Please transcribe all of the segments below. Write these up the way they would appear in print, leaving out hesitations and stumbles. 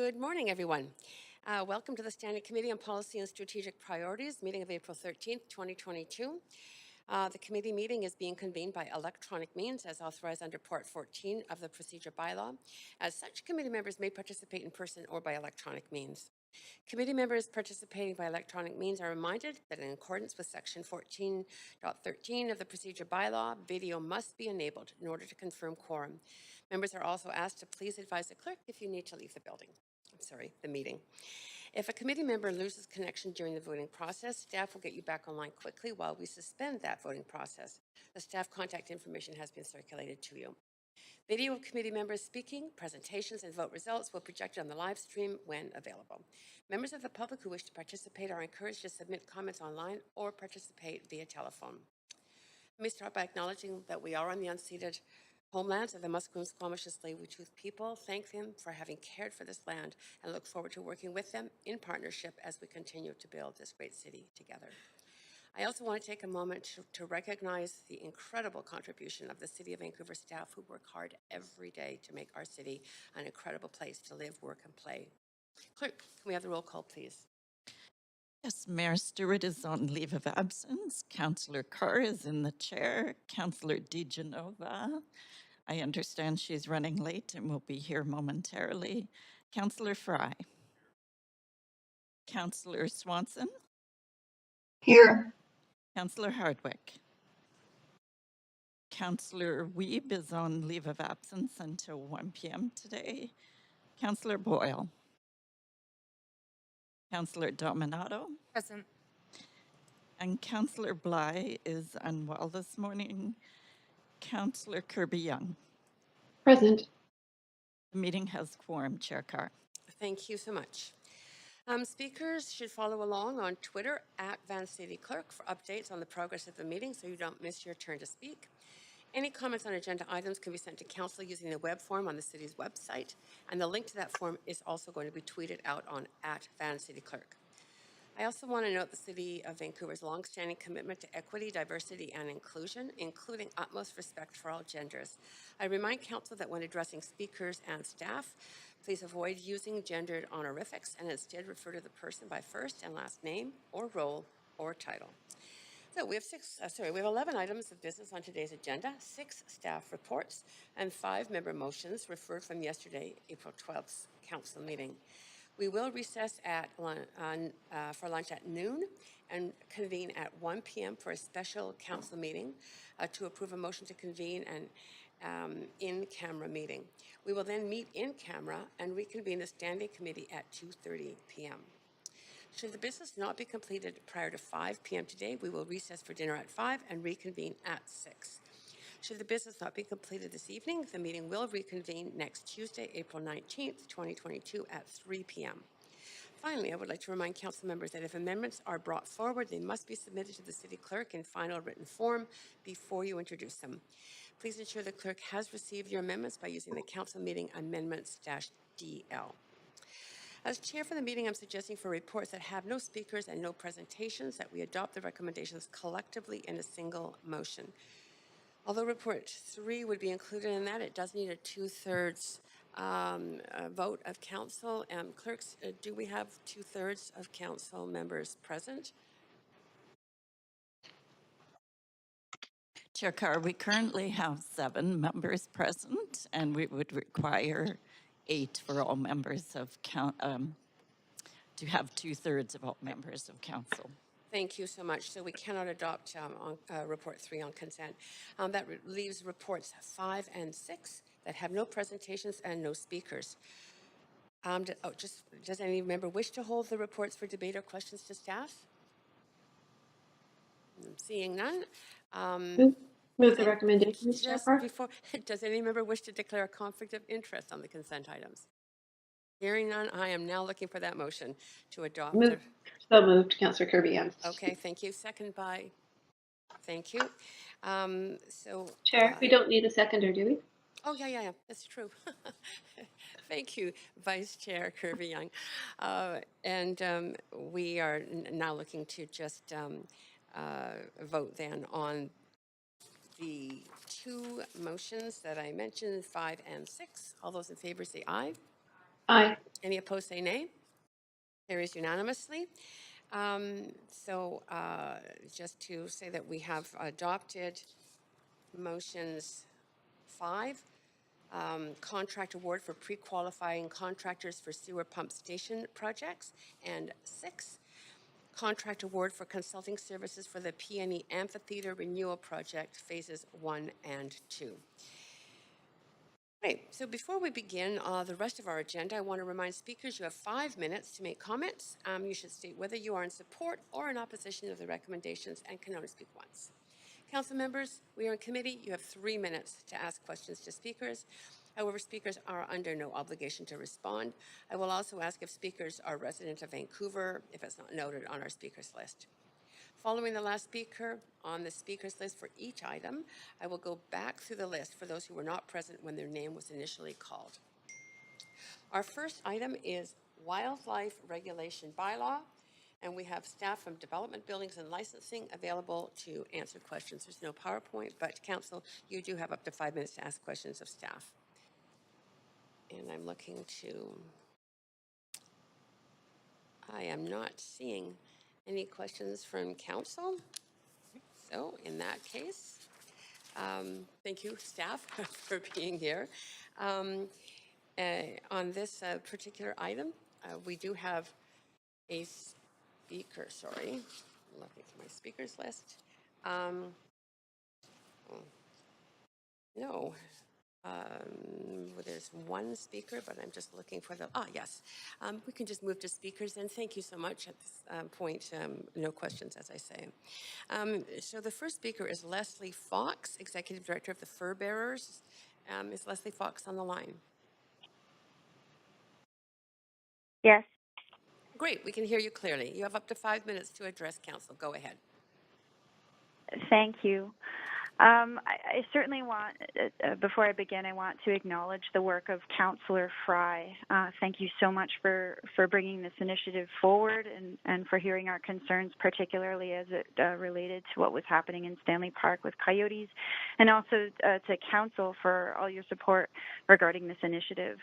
Good morning, everyone. Welcome to the Standing Committee on Policy and Strategic Priorities, meeting of April 13th, 2022. The committee meeting is being convened by electronic means as authorized under Part 14 of the Procedure Bylaw. As such, committee members may participate in person or by electronic means. Committee members participating by electronic means are reminded that in accordance with Section 14.13 of the Procedure Bylaw, video must be enabled in order to confirm quorum. Members are also asked to please advise the clerk if you need to leave the meeting. If a committee member loses connection during the voting process, staff will get you back online quickly while we suspend that voting process. The staff contact information has been circulated to you. Video of committee members speaking, presentations, and vote results will be projected on the live stream when available. Members of the public who wish to participate are encouraged to submit comments online or participate via telephone. Let me start by acknowledging that we are on the unceded homelands of the Musqueam, Squamish, and Tsleil-Waututh people. Thank them for having cared for this land and look forward to working with them in partnership as we continue to build this great city together. I also want to take a moment to recognize the incredible contribution of the City of Vancouver staff who work hard every day to make our city an incredible place to live, work, and play. Clerk, can we have the roll call, please? Yes, Mayor Stewart is on leave of absence. Councillor Carr is in the chair. Councillor DeGenova, I understand she's running late and will be here momentarily. Councillor Fry. Councillor Swanson. Here. Councillor Hardwick. Councillor Wiebe is on leave of absence until 1 p.m. today. Councillor Boyle. Councillor Dominato. Present. And Councillor Bligh is unwell this morning. Councillor Kirby Young. Present. The meeting has quorum, Chair Carr. Thank you so much. Speakers should follow along on Twitter @VanCityClerk for updates on the progress of the meeting so you don't miss your turn to speak. Any comments on agenda items can be sent to Council using the web form on the city's website, and the link to that form is also going to be tweeted out on @VanCityClerk. I also want to note the City of Vancouver's longstanding commitment to equity, diversity, and inclusion, including utmost respect for all genders. I remind Council that when addressing speakers and staff, please avoid using gendered honorifics and instead refer to the person by first and last name or role or title. So we have 11 items of business on today's agenda, 6 staff reports, and 5 member motions referred from yesterday, April 12th council meeting. We will recess for lunch at noon and convene at 1 p.m. for a special council meeting to approve a motion to convene an in-camera meeting. We will then meet in camera and reconvene the standing committee at 2:30 p.m. Should the business not be completed prior to 5 p.m. today, we will recess for dinner at 5 and reconvene at 6. Should the business not be completed this evening, the meeting will reconvene next Tuesday, April 19th, 2022 at 3 p.m. Finally, I would like to remind council members that if amendments are brought forward, they must be submitted to the city clerk in final written form before you introduce them. Please ensure the clerk has received your amendments by using the council meeting amendments-DL. As chair for the meeting, I'm suggesting for reports that have no speakers and no presentations that we adopt the recommendations collectively in a single motion. Although report 3 would be included in that, it does need a 2/3 vote of council. Clerks, do we have 2/3 of council members present? Chair Carr, we currently have 7 members present, and we would require 8 for all members of to have 2/3 of all members of council. Thank you so much. So we cannot adopt report 3 on consent. That leaves reports 5 and 6 that have no presentations and no speakers. Does any member wish to hold the reports for debate or questions to staff? Seeing none. Move the recommendations, Chair Carr. Does any member wish to declare a conflict of interest on the consent items? Hearing none, I am now looking for that motion to adopt. So moved, Councillor Kirby Young. Okay, thank you. Second by, thank you. Chair, we don't need a seconder, do we? Oh, yeah, that's true. Thank you, Vice Chair Kirby Young. We are now looking to just vote then on the 2 motions that I mentioned, 5 and 6. All those in favor say aye. Aye. Any opposed, say nay. Carries unanimously. Just to say that we have adopted motions 5, contract award for pre-qualifying contractors for sewer pump station projects, and 6, contract award for consulting services for the PNE Amphitheater Renewal Project, phases 1 and 2. Great. So before we begin the rest of our agenda, I want to remind speakers you have 5 minutes to make comments. You should state whether you are in support or in opposition of the recommendations and can only speak once. Council members, we are in committee. You have 3 minutes to ask questions to speakers. However, speakers are under no obligation to respond. I will also ask if speakers are residents of Vancouver, if it's not noted on our speakers list. Following the last speaker on the speakers list for each item, I will go back through the list for those who were not present when their name was initially called. Our first item is Wildlife Regulation Bylaw, and we have staff from Development, Buildings and Licensing available to answer questions. There's no PowerPoint, but Council, you do have up to 5 minutes to ask questions of staff. And I'm looking to, I am not seeing any questions from Council. So in that case, thank you, staff, for being here. On this particular item, we do have a speaker, sorry, I'm looking for my speakers list. No, there's one speaker, but I'm just looking for the, yes. We can just move to speakers then. Thank you so much. At this point, no questions, as I say. So the first speaker is Leslie Fox, Executive Director of the Fur Bearers. Is Leslie Fox on the line? Yes. Great, we can hear you clearly. You have up to 5 minutes to address council. Go ahead. Thank you. I certainly want, before I begin, I want to acknowledge the work of Councillor Fry. Thank you so much for bringing this initiative forward and for hearing our concerns, particularly as it related to what was happening in Stanley Park with coyotes, and also to Council for all your support regarding this initiative.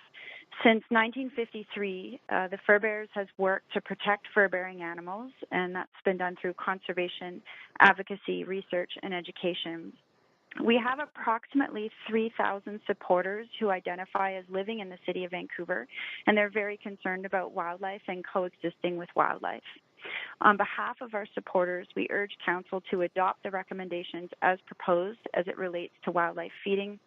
Since 1953, the Fur Bearers has worked to protect fur-bearing animals, and that's been done through conservation, advocacy, research, and education. We have approximately 3,000 supporters who identify as living in the city of Vancouver, and they're very concerned about wildlife and coexisting with wildlife. On behalf of our supporters, we urge Council to adopt the recommendations as proposed as it relates to wildlife feeding,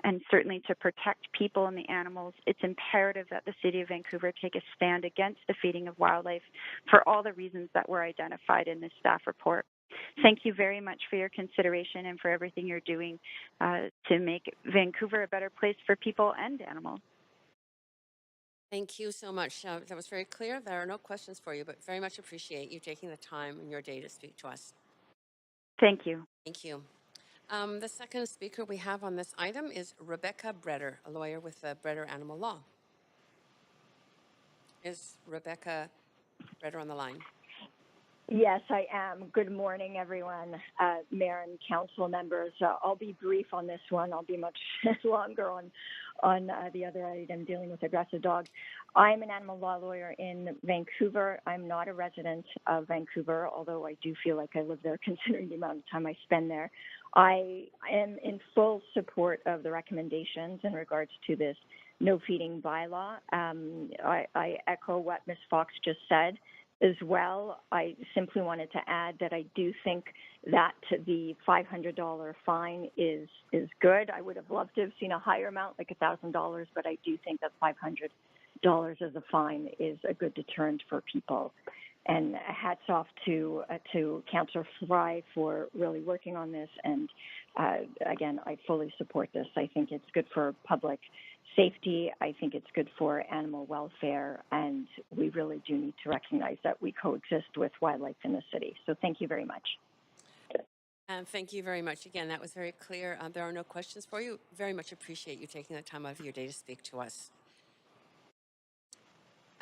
and certainly to protect people and the animals. It's imperative that the City of Vancouver take a stand against the feeding of wildlife for all the reasons that were identified in this staff report. Thank you very much for your consideration and for everything you're doing to make Vancouver a better place for people and animals. Thank you so much. That was very clear. There are no questions for you, but very much appreciate you taking the time in your day to speak to us. Thank you. Thank you. The second speaker we have on this item is Rebecca Breder, a lawyer with Breder Animal Law. Is Rebecca Breder on the line? Yes, I am. Good morning, everyone, Mayor and Council members. I'll be brief on this one. I'll be much longer on the other item dealing with aggressive dogs. I'm an animal law lawyer in Vancouver. I'm not a resident of Vancouver, although I do feel like I live there considering the amount of time I spend there. I am in full support of the recommendations in regards to this no feeding bylaw. I echo what Ms. Fox just said. As well, I simply wanted to add that I do think that the $500 fine is good. I would have loved to have seen a higher amount, like $1,000, but I do think that $500 as a fine is a good deterrent for people. And hats off to Councillor Fry for really working on this. And again, I fully support this. I think it's good for public safety. I think it's good for animal welfare, and we really do need to recognize that we coexist with wildlife in the city. So thank you very much. Thank you very much. Again, that was very clear. There are no questions for you. Very much appreciate you taking the time out of your day to speak to us.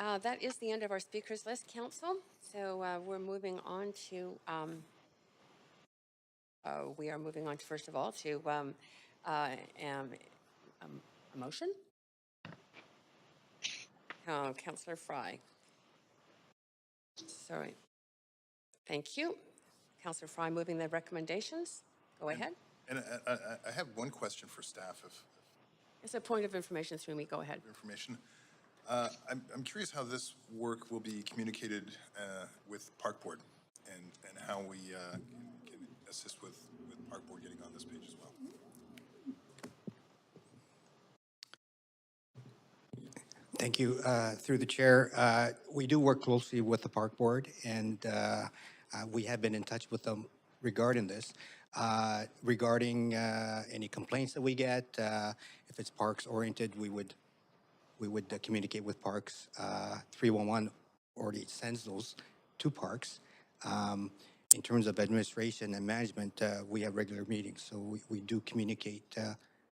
That is the end of our speakers list, Council. So we're moving on to, first of all, to a motion. Councillor Fry. Sorry. Thank you. Councillor Fry moving the recommendations. Go ahead. And I have one question for staff, if It's a point of information through me. Go ahead. information. I'm curious how this work will be communicated with Park Board and how we can assist with Park Board getting on this page as well. Thank you. Through the chair, we do work closely with the Park Board, and we have been in touch with them regarding this. Regarding any complaints that we get, if it's parks oriented, we would communicate with Parks. 311 already sends those to Parks. In terms of administration and management, we have regular meetings, so we do communicate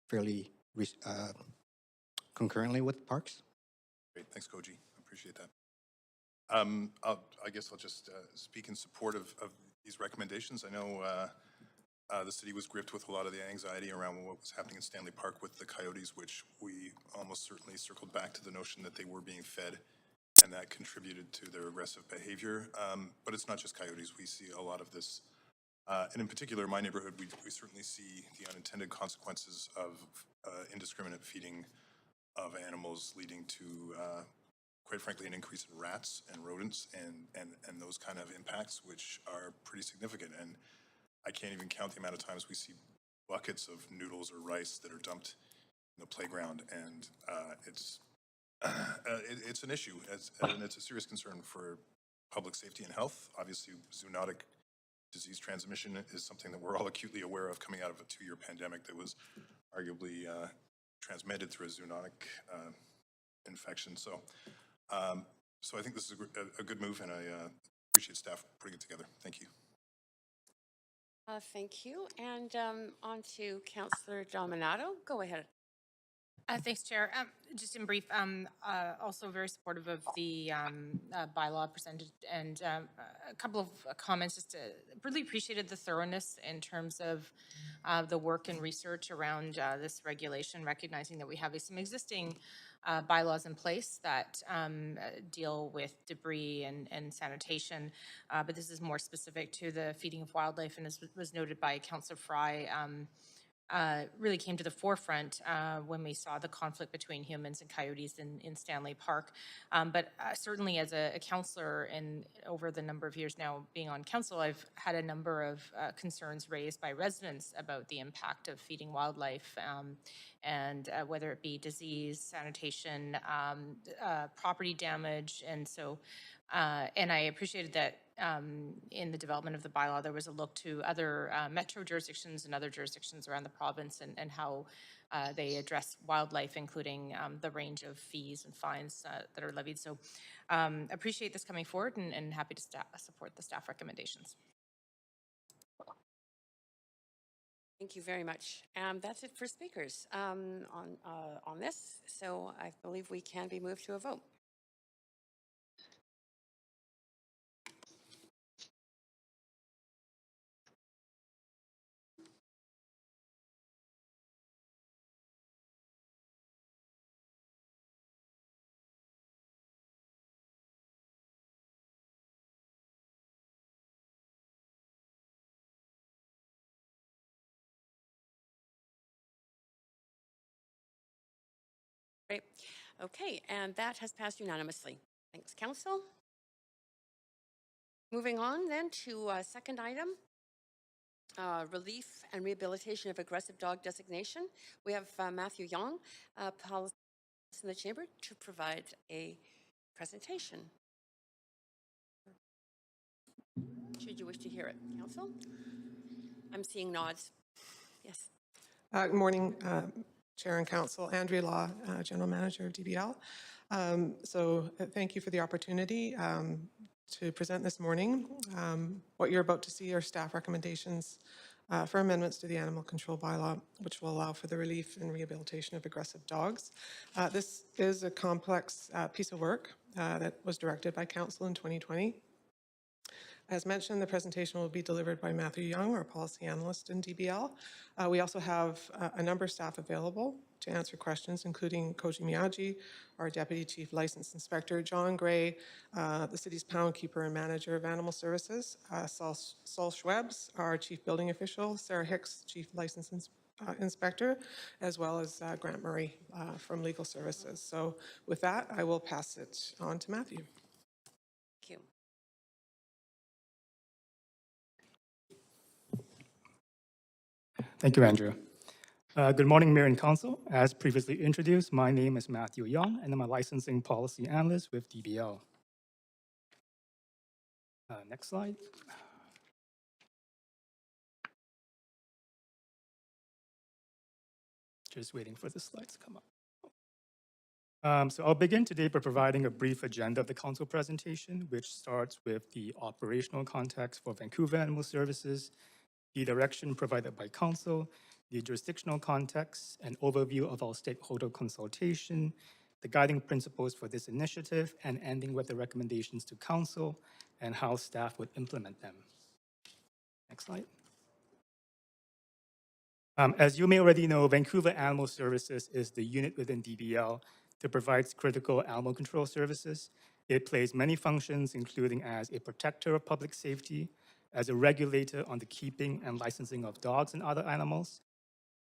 fairly concurrently with Parks. Great, thanks, Koji. I appreciate that. I guess I'll just speak in support of these recommendations. I know the city was gripped with a lot of the anxiety around what was happening in Stanley Park with the coyotes, which we almost certainly circled back to the notion that they were being fed, and that contributed to their aggressive behavior. But it's not just coyotes. We see a lot of this. And in particular, in my neighborhood, we certainly see the unintended consequences of indiscriminate feeding of animals, leading to, quite frankly, an increase in rats and rodents and those kind of impacts, which are pretty significant. And I can't even count the amount of times we see buckets of noodles or rice that are dumped in the playground, and it's an issue, and it's a serious concern for public safety and health. Obviously, zoonotic disease transmission is something that we're all acutely aware of coming out of a 2-year pandemic that was arguably transmitted through a zoonotic infection. So I think this is a good move, and I appreciate staff putting it together. Thank you. Thank you. And on to Councillor Dominato. Go ahead. Thanks, Chair. Just in brief, also very supportive of the bylaw presented, and a couple of comments. Just really appreciated the thoroughness in terms of the work and research around this regulation, recognizing that we have some existing bylaws in place that deal with debris and sanitation, but this is more specific to the feeding of wildlife, and as was noted by Councillor Fry, really came to the forefront when we saw the conflict between humans and coyotes in Stanley Park. But certainly as a councillor, and over the number of years now being on council, I've had a number of concerns raised by residents about the impact of feeding wildlife, and whether it be disease, sanitation, property damage. And so, and I appreciated that in the development of the bylaw, there was a look to other metro jurisdictions and other jurisdictions around the province, and how they address wildlife, including the range of fees and fines that are levied. So appreciate this coming forward, and happy to support the staff recommendations. Thank you very much. That's it for speakers on this. So I believe we can be moved to a vote. Great. Okay, and that has passed unanimously. Thanks, Council. Moving on then to second item, relief and rehabilitation of aggressive dog designation. We have Matthew Young, policy in the chamber, to provide a presentation. Should you wish to hear it, Council? I'm seeing nods. Yes. Good morning, Chair and Council. Andrea Law, General Manager of DBL. Thank you for the opportunity to present this morning. What you're about to see are staff recommendations for amendments to the Animal Control Bylaw, which will allow for the relief and rehabilitation of aggressive dogs. This is a complex piece of work that was directed by Council in 2020. As mentioned, the presentation will be delivered by Matthew Young, our policy analyst in DBL. We also have a number of staff available to answer questions, including Koji Miyagi, our Deputy Chief License Inspector, John Gray, the city's pound keeper and manager of animal services, Saul Schwebs, our Chief Building Official, Sarah Hicks, Chief License Inspector, as well as Grant Murray from Legal Services. So with that, I will pass it on to Matthew. Thank you. Thank you, Andrew. Good morning, Mayor and Council. As previously introduced, my name is Matthew Young, and I'm a licensing policy analyst with DBL. Next slide. Just waiting for the slides to come up. So I'll begin today by providing a brief agenda of the council presentation, which starts with the operational context for Vancouver Animal Services, the direction provided by council, the jurisdictional context, an overview of our stakeholder consultation, the guiding principles for this initiative, and ending with the recommendations to council and how staff would implement them. Next slide. As you may already know, Vancouver Animal Services is the unit within DBL that provides critical animal control services. It plays many functions, including as a protector of public safety, as a regulator on the keeping and licensing of dogs and other animals.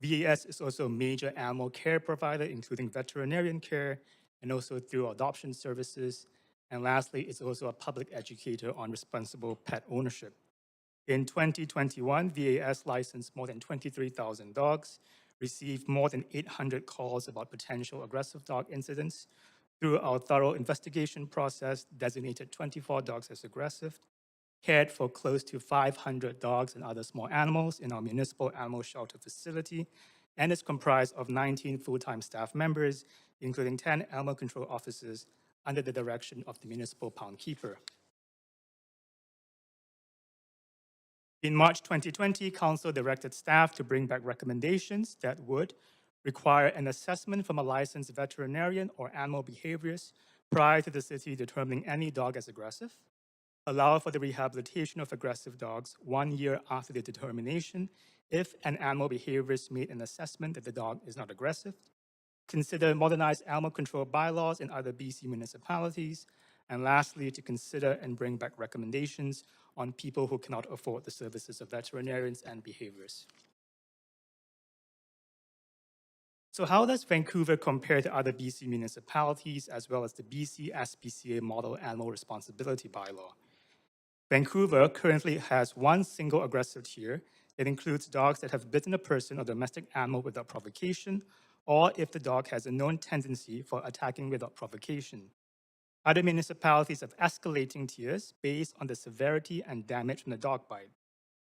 VAS is also a major animal care provider, including veterinarian care, and also through adoption services. And lastly, it's also a public educator on responsible pet ownership. In 2021, VAS licensed more than 23,000 dogs, received more than 800 calls about potential aggressive dog incidents. Through our thorough investigation process, designated 24 dogs as aggressive, cared for close to 500 dogs and other small animals in our municipal animal shelter facility, and is comprised of 19 full-time staff members, including 10 animal control officers under the direction of the municipal pound keeper. In March 2020, Council directed staff to bring back recommendations that would require an assessment from a licensed veterinarian or animal behaviorist prior to the city determining any dog as aggressive, allow for the rehabilitation of aggressive dogs 1 year after the determination if an animal behaviorist made an assessment that the dog is not aggressive, consider modernized animal control bylaws in other BC municipalities, and lastly, to consider and bring back recommendations on people who cannot afford the services of veterinarians and behaviorists. So how does Vancouver compare to other BC municipalities as well as the BC SPCA Model Animal Responsibility Bylaw? Vancouver currently has one single aggressive tier that includes dogs that have bitten a person or domestic animal without provocation, or if the dog has a known tendency for attacking without provocation. Other municipalities have escalating tiers based on the severity and damage from the dog bite.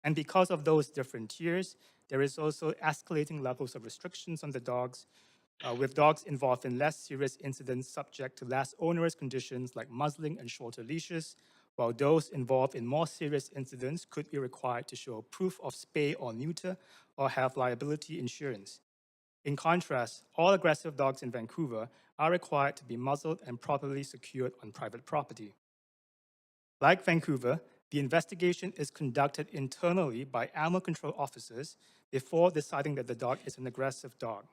And because of those different tiers, there is also escalating levels of restrictions on the dogs, with dogs involved in less serious incidents subject to less onerous conditions like muzzling and shorter leashes, while those involved in more serious incidents could be required to show proof of spay or neuter or have liability insurance. In contrast, all aggressive dogs in Vancouver are required to be muzzled and properly secured on private property. Like Vancouver, the investigation is conducted internally by animal control officers before deciding that the dog is an aggressive dog.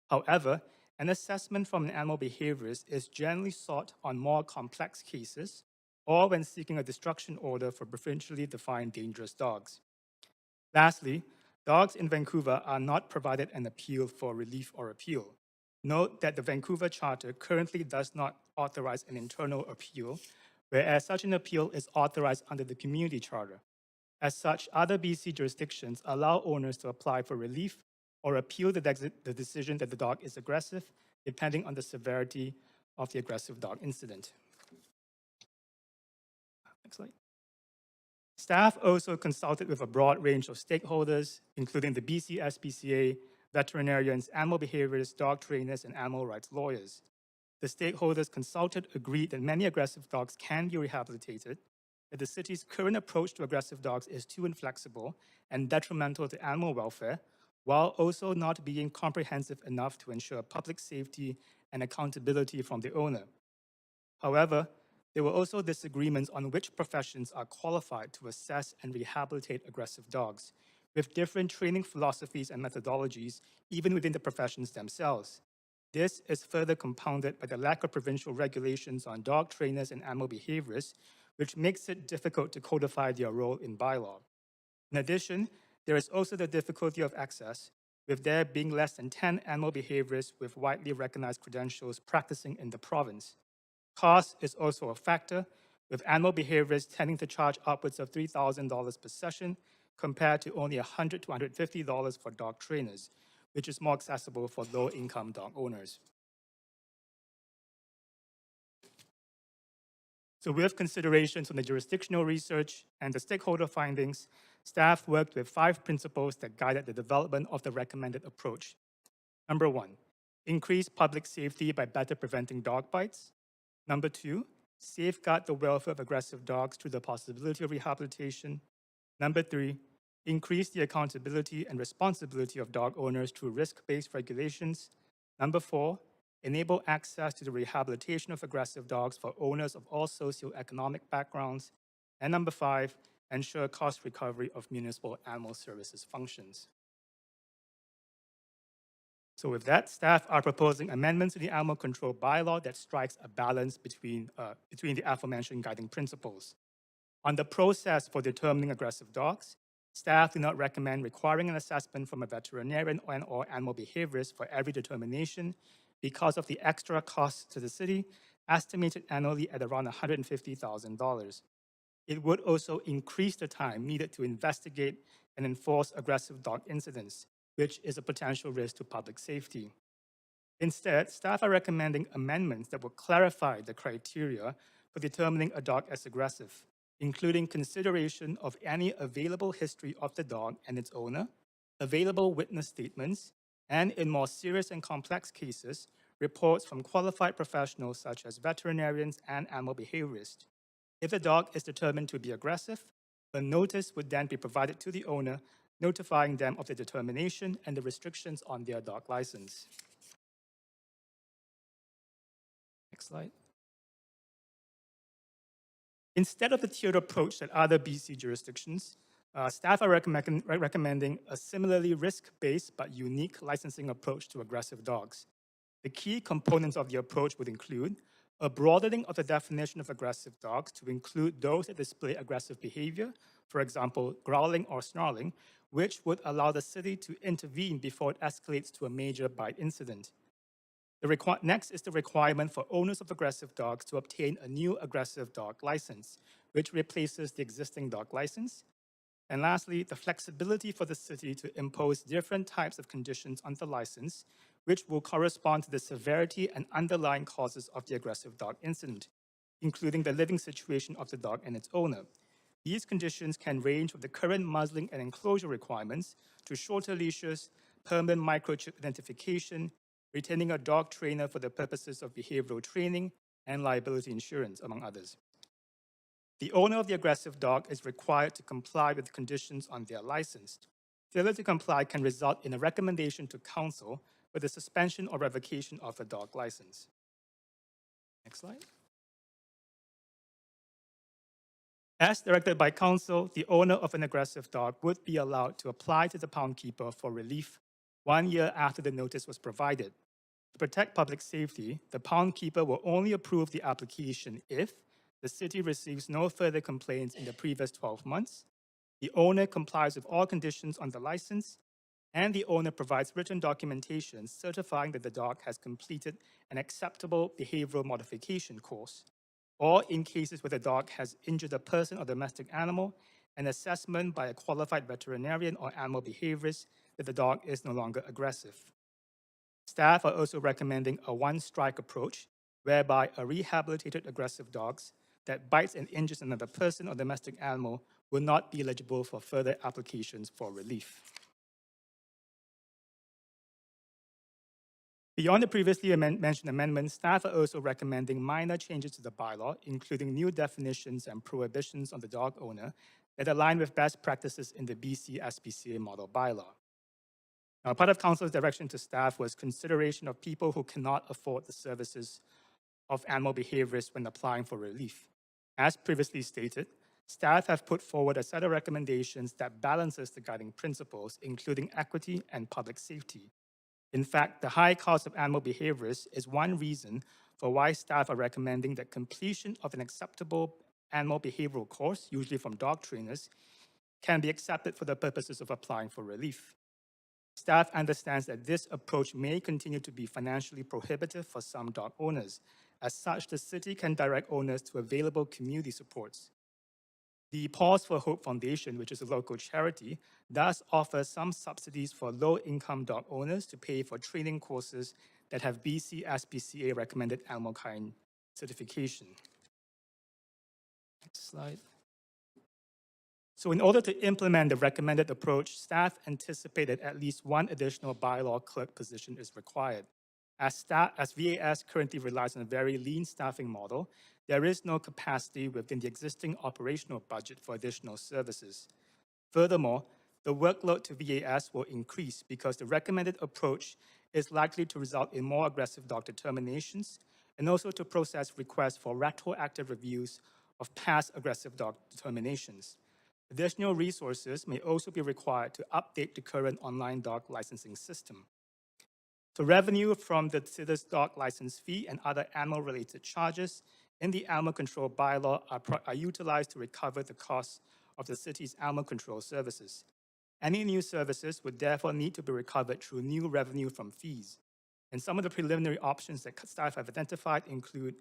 However, an assessment from an animal behaviorist is generally sought on more complex cases or when seeking a destruction order for provincially defined dangerous dogs. Lastly, dogs in Vancouver are not provided an appeal for relief or appeal. Note that the Vancouver Charter currently does not authorize an internal appeal, whereas such an appeal is authorized under the Community Charter. As such, other BC jurisdictions allow owners to apply for relief or appeal the decision that the dog is aggressive, depending on the severity of the aggressive dog incident. Next slide. Staff also consulted with a broad range of stakeholders, including the BC SPCA, veterinarians, animal behaviorists, dog trainers, and animal rights lawyers. The stakeholders consulted agreed that many aggressive dogs can be rehabilitated, that the city's current approach to aggressive dogs is too inflexible and detrimental to animal welfare, while also not being comprehensive enough to ensure public safety and accountability from the owner. However, There were also disagreements on which professions are qualified to assess and rehabilitate aggressive dogs, with different training philosophies and methodologies even within the professions themselves. This is further compounded by the lack of provincial regulations on dog trainers and animal behaviorists, which makes it difficult to codify their role in bylaw. In addition, there is also the difficulty of access, with there being less than 10 animal behaviorists with widely recognized credentials practicing in the province. Cost is also a factor, with animal behaviorists tending to charge upwards of $3,000 per session compared to only $100 to $150 for dog trainers, which is more accessible for low-income dog owners. So with considerations on the jurisdictional research and the stakeholder findings, staff worked with 5 principles that guided the development of the recommended approach. Number 1, increase public safety by better preventing dog bites. Number 2, safeguard the welfare of aggressive dogs through the possibility of rehabilitation. Number 3, increase the accountability and responsibility of dog owners through risk-based regulations. Number 4, enable access to the rehabilitation of aggressive dogs for owners of all socioeconomic backgrounds. And number 5, ensure cost recovery of municipal animal services functions. So with that, staff are proposing amendments to the animal control bylaw that strikes a balance between the aforementioned guiding principles. On the process for determining aggressive dogs, staff do not recommend requiring an assessment from a veterinarian or animal behaviorist for every determination because of the extra costs to the city, estimated annually at around $150,000. It would also increase the time needed to investigate and enforce aggressive dog incidents, which is a potential risk to public safety. Instead, staff are recommending amendments that will clarify the criteria for determining a dog as aggressive, including consideration of any available history of the dog and its owner, available witness statements, and in more serious and complex cases, reports from qualified professionals such as veterinarians and animal behaviorists. If the dog is determined to be aggressive, a notice would then be provided to the owner, notifying them of the determination and the restrictions on their dog license. Next slide. Instead of the tiered approach that other BC jurisdictions, staff are recommending a similarly risk-based but unique licensing approach to aggressive dogs. The key components of the approach would include a broadening of the definition of aggressive dogs to include those that display aggressive behavior, for example, growling or snarling, which would allow the city to intervene before it escalates to a major bite incident. Next is the requirement for owners of aggressive dogs to obtain a new aggressive dog license, which replaces the existing dog license. And lastly, the flexibility for the city to impose different types of conditions on the license, which will correspond to the severity and underlying causes of the aggressive dog incident, including the living situation of the dog and its owner. These conditions can range from the current muzzling and enclosure requirements to shorter leashes, permanent microchip identification, retaining a dog trainer for the purposes of behavioral training, and liability insurance, among others. The owner of the aggressive dog is required to comply with the conditions on their license. Failure to comply can result in a recommendation to council for the suspension or revocation of a dog license. Next slide. As directed by council, the owner of an aggressive dog would be allowed to apply to the pound keeper for relief 1 year after the notice was provided. To protect public safety, the pound keeper will only approve the application if the city receives no further complaints in the previous 12 months, the owner complies with all conditions on the license, and the owner provides written documentation certifying that the dog has completed an acceptable behavioral modification course, or in cases where the dog has injured a person or domestic animal, an assessment by a qualified veterinarian or animal behaviorist that the dog is no longer aggressive. Staff are also recommending a one-strike approach, whereby a rehabilitated aggressive dog that bites and injures another person or domestic animal will not be eligible for further applications for relief. Beyond the previously mentioned amendments, staff are also recommending minor changes to the bylaw, including new definitions and prohibitions on the dog owner that align with best practices in the BC SPCA model bylaw. Now, part of council's direction to staff was consideration of people who cannot afford the services of animal behaviorists when applying for relief. As previously stated, staff have put forward a set of recommendations that balances the guiding principles, including equity and public safety. In fact, the high cost of animal behaviorists is one reason for why staff are recommending that completion of an acceptable animal behavioral course, usually from dog trainers, can be accepted for the purposes of applying for relief. Staff understands that this approach may continue to be financially prohibitive for some dog owners. As such, the city can direct owners to available community supports. The Pause for Hope Foundation, which is a local charity, does offer some subsidies for low-income dog owners to pay for training courses that have BC SPCA recommended animal kind certification. Next slide. So in order to implement the recommended approach, staff anticipate that at least one additional bylaw clerk position is required. As VAS currently relies on a very lean staffing model, there is no capacity within the existing operational budget for additional services. Furthermore, the workload to VAS will increase because the recommended approach is likely to result in more aggressive dog determinations and also to process requests for retroactive reviews of past aggressive dog determinations. Additional resources may also be required to update the current online dog licensing system. So revenue from the city's dog license fee and other animal-related charges in the animal control bylaw are utilized to recover the costs of the city's animal control services. Any new services would therefore need to be recovered through new revenue from fees. And some of the preliminary options that staff have identified include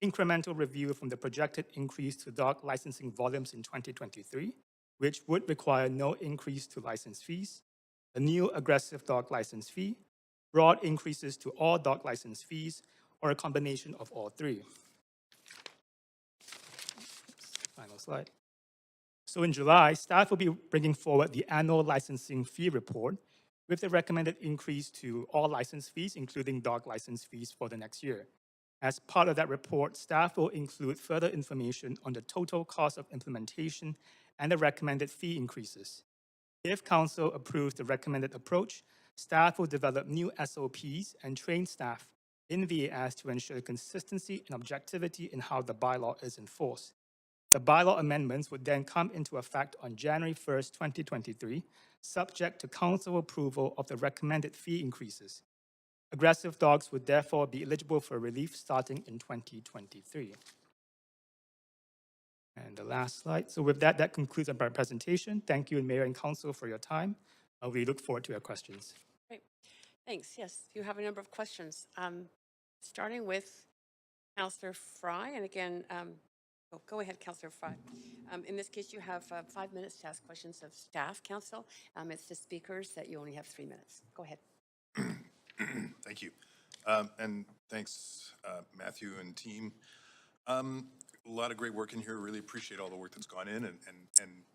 incremental review from the projected increase to dog licensing volumes in 2023, which would require no increase to license fees, a new aggressive dog license fee, broad increases to all dog license fees, or a combination of all three. Final slide. So in July, staff will be bringing forward the annual licensing fee report with the recommended increase to all license fees, including dog license fees for the next year. As part of that report, staff will include further information on the total cost of implementation and the recommended fee increases. If Council approves the recommended approach, staff will develop new SOPs and train staff in VAS to ensure consistency and objectivity in how the bylaw is enforced. The bylaw amendments would then come into effect on January 1st, 2023, subject to Council approval of the recommended fee increases. Aggressive dogs would therefore be eligible for relief starting in 2023. And the last slide. So with that, that concludes our presentation. Thank you, Mayor and Council, for your time. We look forward to your questions. Great. Thanks. Yes, you have a number of questions. Starting with Councillor Fry, and again, go ahead, Councillor Fry. In this case, you have 5 minutes to ask questions of staff, Council. It's the speakers that you only have 3 minutes. Go ahead. Thank you. And thanks, Matthew and team. A lot of great work in here. Really appreciate all the work that's gone in and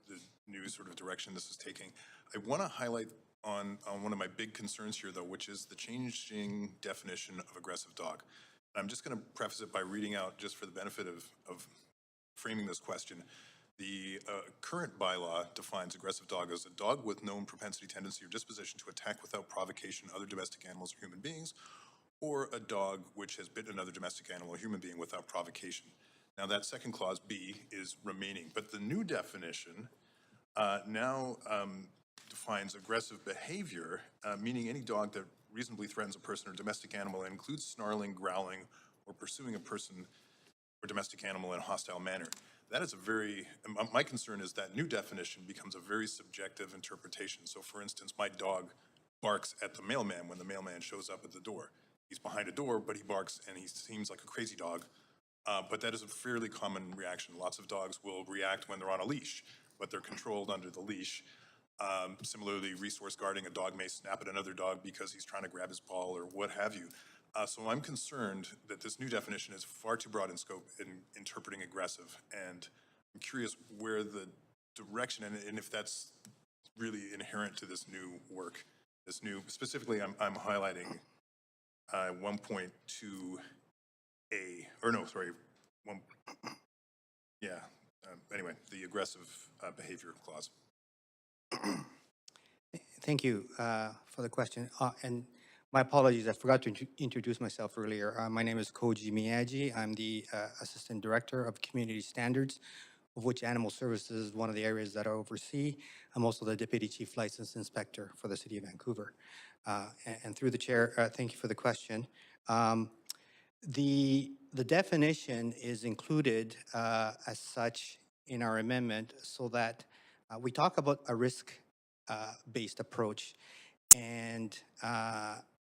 the new sort of direction this is taking. I want to highlight on one of my big concerns here, though, which is the changing definition of aggressive dog. I'm just going to preface it by reading out, just for the benefit of framing this question. The current bylaw defines aggressive dog as a dog with known propensity, tendency, or disposition to attack without provocation other domestic animals or human beings, or a dog which has bitten another domestic animal or human being without provocation. Now that second clause, B, is remaining, but the new definition now defines aggressive behavior, meaning any dog that reasonably threatens a person or domestic animal and includes snarling, growling, or pursuing a person or domestic animal in a hostile manner. That is a very, my concern is that new definition becomes a very subjective interpretation. So for instance, my dog barks at the mailman when the mailman shows up at the door. He's behind a door, but he barks and he seems like a crazy dog. But that is a fairly common reaction. Lots of dogs will react when they're on a leash, but they're controlled under the leash. Similarly, resource guarding, a dog may snap at another dog because he's trying to grab his ball or what have you. So I'm concerned that this new definition is far too broad in scope in interpreting aggressive, and I'm curious where the direction and if that's really inherent to this new work. This new, specifically, I'm highlighting 1.2A, or no, sorry, anyway, the aggressive behavior clause. Thank you for the question. And My apologies, I forgot to introduce myself earlier. My name is Koji Miyagi. I'm the Assistant Director of Community Standards, of which Animal Services is one of the areas that I oversee. I'm also the Deputy Chief License Inspector for the City of Vancouver. And through the chair, thank you for the question. The definition is included as such in our amendment so that we talk about a risk-based approach. And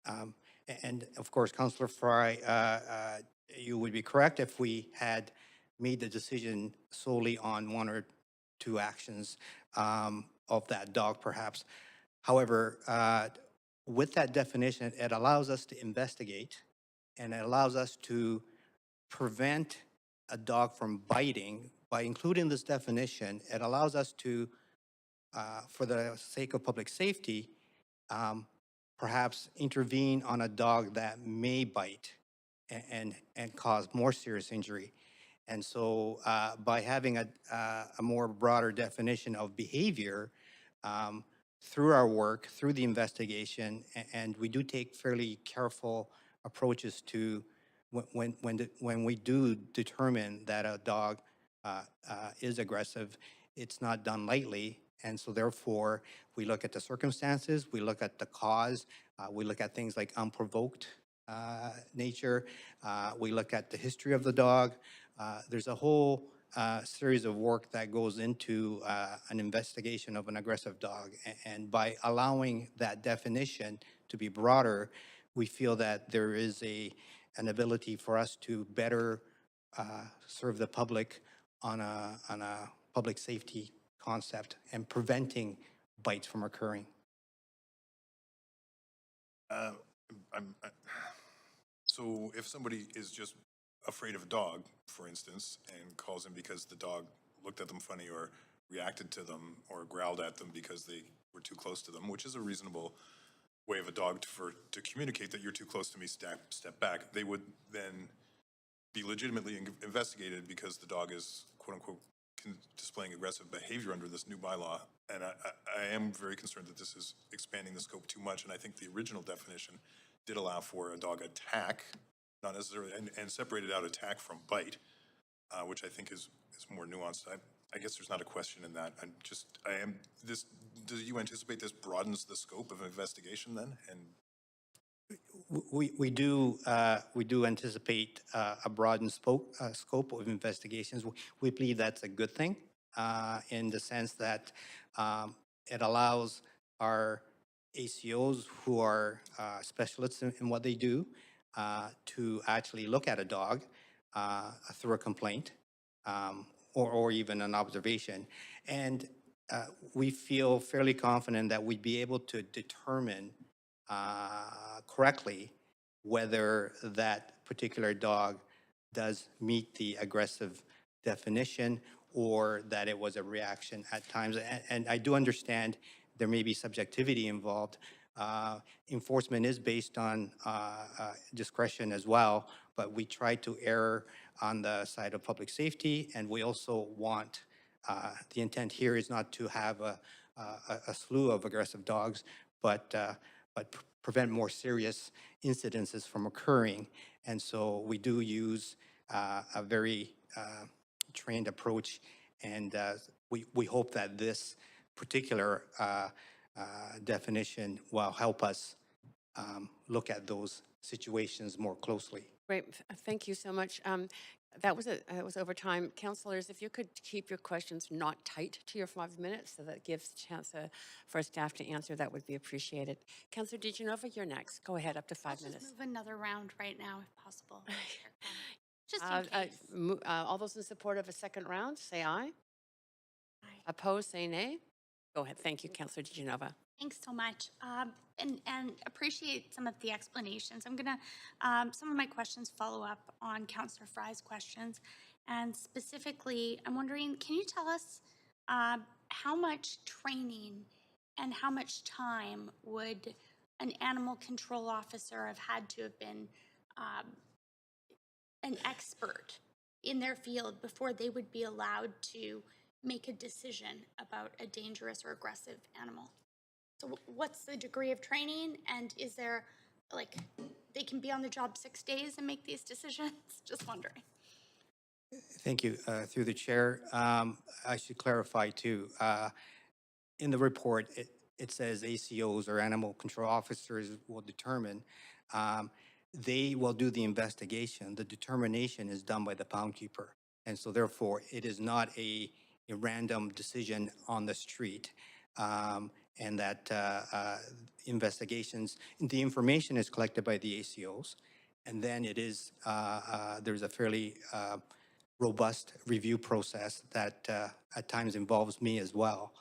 um, and of course, Councillor Fry, you would be correct if we had made the decision solely on one or two actions of that dog, perhaps. However, with that definition, it allows us to investigate, and it allows us to prevent a dog from biting. By including this definition, it allows us to, for the sake of public safety, perhaps intervene on a dog that may bite and cause more serious injury. And so by having a more broader definition of behavior through our work, through the investigation, and we do take fairly careful approaches to when we do determine that a dog is aggressive, it's not done lightly. And so therefore, we look at the circumstances, we look at the cause, we look at things like unprovoked nature, we look at the history of the dog. There's a whole series of work that goes into an investigation of an aggressive dog. And by allowing that definition to be broader, we feel that there is an ability for us to better serve the public on a public safety concept and preventing bites from occurring. So if somebody is just afraid of a dog, for instance, and calls in because the dog looked at them funny or reacted to them or growled at them because they were too close to them, which is a reasonable way of a dog to communicate that you're too close to me, step back, they would then be legitimately investigated because the dog is, quote unquote, displaying aggressive behavior under this new bylaw. And I am very concerned that this is expanding the scope too much. And I think the original definition did allow for a dog attack, not necessarily, and separated out attack from bite, which I think is more nuanced. I guess there's not a question in that. Do you anticipate this broadens the scope of investigation then? And We do anticipate a broadened scope of investigations. We believe that's a good thing in the sense that it allows our ACOs who are specialists in what they do to actually look at a dog through a complaint or even an observation. And we feel fairly confident that we'd be able to determine correctly whether that particular dog does meet the aggressive definition or that it was a reaction at times. And I do understand there may be subjectivity involved. Enforcement is based on discretion as well, but we try to err on the side of public safety, and we also want, the intent here is not to have a slew of aggressive dogs, but prevent more serious incidences from occurring. And so we do use a very trained approach, and we hope that this particular definition will help us look at those situations more closely. Great, thank you so much. That was over time. Councillors, if you could keep your questions not tight to your 5 minutes so that gives a chance for staff to answer, that would be appreciated. Councillor DiGenova, you're next. Go ahead, up to 5 minutes. Just move another round right now if possible. Just in case. All those in support of a second round, say aye. Aye. Opposed, say nay. Go ahead. Thank you, Councillor DiGenova. Thanks so much, and appreciate some of the explanations. I'm gonna, some of my questions follow up on Councillor Fry's questions, and specifically, I'm wondering, can you tell us how much training and how much time would an animal control officer have had to have been an expert in their field before they would be allowed to make a decision about a dangerous or aggressive animal? So what's the degree of training, and is there like, they can be on the job 6 days and make these decisions? Just wondering. Thank you. Through the chair, I should clarify too. In the report, it says ACOs or animal control officers will determine. Um, they will do the investigation. The determination is done by the pound keeper. And so therefore, it is not a random decision on the street. And that investigations, the information is collected by the ACOs. And then it is, there's a fairly robust review process that at times involves me as well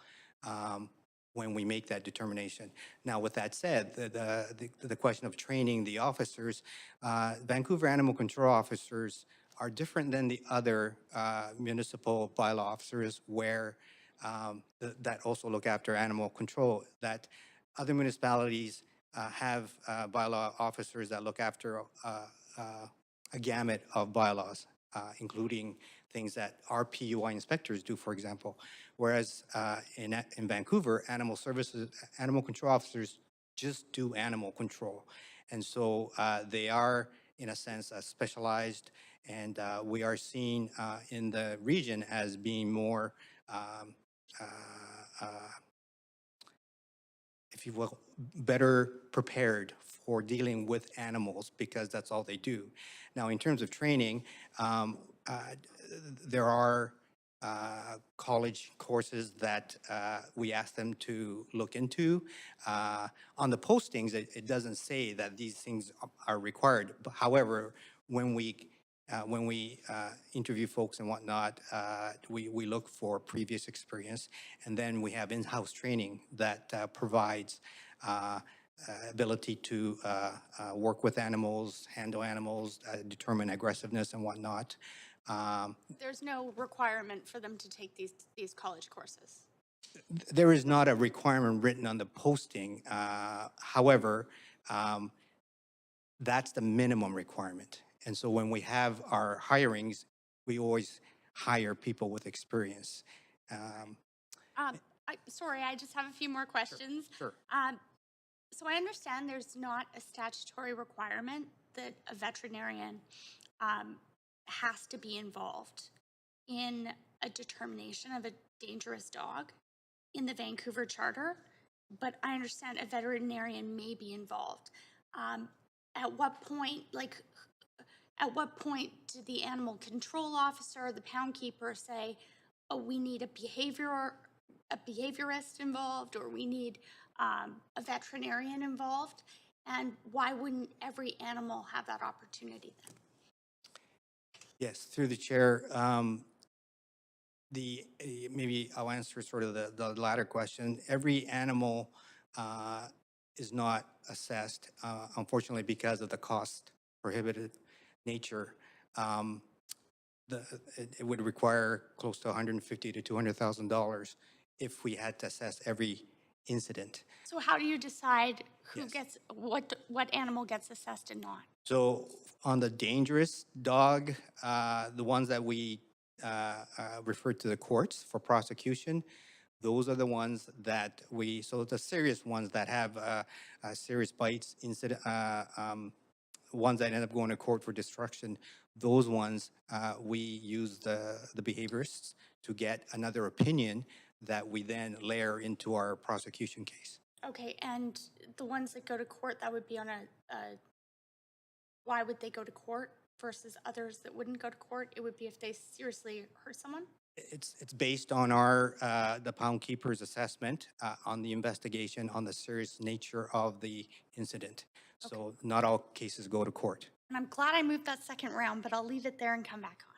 when we make that determination. Now, with that said, the question of training the officers, Vancouver animal control officers are different than the other municipal bylaw officers where that also look after animal control, that other municipalities have bylaw officers that look after a gamut of bylaws, including things that our PUI inspectors do, for example. Whereas in Vancouver, animal control officers just do animal control. And so they are, in a sense, specialized, and we are seen in the region as being more if you will, better prepared for dealing with animals because that's all they do. Now, in terms of training, there are college courses that we ask them to look into. On the postings, it doesn't say that these things are required. However, when we interview folks and whatnot, we look for previous experience, and then we have in-house training that provides ability to work with animals, handle animals, determine aggressiveness and whatnot. There's no requirement for them to take these college courses? There is not a requirement written on the posting. However, that's the minimum requirement. And so when we have our hirings, we always hire people with experience. Sorry, I just have a few more questions. Sure. So I understand there's not a statutory requirement that a veterinarian has to be involved in a determination of a dangerous dog in the Vancouver Charter, but I understand a veterinarian may be involved. At what point did the animal control officer or the pound keeper say, oh, we need a behaviorist involved, or we need a veterinarian involved? And why wouldn't every animal have that opportunity then? Yes, through the chair. Maybe I'll answer sort of the latter question. Every animal is not assessed, unfortunately, because of the cost prohibitive nature. It would require close to $150,000 to $200,000 if we had to assess every incident. So how do you decide who gets what animal gets assessed and not? So on the dangerous dog, the ones that we refer to the courts for prosecution, those are the ones that so the serious ones that have serious bites, ones that end up going to court for destruction, those ones we use the behaviorists to get another opinion that we then layer into our prosecution case. Okay, and the ones that go to court, that would be on why would they go to court versus others that wouldn't go to court? It would be if they seriously hurt someone? It's based on the pound keeper's assessment on the investigation, on the serious nature of the incident. Okay. So not all cases go to court. And I'm glad I moved that second round, but I'll leave it there and come back on.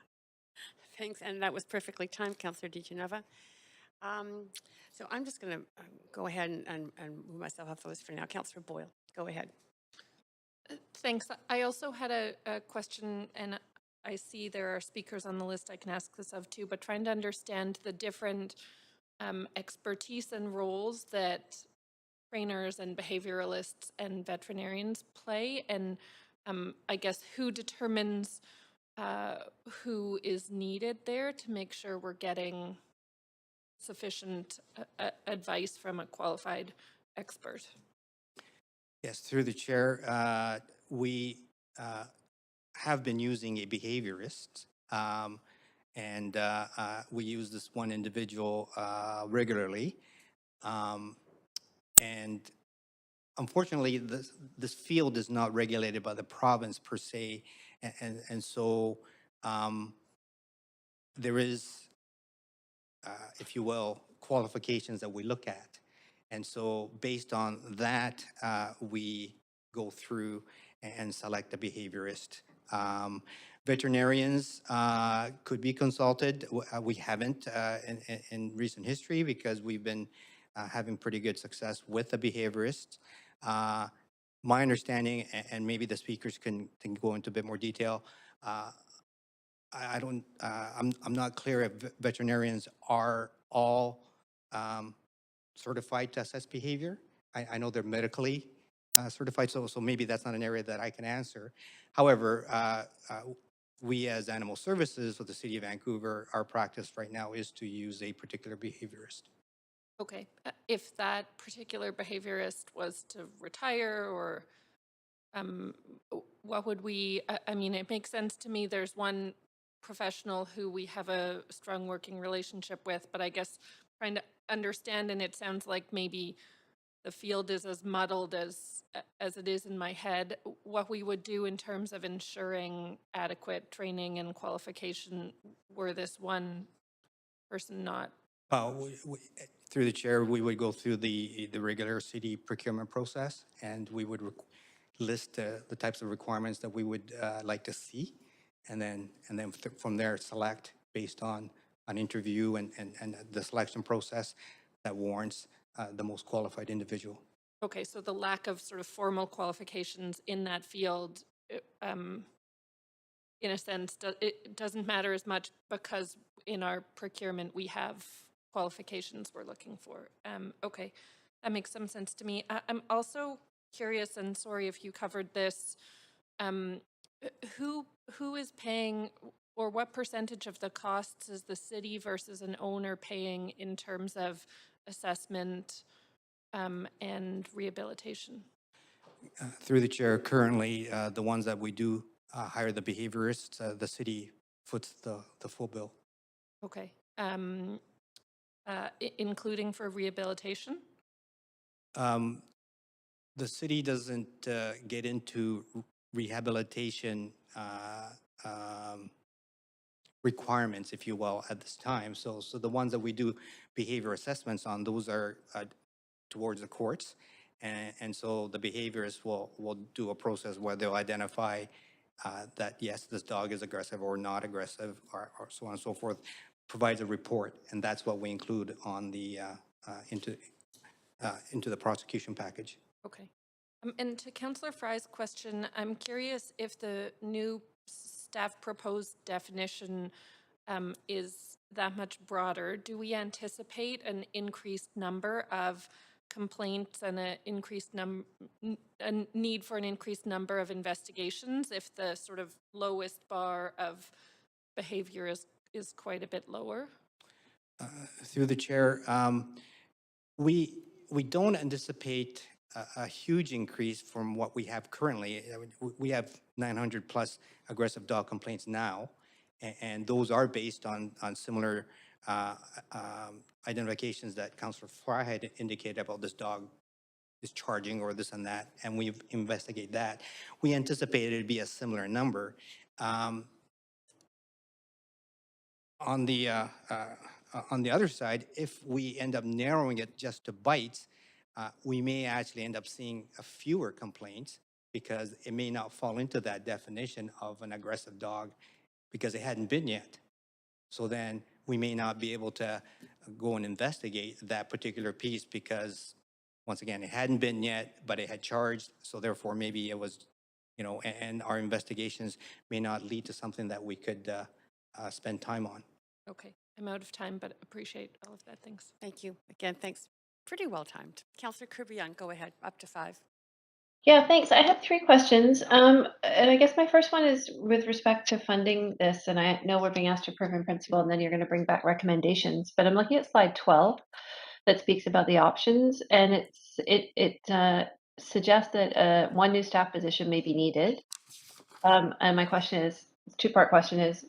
Thanks, and that was perfectly timed, Councillor DiGenova. So I'm just going to go ahead and move myself off the list for now. Councillor Boyle, go ahead. Thanks. I also had a question, and I see there are speakers on the list I can ask this of too, but trying to understand the different expertise and roles that trainers and behavioralists and veterinarians play, and I guess who determines who is needed there to make sure we're getting sufficient advice from a qualified expert. Yes, through the chair, we have been using a behaviorist, and we use this one individual regularly. And unfortunately, this field is not regulated by the province per se, and so there is, if you will, qualifications that we look at. And so based on that, we go through and select a behaviorist. Veterinarians could be consulted. We haven't in recent history because we've been having pretty good success with the behaviorist. My understanding, and maybe the speakers can go into a bit more detail, I don't, I'm not clear if veterinarians are all certified to assess behavior. I know they're medically certified, so maybe that's not an area that I can answer. However, we as animal services with the City of Vancouver, our practice right now is to use a particular behaviorist. Okay, if that particular behaviorist was to retire, or what would we, I mean, it makes sense to me. There's one professional who we have a strong working relationship with, but I guess trying to understand, and it sounds like maybe the field is as muddled as it is in my head, what we would do in terms of ensuring adequate training and qualification were this one person not. Through the chair, we would go through the regular city procurement process, and we would list the types of requirements that we would like to see, and then from there select based on an interview and the selection process that warrants the most qualified individual. Okay, so the lack of sort of formal qualifications in that field, in a sense, it doesn't matter as much because in our procurement we have qualifications we're looking for. Okay, that makes some sense to me. I'm also curious, and sorry if you covered this, who is paying, or what percentage of the costs is the city versus an owner paying in terms of assessment and rehabilitation? Through the chair, currently, the ones that we do hire the behaviorists, the city foots the full bill. Okay. Including for rehabilitation? The city doesn't get into rehabilitation requirements, if you will, at this time. So the ones that we do behavior assessments on, those are towards the courts. And so the behaviorists will do a process where they'll identify that, yes, this dog is aggressive or not aggressive, or so on and so forth, provides a report. And that's what we include on the into the prosecution package. Okay. And to Councillor Fry's question, I'm curious if the new staff proposed definition is that much broader. Do we anticipate an increased number of complaints and a need for an increased number of investigations if the sort of lowest bar of behavior is quite a bit lower? Through the chair, we don't anticipate a huge increase from what we have currently. We have 900 plus aggressive dog complaints now, and those are based on similar identifications that Councillor Fry had indicated about this dog is charging or this and that, and we investigate that. We anticipate it'd be a similar number. On the other side, if we end up narrowing it just to bites, we may actually end up seeing fewer complaints because it may not fall into that definition of an aggressive dog because it hadn't been yet. So then we may not be able to go and investigate that particular piece because, once again, it hadn't been yet, but it had charged. So therefore, maybe it was, and our investigations may not lead to something that we could spend time on. Okay, I'm out of time, but appreciate all of that. Thanks. Thank you. Again, thanks. Pretty well timed. Councillor Kirby, go ahead, up to 5. Yeah, thanks. I have 3 questions. And I guess my first one is with respect to funding this. And I know we're being asked to approve in principle, and then you're going to bring back recommendations. But I'm looking at slide 12 that speaks about the options, and it suggest that one new staff position may be needed. And my question is, two-part question is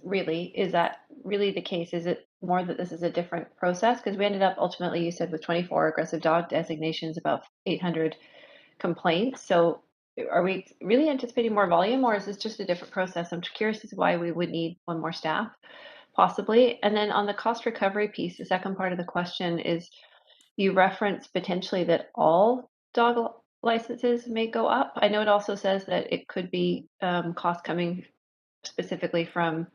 that really the case? Is it more that this is a different process? Because we ended up ultimately, you said, with 24 aggressive dog designations, about 800 complaints. So are we really anticipating more volume, or is this just a different process? I'm curious as to why we would need one more staff, possibly. And then on the cost recovery piece, the second part of the question is, you reference potentially that all dog licenses may go up. I know it also says that it could be cost coming specifically from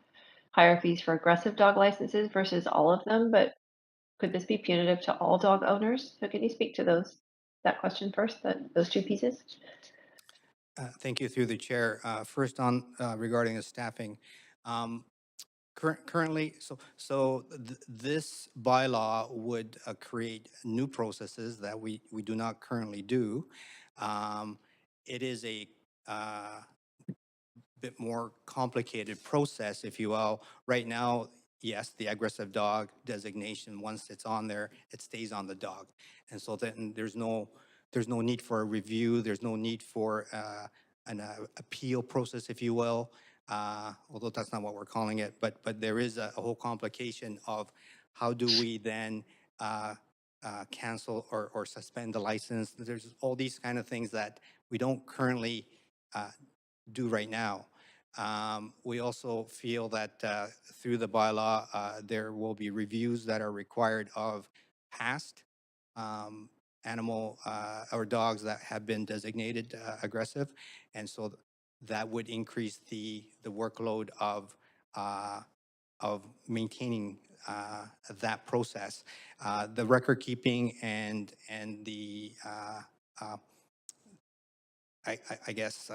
higher fees for aggressive dog licenses versus all of them, but could this be punitive to all dog owners? So can you speak to that question first, those two pieces? Thank you through the chair. First on regarding the staffing. Um, Currently, this bylaw would create new processes that we do not currently do. It is a bit more complicated process, if you will. Right now, yes, the aggressive dog designation, once it's on there, it stays on the dog. And so then there's no need for a review. There's no need for an appeal process, if you will. Although that's not what we're calling it, but there is a whole complication of how do we then cancel or suspend the license. There's all these kind of things that we don't currently do right now. We also feel that through the bylaw, there will be reviews that are required of past animal or dogs that have been designated aggressive. And so that would increase the workload of maintaining that process. The record keeping and the, I guess,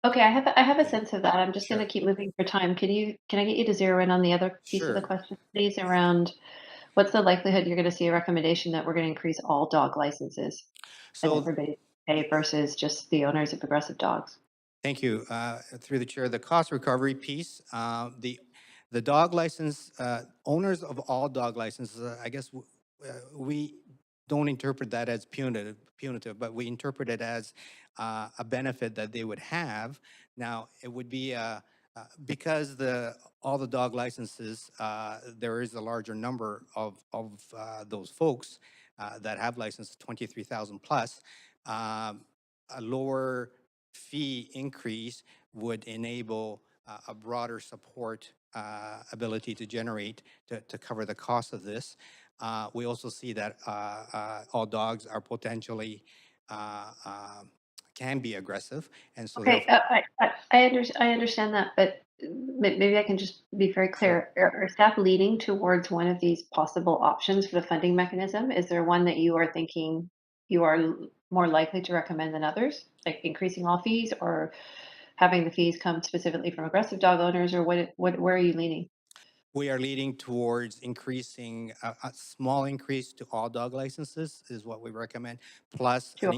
Okay, I have a yeah, sense of that. I'm just going sure. to keep moving for time. Can I get you to zero in on the other piece of the Sure. question, please, around what's the likelihood you're going to see a recommendation that we're going to increase all dog licenses and So everybody pay versus just the owners of aggressive dogs? thank you. Through the chair, the cost recovery piece, the dog license, owners of all dog licenses, I guess we don't interpret that as punitive, but we interpret it as a benefit that they would have. Now, it would be because all the dog licenses, there is a larger number of those folks that have licenses, 23,000 plus. A lower fee increase would enable a broader support ability to generate to cover the cost of this. We also see that all dogs are potentially can be aggressive, and so Okay, therefore, I understand that, but maybe I can just be very sure. clear. Are staff leaning towards one of these possible options for the funding mechanism? Is there one that you are thinking you are more likely to recommend than others, like increasing all fees or having the fees come specifically from aggressive dog owners, or where are you leaning? We are leading towards increasing a small increase to all dog licenses is what we recommend, plus Sure.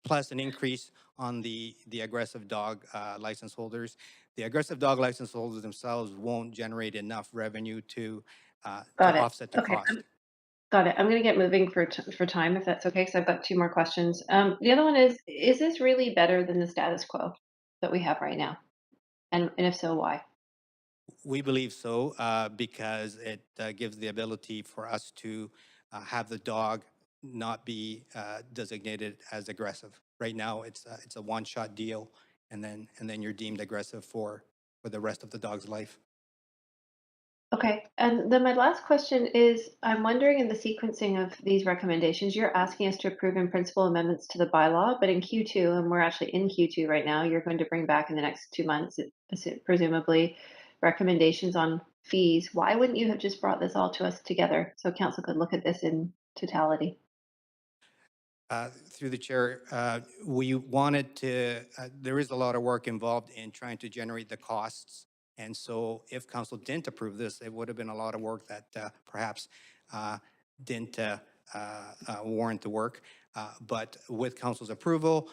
plus an increase on the aggressive dog license holders. The aggressive dog license holders themselves won't generate enough revenue to Got it. offset the Okay, cost. got it. I'm going to get moving for time, if that's okay, because I've got two more questions. The other one is this really better than the status quo that we have right now? And if so, why? We believe so because it gives the ability for us to have the dog not be designated as aggressive. Right now, it's a one-shot deal, and then you're deemed aggressive for the rest of the dog's life. Okay, and then my last question is, I'm wondering in the sequencing of these recommendations, you're asking us to approve in principle amendments to the bylaw, but in Q2, and we're actually in Q2 right now, you're going to bring back in the next 2 months, presumably, recommendations on fees. Why wouldn't you have just brought this all to us together so council could look at this in totality? Through the chair, we wanted to, there is a lot of work involved in trying to generate the costs. And so if council didn't approve this, it would have been a lot of work that perhaps didn't warrant the work. But with council's approval,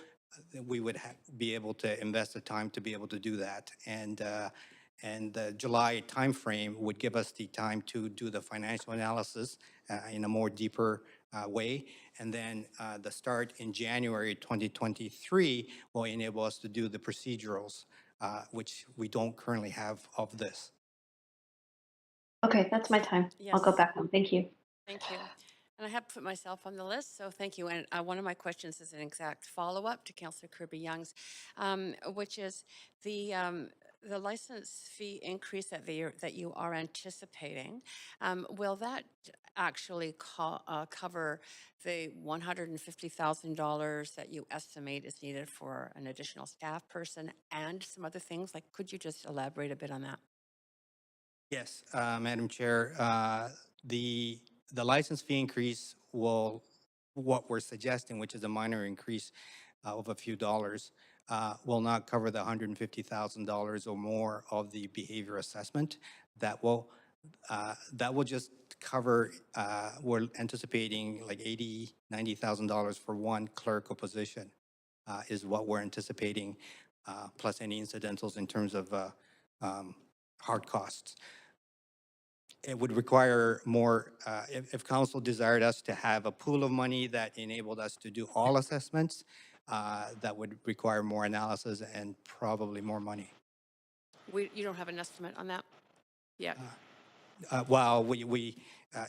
we would be able to invest the time to be able to do that. And the July timeframe would give us the time to do the financial analysis in a more deeper way. And then the start in January 2023 will enable us to do the procedurals, which we don't currently have of this. Okay, that's my time. I'll go Yes. back home. Thank you. Thank you. And I have put myself on the list, so thank you. And one of my questions is an exact follow-up to Councillor Kirby Young's, which is the license fee increase that you are anticipating. Will that actually cover the $150,000 that you estimate is needed for an additional staff person and some other things? Like, could you just elaborate a bit on that? Yes, Madam Chair, the license fee increase will, what we're suggesting, which is a minor increase of a few dollars, will not cover the $150,000 or more of the behavior assessment. That will just cover, we're anticipating like $90,000 for one clerical position is what we're anticipating, plus any incidentals in terms of hard costs. It would require more, if council desired us to have a pool of money that enabled us to do all assessments, that would require more analysis and probably more money. You don't have an estimate on that yet? Well,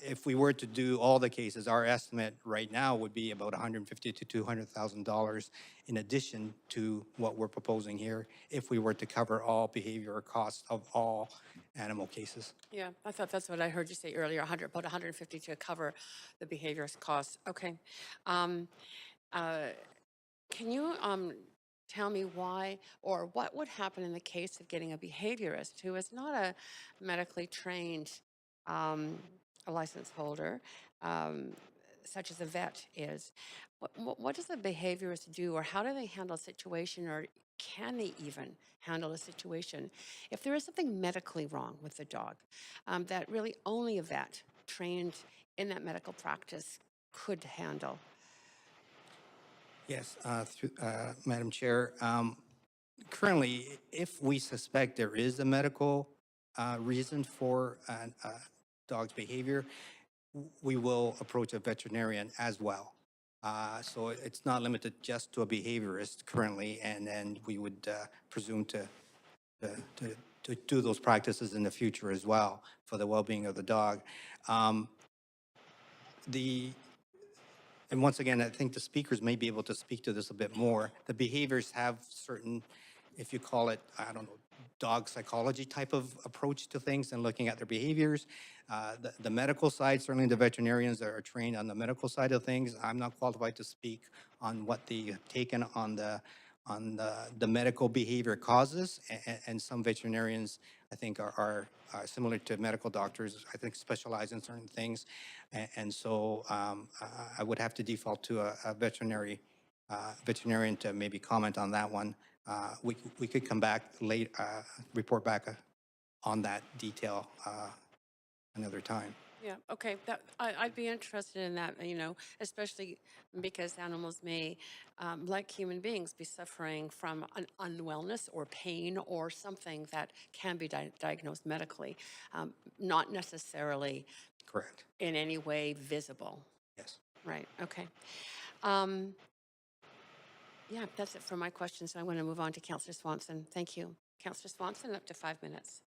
if we were to do all the cases, our estimate right now would be about $150,000 to $200,000 in addition to what we're proposing here, if we were to cover all behavior costs of all animal cases. Yeah, I thought that's what I heard you say earlier, about 150 to cover the behavior costs. Okay. Can you tell me why or what would happen in the case of getting a behaviorist who is not a medically trained a license holder, such as a vet is? What does a behaviorist do, or how do they handle a situation, or can they even handle a situation if there is something medically wrong with the dog that really only a vet trained in that medical practice could handle? Yes, Madam Chair. Currently, if we suspect there is a medical reason for a dog's behavior, we will approach a veterinarian as well. So it's not limited just to a behaviorist currently, and we would presume to do those practices in the future as well for the well-being of the dog. And once again, I think the speakers may be able to speak to this a bit more. The behaviors have certain, if you call it, I don't know, dog psychology type of approach to things and looking at their behaviors. The medical side, certainly the veterinarians that are trained on the medical side of things, I'm not qualified to speak on what they have taken on the medical behavior causes. And some veterinarians, I think, are similar to medical doctors, I think specialize in certain things. And so I would have to default to a veterinarian to maybe comment on that one. We could come back late, report back on that detail another time. Yeah, okay, I'd be interested in that, especially because animals may, like human beings, be suffering from an unwellness or pain or something that can be diagnosed medically, not necessarily Correct. in any way visible. Yes. Right, okay. Yeah, that's it for my questions. So I'm going to move on to Councillor Swanson. Thank you. Councillor Swanson, up to 5 minutes.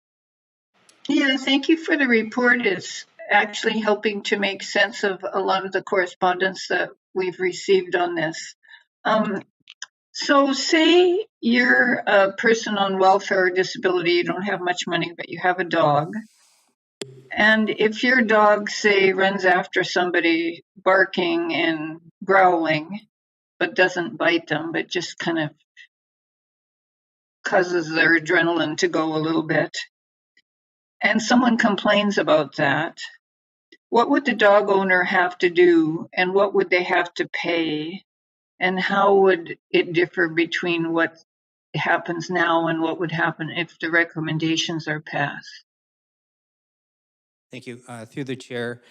Yeah, thank you for the report. It's actually helping to make sense of a lot of the correspondence that we've received on this. So say you're a person on welfare or disability, you don't have much money, but you have a dog. And if your dog, say, runs after somebody barking and growling, but doesn't bite them, but just kind of causes their adrenaline to go a little bit, and someone complains about that, what would the dog owner have to do, and what would they have to pay, and how would it differ between what happens now and what would happen if the recommendations are passed? Thank you. Through the chair,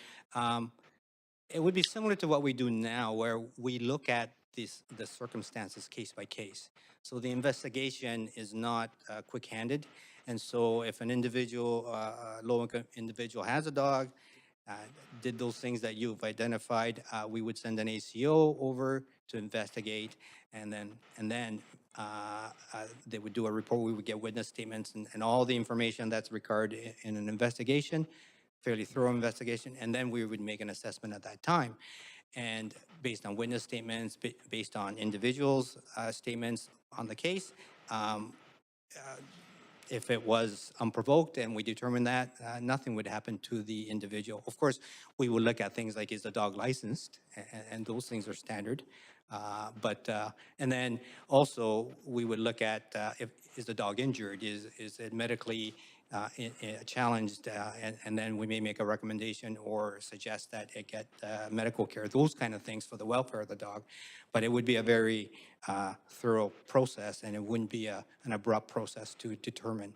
it would be similar to what we do now, where we look at the circumstances case by case. So the investigation is not quick-handed. And so if an individual, low-income individual has a dog, did those things that you've identified, we would send an ACO over to investigate, and then they would do a report. We would get witness statements and all the information that's required in an investigation, fairly thorough investigation, and then we would make an assessment at that time. And based on witness statements, based on individuals' statements on the case, if it was unprovoked and we determined that, nothing would happen to the individual. Of course, we would look at things like, is the dog licensed? And those things are standard. And then also we would look at if is the dog injured? Is it medically challenged? And then we may make a recommendation or suggest that it get medical care, those kind of things for the welfare of the dog. But it would be a very thorough process, and it wouldn't be an abrupt process to determine.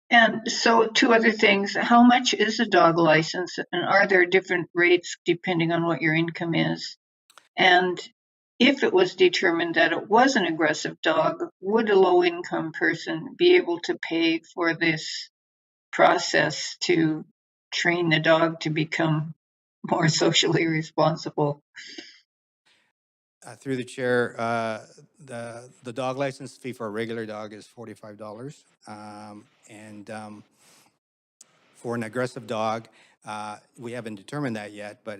And so two other things, how much is a dog license, and are there different rates depending on what your income is? And if it was determined that it was an aggressive dog, would a low-income person be able to pay for this process to train the dog to become more socially responsible? Through the chair, the dog license fee for a regular dog is $45. For an aggressive dog, we haven't determined that yet, but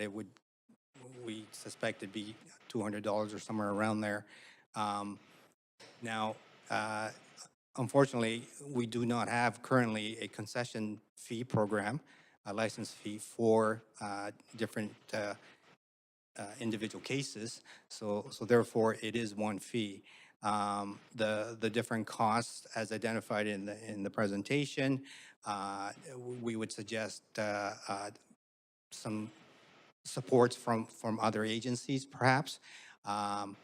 we suspect it'd be $200 or somewhere around there. Now, unfortunately, we do not have currently a concession fee program, a license fee for different individual cases. So therefore, it is one fee. The different costs, as identified in the presentation, we would suggest some supports from other agencies, perhaps. But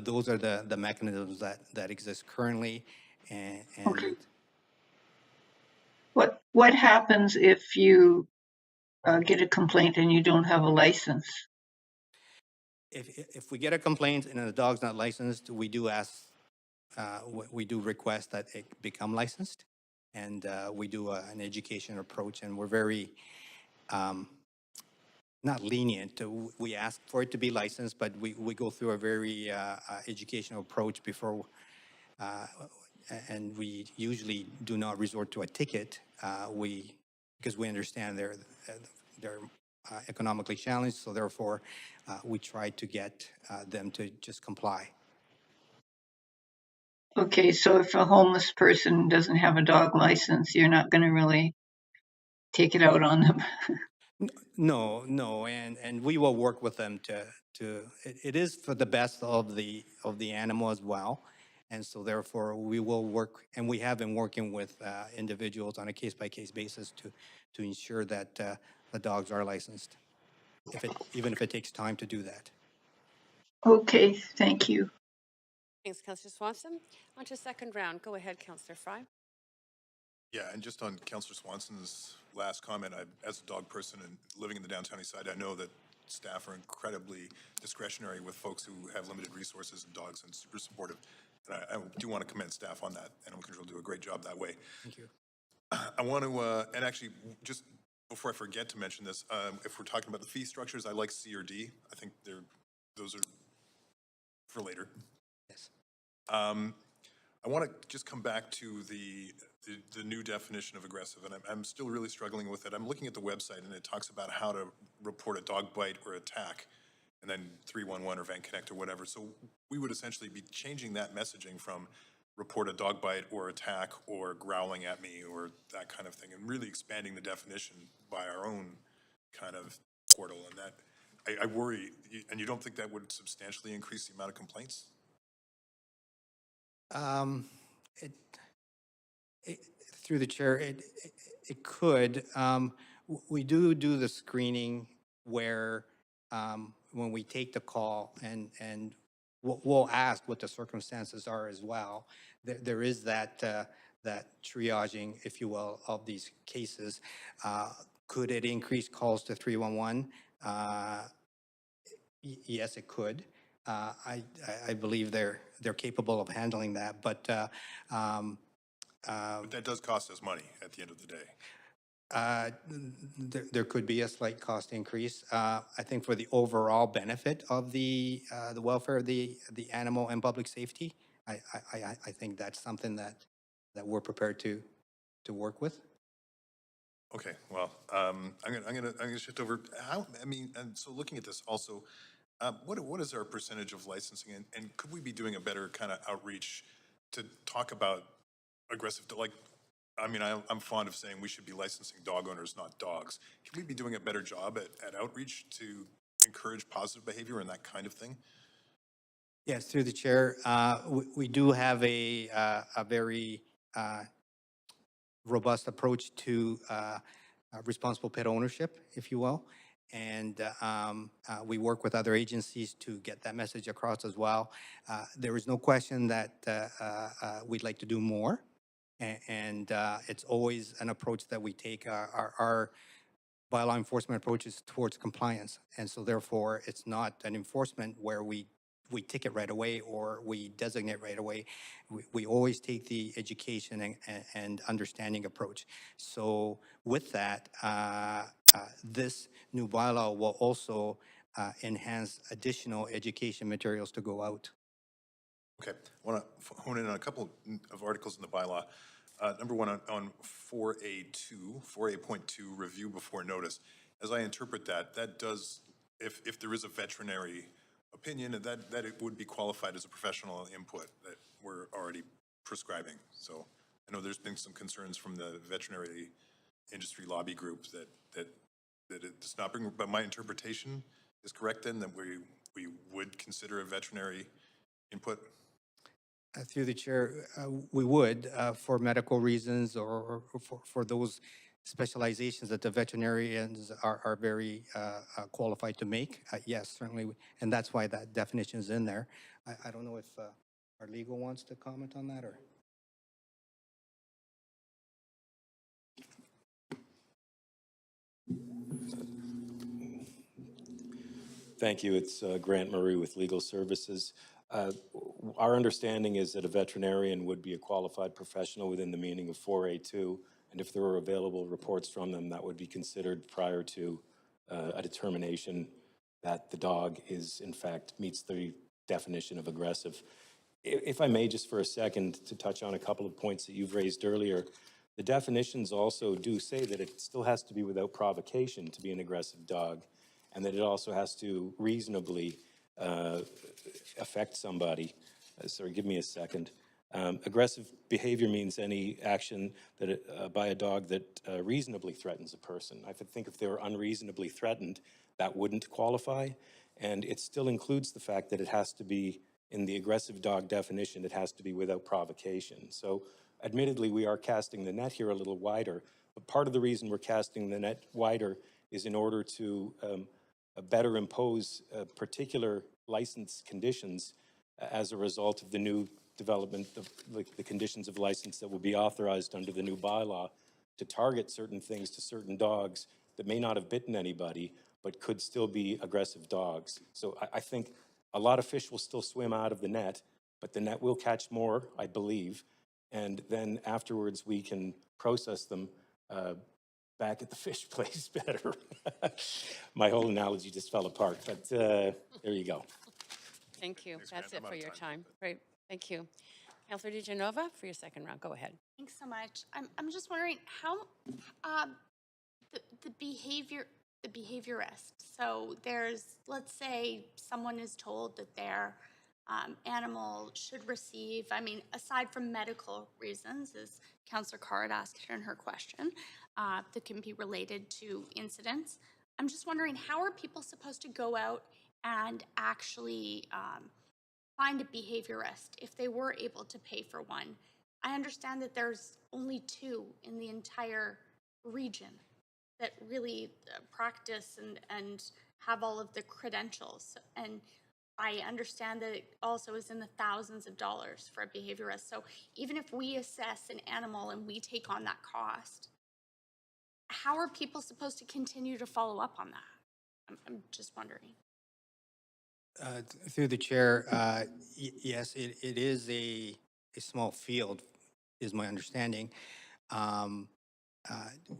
those are the mechanisms that exist currently. Okay. What happens if you get a complaint and you don't have a license? If we get a complaint and the dog's not licensed, we do request that it become licensed, and we do an education approach, and we're very not lenient. We ask for it to be licensed, but we go through a very educational approach before, and we usually do not resort to a ticket. Because we understand they're economically challenged, so therefore we try to get them to just comply. Okay, so if a homeless person doesn't have a dog license, you're not going to really take it out on them. No, and we will work with them it is for the best of the animal as well, and so therefore we will work, and we have been working with individuals on a case-by-case basis to ensure that the dogs are licensed, even if it takes time to do that. Okay, thank you. Thanks, Councillor Swanson. On to second round. Go ahead, Councillor Fry. Yeah, and just on Councillor Swanson's last comment, as a dog person and living in the downtown east side, I know that staff are incredibly discretionary with folks who have limited resources and dogs, and super supportive. And I do want to commend staff on that. Animal Control do a great job that way. Thank you. I want to, and actually, just before I forget to mention this, if we're talking about the fee structures, I like C or D. I think those are for later. Yes. I want to just come back to the new definition of aggressive, and I'm still really struggling with it. I'm looking at the website, and it talks about how to report a dog bite or attack, and then 311 or Van Connect or whatever. So we would essentially be changing that messaging from report a dog bite or attack or growling at me or that kind of thing, and really expanding the definition by our own kind of portal. And that, I worry, and you don't think that would substantially increase the amount of complaints? Through the chair, it could. We do the screening where when we take the call, and we'll ask what the circumstances are as well. There is that triaging, if you will, of these cases. Could it increase calls to 311? Yes, it could. I believe they're capable of handling that, but But that does cost us money at the end of the day. There could be a slight cost increase. I think for the overall benefit of the welfare of the animal and public safety, I think that's something that we're prepared to work with. Okay, well, I'm gonna shift over. And so looking at this also, what is our percentage of licensing, and could we be doing a better kind of outreach to talk about aggressive, I'm fond of saying we should be licensing dog owners, not dogs. Can we be doing a better job at outreach to encourage positive behavior and that kind of thing? Yes, through the chair, we do have a very robust approach to responsible pet ownership, if you will. And we work with other agencies to get that message across as well. There is no question that we'd like to do more. And it's always an approach that we take. Our bylaw enforcement approach is towards compliance. And so therefore, it's not an enforcement where we ticket right away or we designate right away. We always take the education and understanding approach. So with that, this new bylaw will also enhance additional education materials to go out. Okay, I want to hone in on a couple of articles in the bylaw. Number one on 4A.2, review before notice. As I interpret that, that does, if there is a veterinary opinion, that it would be qualified as a professional input that we're already prescribing. So I know there's been some concerns from the veterinary industry lobby group that it's not bring, but my interpretation is correct then, that we would consider a veterinary input? Through the chair, we would, for medical reasons or for those specializations that the veterinarians are very qualified to make. Yes, certainly, and that's why that definition is in there. I don't know if our legal wants to comment on that or. Thank you. It's Grant Murray with Legal Services. Our understanding is that a veterinarian would be a qualified professional within the meaning of 4A2, and if there were available reports from them, that would be considered prior to a determination that the dog is, in fact, meets the definition of aggressive. If I may, just for a second, to touch on a couple of points that you've raised earlier, the definitions also do say that it still has to be without provocation to be an aggressive dog, and that it also has to reasonably affect somebody. Sorry, give me a second. Aggressive behavior means any action that by a dog that reasonably threatens a person. I think if they were unreasonably threatened, that wouldn't qualify. And it still includes the fact that it has to be, in the aggressive dog definition, it has to be without provocation. So admittedly, we are casting the net here a little wider, but part of the reason we're casting the net wider is in order to better impose particular license conditions as a result of the new development of the conditions of license that will be authorized under the new bylaw to target certain things to certain dogs that may not have bitten anybody, but could still be aggressive dogs. So I think a lot of fish will still swim out of the net, but the net will catch more, I believe, and then afterwards we can process them back at the fish place better. My whole analogy just fell apart, but there you go. Thank you. Thanks, Grant. That's it I'm out for of your time. time. Great. Thank you. Councillor DiGenova for your second round. Go ahead. Thanks so much. I'm just wondering how the behaviorist. So there's, let's say someone is told that their animal should receive, I mean, aside from medical reasons, as Councillor Carr had asked in her question, that can be related to incidents. I'm just wondering, how are people supposed to go out and actually find a behaviorist if they were able to pay for one? I understand that there's only 2 in the entire region that really practice and have all of the credentials. And I understand that it also is in the thousands of dollars for a behaviorist. So even if we assess an animal and we take on that cost, how are people supposed to continue to follow up on that? I'm just wondering. Through the chair, yes, it is a small field is my understanding. Um,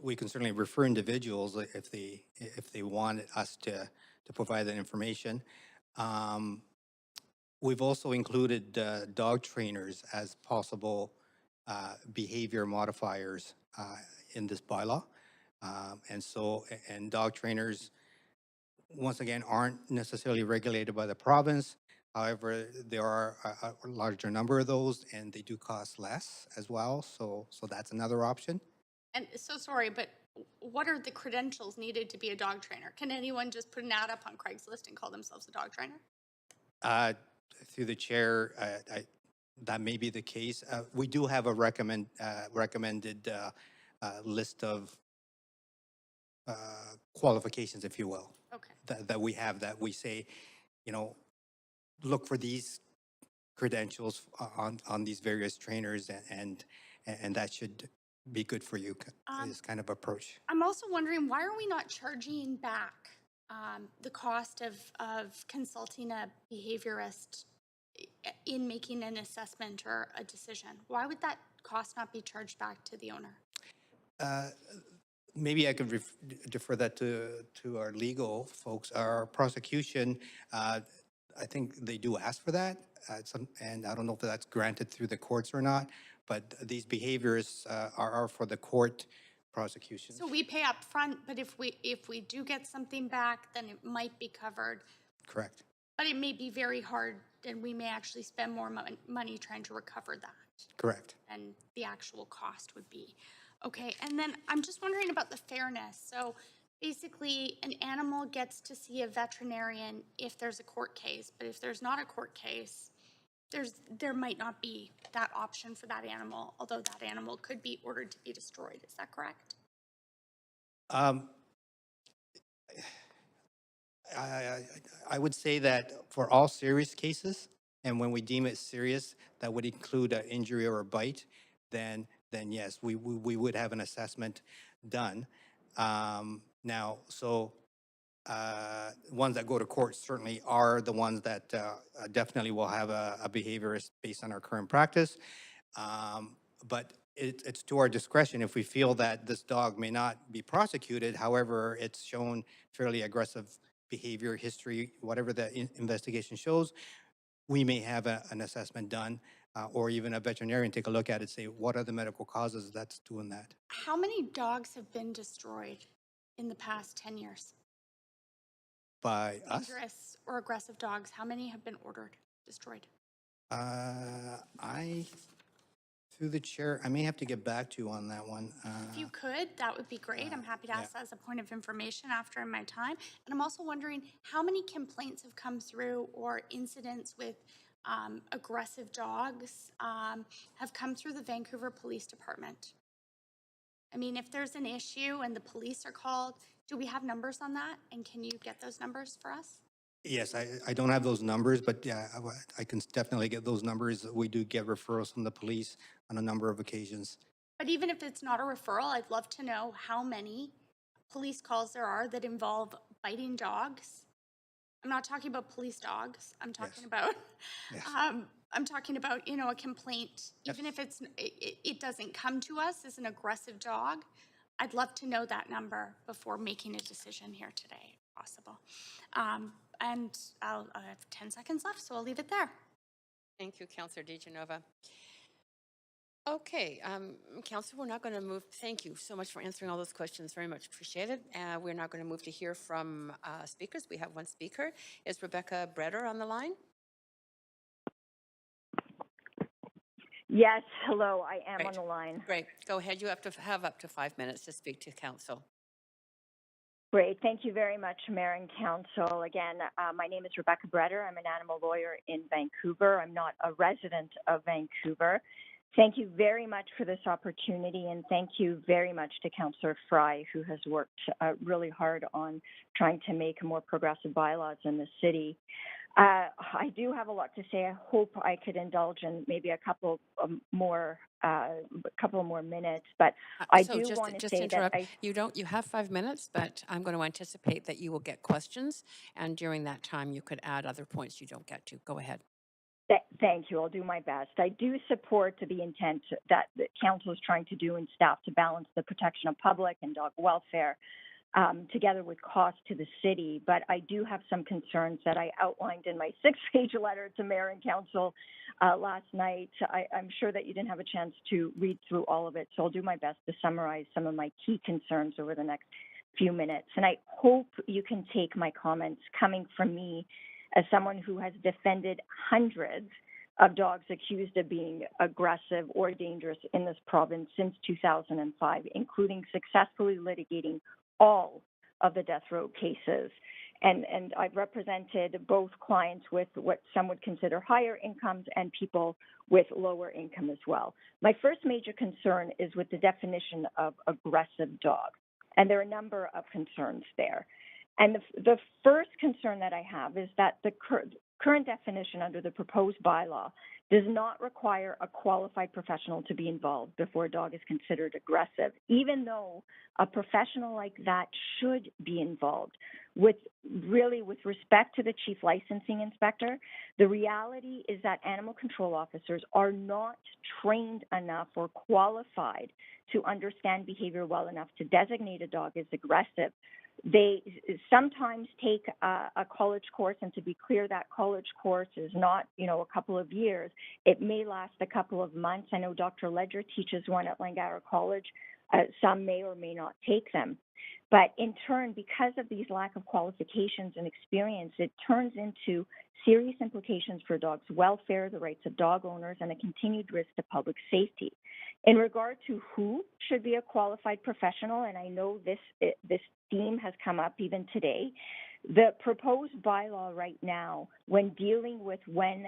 we can certainly refer individuals if they want us to provide that information. We've also included dog trainers as possible behavior modifiers in this bylaw. And dog trainers, once again, aren't necessarily regulated by the province. However, there are a larger number of those, and they do cost less as well. So that's another option. And so sorry, but what are the credentials needed to be a dog trainer? Can anyone just put an ad up on Craigslist and call themselves a dog trainer? Through the chair, that may be the case. We do have a recommended list of qualifications, if you will. Okay. That we have, that we say, look for these credentials on these various trainers, and that should be good for you. This kind of approach. I'm also wondering, why are we not charging back the cost of consulting a behaviorist in making an assessment or a decision? Why would that cost not be charged back to the owner? Maybe I could defer that to our legal folks. Our prosecution, I think they do ask for that, and I don't know if that's granted through the courts or not, but these behaviors are for the court prosecution. So we pay up front, but if we do get something back, then it might be covered. Correct. But it may be very hard, and we may actually spend more money trying to recover that. Correct. And the actual cost would be. Okay, and then I'm just wondering about the fairness. So basically, an animal gets to see a veterinarian if there's a court case, but if there's not a court case, there might not be that option for that animal, although that animal could be ordered to be destroyed. Is that correct? I would say that for all serious cases, and when we deem it serious, that would include an injury or a bite, then yes, we would have an assessment done. Now, ones that go to court certainly are the ones that definitely will have a behaviorist based on our current practice. But it's to our discretion if we feel that this dog may not be prosecuted. However, it's shown fairly aggressive behavior, history, whatever the investigation shows, we may have an assessment done, or even a veterinarian take a look at it, say, what are the medical causes that's doing that? How many dogs have been destroyed in the past 10 years? By us? Dangerous or aggressive dogs, how many have been ordered destroyed? Through the chair, I may have to get back to you on that one. If you could, that would be great. I'm happy to ask that as a point of information after in my time. And I'm also wondering how many complaints have come through or incidents with aggressive dogs have come through the Vancouver Police Department? I mean, if there's an issue and the police are called, do we have numbers on that? And can you get those numbers for us? Yes, I don't have those numbers, but yeah, I can definitely get those numbers. We do get referrals from the police on a number of occasions. But even if it's not a referral, I'd love to know how many police calls there are that involve biting dogs. I'm not talking about police dogs. I'm talking about, I'm talking about, a complaint, even if it doesn't come to us as an aggressive dog. I'd love to know that number before making a decision here today, if possible. And I have 10 seconds left, so I'll leave it there. Thank you, Councillor DeGenova. Okay, Councillor, we're not going to move. Thank you so much for answering all those questions. Very much appreciated. We're now going to move to hear from speakers. We have one speaker. Is Rebecca Breder on the line? Yes, hello, I am on the line. Great. Go ahead. You have to have up to 5 minutes to speak to council. Great. Thank you very much, Mayor and Council. Again, my name is Rebecca Breder. I'm an animal lawyer in Vancouver. I'm not a resident of Vancouver. Thank you very much for this opportunity, and thank you very much to Councillor Fry, who has worked really hard on trying to make more progressive bylaws in the city. I do have a lot to say. I hope I could indulge in maybe a couple more minutes, but I do want to say that you have 5 minutes, but I'm going to anticipate that you will get questions, and during that time you could add other points you don't get to. Go ahead. Thank you. I'll do my best. I do support the intent that the council is trying to do and staff to balance the protection of public and dog welfare together with cost to the city. But I do have some concerns that I outlined in my 6-page letter to Mayor and Council last night. I'm sure that you didn't have a chance to read through all of it, so I'll do my best to summarize some of my key concerns over the next few minutes. And I hope you can take my comments coming from me as someone who has defended hundreds of dogs accused of being aggressive or dangerous in this province since 2005, including successfully litigating all of the death row cases. And I've represented both clients with what some would consider higher incomes and people with lower income as well. My first major concern is with the definition of aggressive dog. And there are a number of concerns there. And the first concern that I have is that the current definition under the proposed bylaw does not require a qualified professional to be involved before a dog is considered aggressive, even though a professional like that should be involved. With respect to the chief licensing inspector, the reality is that animal control officers are not trained enough or qualified to understand behavior well enough to designate a dog as aggressive. They sometimes take a college course, and to be clear, that college course is not, a couple of years. It may last a couple of months. I know Dr. Ledger teaches one at Langara College. Some may or may not take them. But in turn, because of these lack of qualifications and experience, it turns into serious implications for dogs' welfare, the rights of dog owners, and a continued risk to public safety. In regard to who should be a qualified professional, and I know this theme has come up even today, the proposed bylaw right now, when dealing with when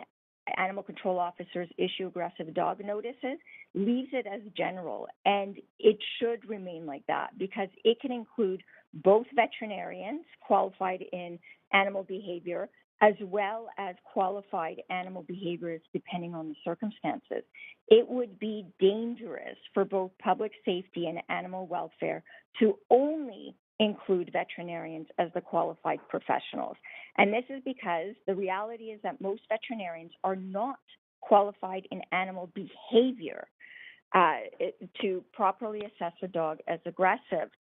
animal control officers issue aggressive dog notices, leaves it as general, and it should remain like that because it can include both veterinarians qualified in animal behavior as well as qualified animal behaviorists depending on the circumstances. It would be dangerous for both public safety and animal welfare to only include veterinarians as the qualified professionals. And this is because the reality is that most veterinarians are not qualified in animal behavior to properly assess a dog as aggressive.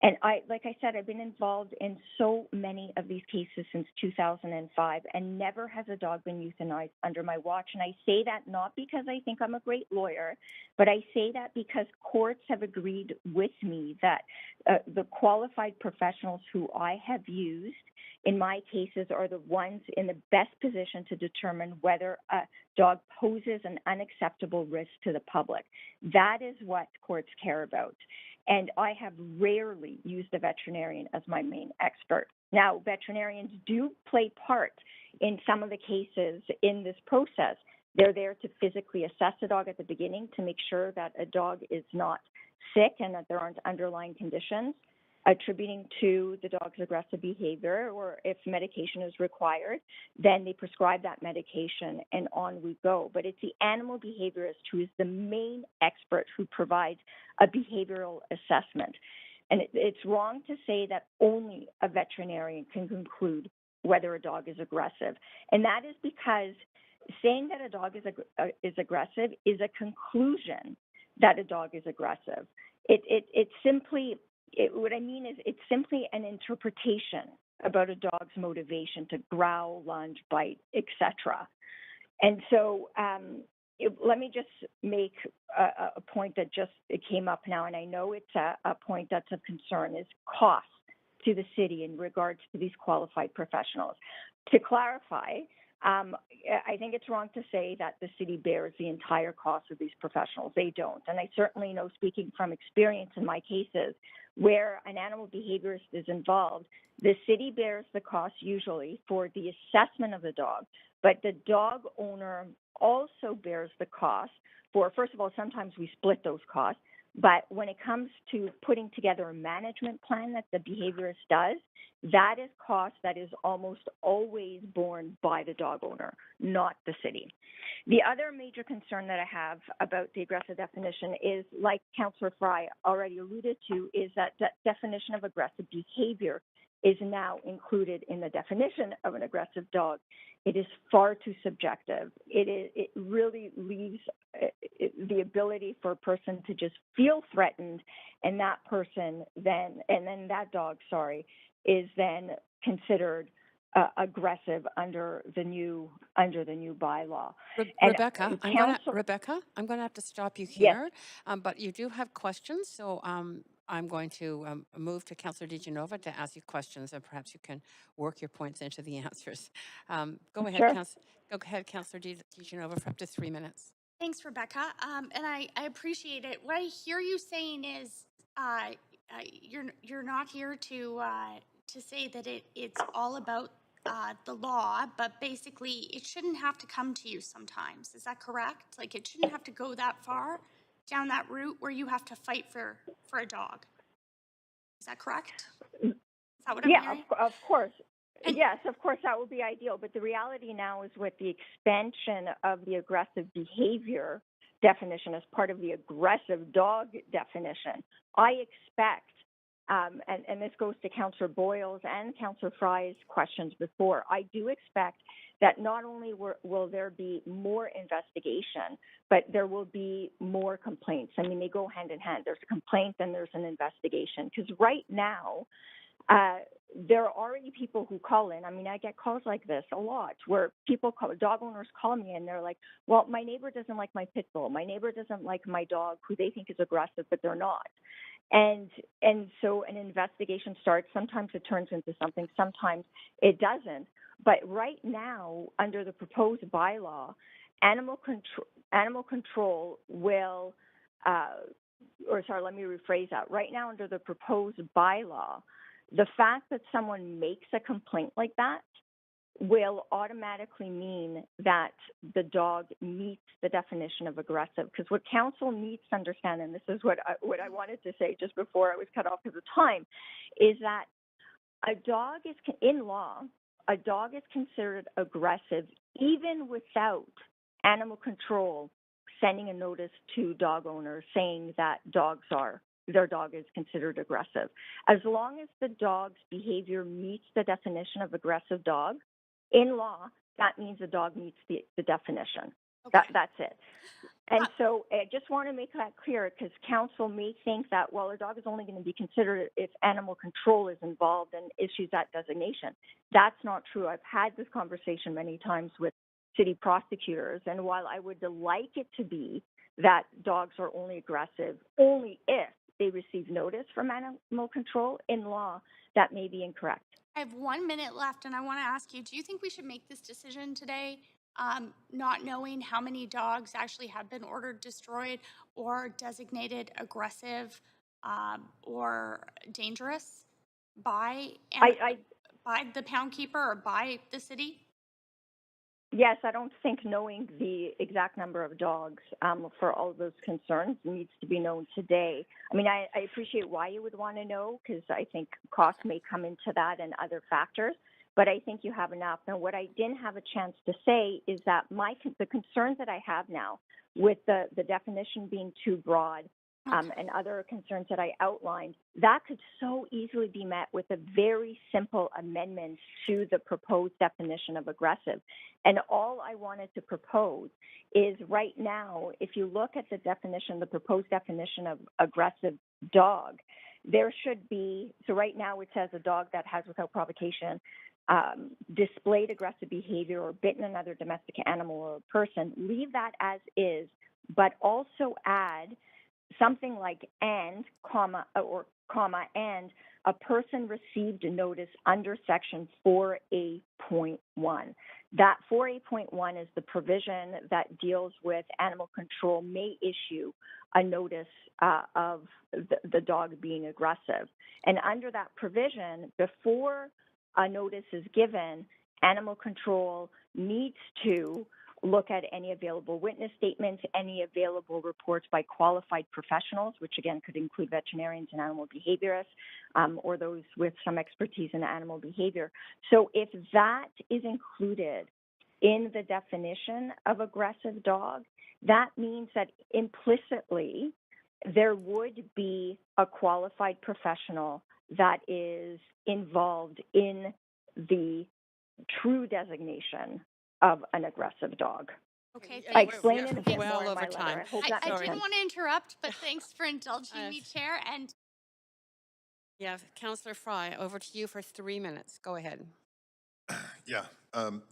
And like I said, I've been involved in so many of these cases since 2005, and never has a dog been euthanized under my watch. And I say that not because I think I'm a great lawyer, but I say that because courts have agreed with me that the qualified professionals who I have used in my cases are the ones in the best position to determine whether a dog poses an unacceptable risk to the public. That is what courts care about. And I have rarely used a veterinarian as my main expert. Now, veterinarians do play part in some of the cases in this process. They're there to physically assess a dog at the beginning to make sure that a dog is not sick and that there aren't underlying conditions attributing to the dog's aggressive behavior, or if medication is required, then they prescribe that medication and on we go. But it's the animal behaviorist who is the main expert who provides a behavioral assessment. And it's wrong to say that only a veterinarian can conclude whether a dog is aggressive. And that is because saying that a dog is aggressive is a conclusion that a dog is aggressive. What I mean is it's simply an interpretation about a dog's motivation to growl, lunge, bite, etc. And so let me just make a point that it came up now, and I know it's a point that's of concern, is cost to the city in regards to these qualified professionals. To clarify, I think it's wrong to say that the city bears the entire cost of these professionals. They don't. And I certainly know, speaking from experience in my cases, where an animal behaviorist is involved, the city bears the cost usually for the assessment of the dog, but the dog owner also bears the cost for, first of all, sometimes we split those costs, but when it comes to putting together a management plan that the behaviorist does, that is cost that is almost always borne by the dog owner, not the city. The other major concern that I have about the aggressive definition is, like Councillor Fry already alluded to, is that the definition of aggressive behavior is now included in the definition of an aggressive dog. It is far too subjective. It really leaves the ability for a person to just feel threatened, and that person then, and then that dog, sorry, is then considered aggressive under the new bylaw. Rebecca, I'm gonna have to stop you here. Yes. But you do have questions, so I'm going to move to Councillor DiGenova to ask you questions, and perhaps you can work your points into the answers. Go ahead, Sure. Councillor DiGenova, for up to 3 minutes. Thanks, Rebecca. And I appreciate it. What I hear you saying is you're not here to say that it's all about the law, but basically it shouldn't have to come to you sometimes. Is that correct? Like, it shouldn't have to go that far down that route where you have to fight for a dog. Is that correct? Is that what I'm hearing? Of course. Yes, of course, that would be ideal. But the reality now is with the expansion of the aggressive behavior definition as part of the aggressive dog definition, I expect, and this goes to Councillor Boyle's and Councillor Fry's questions before, I do expect that not only will there be more investigation, but there will be more complaints. I mean, they go hand in hand. There's a complaint, then there's an investigation. Because right now, there are already people who call in. I mean, I get calls like this a lot where dog owners call me and they're like, well, my neighbor doesn't like my pit bull. My neighbor doesn't like my dog who they think is aggressive, but they're not. And so an investigation starts. Sometimes it turns into something. Sometimes it doesn't. But right now, under the proposed bylaw, animal control will, let me rephrase that. Right now, under the proposed bylaw, the fact that someone makes a complaint like that will automatically mean that the dog meets the definition of aggressive. Because what council needs to understand, and this is what I wanted to say just before I was cut off because of time, is that a dog is, in law, a dog is considered aggressive even without animal control sending a notice to dog owners saying that their dog is considered aggressive. As long as the dog's behavior meets the definition of aggressive dog, in law, that means the dog meets the definition. Okay. That's it. And so I just want to make that clear because council may think that, well, a dog is only going to be considered if animal control is involved and issues that designation. That's not true. I've had this conversation many times with city prosecutors, and while I would like it to be that dogs are only aggressive only if they receive notice from animal control, in law, that may be incorrect. I have 1 minute left, and I want to ask you, do you think we should make this decision today, not knowing how many dogs actually have been ordered destroyed or designated aggressive or dangerous by the pound keeper or by the city? Yes, I don't think knowing the exact number of dogs for all of those concerns needs to be known today. I mean, I appreciate why you would want to know because I think costs may come into that and other factors, but I think you have enough. And what I didn't have a chance to say is that the concerns that I have now with the definition being too broad and other concerns that I outlined, that could so easily be met with a very simple amendment to the proposed definition of aggressive. And all I wanted to propose is right now, if you look at the definition, the proposed definition of aggressive dog, there should be, so right now it says a dog that has without provocation displayed aggressive behavior or bitten another domestic animal or person, leave that as is, but also add something like and a person received a notice under section 4A.1. That 4A.1 is the provision that deals with animal control may issue a notice of the dog being aggressive. And under that provision, before a notice is given, animal control needs to look at any available witness statements, any available reports by qualified professionals, which again could include veterinarians and animal behaviorists, or those with some expertise in animal behavior. So if that is included in the definition of aggressive dog, that means that implicitly there would be a qualified professional that is involved in the true designation of an aggressive dog. Okay, I thanks. explain it a bit well more in over my letter. time. I hope I that makes didn't sense. want to interrupt, but thanks for indulging me, Chair. And Yeah, Councillor Fry, over to you for 3 minutes. Go ahead. Yeah,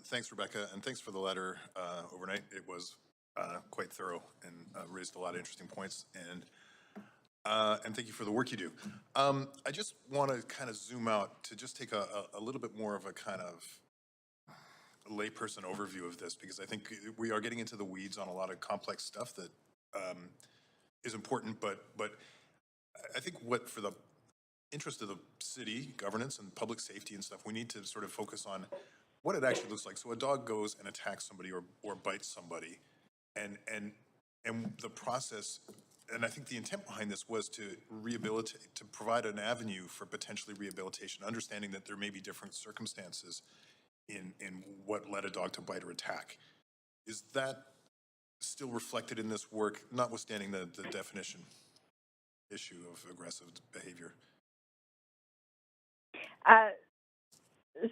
thanks, Rebecca, and thanks for the letter overnight. It was quite thorough and raised a lot of interesting points, and thank you for the work you do. I just want to kind of zoom out to just take a little bit more of a kind of layperson overview of this, because I think we are getting into the weeds on a lot of complex stuff that is important, but I think what, for the interest of the city governance and public safety and stuff, we need to sort of focus on what it actually looks like. So a dog goes and attacks somebody or bites somebody, and the process, and I think the intent behind this was to rehabilitate, to provide an avenue for potentially rehabilitation, understanding that there may be different circumstances in what led a dog to bite or attack. Is that still reflected in this work, notwithstanding the definition issue of aggressive behavior?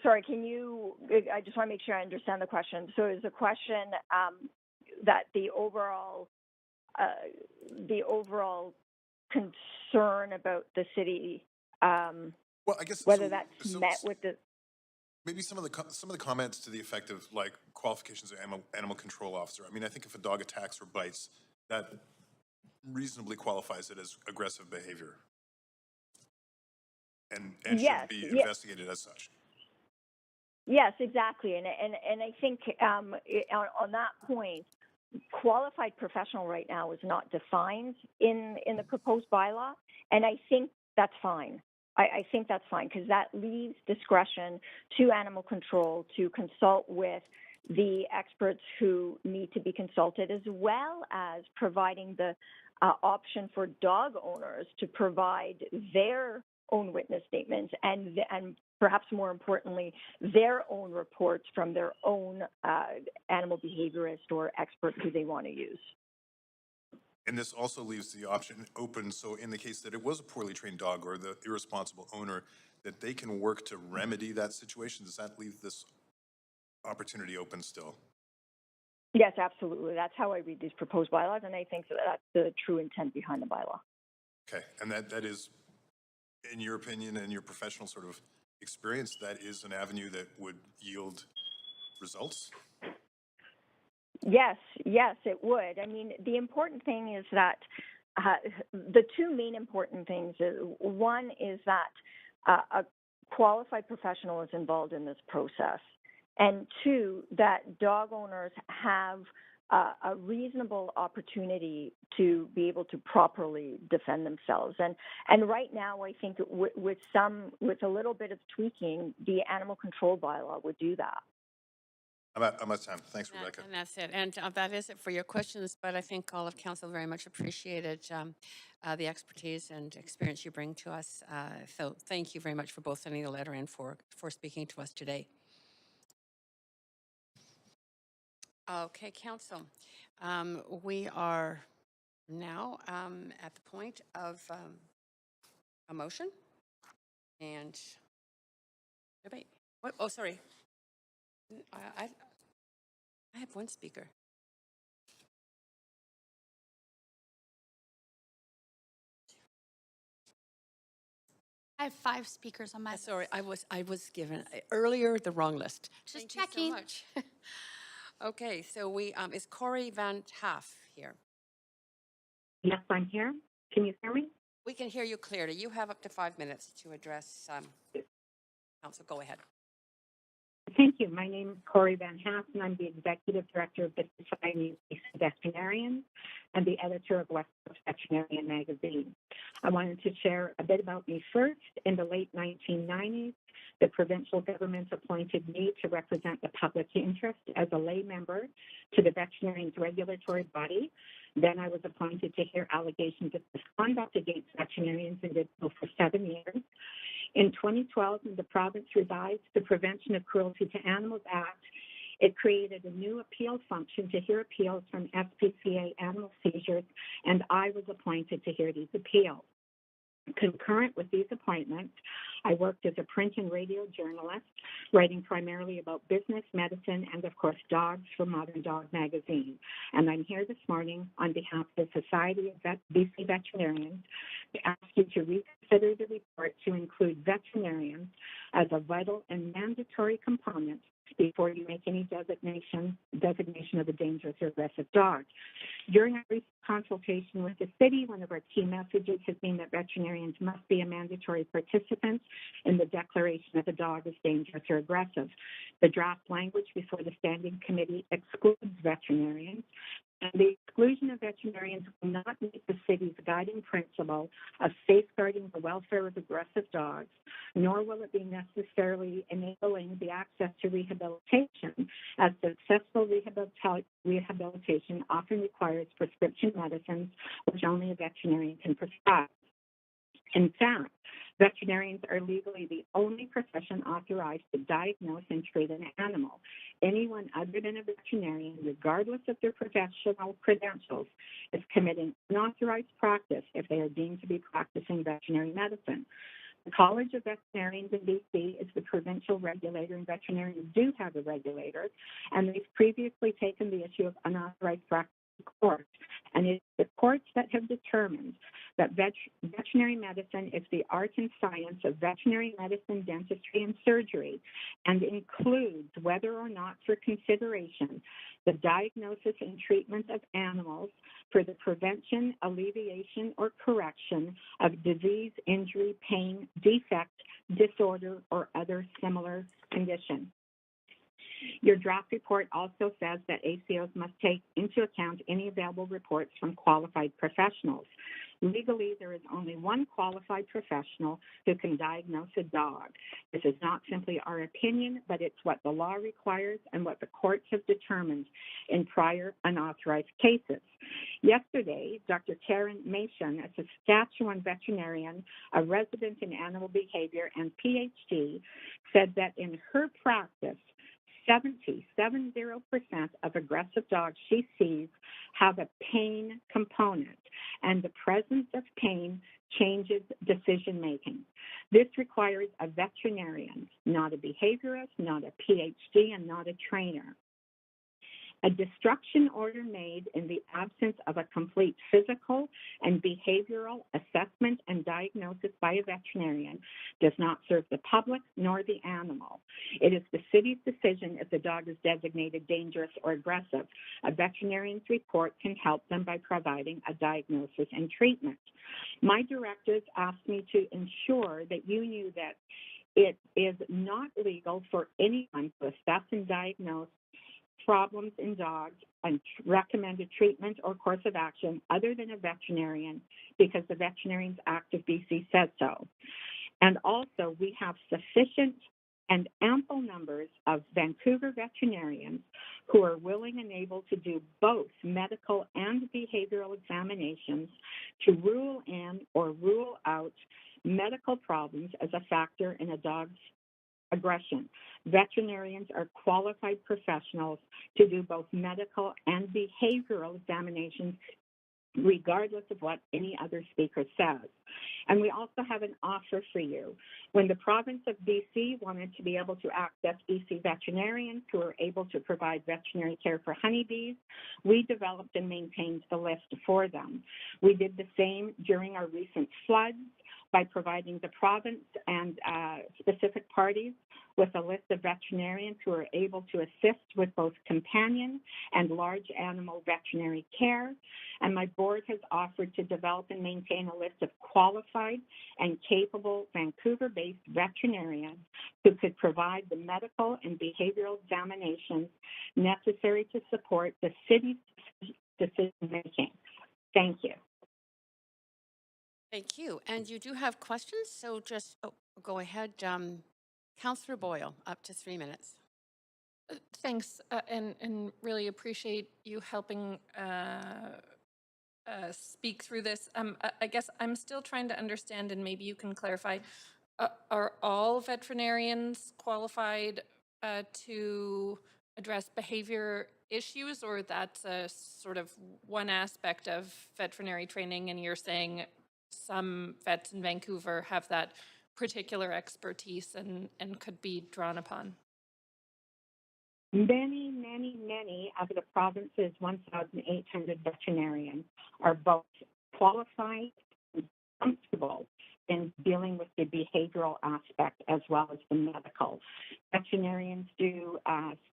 Sorry, can you, I just want to make sure I understand the question. So is the question that the overall concern about the city, well, I guess whether that's met with the... Maybe some of the comments to the effect of like qualifications of animal control officer. I mean, I think if a dog attacks or bites, that reasonably qualifies it as aggressive behavior, and yes, should be investigated as such. Yes, exactly, and I think on that point, qualified professional right now is not defined in the proposed bylaw, and I think that's fine. I think that's fine, because that leaves discretion to animal control to consult with the experts who need to be consulted, as well as providing the option for dog owners to provide their own witness statements and perhaps more importantly, their own reports from their own animal behaviorist or expert who they want to use. And this also leaves the option open, so in the case that it was a poorly trained dog or the irresponsible owner, that they can work to remedy that situation. Does that leave this opportunity open still? Yes, absolutely. That's how I read these proposed bylaws, and I think that's the true intent behind the bylaw. Okay, and that is, in your opinion and your professional sort of experience, that is an avenue that would yield results? Yes, it would. I mean, the important thing is that the two main important things is, one is that a qualified professional is involved in this process, and two, that dog owners have a reasonable opportunity to be able to properly defend themselves. And right now, I think with a little bit of tweaking, the animal control bylaw would do that. I'm out of time. Thanks, Rebecca. And that's it. And that is it for your questions, but I think all of council very much appreciated the expertise and experience you bring to us. So thank you very much for both sending the letter and for speaking to us today. Okay, council. We are now at the point of a motion and debate. What? Oh, sorry. I have one speaker. I have 5 speakers on my list. Sorry, I was given earlier the wrong list. Just Thank checking. You so much. Okay, so we is Corey Van Taff here? Yes, I'm here. Can you hear me? We can hear you clearly. You have up to 5 minutes to address council. Go ahead. Thank you. My name is Corey Van Haff, and I'm the Executive Director of the Society of Veterinarians and the editor of West Coast Veterinarian Magazine. I wanted to share a bit about me first. In the late 1990s, the provincial government appointed me to represent the public interest as a lay member to the veterinarians regulatory body. Then I was appointed to hear allegations of misconduct against veterinarians and did so for 7 years. In 2012, the province revised the Prevention of Cruelty to Animals Act It created a new appeal function to hear appeals from SPCA animal seizures, and I was appointed to hear these appeals. Concurrent with these appointments, I worked as a print and radio journalist, writing primarily about business, medicine, and of course, dogs for Modern Dog magazine. And I'm here this morning on behalf of the Society of BC Veterinarians to ask you to reconsider the report to include veterinarians as a vital and mandatory component before you make any designation of a dangerous or aggressive dog. During our recent consultation with the city, one of our key messages has been that veterinarians must be a mandatory participant in the declaration of a dog as dangerous or aggressive. The draft language before the standing committee excludes veterinarians, and the exclusion of veterinarians will not meet the city's guiding principle of safeguarding the welfare of aggressive dogs, nor will it be necessarily enabling the access to rehabilitation, as successful rehabilitation often requires prescription medicines, which only a veterinarian can prescribe. In fact, veterinarians are legally the only profession authorized to diagnose and treat an animal. Anyone other than a veterinarian, regardless of their professional credentials, is committing unauthorized practice if they are deemed to be practicing veterinary medicine. The College of Veterinarians in BC is the provincial regulator, and veterinarians do have a regulator, and they've previously taken the issue of unauthorized practice to court. And it's the courts that have determined that veterinary medicine is the art and science of veterinary medicine, dentistry, and surgery, and includes, whether or not for consideration, the diagnosis and treatment of animals for the prevention, alleviation, or correction of disease, injury, pain, defect, disorder, or other similar condition. Your draft report also says that ACOs must take into account any available reports from qualified professionals. Legally, there is only one qualified professional who can diagnose a dog. This is not simply our opinion, but it's what the law requires and what the courts have determined in prior unauthorized cases. Yesterday, Dr. Karen Mason, a Saskatchewan veterinarian, a resident in animal behavior, and PhD, said that in her practice, 70% of aggressive dogs she sees have a pain component, and the presence of pain changes decision making. This requires a veterinarian, not a behaviorist, not a PhD, and not a trainer. A destruction order made in the absence of a complete physical and behavioral assessment and diagnosis by a veterinarian does not serve the public nor the animal. It is the city's decision if the dog is designated dangerous or aggressive. A veterinarian's report can help them by providing a diagnosis and treatment. My directives asked me to ensure that you knew that it is not legal for anyone to assess and diagnose problems in dogs and recommend a treatment or course of action other than a veterinarian, because the Veterinarians Act of BC says so. And also, we have sufficient and ample numbers of Vancouver veterinarians who are willing and able to do both medical and behavioral examinations to rule in or rule out medical problems as a factor in a dog's aggression. Veterinarians are qualified professionals to do both medical and behavioral examinations, regardless of what any other speaker says. And we also have an offer for you. When the province of BC wanted to be able to access BC veterinarians who are able to provide veterinary care for honeybees, we developed and maintained the list for them. We did the same during our recent floods by providing the province and specific parties with a list of veterinarians who are able to assist with both companion and large animal veterinary care. And my board has offered to develop and maintain a list of qualified and capable Vancouver-based veterinarians who could provide the medical and behavioral examinations necessary to support the city's decision-making. Thank you. Thank you. And you do have questions, so just go ahead. Councillor Boyle, up to 3 minutes. Thanks, and really appreciate you helping speak through this. I guess I'm still trying to understand, and maybe you can clarify, are all veterinarians qualified to address behavior issues, or that's a sort of one aspect of veterinary training, and you're saying some vets in Vancouver have that particular expertise and could be drawn upon? Many, many, many of the province's 1,800 veterinarians are both qualified and comfortable in dealing with the behavioral aspect as well as the medical. Veterinarians do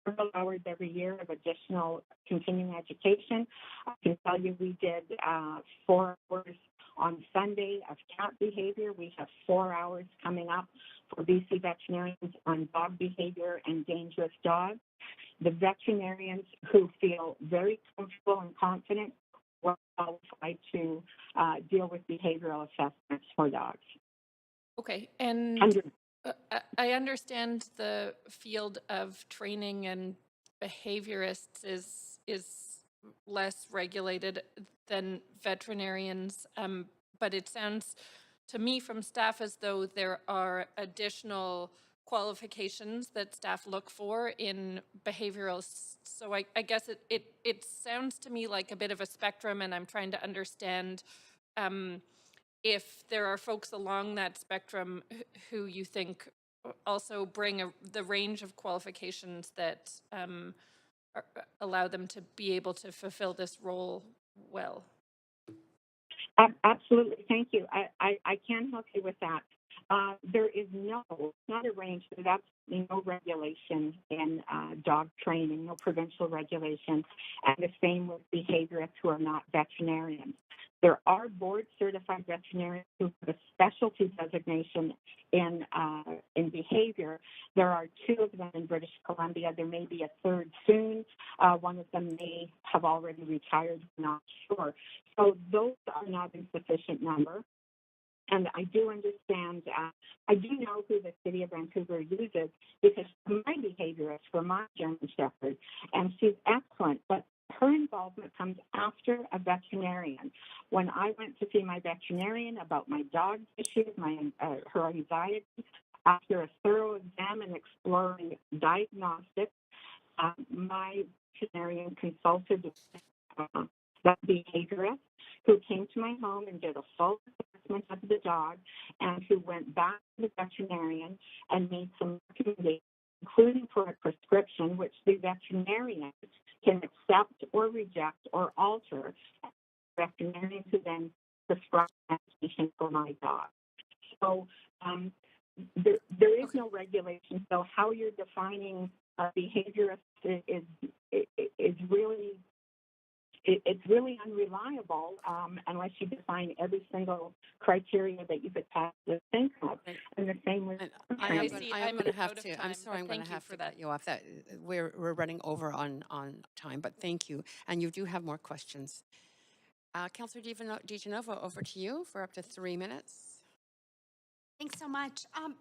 several hours every year of additional continuing education. I can tell you we did 4 hours on Sunday of cat behavior. We have 4 hours coming up for BC veterinarians on dog behavior and dangerous dogs. The veterinarians who feel very comfortable and confident were qualified to deal with behavioral assessments for dogs. Okay, and I understand the field of training and behaviorists is less regulated than veterinarians, but it sounds to me from staff as though there are additional qualifications that staff look for in behavioral. So I guess it sounds to me like a bit of a spectrum, and I'm trying to understand if there are folks along that spectrum who you think also bring the range of qualifications that allow them to be able to fulfill this role well. Absolutely, thank you. I can help you with that. There is not a range, there's absolutely no regulation in dog training, no provincial regulation, and the same with behaviorists who are not veterinarians. There are board-certified veterinarians who have a specialty designation in behavior. There are 2 of them in British Columbia. There may be a third soon. One of them may have already retired, I'm not sure. So those are not in sufficient number. And I do understand, I do know who the City of Vancouver uses because my behaviorist for my German Shepherd, and she's excellent, but her involvement comes after a veterinarian. When I went to see my veterinarian about my dog's issues, her anxiety, after a thorough exam and exploring diagnostics, my veterinarian consulted that behaviorist who came to my home and did a full assessment of the dog and who went back to the veterinarian and made some recommendations, including for a prescription, which the veterinarian can accept or reject or alter. Veterinarians who then prescribe medication for my dog. So there is no regulation. So how you're defining a behaviorist is really it's really unreliable unless you define every single criteria that you could possibly think of. And the same with I'm going to have to. I'm sorry. I'm going to have to cut you off. That we're running over on time. But thank you. And you do have more questions. Councillor DiGenova, over to you for up to 3 minutes. Thanks so much. I'm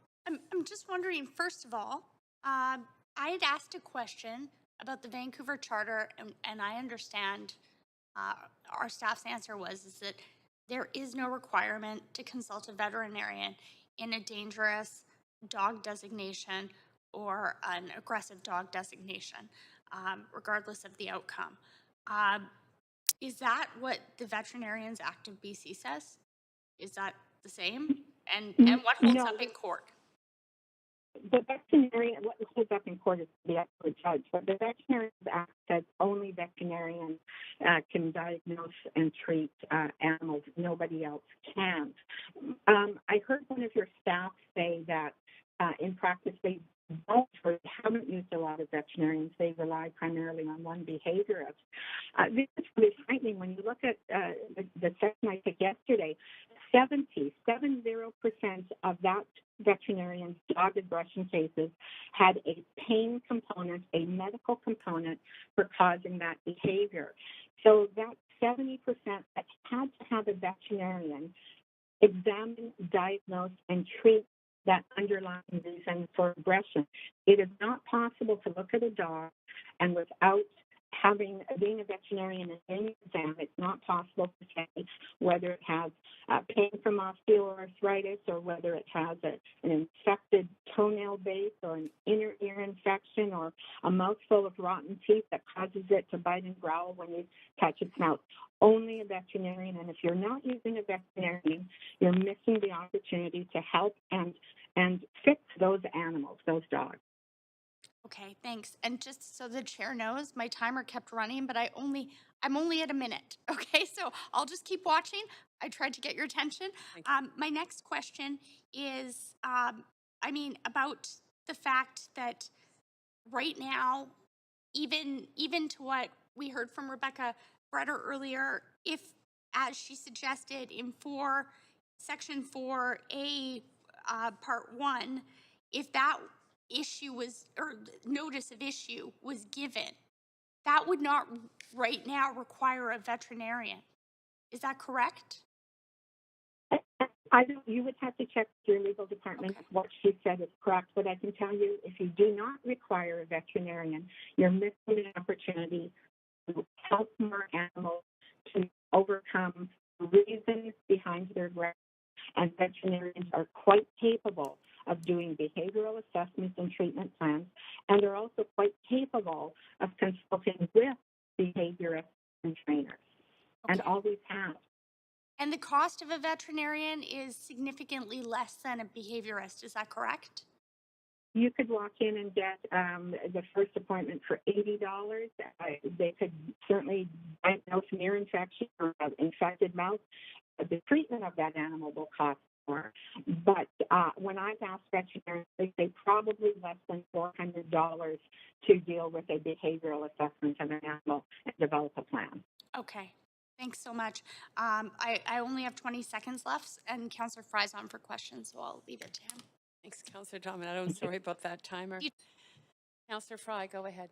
just wondering, first of all, I had asked a question about the Vancouver Charter, and I understand our staff's answer was that there is no requirement to consult a veterinarian in a dangerous dog designation or an aggressive dog designation, regardless of the outcome. Is that what the Veterinarians Act of BC says? Is that the same? And what holds up in court? The veterinarian, what holds up in court is the expert judge, but the Veterinarians Act says only veterinarians can diagnose and treat animals. Nobody else can. I heard one of your staff say that in practice they haven't used a lot of veterinarians. They rely primarily on one behaviorist. This is really frightening when you look at the session I took yesterday. 70% of that veterinarian's dog aggression cases had a pain component, a medical component for causing that behavior. So that 70% that had to have a veterinarian examine, diagnose, and treat that underlying reason for aggression. It is not possible to look at a dog and without being a veterinarian in any exam, it's not possible to say whether it has pain from osteoarthritis or whether it has an infected toenail base or an inner ear infection or a mouthful of rotten teeth that causes it to bite and growl when you touch its mouth. Only a veterinarian, and if you're not using a veterinarian, you're missing the opportunity to help and fix those animals, those dogs. Okay, thanks. And just so the chair knows, my timer kept running, but I'm only at a minute. Okay, so I'll just keep watching. I tried to get your attention. My next question is, about the fact that right now, even to what we heard from Rebecca Breder earlier, if, as she suggested in Section 4A, Part 1, if that issue was, or notice of issue was given, that would not right now require a veterinarian. Is that correct? You would have to check with your legal department if what she said is correct, but I can tell you if you do not require a veterinarian, you're missing an opportunity to help more animals to overcome reasons behind their aggression. And veterinarians are quite capable of doing behavioral assessments and treatment plans, and they're also quite capable of consulting with behaviorists and trainers, and always have. And the cost of a veterinarian is significantly less than a behaviorist. Is that correct? You could walk in and get the first appointment for $80. They could certainly diagnose an ear infection or an infected mouth. The treatment of that animal will cost more. But when I've asked veterinarians, they say probably less than $400 to deal with a behavioral assessment of an animal and develop a plan. Okay. Thanks so much. I only have 20 seconds left, and Councillor Fry's on for questions, so I'll leave it to him. Thanks, Councillor Dominato. I'm sorry about that timer. Councillor Fry, go ahead.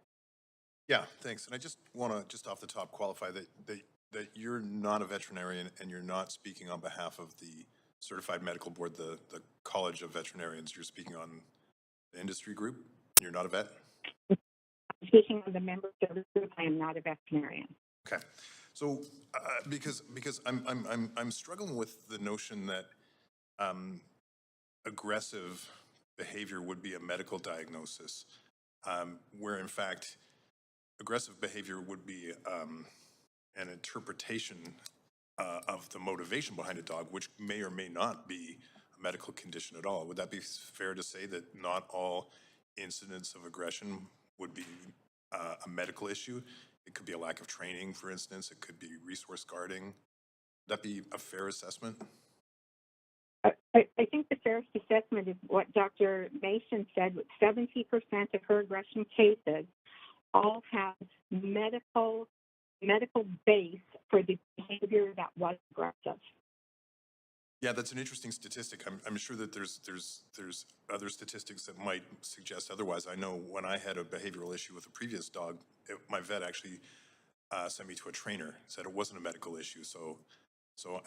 Yeah, thanks. And I just want to, just off the top, qualify that you're not a veterinarian and you're not speaking on behalf of the Certified Medical Board, the College of Veterinarians. You're speaking on the industry group. You're not a vet? Speaking on the member service group, I am not a veterinarian. Okay. So, because I'm struggling with the notion that aggressive behavior would be a medical diagnosis, where in fact aggressive behavior would be an interpretation of the motivation behind a dog, which may or may not be a medical condition at all. Would that be fair to say that not all incidents of aggression would be a medical issue? It could be a lack of training, for instance. It could be resource guarding. Would that be a fair assessment? I think the fairest assessment is what Dr. Mason said. 70% of her aggression cases all have medical base for the behavior that was aggressive. Yeah, that's an interesting statistic. I'm sure that there's other statistics that might suggest otherwise. I know when I had a behavioral issue with a previous dog, my vet actually sent me to a trainer, said it wasn't a medical issue. So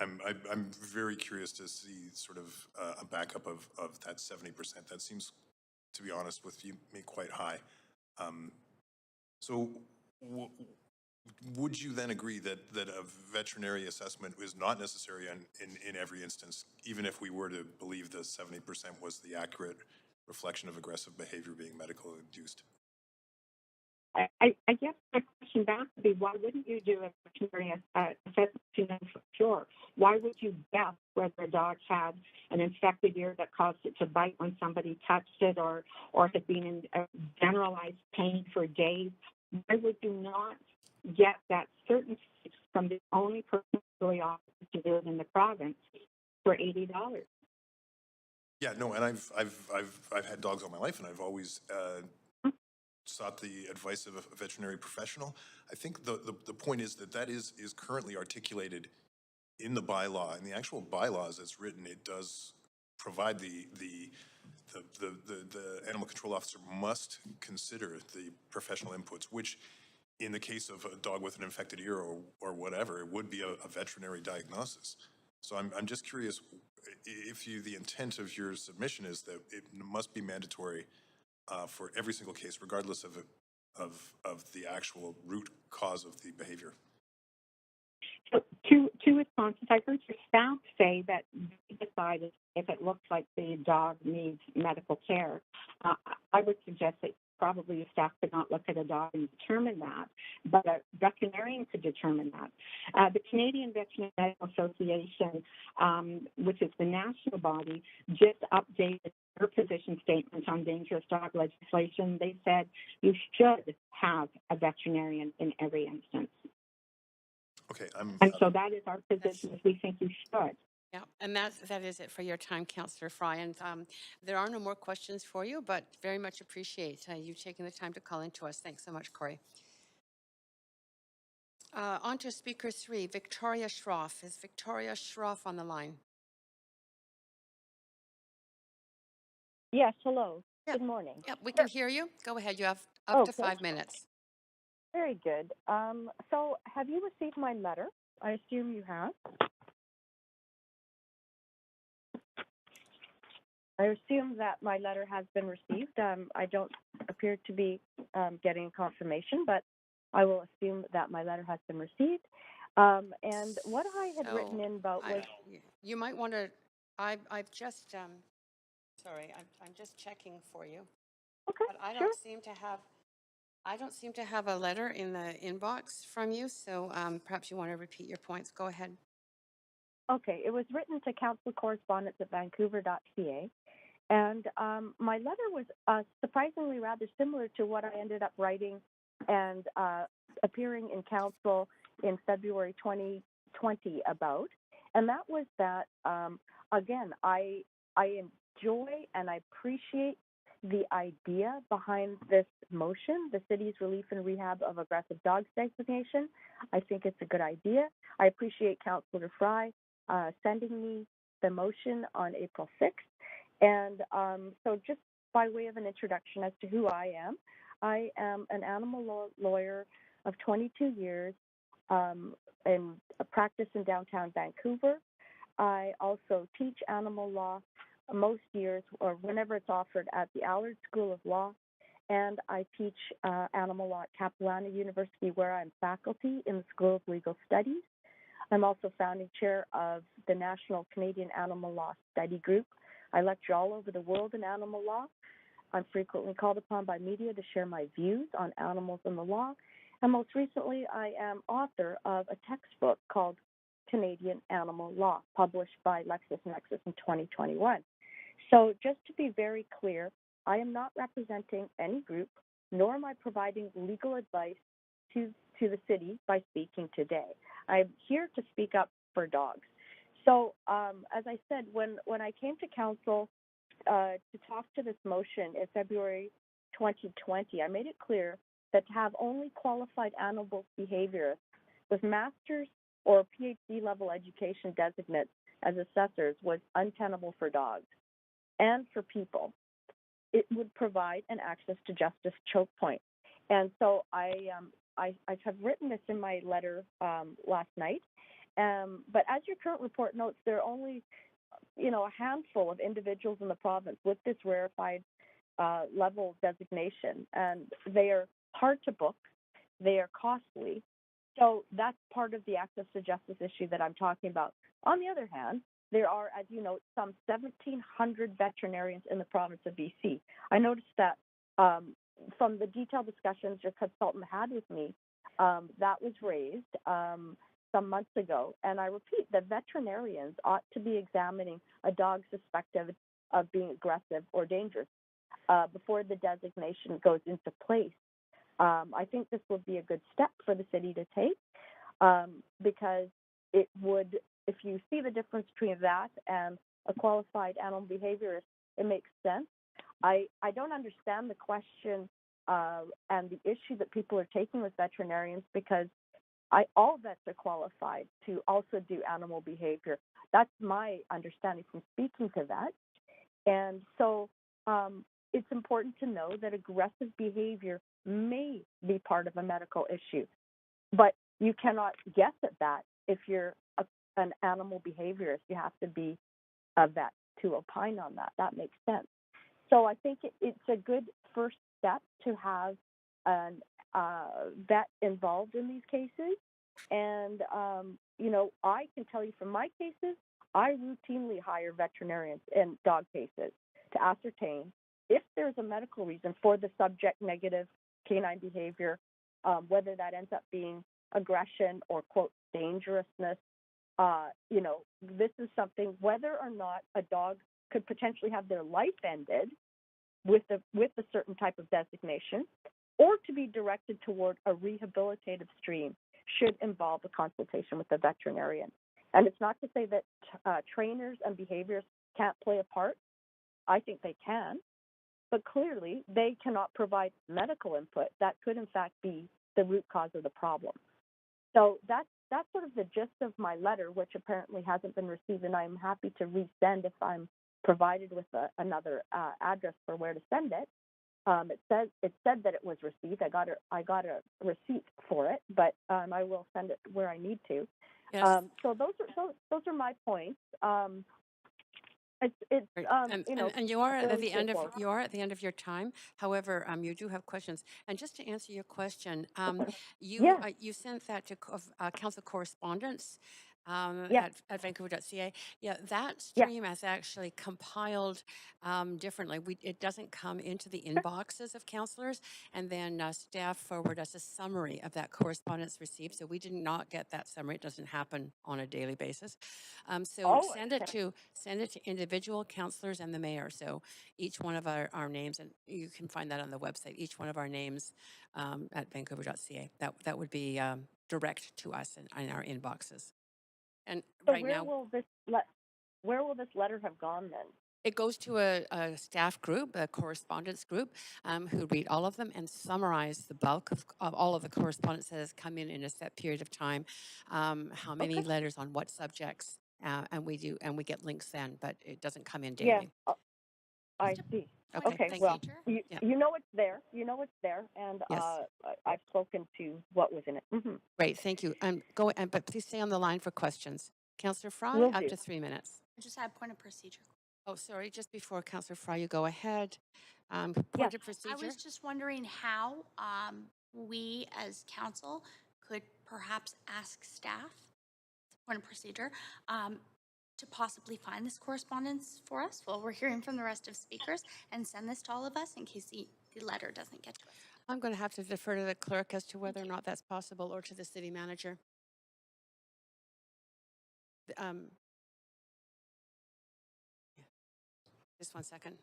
I'm very curious to see sort of a backup of that 70%. That seems, to be honest with you, me quite high. So would you then agree that a veterinary assessment is not necessary in every instance, even if we were to believe the 70% was the accurate reflection of aggressive behavior being medical induced? I guess my question back would be, why wouldn't you do a veterinary assessment to know for sure? Why would you guess whether a dog had an infected ear that caused it to bite when somebody touched it, or had been in generalized pain for days? Why would you not get that certainty from the only person really offered to do it in the province for $80? Yeah, no, and I've had dogs all my life, and I've always sought the advice of a veterinary professional. I think the point is that is currently articulated in the bylaw. In the actual bylaws as written, it does provide the animal control officer must consider the professional inputs, which in the case of a dog with an infected ear or whatever, it would be a veterinary diagnosis. So I'm just curious if the intent of your submission is that it must be mandatory for every single case, regardless of of the actual root cause of the behavior. So two responses. I heard your staff say that they decided if it looks like the dog needs medical care. I would suggest that probably your staff could not look at a dog and determine that, but a veterinarian could determine that. The Canadian Veterinary Medical Association, which is the national body, just updated their position statement on dangerous dog legislation. They said you should have a veterinarian in every instance. Okay, and so that is our position. Is we think you should. Yeah, and that is it for your time, Councillor Fry. And there are no more questions for you, but very much appreciate you taking the time to call in to us. Thanks so much, Corey. On to speaker 3, Victoria Schroff. Is Victoria Schroff on the line? Yes, hello. Yep. Good morning. Yep, we can hear you. Go ahead. You have up to 5 minutes. Very good. So have you received my letter? I assume you have. I assume that my letter has been received. I don't appear to be getting confirmation, but I will assume that my letter has been received. And what I had written in about was... You might want to... I've just... sorry, I'm just checking for you. Okay, but I don't seem to have... I don't seem to have a letter in the inbox from you, so perhaps you want to repeat your points. Go ahead. Okay, it was written to council correspondence at vancouver.ca, and my letter was surprisingly rather similar to what I ended up writing and appearing in council in February 2020 about, and that was that, again, I enjoy and I appreciate the idea behind this motion, the city's relief and rehab of aggressive dogs designation. I think it's a good idea. I appreciate Councillor Fry sending me the motion on April 6th. And so just by way of an introduction as to who I am an animal lawyer of 22 years in a practice in downtown Vancouver. I also teach animal law most years or whenever it's offered at the Allard School of Law, and I teach animal law at Capilano University, where I'm faculty in the School of Legal Studies. I'm also founding chair of the National Canadian Animal Law Study Group. I lecture all over the world in animal law. I'm frequently called upon by media to share my views on animals and the law, and most recently I am author of a textbook called Canadian Animal Law, published by LexisNexis in 2021. So just to be very clear, I am not representing any group, nor am I providing legal advice to the city by speaking today. I'm here to speak up for dogs. So as I said, when I came to council to talk to this motion in February 2020, I made it clear that to have only qualified animal behaviorists with master's or PhD level education designates as assessors was untenable for dogs and for people. It would provide an access to justice choke point. And so I have written this in my letter last night. But as your current report notes, there are only, a handful of individuals in the province with this rarefied level designation, and they are hard to book. They are costly. So that's part of the access to justice issue that I'm talking about. On the other hand, there are, as you know, some 1,700 veterinarians in the province of BC. I noticed that from the detailed discussions your consultant had with me, that was raised some months ago. And I repeat that veterinarians ought to be examining a dog suspected of being aggressive or dangerous before the designation goes into place. I think this would be a good step for the city to take because it would, if you see the difference between that and a qualified animal behaviorist, it makes sense. I don't understand the question and the issue that people are taking with veterinarians because all vets are qualified to also do animal behavior. That's my understanding from speaking to vets. And so it's important to know that aggressive behavior may be part of a medical issue, but you cannot guess at that if you're an animal behaviorist. You have to be a vet to opine on that. That makes sense. So I think it's a good first step to have an vet involved in these cases. And, you know, I can tell you from my cases, I routinely hire veterinarians in dog cases to ascertain if there's a medical reason for the subject negative canine behavior, whether that ends up being aggression or, quote, dangerousness. You know, this is something, whether or not a dog could potentially have their life ended with a certain type of designation, or to be directed toward a rehabilitative stream, should involve a consultation with the veterinarian. And it's not to say that trainers and behaviors can't play a part. I think they can, but clearly they cannot provide medical input that could in fact be the root cause of the problem. So that's sort of the gist of my letter, which apparently hasn't been received, and I'm happy to resend if I'm provided with another address for where to send it. It said that it was received. I got a receipt for it, but I will send it where I need to. Yes. So those are my points. It's And, you know, and you are at fairly the end of straightforward. your time. However, you do have questions. And just to answer your question, Yeah. you sent that to council correspondence Yeah. at Vancouver.ca. Yeah, that Yeah. stream is actually compiled differently. It doesn't come into the inboxes of councillors, and then staff forward us a summary of that correspondence received. So we did not get that summary. It doesn't happen on a daily basis. So Oh, send it to individual councillors and the mayor. So each one of our names, and you can find that on the website. Each one of our names at Vancouver.ca. That would be direct to us in our inboxes. And so right now, where will this letter have gone then? it goes to a staff group, a correspondence group, who read all of them and summarize the bulk of all of the correspondence that has come in a set period of time, how many letters on what subjects, and we get links then, but it doesn't come in daily. Yeah, I see. Okay, thank well, you. you know it's there. You know it's there, and Yes. I've spoken to what was in it. Mm-hmm. Great, thank you. But please stay on the line for questions. Councillor Fry, Will up do. to 3 minutes. I just had a point of procedure. Oh, sorry, just before Councillor Fry, you go ahead. Point Yes. of procedure. I was just wondering how we as council could perhaps ask staff, point of procedure, to possibly find this correspondence for us while we're hearing from the rest of speakers, and send this to all of us in case the letter doesn't get to us. I'm going to have to defer to the clerk as to whether or not that's possible, or to the city manager. Just 1 second.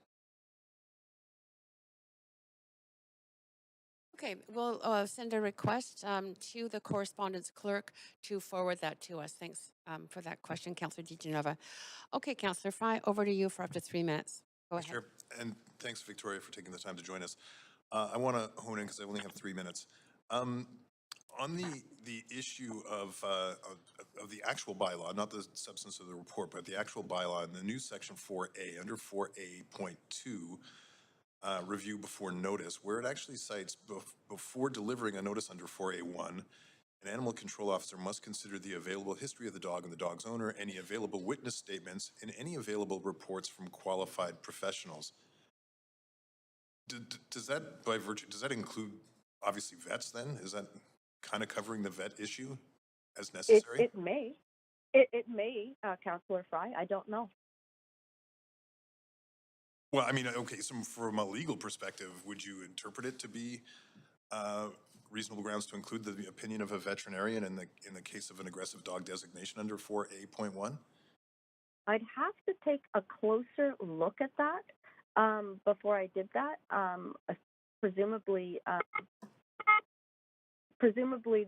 Okay, we'll send a request to the correspondence clerk to forward that to us. Thanks for that question, Councillor DiGenova. Okay, Councillor Fry, over to you for up to 3 minutes. Go ahead. Sure, and thanks, Victoria, for taking the time to join us. I want to hone in because I only have 3 minutes. On the issue of the actual bylaw, not the substance of the report, but the actual bylaw in the new section 4A, under 4A.2, review before notice, where it actually cites before delivering a notice under 4A1, an animal control officer must consider the available history of the dog and the dog's owner, any available witness statements, and any available reports from qualified professionals. Does that, by virtue, does that include obviously vets then? Is that kind of covering the vet issue as necessary? It may. It may, Councillor Fry. I don't know. Well, I mean, okay, so from a legal perspective, would you interpret it to be reasonable grounds to include the opinion of a veterinarian in the case of an aggressive dog designation under 4A.1? I'd have to take a closer look at that before I did that. Presumably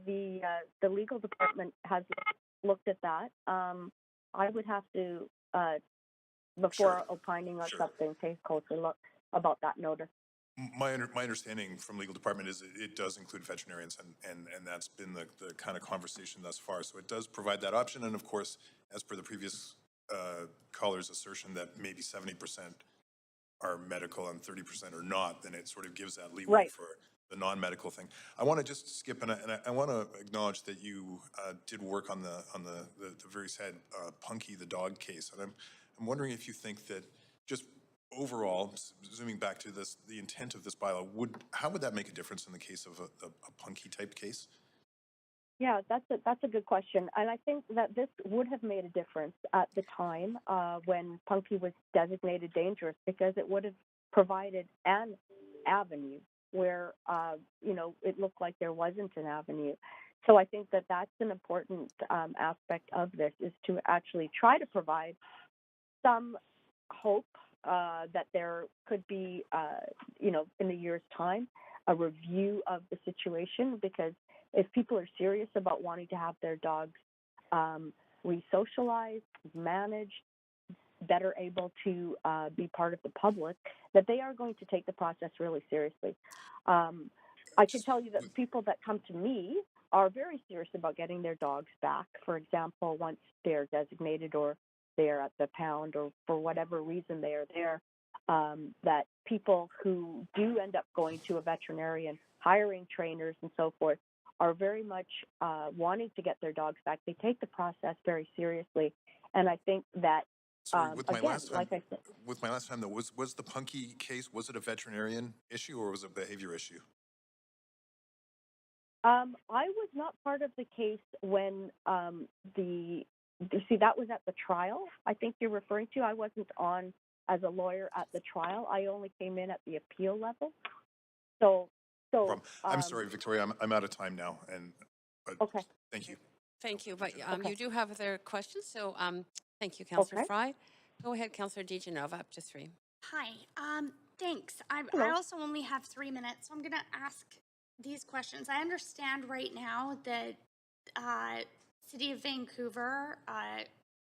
the legal department has looked at that. I would have to, before opining on something, take a closer look about that notice. My understanding from legal department is it does include veterinarians, and that's been the kind of conversation thus far. So it does provide that option, and of course, as per the previous caller's assertion that maybe 70% are medical and 30% are not, then it sort of gives that leeway for the non-medical thing. I want to just skip, and I want to acknowledge that you did work on the very sad Punky the dog case, and I'm wondering if you think that just overall, zooming back to this, the intent of this bylaw, how would that make a difference in the case of a punky type case? Yeah, that's a good question, and I think that this would have made a difference at the time when Punky was designated dangerous, because it would have provided an avenue where it looked like there wasn't an avenue. So I think that that's an important aspect of this, is to actually try to provide some hope that there could be, in a year's time, a review of the situation, because if people are serious about wanting to have their dogs re-socialized, managed, better able to be part of the public, that they are going to take the process really seriously. I can tell you that people that come to me are very serious about getting their dogs back. For example, once they're designated or they're at the pound, or for whatever reason they are there, that people who do end up going to a veterinarian, hiring trainers and so forth, are very much wanting to get their dogs back. They take the process very seriously. And I think that, Sorry, with my again, last time, like I said, though, was the Punky case, was it a veterinarian issue or was it a behavior issue? I was not part of the case when that was at the trial, I think you're referring to. I wasn't on as a lawyer at the trial. I only came in at the appeal level. I'm sorry, Victoria, I'm out of time now. Okay. Thank you. Thank you, but Okay. you do have other questions, so thank you, Councillor Okay. Fry. Go ahead, Councillor DiGenova, up to 3. Hi, thanks. I Hello. also only have 3 minutes, so I'm going to ask these questions. I understand right now that City of Vancouver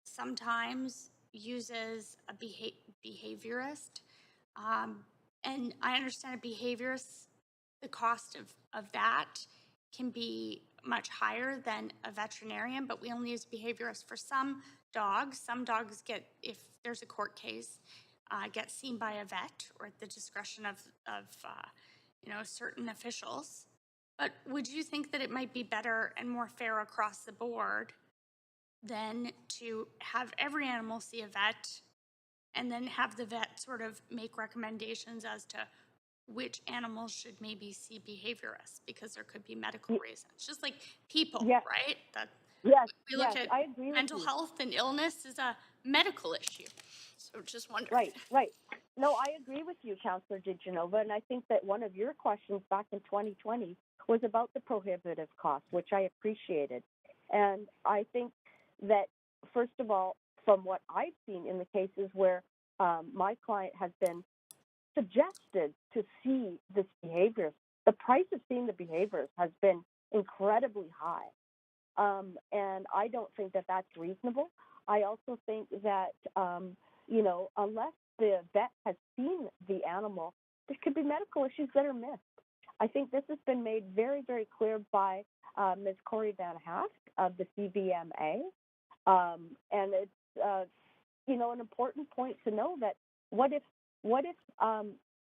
sometimes uses a behaviorist, and I understand a behaviorist, the cost of that can be much higher than a veterinarian, but we only use behaviorists for some dogs. Some dogs get, if there's a court case, get seen by a vet or at the discretion of certain officials. But would you think that it might be better and more fair across the board than to have every animal see a vet and then have the vet sort of make recommendations as to which animals should maybe see behaviorists, because there could be medical reasons, just like people, Yes. right? That Yes, we look yes, at I agree with mental you. health and illness as a medical issue. So just wondering. Right. No, I agree with you, Councillor DiGenova, and I think that one of your questions back in 2020 was about the prohibitive cost, which I appreciated. And I think that, first of all, from what I've seen in the cases where my client has been suggested to see this behavior, the price of seeing the behaviors has been incredibly high. And I don't think that that's reasonable. I also think that, unless the vet has seen the animal, there could be medical issues that are missed. I think this has been made very, very clear by Ms. Corey Van Haft of the CVMA. And it's, an important point to know that what if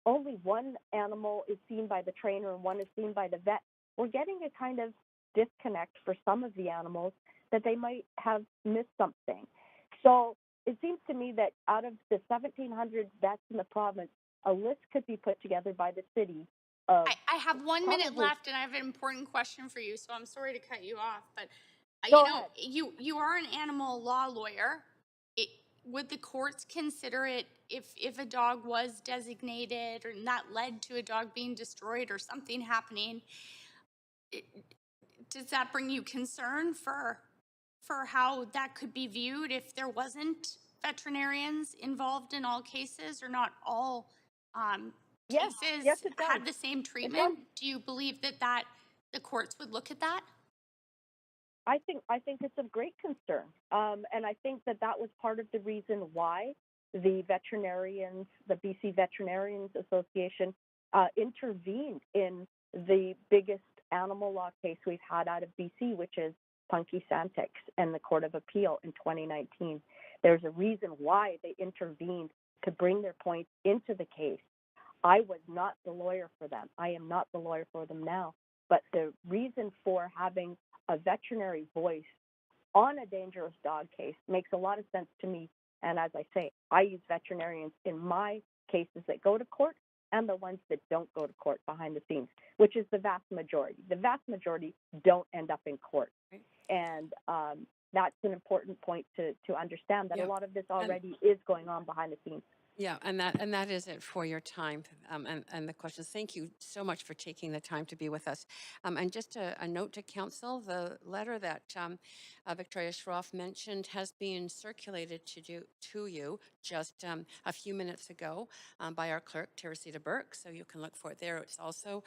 only one animal is seen by the trainer and one is seen by the vet? We're getting a kind of disconnect for some of the animals that they might have missed something. So it seems to me that out of the 1,700 vets in the province, a list could be put together by the city. I have 1 minute probably- left, and I have an important question for you, so I'm sorry to cut you off, but Go ahead. you are an animal law lawyer. Would the courts consider it if a dog was designated or that led to a dog being destroyed or something happening? Does that bring you concern for how that could be viewed if there wasn't veterinarians involved in all cases, or not all cases yes, it does. had the same treatment? Do you believe that the courts would look at that? I think it's of great concern, and I think that was part of the reason why the BC Veterinarians Association, intervened in the biggest animal law case we've had out of BC, which is Punky Santix and the Court of Appeal in 2019. There's a reason why they intervened to bring their points into the case. I was not the lawyer for them. I am not the lawyer for them now. But the reason for having a veterinary voice on a dangerous dog case makes a lot of sense to me. And as I say, I use veterinarians in my cases that go to court and the ones that don't go to court behind the scenes, which is the vast majority. The vast majority don't end up in court. And that's an important point to understand, that a lot of this already is going on behind the scenes. Yeah, and that is it for your time and the questions. Thank you so much for taking the time to be with us. And just a note to council, the letter that Victoria Schroff mentioned has been circulated to you just a few minutes ago by our clerk, Teresita Burke, so you can look for it there. It's also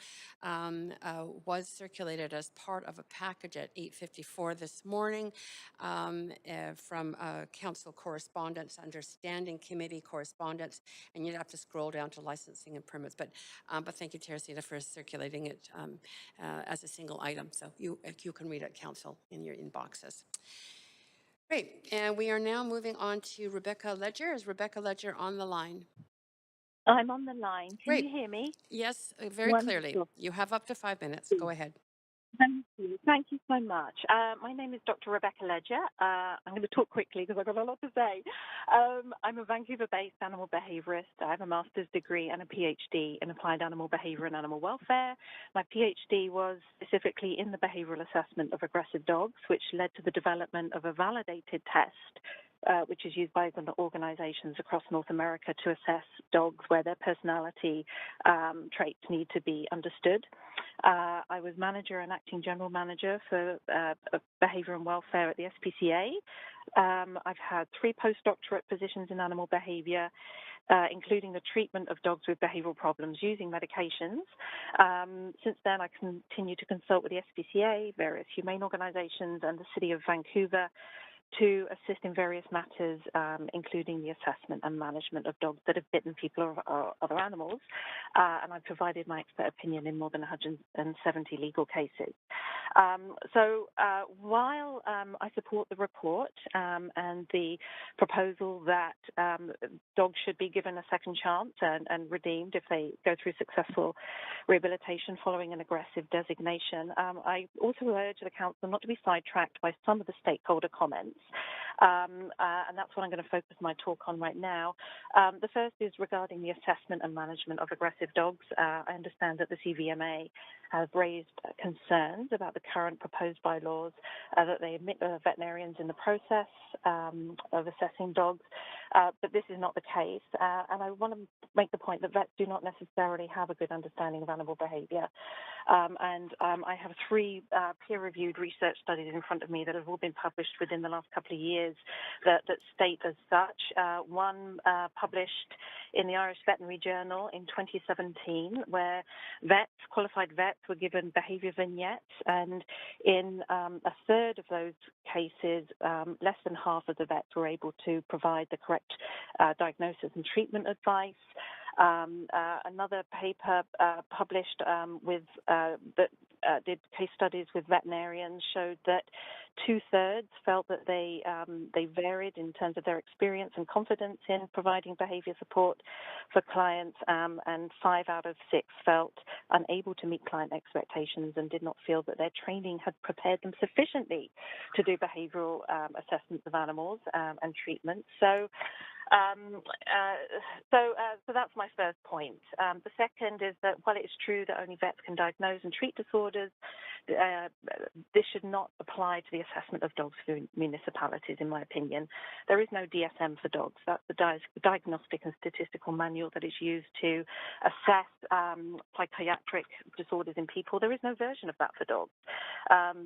was circulated as part of a package at 8:54 this morning from council correspondence, understanding committee correspondence, and you'd have to scroll down to licensing and permits. But thank you, Teresita, for circulating it as a single item, so you can read it, council, in your inboxes. Great, and we are now moving on to Rebecca Ledger. Is Rebecca Ledger on the line? I'm on the line. Can Great. you hear me? Yes, very clearly. You have up to 5 minutes. Go ahead. Thank you. Thank you so much. My name is Dr. Rebecca Ledger. I'm going to talk quickly because I've got a lot to say. I'm a Vancouver-based animal behaviourist. I have a master's degree and a PhD in applied animal behaviour and animal welfare. My PhD was specifically in the behavioural assessment of aggressive dogs, which led to the development of a validated test which is used by organizations across North America to assess dogs where their personality traits need to be understood. I was manager and acting general manager for behavior and welfare at the SPCA. I've had 3 postdoctorate positions in animal behavior, including the treatment of dogs with behavioral problems using medications. Since then, I continue to consult with the SPCA, various humane organizations, and the City of Vancouver to assist in various matters, including the assessment and management of dogs that have bitten people or other animals. And I've provided my expert opinion in more than 170 legal cases. While I support the report and the proposal that dogs should be given a second chance and redeemed if they go through successful rehabilitation following an aggressive designation, I also urge the Council not to be sidetracked by some of the stakeholder comments. And that's what I'm going to focus my talk on right now. The first is regarding the assessment and management of aggressive dogs. I understand that the CVMA have raised concerns about the current proposed bylaws, that they admit veterinarians in the process of assessing dogs, but this is not the case. And I want to make the point that vets do not necessarily have a good understanding of animal behaviour. I have 3 peer-reviewed research studies in front of me that have all been published within the last couple of years that state as such. One published in the Irish Veterinary Journal in 2017, where qualified vets were given behaviour vignettes, and in a third of those cases, less than half of the vets were able to provide the correct diagnosis and treatment advice. Another paper published that did case studies with veterinarians showed that 2/3 felt that they varied in terms of their experience and confidence in providing behaviour support for clients, and 5 out of 6 felt unable to meet client expectations and did not feel that their training had prepared them sufficiently to do behavioural assessments of animals and treatment. So that's my first point. The second is that while it's true that only vets can diagnose and treat disorders, this should not apply to the assessment of dogs for municipalities, in my opinion. There is no DSM for dogs. That's the Diagnostic and Statistical Manual that is used to assess psychiatric disorders in people. There is no version of that for dogs.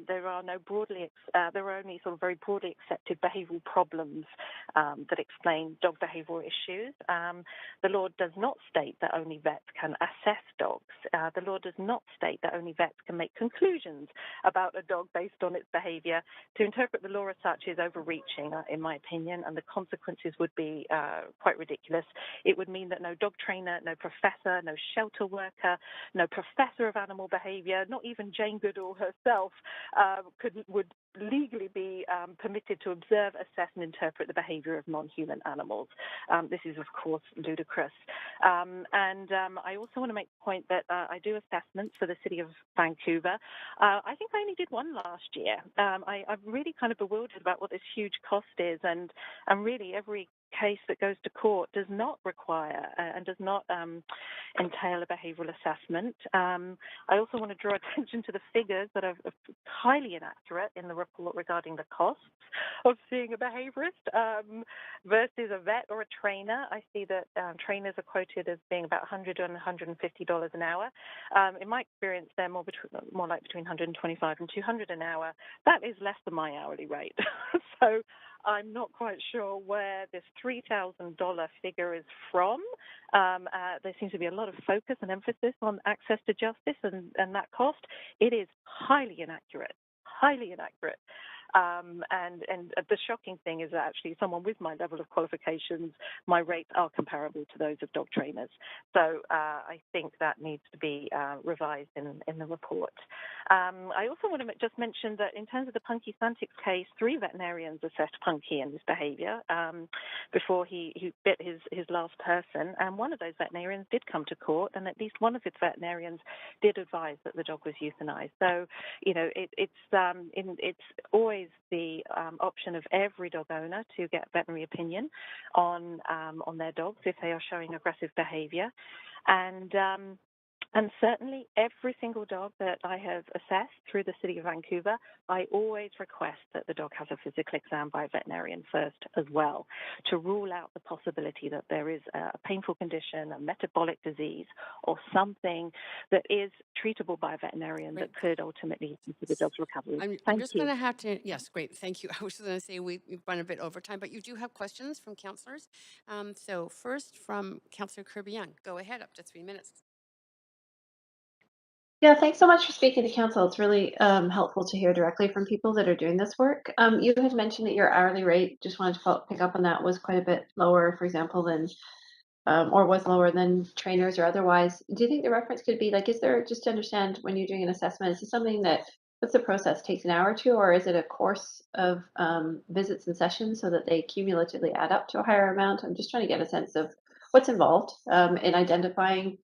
There are only sort of very broadly accepted behavioural problems that explain dog behavioural issues. The law does not state that only vets can assess dogs. The law does not state that only vets can make conclusions about a dog based on its behaviour. To interpret the law as such is overreaching, in my opinion, and the consequences would be quite ridiculous. It would mean that no dog trainer, no professor, no shelter worker, no professor of animal behaviour, not even Jane Goodall herself, would legally be permitted to observe, assess and interpret the behaviour of non-human animals. This is, of course, ludicrous. I also want to make the point that I do assessments for the City of Vancouver. I think I only did one last year. I'm really kind of bewildered about what this huge cost is, and really every case that goes to court does not require and does not entail a behavioural assessment. I also want to draw attention to the figures that are highly inaccurate in the report regarding the costs of seeing a behaviourist versus a vet or a trainer. I see that trainers are quoted as being about $100 and $150 an hour. In my experience, they're more like between $125 and $200 an hour. That is less than my hourly rate. So I'm not quite sure where this $3,000 figure is from. There seems to be a lot of focus and emphasis on access to justice and that cost. It is highly inaccurate. And the shocking thing is that actually someone with my level of qualifications, my rates are comparable to those of dog trainers. So I think that needs to be revised in the report. I also want to just mention that in terms of the Punky Santics case, 3 veterinarians assessed Punky and his behaviour before he bit his last person. And one of those veterinarians did come to court, and at least one of its veterinarians did advise that the dog was euthanized. So, you know, it's always the option of every dog owner to get veterinary opinion on their dogs if they are showing aggressive behaviour. And certainly every single dog that I have assessed through the City of Vancouver, I always request that the dog has a physical exam by a veterinarian first as well, to rule out the possibility that there is a painful condition, a metabolic disease, or something that is treatable by a veterinarian that could ultimately lead to the dog's recovery. I'm just going to have to, yes, great, thank you. I was going to say we've run a bit over time, but you do have questions from councillors. So first from Councillor Kirby Young, go ahead, up to 3 minutes. Yeah, thanks so much for speaking to council. It's really helpful to hear directly from people that are doing this work. You had mentioned that your hourly rate, just wanted to pick up on that, was quite a bit lower, for example, than, or was lower than trainers or otherwise. Do you think the reference could be like, is there, just to understand when you're doing an assessment, is it something that, what's the process, takes an hour or two, or is it a course of visits and sessions so that they cumulatively add up to a higher amount? I'm just trying to get a sense of what's involved in identifying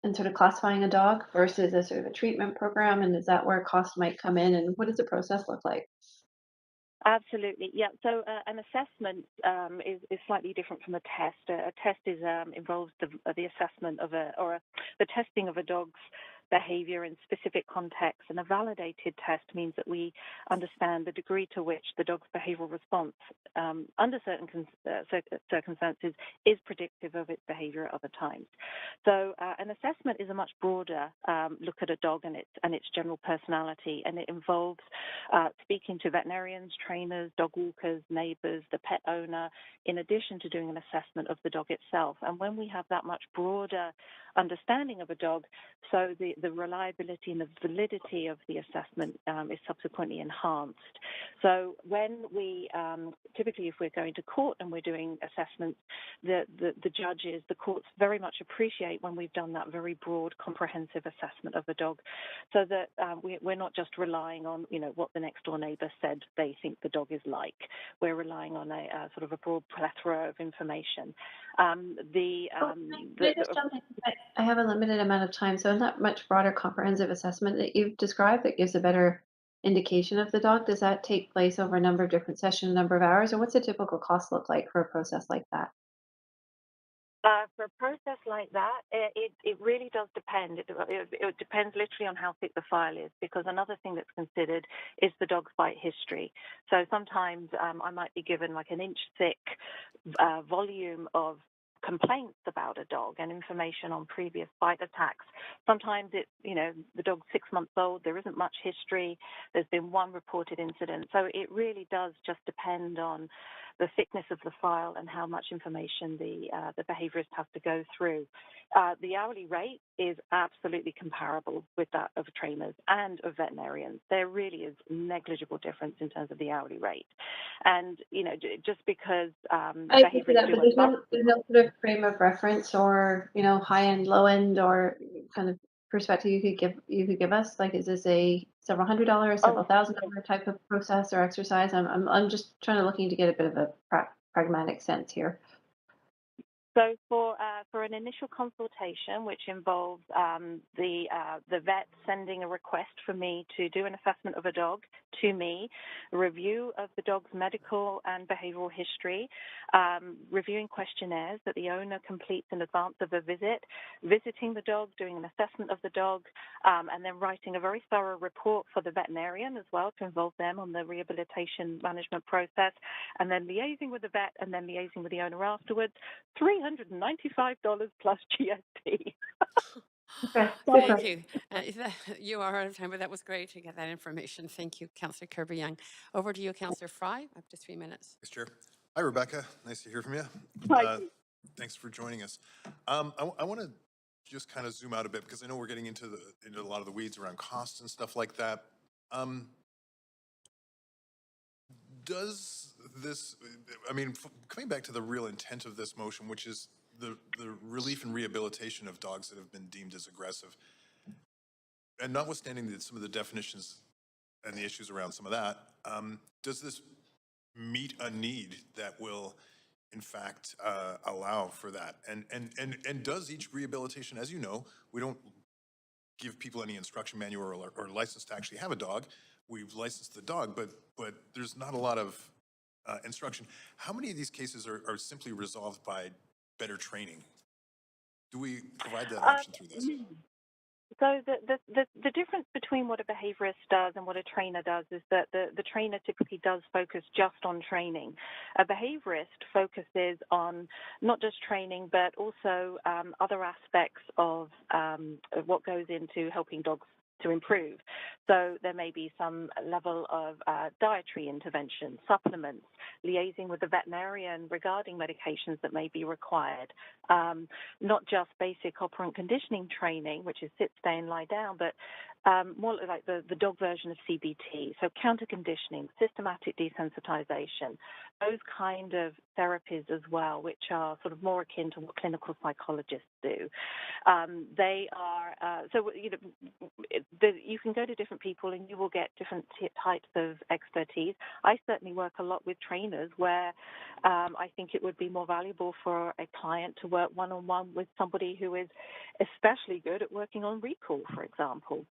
and sort of classifying a dog versus a sort of a treatment program, and is that where cost might come in, and what does the process look like? Absolutely, yeah. So an assessment is slightly different from a test. A test involves the assessment of the testing of a dog's behavior in specific contexts, and a validated test means that we understand the degree to which the dog's behavioral response under certain circumstances is predictive of its behavior at other times. So an assessment is a much broader look at a dog and its general personality, and it involves speaking to veterinarians, trainers, dog walkers, neighbours, the pet owner, in addition to doing an assessment of the dog itself. And when we have that much broader understanding of a dog, so the reliability and the validity of the assessment is subsequently enhanced. So when we, typically if we're going to court and we're doing assessments, the judges, the courts very much appreciate when we've done that very broad, comprehensive assessment of a dog, so that we're not just relying on, you know, what the next door neighbour said they think the dog is like. We're relying on a sort of a broad plethora of information. I have a limited amount of time, so in that much broader comprehensive assessment that you've described that gives a better indication of the dog, does that take place over a number of different sessions, number of hours, or what's a typical cost look like for a process like that? For a process like that, it really does depend. It depends literally on how thick the file is, because another thing that's considered is the dog's bite history. So sometimes I might be given like an inch thick volume of complaints about a dog and information on previous bite attacks. Sometimes it's, you know, the dog's 6 months old, there isn't much history, there's been one reported incident. So it really does just depend on the thickness of the file and how much information the behaviourist has to go through. The hourly rate is absolutely comparable with that of trainers and of veterinarians. There really is negligible difference in terms of the hourly rate. And, you know, just because I agree with that, but there's no sort of frame of reference or, you know, high end, low end, or kind of perspective you could give us. Like, is this a several $100s, several $1,000 type of process or exercise? I'm just looking to get a bit of a pragmatic sense here. So for an initial consultation, which involves the vet sending a request for me to do an assessment of a dog to me, review of the dog's medical and behavioral history, reviewing questionnaires that the owner completes in advance of a visit, visiting the dog, doing an assessment of the dog, and then writing a very thorough report for the veterinarian as well to involve them on the rehabilitation management process, and then liaising with the vet and then liaising with the owner afterwards. $395 plus GST. Thank you. You are out of time, but that was great to get that information. Thank you, Councillor Kirby Young. Over to you, Councillor Fry, up to 3 minutes. Mr. Chair. Hi, Rebecca. Nice to hear from you. Hi. Thanks for joining us. I want to just kind of zoom out a bit because I know we're getting into a lot of the weeds around costs and stuff like that. Does this, I mean, coming back to the real intent of this motion, which is the relief and rehabilitation of dogs that have been deemed as aggressive, and notwithstanding some of the definitions and the issues around some of that, does this meet a need that will, in fact, allow for that? And does each rehabilitation, as you know, we don't give people any instruction manual or license to actually have a dog. We've licensed the dog, but there's not a lot of instruction. How many of these cases are simply resolved by better training? Do we provide that option through this? So the difference between what a behaviorist does and what a trainer does is that the trainer typically does focus just on training. A behaviorist focuses on not just training, but also other aspects of what goes into helping dogs to improve. So there may be some level of dietary intervention, supplements, liaising with the veterinarian regarding medications that may be required, not just basic operant conditioning training, which is sit, stay, and lie down, but more like the dog version of CBT, so counter conditioning, systematic desensitization, those kind of therapies as well, which are sort of more akin to what clinical psychologists do. They are, so, you know, you can go to different people and you will get different types of expertise. I certainly work a lot with trainers where I think it would be more valuable for a client to work one-on-one with somebody who is especially good at working on recall, for example.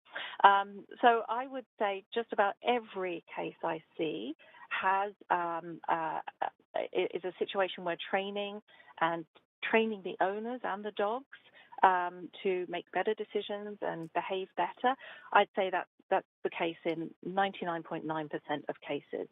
So I would say just about every case I see has is a situation where training the owners and the dogs to make better decisions and behave better. I'd say that's the case in 99.9% of cases.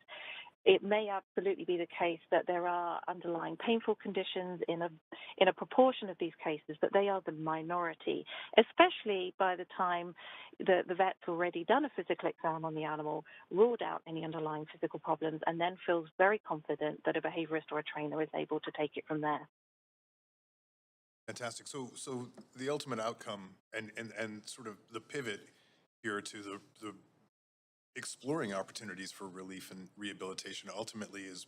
It may absolutely be the case that there are underlying painful conditions in a proportion of these cases, but they are the minority, especially by the time the vet's already done a physical exam on the animal, ruled out any underlying physical problems, and then feels very confident that a behaviorist or a trainer is able to take it from there. Fantastic. So the ultimate outcome and sort of the pivot here to the exploring opportunities for relief and rehabilitation ultimately is,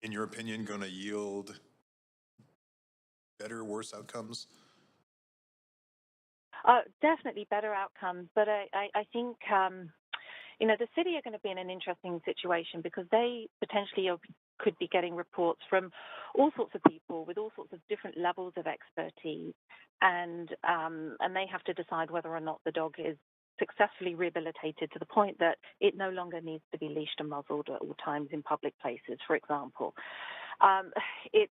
in your opinion, going to yield better, worse outcomes? Definitely better outcomes, but I think you know, the city are going to be in an interesting situation because they potentially could be getting reports from all sorts of people with all sorts of different levels of expertise, and they have to decide whether or not the dog is successfully rehabilitated to the point that it no longer needs to be leashed and muzzled at all times in public places, for example. It's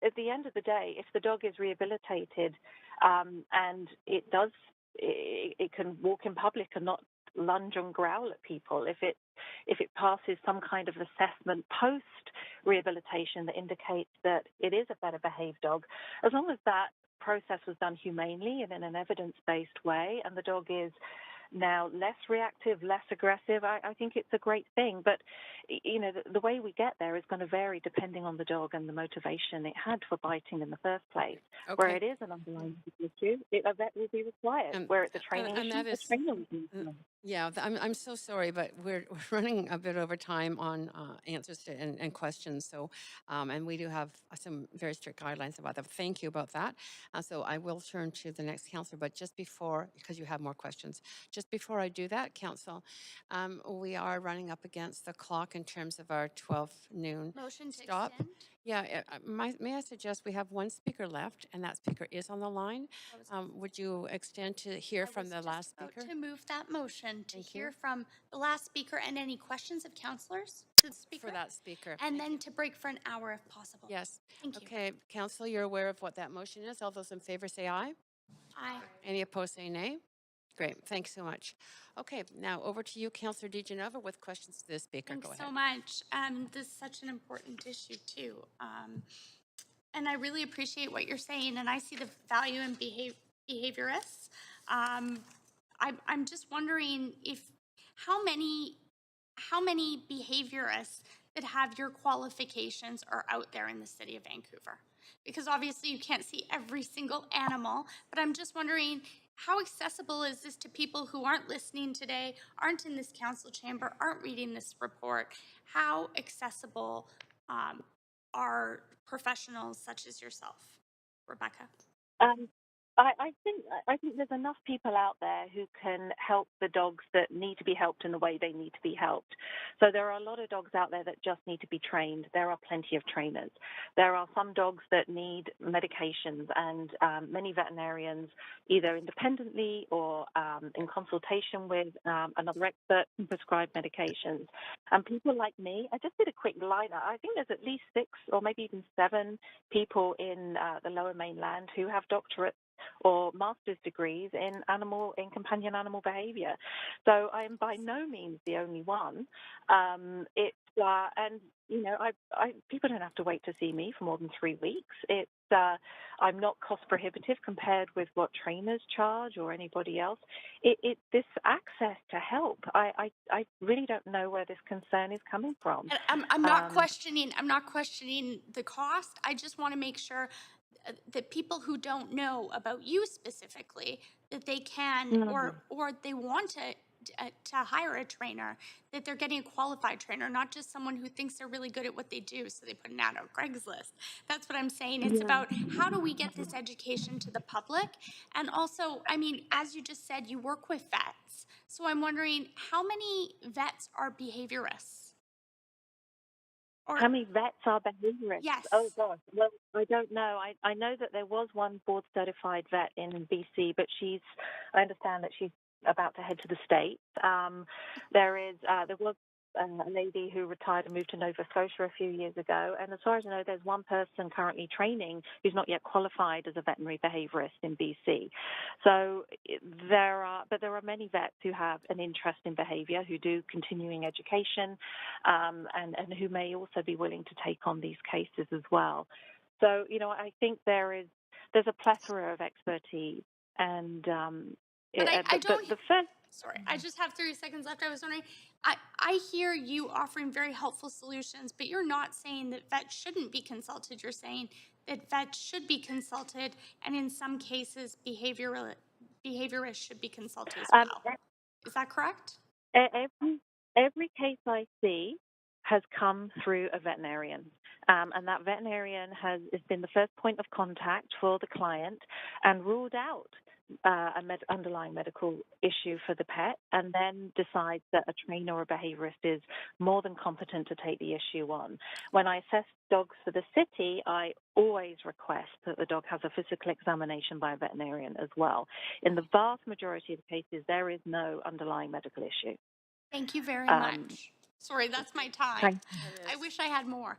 at the end of the day, if the dog is rehabilitated and it can walk in public and not lunge and growl at people, if it passes some kind of assessment post rehabilitation that indicates that it is a better behaved dog, as long as that process was done humanely and in an evidence-based way, and the dog is now less reactive, less aggressive, I think it's a great thing. But, you know, the way we get there is going to vary depending on the dog and the motivation it had for biting in the first place. Okay. Where it is an underlying issue, a vet will be required. Where it's a training issue, a trainer will be required. Yeah, I'm so sorry, but we're running a bit over time on answers to and questions. So, and we do have some very strict guidelines about that. Thank you about that. So I will turn to the next councillor, but just before, because you have more questions, just before I do that, council, we are running up against the clock in terms of our 12 noon Motion to stop. extend? Yeah, may I suggest we have one speaker left, and that speaker is on the line. Would you extend to hear from the last speaker? To move that motion to Thank hear you. from the last speaker and any questions of councillors to the speaker. For that speaker. And then to break for an hour if possible. Yes. Thank you. Okay, Council, you're aware of what that motion is. All those in favor say aye. Aye. Any opposed say nay. Great, thanks so much. Okay, now over to you, Councillor DeGenova, with questions to the speaker. Thanks Go so ahead. much. This is such an important issue too. And I really appreciate what you're saying, and I see the value in behaviorists. I'm just wondering how many behaviorists that have your qualifications are out there in the city of Vancouver? Because obviously you can't see every single animal, but I'm just wondering, how accessible is this to people who aren't listening today, aren't in this council chamber, aren't reading this report? How accessible are professionals such as yourself, Rebecca? I think there's enough people out there who can help the dogs that need to be helped in the way they need to be helped. So there are a lot of dogs out there that just need to be trained. There are plenty of trainers. There are some dogs that need medications, and many veterinarians, either independently or in consultation with another expert, can prescribe medications. And people like me, I just did a quick lineup. I think there's at least 6 or maybe even 7 people in the Lower Mainland who have doctorates or master's degrees in companion animal behavior. So I'm by no means the only one. And people don't have to wait to see me for more than 3 weeks. I'm not cost prohibitive compared with what trainers charge or anybody else. This access to help, I really don't know where this concern is coming from. And I'm not questioning the cost. I just want to make sure that people who don't know about you specifically, that they can or they want to hire a trainer, that they're getting a qualified trainer, not just someone who thinks they're really good at what they do, so they put an ad on Craigslist. That's what I'm saying. It's about how do we get this education to the public? And also, I mean, as you just said, you work with vets. So I'm wondering, how many vets are behaviorists? How many vets are behaviorists? Yes. Oh, gosh. Well, I don't know. I know that there was one board-certified vet in BC, but I understand that she's about to head to the States. There was a lady who retired and moved to Nova Scotia a few years ago, and as far as I know, there's one person currently training who's not yet qualified as a veterinary behaviorist in BC. So there are many vets who have an interest in behavior, who do continuing education, and who may also be willing to take on these cases as well. So, I think there's a plethora of expertise, and Sorry, I just have 30 seconds left. I was wondering, I hear you offering very helpful solutions, but you're not saying that vets shouldn't be consulted. You're saying that vets should be consulted, and in some cases, behaviorists should be consulted as well. Is that correct? Every case I see has come through a veterinarian. And that veterinarian has been the first point of contact for the client and ruled out an underlying medical issue for the pet, and then decides that a trainer or a behaviorist is more than competent to take the issue on. When I assess dogs for the city, I always request that the dog has a physical examination by a veterinarian as well. In the vast majority of cases, there is no underlying medical issue. Thank you very much. Sorry, that's my time. I wish I had more.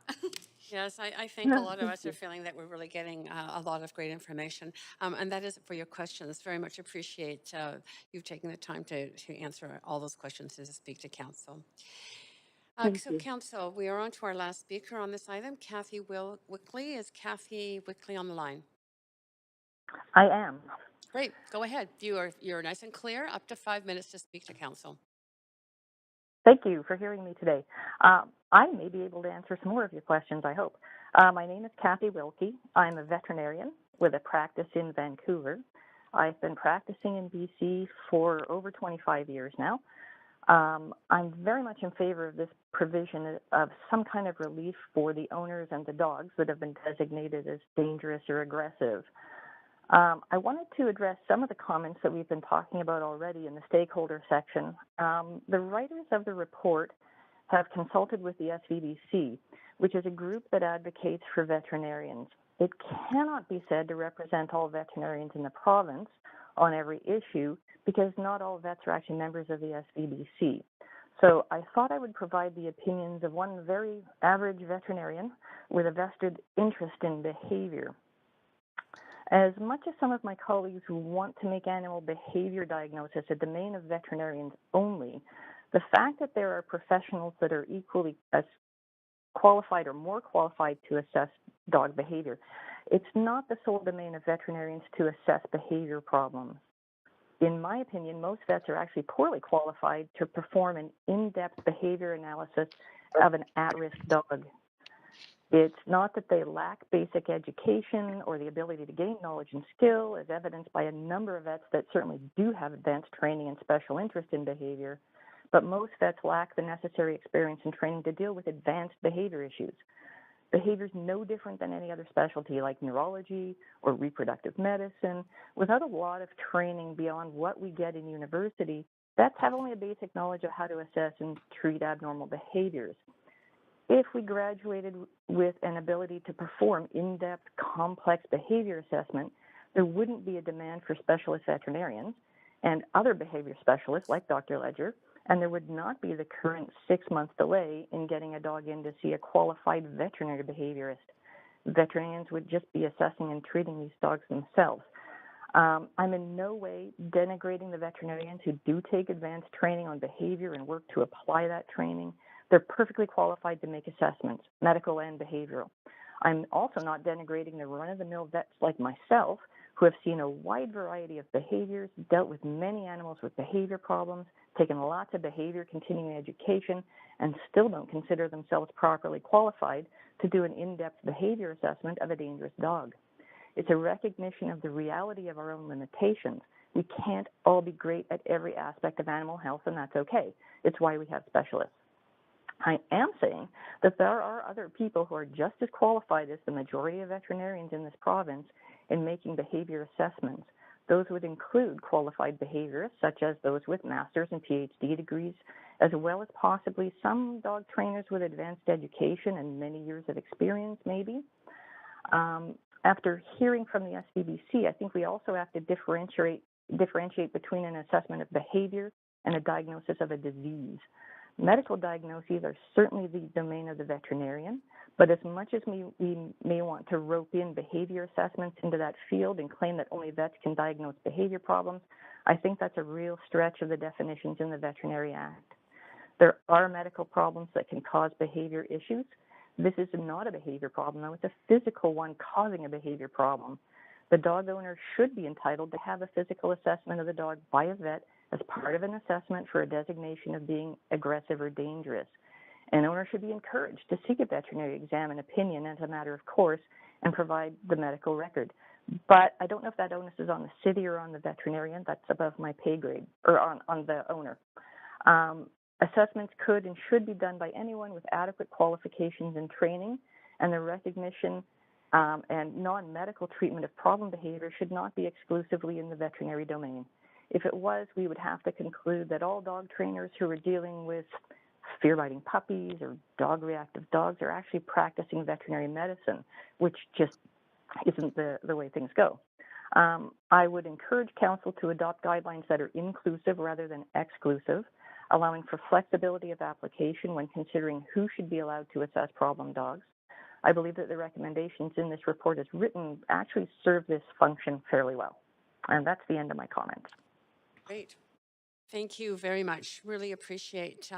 Yes, I think a lot of us are feeling that we're really getting a lot of great information. And that is it for your questions. Very much appreciate you taking the time to answer all those questions and to speak to Council. Council, we are on to our last speaker on this item, Kathy Wickley. Is Kathy Wickley on the line? I am. Great, go ahead. You're nice and clear, up to 5 minutes to speak to Council. Thank you for hearing me today. I may be able to answer some more of your questions, I hope. My name is Kathy Wilkie. I'm a veterinarian with a practice in Vancouver. I've been practicing in BC for over 25 years now. I'm very much in favor of this provision of some kind of relief for the owners and the dogs that have been designated as dangerous or aggressive. I wanted to address some of the comments that we've been talking about already in the stakeholder section. The writers of the report have consulted with the SVDC, which is a group that advocates for veterinarians. It cannot be said to represent all veterinarians in the province on every issue because not all vets are actually members of the SVBC. So I thought I would provide the opinions of one very average veterinarian with a vested interest in behavior. As much as some of my colleagues want to make animal behavior diagnosis a domain of veterinarians only, the fact that there are professionals that are equally as qualified or more qualified to assess dog behavior, it's not the sole domain of veterinarians to assess behavior problems. In my opinion, most vets are actually poorly qualified to perform an in-depth behavior analysis of an at-risk dog. It's not that they lack basic education or the ability to gain knowledge and skill, as evidenced by a number of vets that certainly do have advanced training and special interest in behavior, but most vets lack the necessary experience and training to deal with advanced behavior issues. Behavior is no different than any other specialty like neurology or reproductive medicine. Without a lot of training beyond what we get in university, vets have only a basic knowledge of how to assess and treat abnormal behaviors. If we graduated with an ability to perform in-depth, complex behavior assessment, there wouldn't be a demand for specialist veterinarians and other behavior specialists like Dr. Ledger, and there would not be the current 6-month delay in getting a dog in to see a qualified veterinary behaviorist. Veterinarians would just be assessing and treating these dogs themselves. I'm in no way denigrating the veterinarians who do take advanced training on behavior and work to apply that training. They're perfectly qualified to make assessments, medical and behavioral. I'm also not denigrating the run-of-the-mill vets like myself who have seen a wide variety of behaviors, dealt with many animals with behavior problems, taken lots of behavior continuing education, and still don't consider themselves properly qualified to do an in-depth behavior assessment of a dangerous dog. It's a recognition of the reality of our own limitations. We can't all be great at every aspect of animal health, and that's okay. It's why we have specialists. I am saying that there are other people who are just as qualified as the majority of veterinarians in this province in making behavior assessments. Those would include qualified behaviorists, such as those with master's and PhD degrees, as well as possibly some dog trainers with advanced education and many years of experience, maybe. After hearing from the SVBC, I think we also have to differentiate between an assessment of behavior and a diagnosis of a disease. Medical diagnoses are certainly the domain of the veterinarian, but as much as we may want to rope in behavior assessments into that field and claim that only vets can diagnose behavior problems, I think that's a real stretch of the definitions in the Veterinary Act. There are medical problems that can cause behavior issues. This is not a behavior problem, though. It's a physical one causing a behavior problem. The dog owner should be entitled to have a physical assessment of the dog by a vet as part of an assessment for a designation of being aggressive or dangerous. An owner should be encouraged to seek a veterinary exam and opinion as a matter of course and provide the medical record. But I don't know if that onus is on the city or on the veterinarian. That's above my pay grade, or on the owner. Assessments could and should be done by anyone with adequate qualifications and training, and the recognition and non-medical treatment of problem behavior should not be exclusively in the veterinary domain. If it was, we would have to conclude that all dog trainers who are dealing with fear-biting puppies or dog-reactive dogs are actually practicing veterinary medicine, which just isn't the way things go. I would encourage Council to adopt guidelines that are inclusive rather than exclusive, allowing for flexibility of application when considering who should be allowed to assess problem dogs. I believe that the recommendations in this report as written actually serve this function fairly well. And that's the end of my comments. Great. Thank you very much. Really appreciate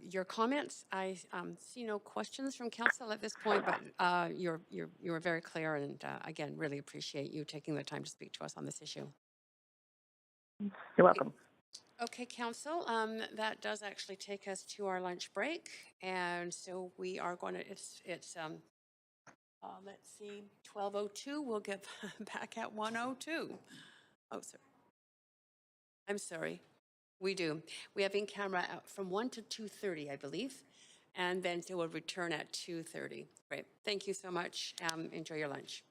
your comments. I see no questions from Council at this point, but you were very clear, and again, really appreciate you taking the time to speak to us on this issue. You're welcome. Okay, Council, that does actually take us to our lunch break, and so we are going to. Let's see, 12:02. We'll get back at 1:02. Oh, sorry. I'm sorry. We do. We have in camera from 1 to 2:30, I believe, and then so we'll return at 2:30. Great. Thank you so much. Enjoy your lunch.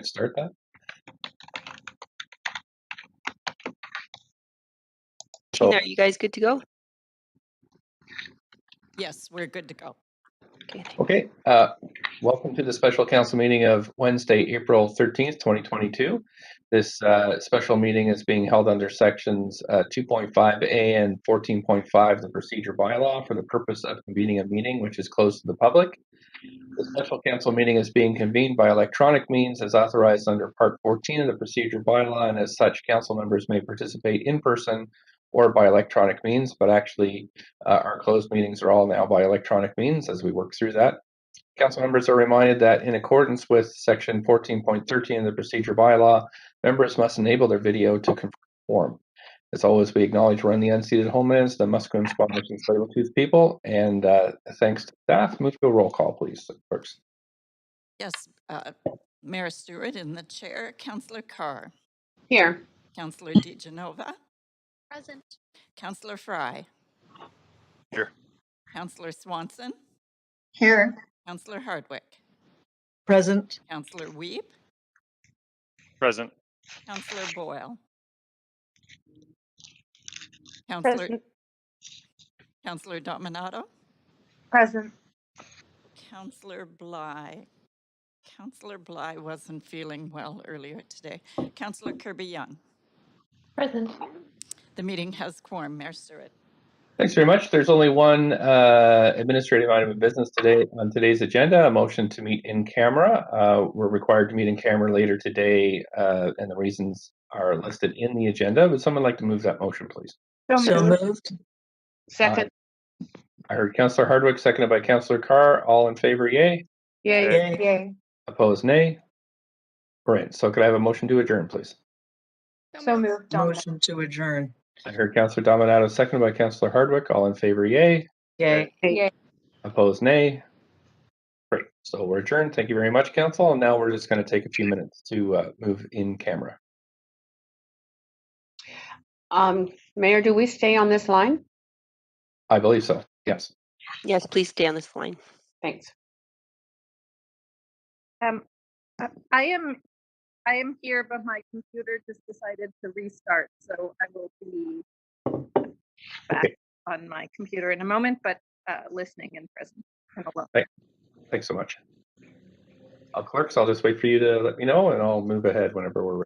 Start that. Tina, are you guys good to go? Yes, we're good to go. Okay. Welcome to the special council meeting of Wednesday, April 13th, 2022. This special meeting is being held under sections 2.5A and 14.5 of the procedure bylaw for the purpose of convening a meeting which is closed to the public. The special council meeting is being convened by electronic means as authorized under Part 14 of the procedure bylaw, and as such, council members may participate in person or by electronic means, but actually our closed meetings are all now by electronic means as we work through that. Council members are reminded that in accordance with section 14.13 of the procedure bylaw, members must enable their video to confirm quorum. As always, we acknowledge we're in the unceded homelands, the Musqueam, Squamish, and Tsleil-Waututh people, and thanks to staff. Move to a roll call, please, clerks. Yes, Mayor Stewart in the chair, Councillor Carr. Here. Councillor DiGenova. Present. Councillor Fry. Here. Councillor Swanson. Here. Councillor Hardwick. Present. Councillor Wiebe. Present. Councillor Boyle. Present. Councillor Dominato. Present. Councillor Bligh. Councillor Bligh wasn't feeling well earlier today. Councillor Kirby Young. Present. The meeting has quorum. Mayor Stewart. Thanks very much. There's only one administrative item of business today on today's agenda, a motion to meet in camera. We're required to meet in camera later today, and the reasons are listed in the agenda. Would someone like to move that motion, please? So moved. Second. I heard Councillor Hardwick, seconded by Councillor Carr. All in favor, yay. Yay. Yay. Yay. Opposed, nay. Great. So could I have a motion to adjourn, please? So moved. Motion to adjourn. I heard Councillor Dominato, seconded by Councillor Hardwick. All in favor, yay. Yay. Yay. Opposed, nay. Great. So we're adjourned. Thank you very much, Council. And now we're just going to take a few minutes to move in camera. Mayor, do we stay on this line? I believe so. Yes. Yes, please stay on this line. Thanks. I am here, but my computer just decided to restart, so I will be back on my computer in a moment, but listening and present and alone. Thanks so much. Clerks, I'll just wait for you to let me know, and I'll move ahead whenever we're ready.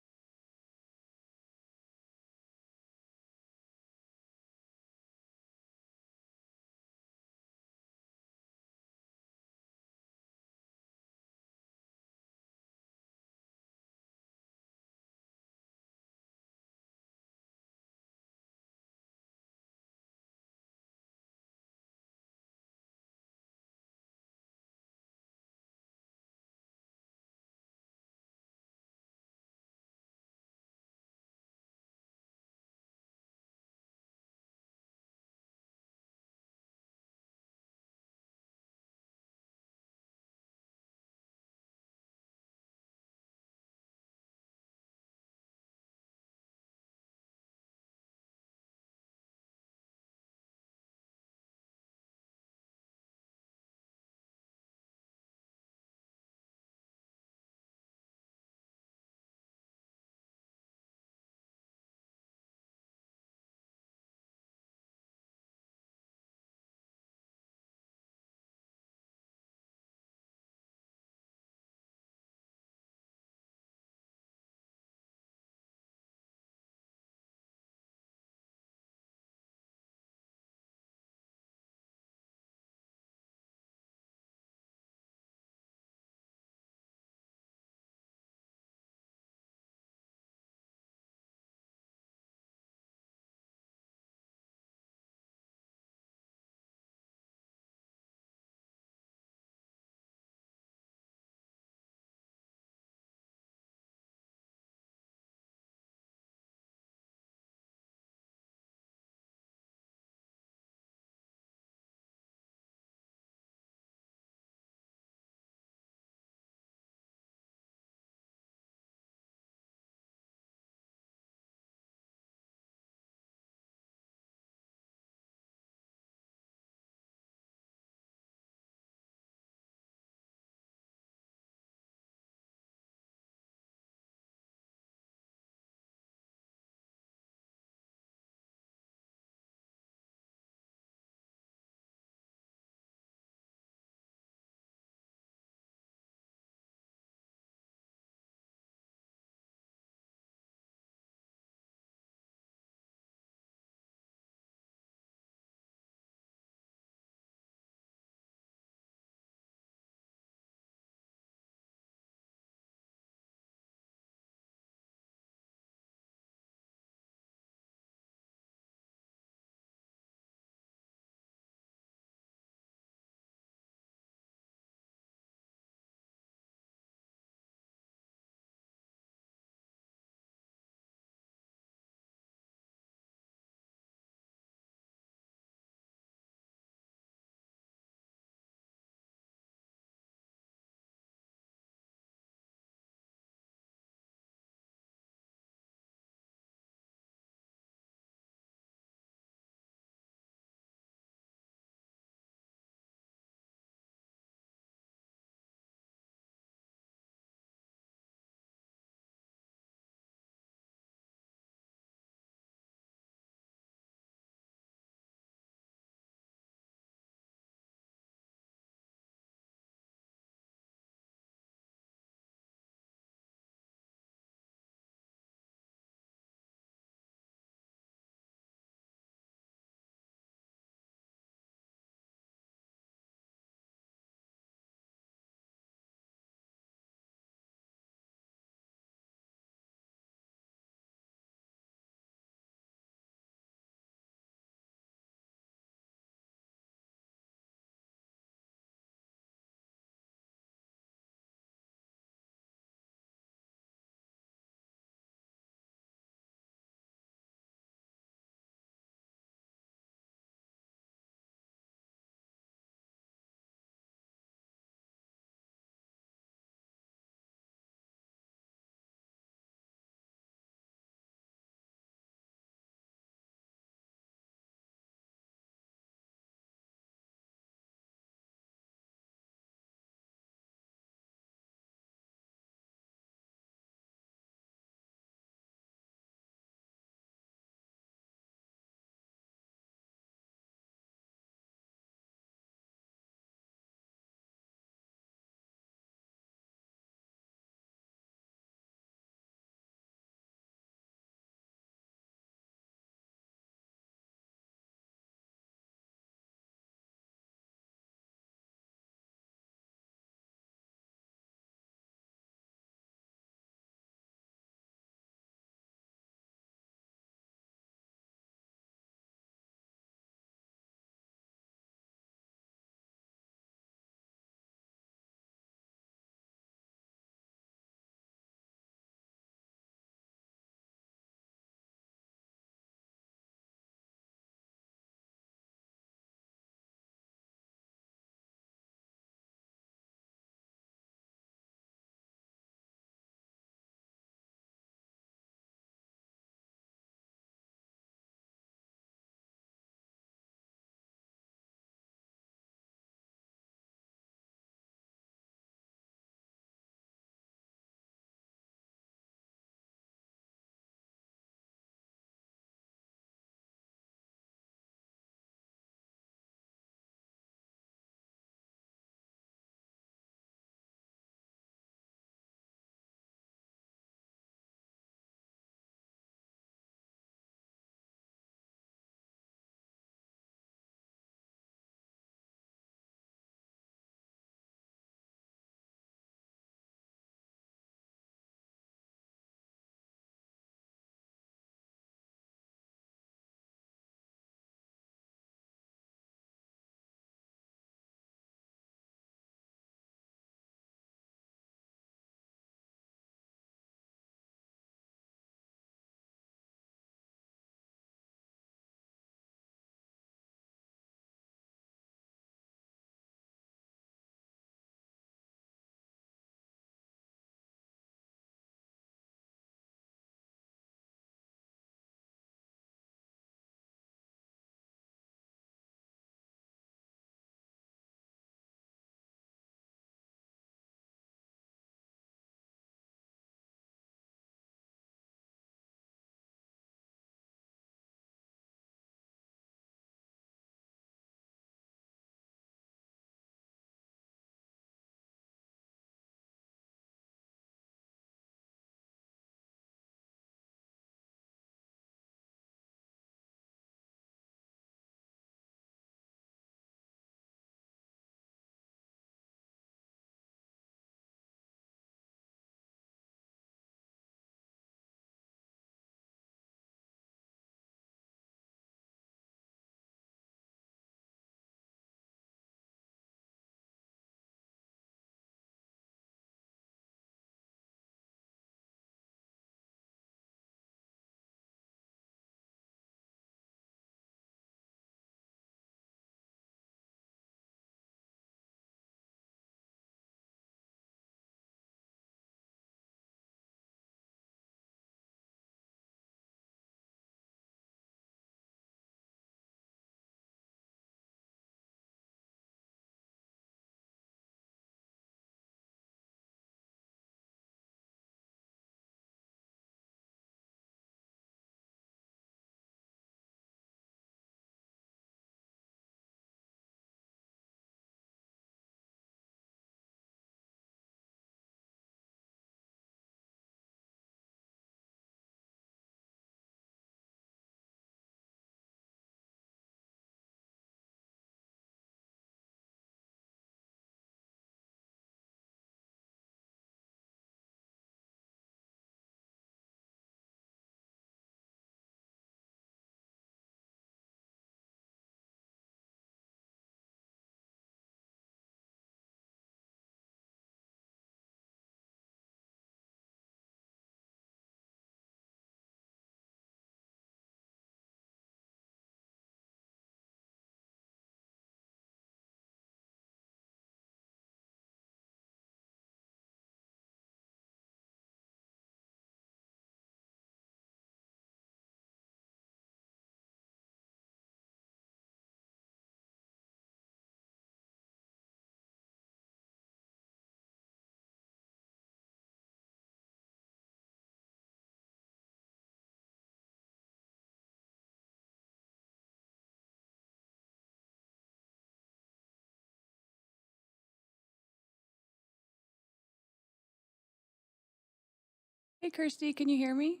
Hey, Kirsty, can you hear me?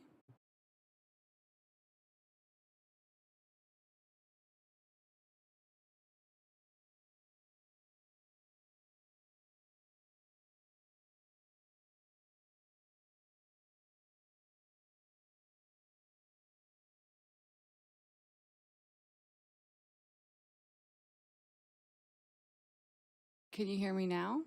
Can you hear me now?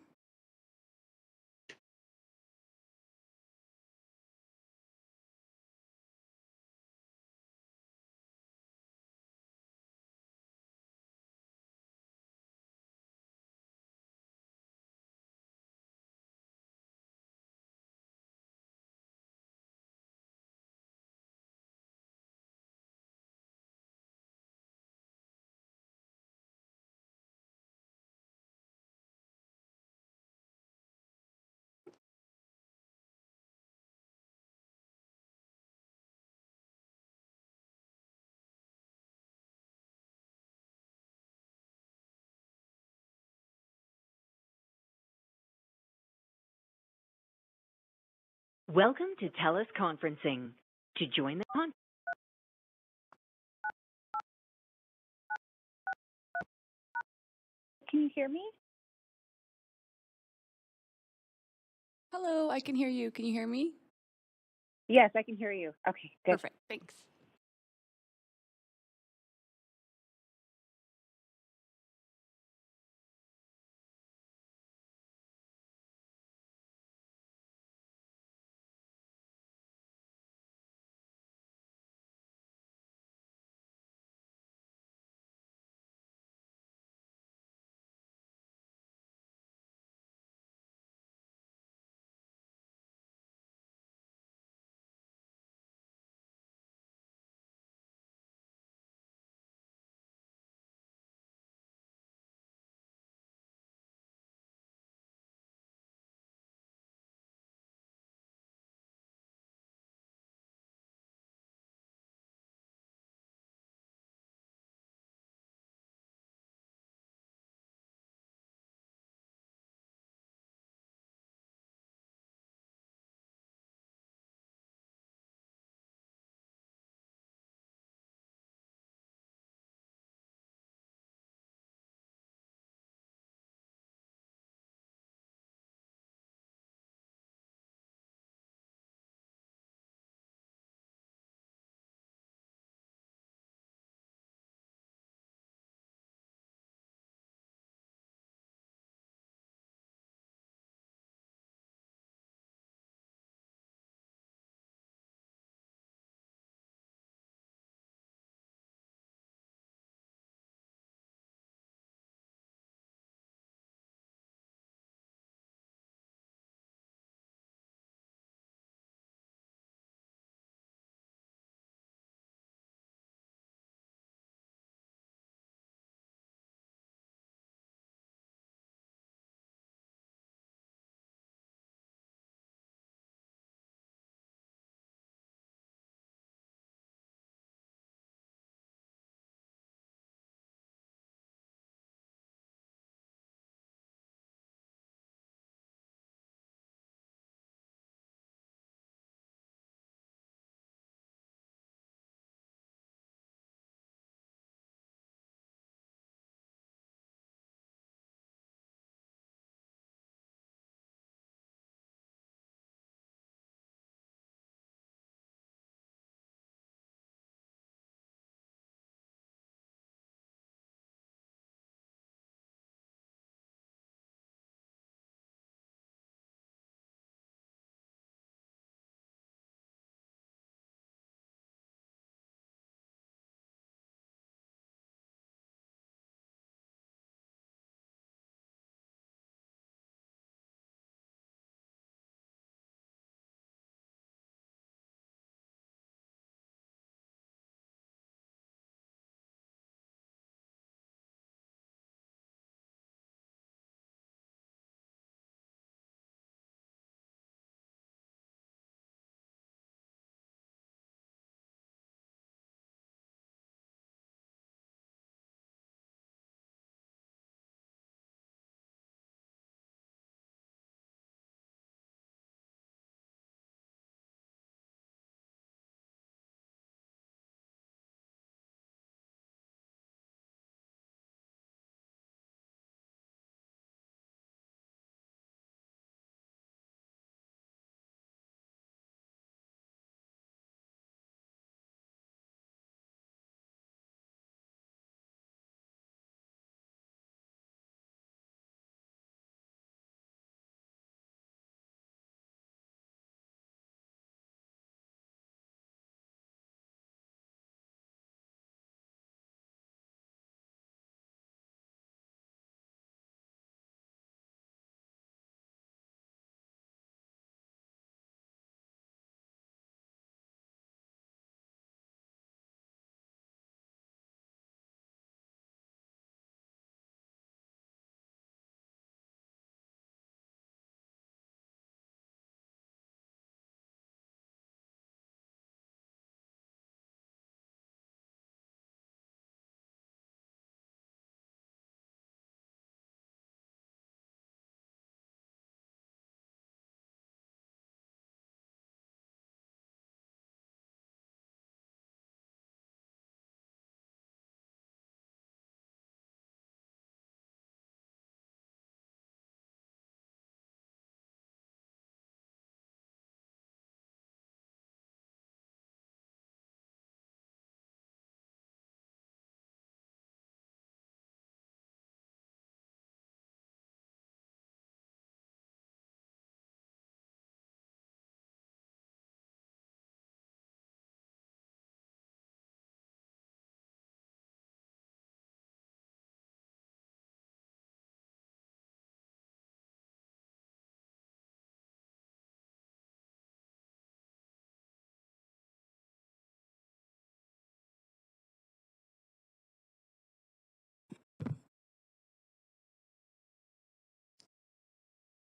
Welcome to TELUS Conferencing. To join the conference, Can you hear me? Hello, I can hear you. Can you hear me? Yes, I can hear you. Okay, good. Perfect. Thanks.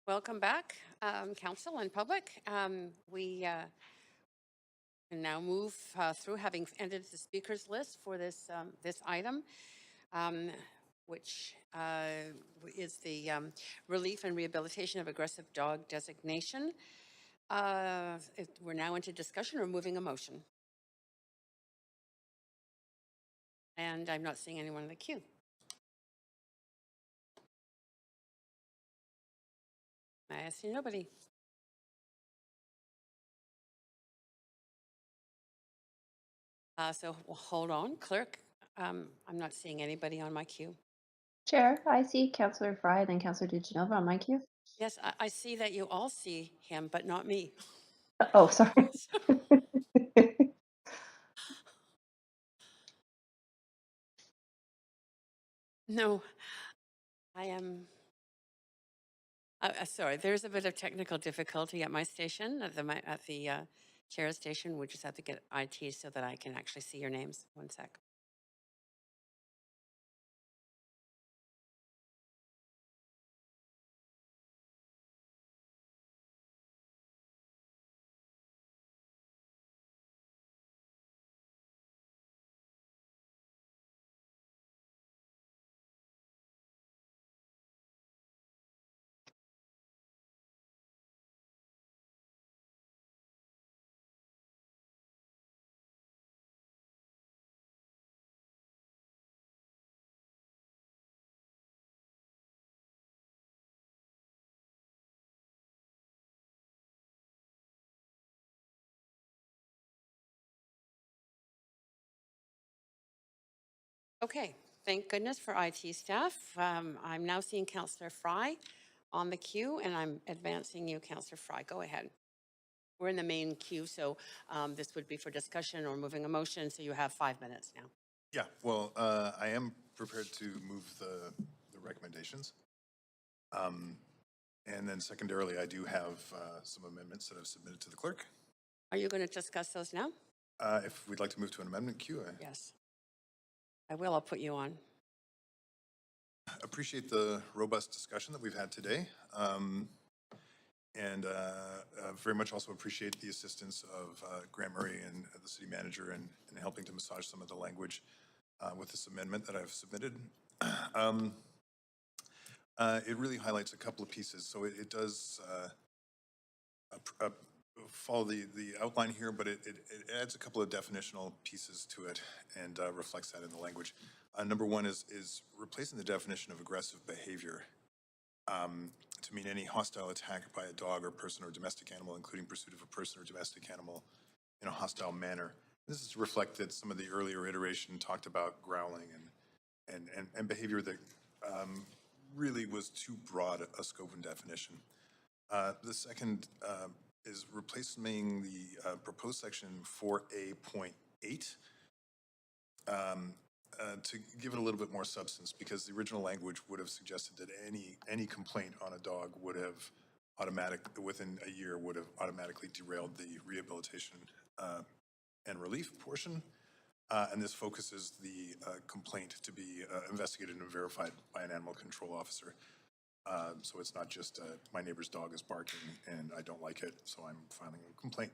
Welcome back, Council and public. We can now move through, having ended the speakers list for this this item, which is the relief and rehabilitation of aggressive dog designation. We're now into discussion or moving a motion. And I'm not seeing anyone in the queue. I see nobody. So hold on, clerk. I'm not seeing anybody on my queue. Chair, I see Councillor Fry, then Councillor DeGenova on my queue. Yes, I see that you all see him, but not me. Oh, sorry. No, I am. Sorry, there's a bit of technical difficulty at my station, at the chair station. We just have to get IT so that I can actually see your names. One sec. Okay, thank goodness for IT staff. I'm now seeing Councillor Fry on the queue, and I'm advancing you, Councillor Fry. Go ahead. We're in the main queue, so this would be for discussion or moving a motion, so you have 5 minutes now. Yeah, well, I am prepared to move the recommendations. And then secondarily, I do have some amendments that I've submitted to the clerk. Are you going to discuss those now? If we'd like to move to an amendment queue, Yes. I will. I'll put you on. Appreciate the robust discussion that we've had today. And very much also appreciate the assistance of Grant Murray and the city manager in helping to massage some of the language with this amendment that I've submitted. It really highlights a couple of pieces. So it does follow the outline here, but it adds a couple of definitional pieces to it and reflects that in the language. Number one is replacing the definition of aggressive behavior to mean any hostile attack by a dog or person or domestic animal, including pursuit of a person or domestic animal in a hostile manner. This is to reflect that some of the earlier iteration talked about growling and behavior that really was too broad a scope and definition. The second is replacing the proposed section 4A.8 to give it a little bit more substance, because the original language would have suggested that any complaint on a dog would have within a year would have automatically derailed the rehabilitation and relief portion. And this focuses the complaint to be investigated and verified by an animal control officer. So it's not just my neighbor's dog is barking and I don't like it, so I'm filing a complaint.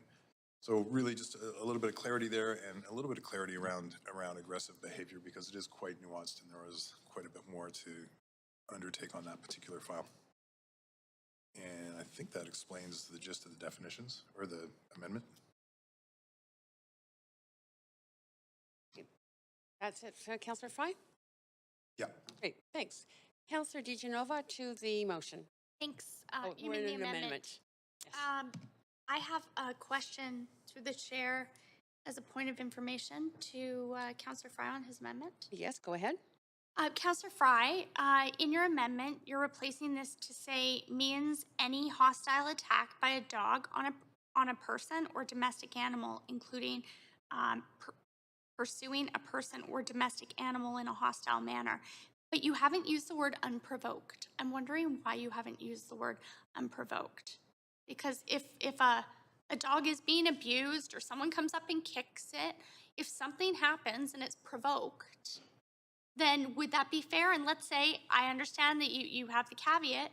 So really just a little bit of clarity there, and a little bit of clarity around aggressive behavior, because it is quite nuanced and there was quite a bit more to undertake on that particular file. And I think that explains the gist of the definitions or the amendment. That's it, Councillor Fry? Yeah. Great, thanks. Councillor DeGenova to the motion. Thanks. You We're mean in the an amendment? Yes. I have a question through the chair as a point of information to Councillor Fry on his amendment. Yes, go ahead. Councillor Fry, in your amendment, you're replacing this to say means any hostile attack by a dog on a person or domestic animal, including pursuing a person or domestic animal in a hostile manner. But you haven't used the word unprovoked. I'm wondering why you haven't used the word unprovoked. Because if a dog is being abused or someone comes up and kicks it, if something happens and it's provoked, then would that be fair? And let's say, I understand that you have the caveat,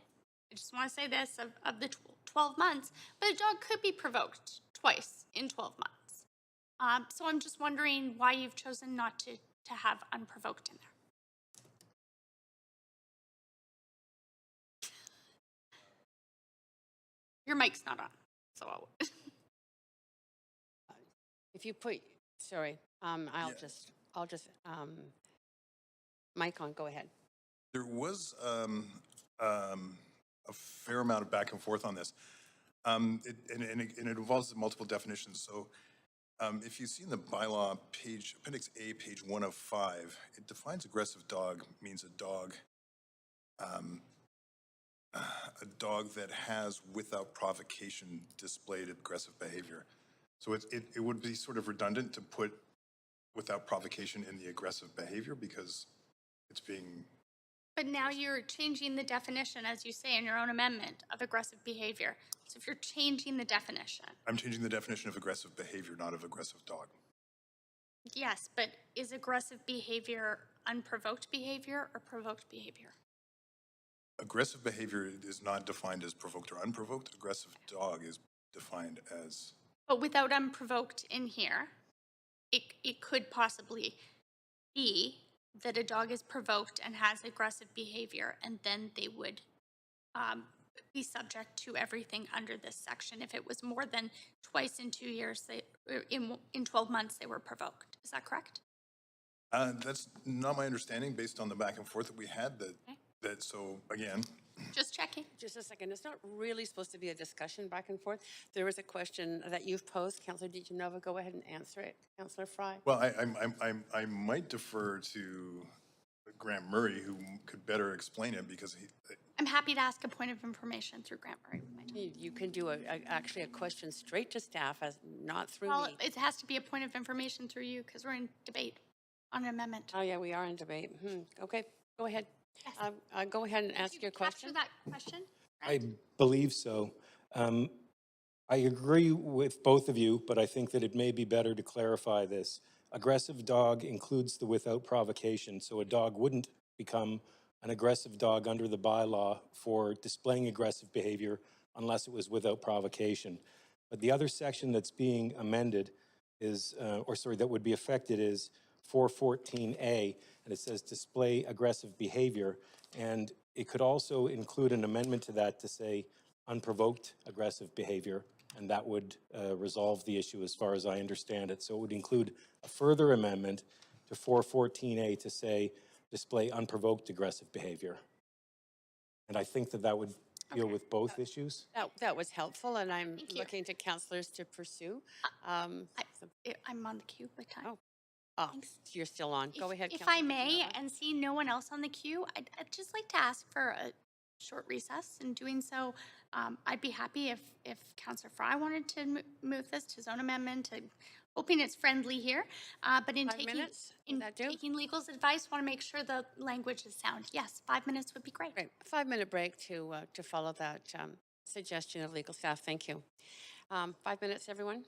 I just want to say this of the 12 months, but a dog could be provoked twice in 12 months. So I'm just wondering why you've chosen not to have unprovoked in there. Your mic's not on, so I'll. If you put, sorry, I'll just, mic on, go ahead. There was a fair amount of back and forth on this. And it involves multiple definitions. So if you see in the bylaw page, Appendix A, page 1 of 5, it defines aggressive dog means a dog that has, without provocation, displayed aggressive behavior. So it would be sort of redundant to put without provocation in the aggressive behavior because it's being. But now you're changing the definition, as you say in your own amendment, of aggressive behavior. So if you're changing the definition. I'm changing the definition of aggressive behavior, not of aggressive dog. Yes, but is aggressive behavior unprovoked behavior or provoked behavior? Aggressive behavior is not defined as provoked or unprovoked. Aggressive dog is defined as. But without unprovoked in here, it could possibly be that a dog is provoked and has aggressive behavior, and then they would be subject to everything under this section. If it was more than twice in 2 years, in 12 months, they were provoked. Is that correct? That's not my understanding based on the back and forth that we had. So again. Just checking. Just a second. It's not really supposed to be a discussion back and forth. There was a question that you've posed. Councillor DiGenova, go ahead and answer it. Councillor Fry. Well, I might defer to Grant Murray, who could better explain it because he. I'm happy to ask a point of information through Grant Murray. You can do actually a question straight to staff, as not through Well, me. it has to be a point of information through you because we're in debate on an amendment. Oh yeah, we are in debate. Okay, go ahead. Yes. Go ahead and ask your question. Capture that question. I believe so. I agree with both of you, but I think that it may be better to clarify this. Aggressive dog includes the without provocation, so a dog wouldn't become an aggressive dog under the bylaw for displaying aggressive behavior unless it was without provocation. But the other section that's being amended is, that would be affected is 414A, and it says display aggressive behavior. And it could also include an amendment to that to say unprovoked aggressive behavior, and that would resolve the issue as far as I understand it. So it would include a further amendment to 414A to say display unprovoked aggressive behavior. And I think that would deal with both issues. That was helpful, and I'm looking to councillors to pursue. I'm on the queue with time. Oh, you're still on. Go ahead, If Councillor I may, DiGenova. and see no one else on the queue, I'd just like to ask for a short recess. In doing so, I'd be happy if Councillor Fry wanted to move this to his own amendment, hoping it's friendly here. But in 5 minutes, would that do? taking legal's advice, want to make sure the language is sound. Yes, 5 minutes would be great. Great. A 5-minute break to follow that suggestion of legal staff. Thank you. 5 minutes, everyone.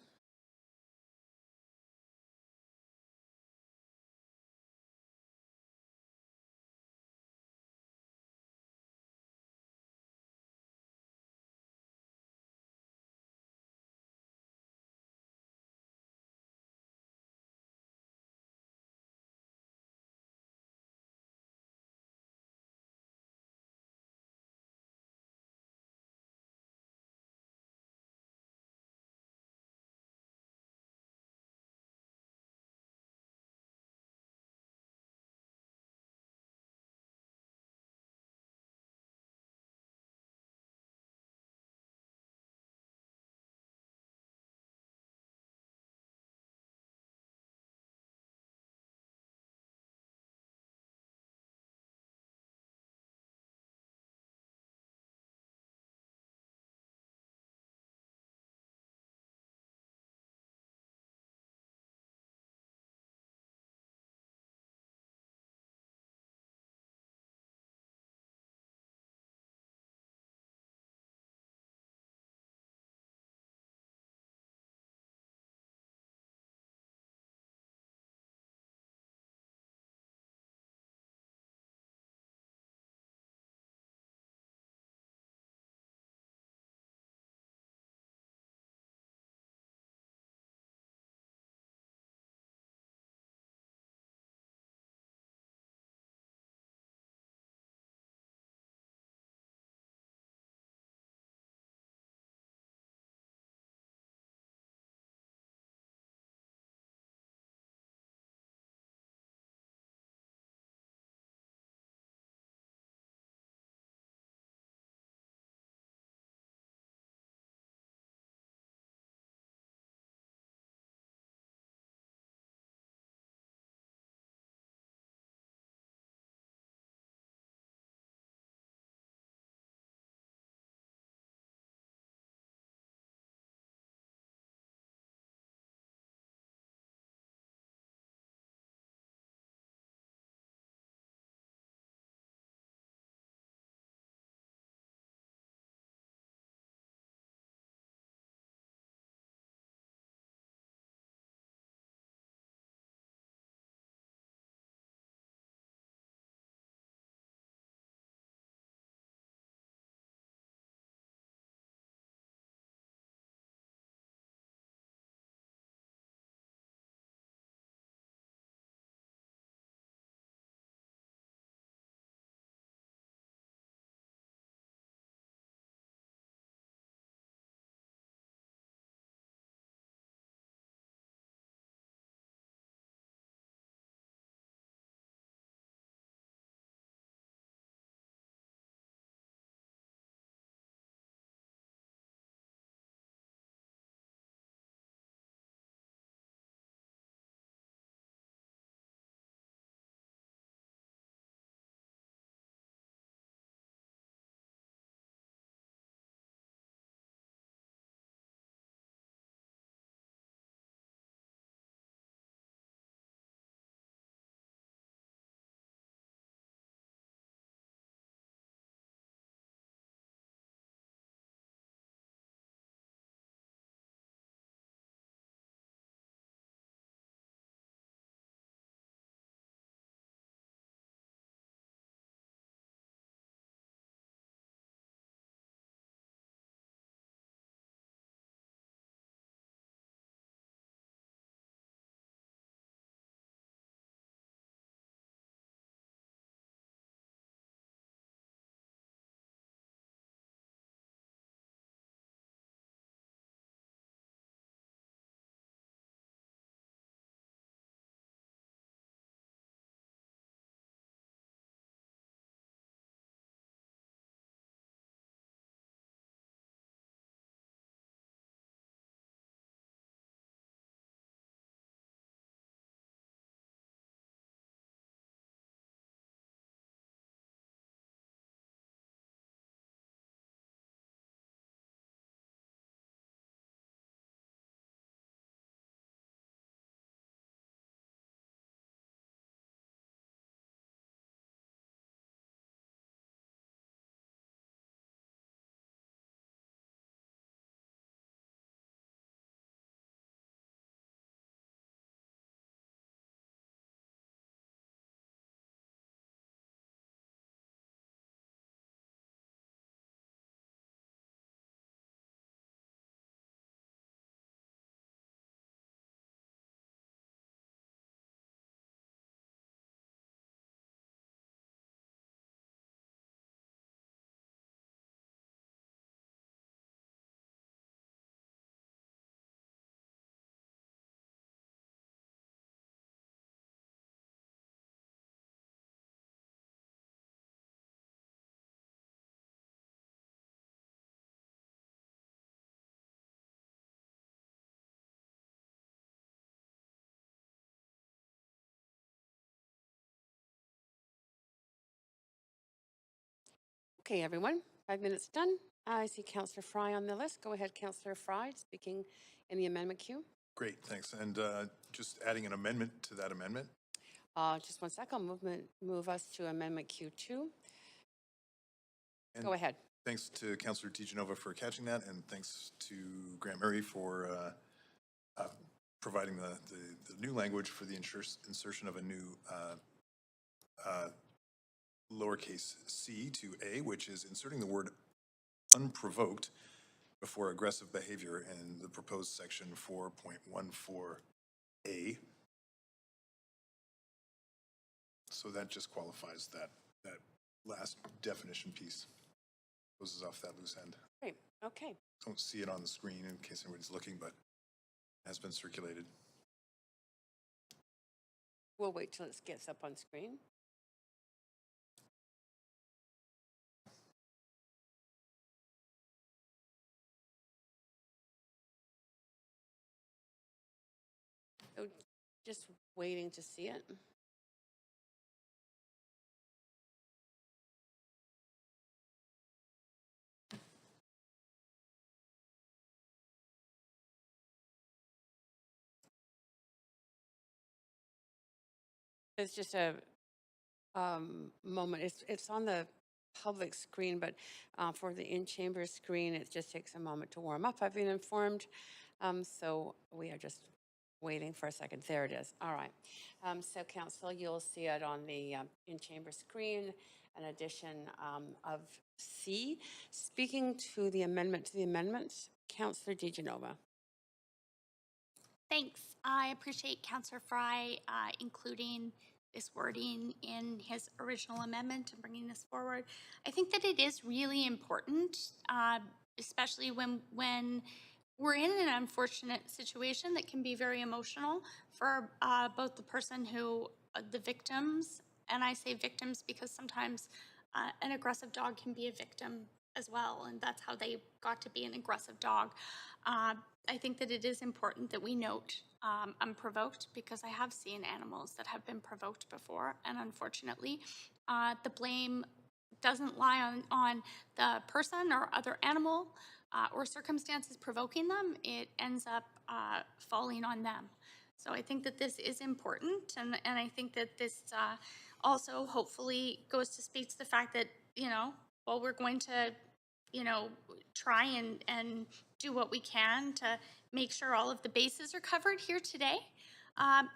Okay, everyone, 5 minutes done. I see Councillor Fry on the list. Go ahead, Councillor Fry, speaking in the amendment queue. Great, thanks. And just adding an amendment to that amendment. Just 1 second. I'll move us to amendment Q2. And Go ahead. Thanks to Councillor DiGenova for catching that, and thanks to Grant Murray for providing the new language for the insertion of a new lowercase c to A, which is inserting the word unprovoked before aggressive behavior in the proposed section 4.14A. So that just qualifies that last definition piece. Closes off that loose end. Great, okay. Don't see it on the screen in case anybody's looking, but it has been circulated. We'll wait till it gets up on screen. So just waiting to see it. It's just a moment. It's on the public screen, but for the in-chamber screen, it just takes a moment to warm up. I've been informed, so we are just waiting for a second. There it is. All right. So, Council, you'll see it on the in-chamber screen, an addition of C. Speaking to the amendment Councillor DiGenova. Thanks. I appreciate Councillor Fry including this wording in his original amendment and bringing this forward. I think that it is really important, especially when we're in an unfortunate situation that can be very emotional for both the person who, the victims, and I say victims because sometimes an aggressive dog can be a victim as well, and that's how they got to be an aggressive dog. I think that it is important that we note unprovoked, because I have seen animals that have been provoked before, and unfortunately, the blame doesn't lie on the person or other animal or circumstances provoking them. It ends up falling on them. So I think that this is important, and I think that this also hopefully goes to speak to the fact that, while we're going to, try and do what we can to make sure all of the bases are covered here today,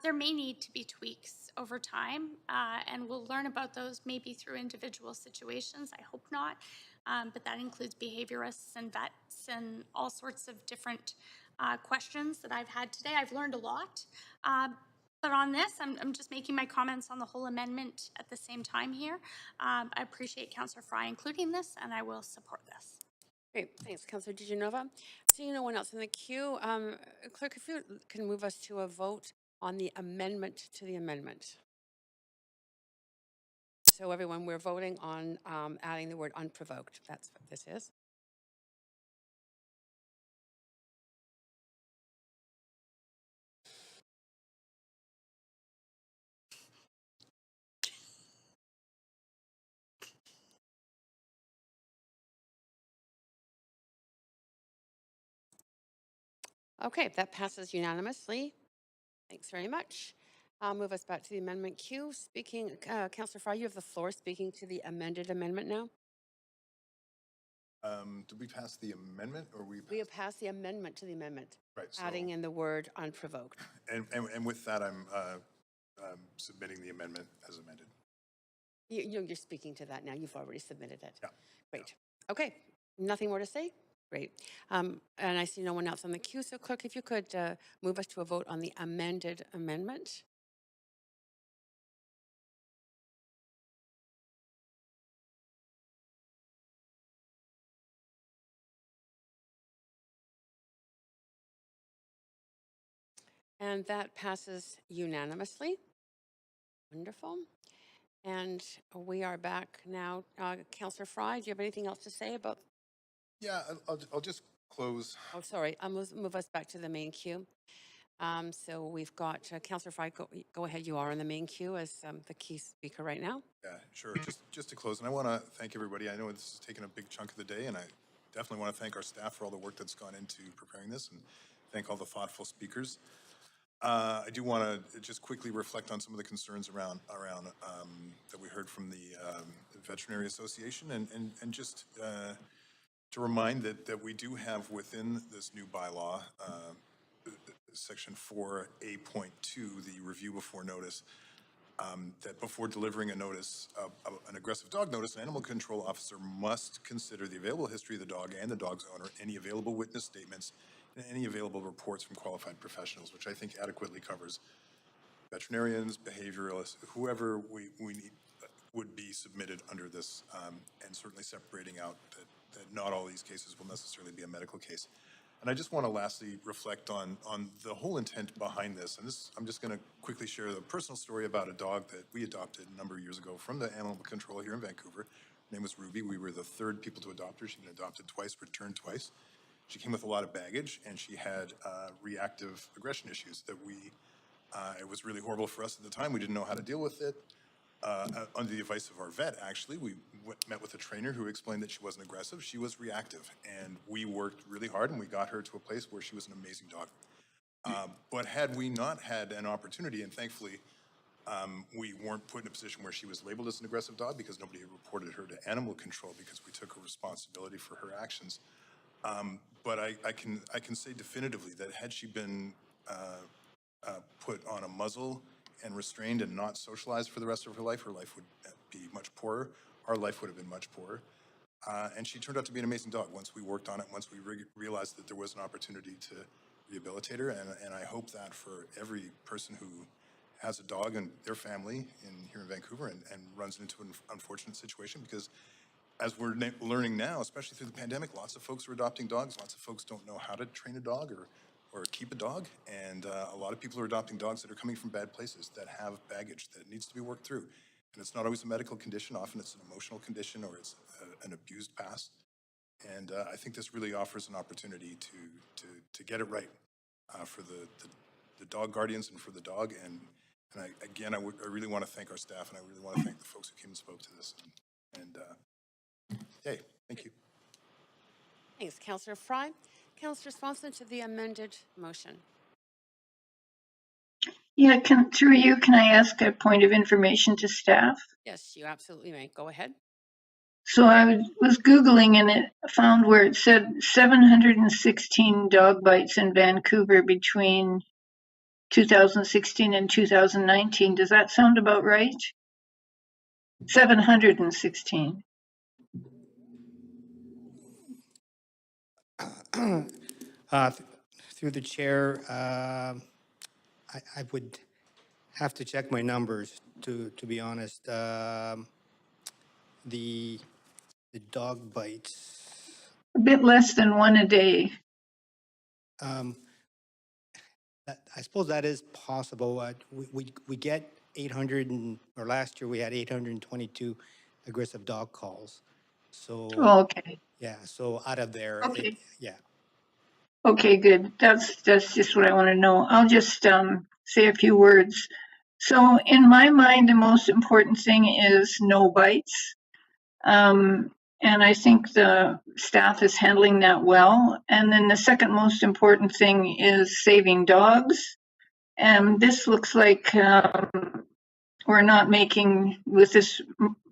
there may need to be tweaks over time, and we'll learn about those maybe through individual situations. I hope not, but that includes behaviorists and vets and all sorts of different questions that I've had today. I've learned a lot, but on this, I'm just making my comments on the whole amendment at the same time here. I appreciate Councillor Fry including this, and I will support this. Great, thanks, Councillor DiGenova. Seeing no one else in the queue, Clerk, if you can move us to a vote on the amendment to the amendment. So everyone, we're voting on adding the word unprovoked. That's what this is. Okay, that passes unanimously. Thanks very much. I'll move us back to the amendment queue. Speaking, Councillor Fry, you have the floor, speaking to the amended amendment now. Did we pass the amendment, or We have passed the amendment to the amendment, right, so, adding in the word unprovoked. And with that, I'm submitting the amendment as amended. You're speaking to that now. You've already submitted it. Yeah. Great. Yeah. Okay. Nothing more to say? Great. And I see no one else on the queue. So, Clerk, if you could move us to a vote on the amended amendment. And that passes unanimously. Wonderful. And we are back now. Councillor Fry, do you have anything else to say about? Yeah, I'll just close. Oh, sorry. I'll move us back to the main queue. So we've got Councillor Fry, go ahead. You are in the main queue as the key speaker right now. Yeah, sure. Just to close, and I want to thank everybody. I know this has taken a big chunk of the day, and I definitely want to thank our staff for all the work that's gone into preparing this, and thank all the thoughtful speakers. I do want to just quickly reflect on some of the concerns around that we heard from the Veterinary Association, and just to remind that we do have within this new bylaw, section 4A.2, the review before notice, that before delivering a notice, an aggressive dog notice, an animal control officer must consider the available history of the dog and the dog's owner, any available witness statements, and any available reports from qualified professionals, which I think adequately covers veterinarians, behavioralists, whoever we need would be submitted under this, and certainly separating out that not all these cases will necessarily be a medical case. And I just want to lastly reflect on the whole intent behind this. And this, I'm just going to quickly share the personal story about a dog that we adopted a number of years ago from the animal control here in Vancouver. Her name was Ruby. We were the third people to adopt her. She'd been adopted twice, returned twice. She came with a lot of baggage, and she had reactive aggression issues that it was really horrible for us at the time. We didn't know how to deal with it. Under the advice of our vet, actually, we met with a trainer who explained that she wasn't aggressive, she was reactive. And we worked really hard, and we got her to a place where she was an amazing dog. But had we not had an opportunity, and thankfully we weren't put in a position where she was labeled as an aggressive dog because nobody had reported her to animal control because we took a responsibility for her actions. But I can say definitively that had she been put on a muzzle and restrained and not socialized for the rest of her life would be much poorer. Our life would have been much poorer. And she turned out to be an amazing dog once we worked on it, once we realized that there was an opportunity to rehabilitate her. And I hope that for every person who has a dog and their family here in Vancouver and runs into an unfortunate situation, because as we're learning now, especially through the pandemic, lots of folks are adopting dogs. Lots of folks don't know how to train a dog or keep a dog. And a lot of people are adopting dogs that are coming from bad places, that have baggage that needs to be worked through. And it's not always a medical condition. Often it's an emotional condition or it's an abused past. And I think this really offers an opportunity to get it right for the dog guardians and for the dog. And I really want to thank our staff, and I really want to thank the folks who came and spoke to this. And yay, thank you. Thanks, Councillor Fry. Councillor Swanson to the amended motion. Yeah, through you, can I ask a point of information to staff? Yes, you absolutely may. Go ahead. So I was Googling and it found where it said 716 dog bites in Vancouver between 2016 and 2019. Does that sound about right? 716. Through the chair, I would have to check my numbers to be honest. The dog bites. A bit less than one a day. I suppose that is possible. We get 800 or last year we had 822 aggressive dog calls. So okay. Yeah, so out of there, okay. Yeah. Okay, good. That's just what I want to know. I'll just say a few words. So in my mind, the most important thing is no bites. And I think the staff is handling that well. And then the second most important thing is saving dogs. And this looks like we're not making, with this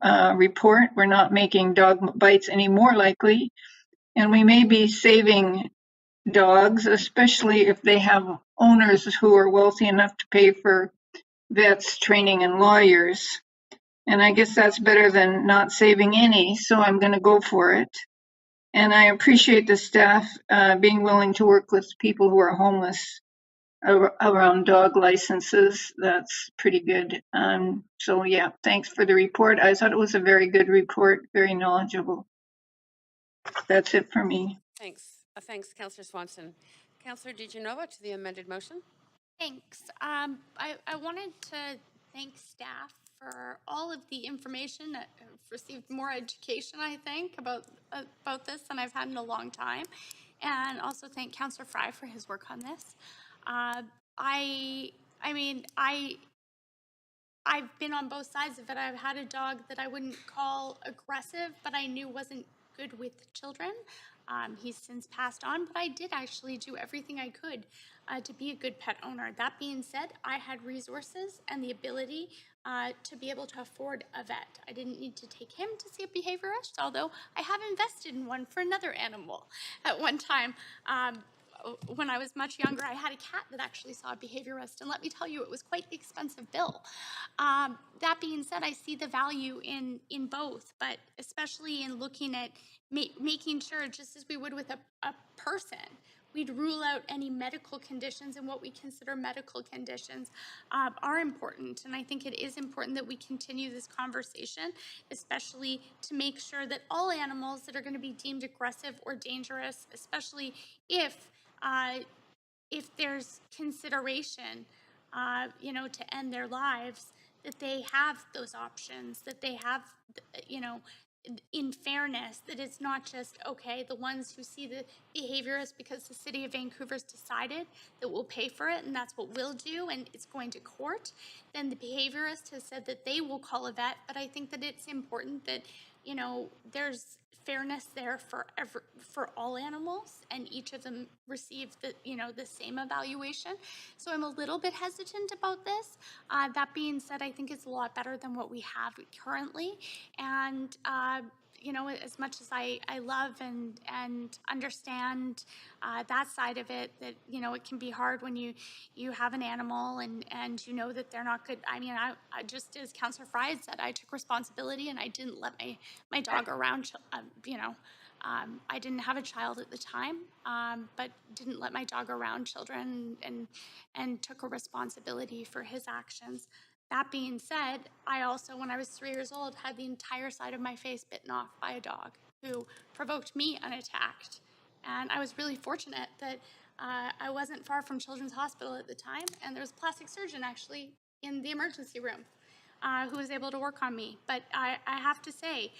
report, we're not making dog bites any more likely. And we may be saving dogs, especially if they have owners who are wealthy enough to pay for vets, training, and lawyers. And I guess that's better than not saving any, so I'm going to go for it. And I appreciate the staff being willing to work with people who are homeless around dog licenses. That's pretty good. So yeah, thanks for the report. I thought it was a very good report, very knowledgeable. That's it for me. Thanks. Thanks, Councillor Swanson. Councillor DiGenova to the amended motion. Thanks. I wanted to thank staff for all of the information. I've received more education, I think, about this than I've had in a long time. And also thank Councillor Fry for his work on this. I mean, I've been on both sides of it. I've had a dog that I wouldn't call aggressive, but I knew wasn't good with children. He's since passed on, but I did actually do everything I could to be a good pet owner. That being said, I had resources and the ability to be able to afford a vet. I didn't need to take him to see a behaviorist, although I have invested in one for another animal at one time. When I was much younger, I had a cat that actually saw a behaviorist, and let me tell you, it was quite the expensive bill. That being said, I see the value in both, but especially in looking at making sure, just as we would with a person, we'd rule out any medical conditions, and what we consider medical conditions are important. And I think it is important that we continue this conversation, especially to make sure that all animals that are going to be deemed aggressive or dangerous, especially if there's consideration, to end their lives, that they have those options, that they have, in fairness, that it's not just, okay, the ones who see the behaviorist because the city of Vancouver's decided that we'll pay for it and that's what we'll do and it's going to court, then the behaviorist has said that they will call a vet. But I think that it's important that, there's fairness there for all animals, and each of them receive the same evaluation. So I'm a little bit hesitant about this. That being said, I think it's a lot better than what we have currently, and as much as I love and understand that side of it, that it can be hard when you have an animal and that they're not good. I mean, I just, as Councillor Fry said, I took responsibility and I didn't let my dog around. I didn't have a child at the time, but didn't let my dog around children and took a responsibility for his actions. That being said, I also, when I was 3 years old, had the entire side of my face bitten off by a dog who provoked me unattacked. And I was really fortunate that I wasn't far from Children's Hospital at the time, and there was a plastic surgeon actually in the emergency room who was able to work on me. But I have to say,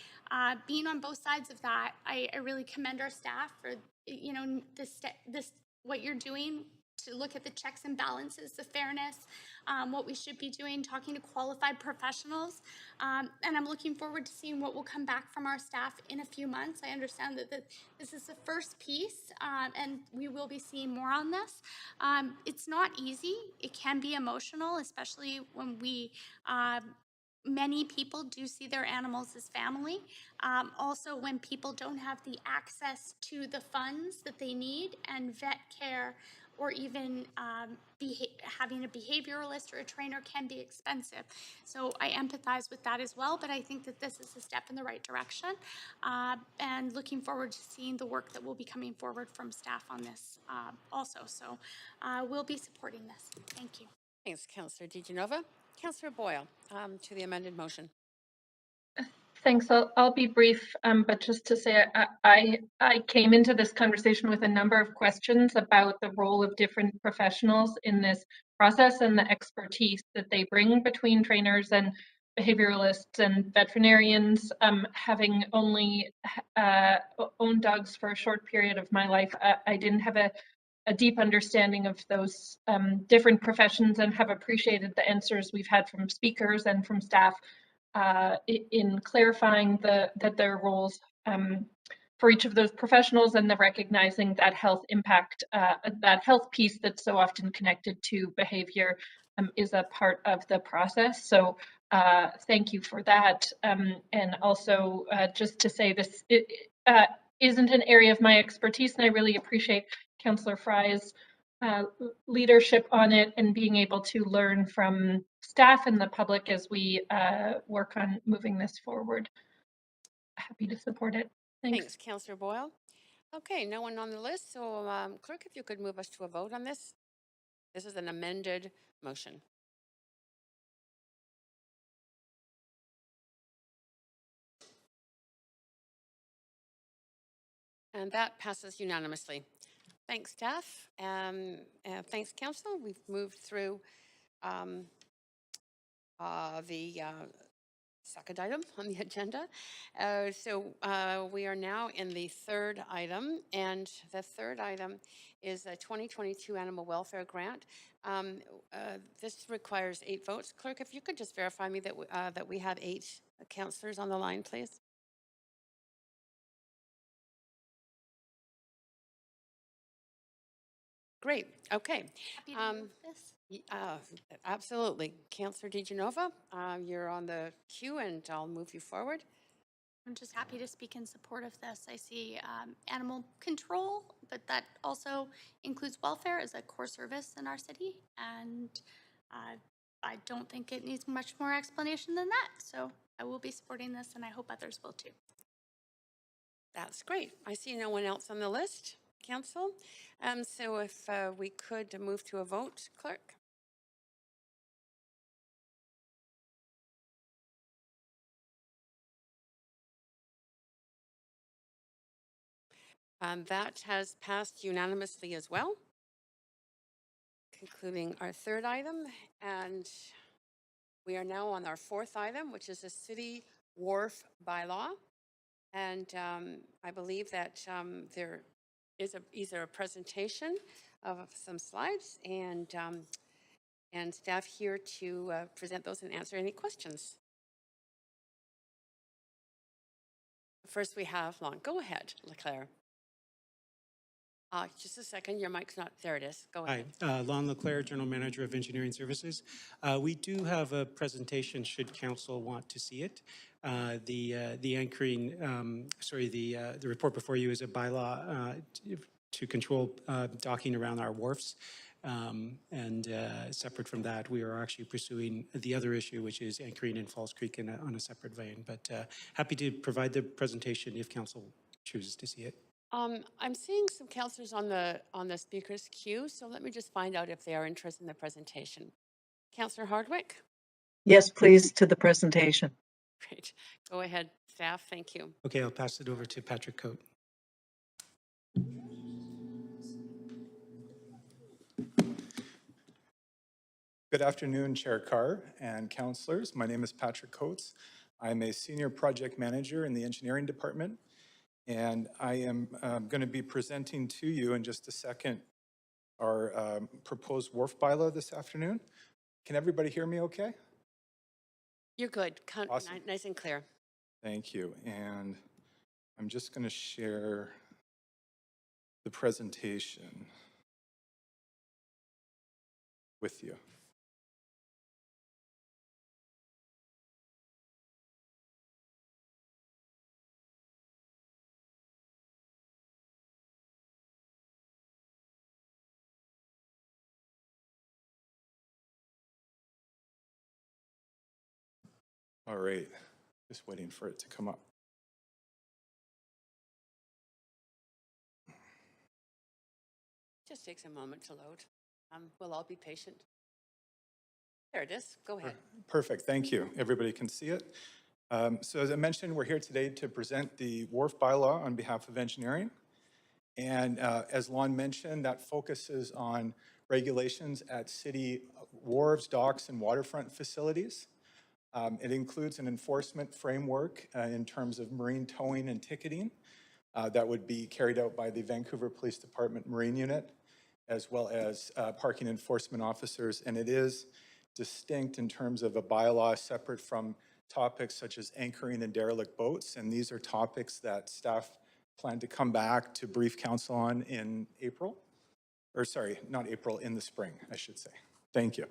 being on both sides of that, I really commend our staff for this what you're doing to look at the checks and balances, the fairness, what we should be doing, talking to qualified professionals. And I'm looking forward to seeing what will come back from our staff in a few months. I understand that this is the first piece, and we will be seeing more on this. It's not easy. It can be emotional, especially when many people do see their animals as family. Also, when people don't have the access to the funds that they need, and vet care or even having a behavioralist or a trainer can be expensive. So I empathize with that as well, but I think that this is a step in the right direction, and looking forward to seeing the work that will be coming forward from staff on this also. So we'll be supporting this. Thank you. Thanks, Councillor DiGenova. Councillor Boyle, to the amended motion. Thanks. I'll be brief, but just to say I came into this conversation with a number of questions about the role of different professionals in this process and the expertise that they bring between trainers and behavioralists and veterinarians. Having only owned dogs for a short period of my life, I didn't have a deep understanding of those different professions, and have appreciated the answers we've had from speakers and from staff in clarifying that there are roles for each of those professionals, and the recognizing that health impact, that health piece that's so often connected to behavior is a part of the process. So thank you for that. And also just to say this isn't an area of my expertise, and I really appreciate Councillor Fry's leadership on it, and being able to learn from staff and the public as we work on moving this forward. Happy to support it. Thanks, Councillor Boyle. Okay, no one on the list. So clerk, if you could move us to a vote on this. This is an amended motion. And that passes unanimously. Thanks, staff. Thanks, council. We've moved through the second item on the agenda. So we are now in the third item, and the third item is a 2022 Animal Welfare Grant This requires 8 votes. Clerk, if you could just verify me that we have 8 councillors on the line, please. Great. Okay. Happy to move this. Absolutely. Councillor DiGenova, you're on the queue, and I'll move you forward. I'm just happy to speak in support of this. I see animal control, but that also includes welfare as a core service in our city. And I don't think it needs much more explanation than that. So I will be supporting this, and I hope others will too. That's great. I see no one else on the list, Council. So if we could move to a vote, Clerk. That has passed unanimously as well, concluding our 3rd item. And we are now on our 4th item, which is a city wharf bylaw. And I believe that there is either a presentation of some slides and staff here to present those and answer any questions. First, we have Lon. Go ahead, Leclerc. Just a second, your mic's not, there it is. Go ahead. Hi, Lon Leclerc, General Manager of Engineering Services. We do have a presentation should council want to see it. The anchoring, the report before you is a bylaw to control docking around our wharfs. Separate from that, we are actually pursuing the other issue, which is anchoring in Falls Creek on a separate vein. But happy to provide the presentation if council chooses to see it. I'm seeing some councillors on the speakers queue, so let me just find out if they are interested in the presentation. Councillor Hardwick? Yes, please, to the presentation. Great. Go ahead, staff. Thank you. Okay, I'll pass it over to Patrick Coate. Good afternoon, Chair Carr and councillors. My name is Patrick Coates. I'm a Senior Project Manager in the Engineering Department, and I am going to be presenting to you in just a second our proposed wharf bylaw this afternoon. Can everybody hear me okay? You're good. Awesome. Nice and clear. Thank you. And I'm just going to share the presentation with you. All right, just waiting for it to come up. Just takes a moment to load. We'll all be patient. There it is. Go ahead. Perfect. Thank you. Everybody can see it. So as I mentioned, we're here today to present the wharf bylaw on behalf of engineering. And as Lon mentioned, that focuses on regulations at city wharves, docks, and waterfront facilities. It includes an enforcement framework in terms of marine towing and ticketing that would be carried out by the Vancouver Police Department Marine Unit, as well as parking enforcement officers. And it is distinct in terms of a bylaw separate from topics such as anchoring and derelict boats. And these are topics that staff plan to come back to brief council on in April. Or sorry, not April, in the spring, I should say. Thank you.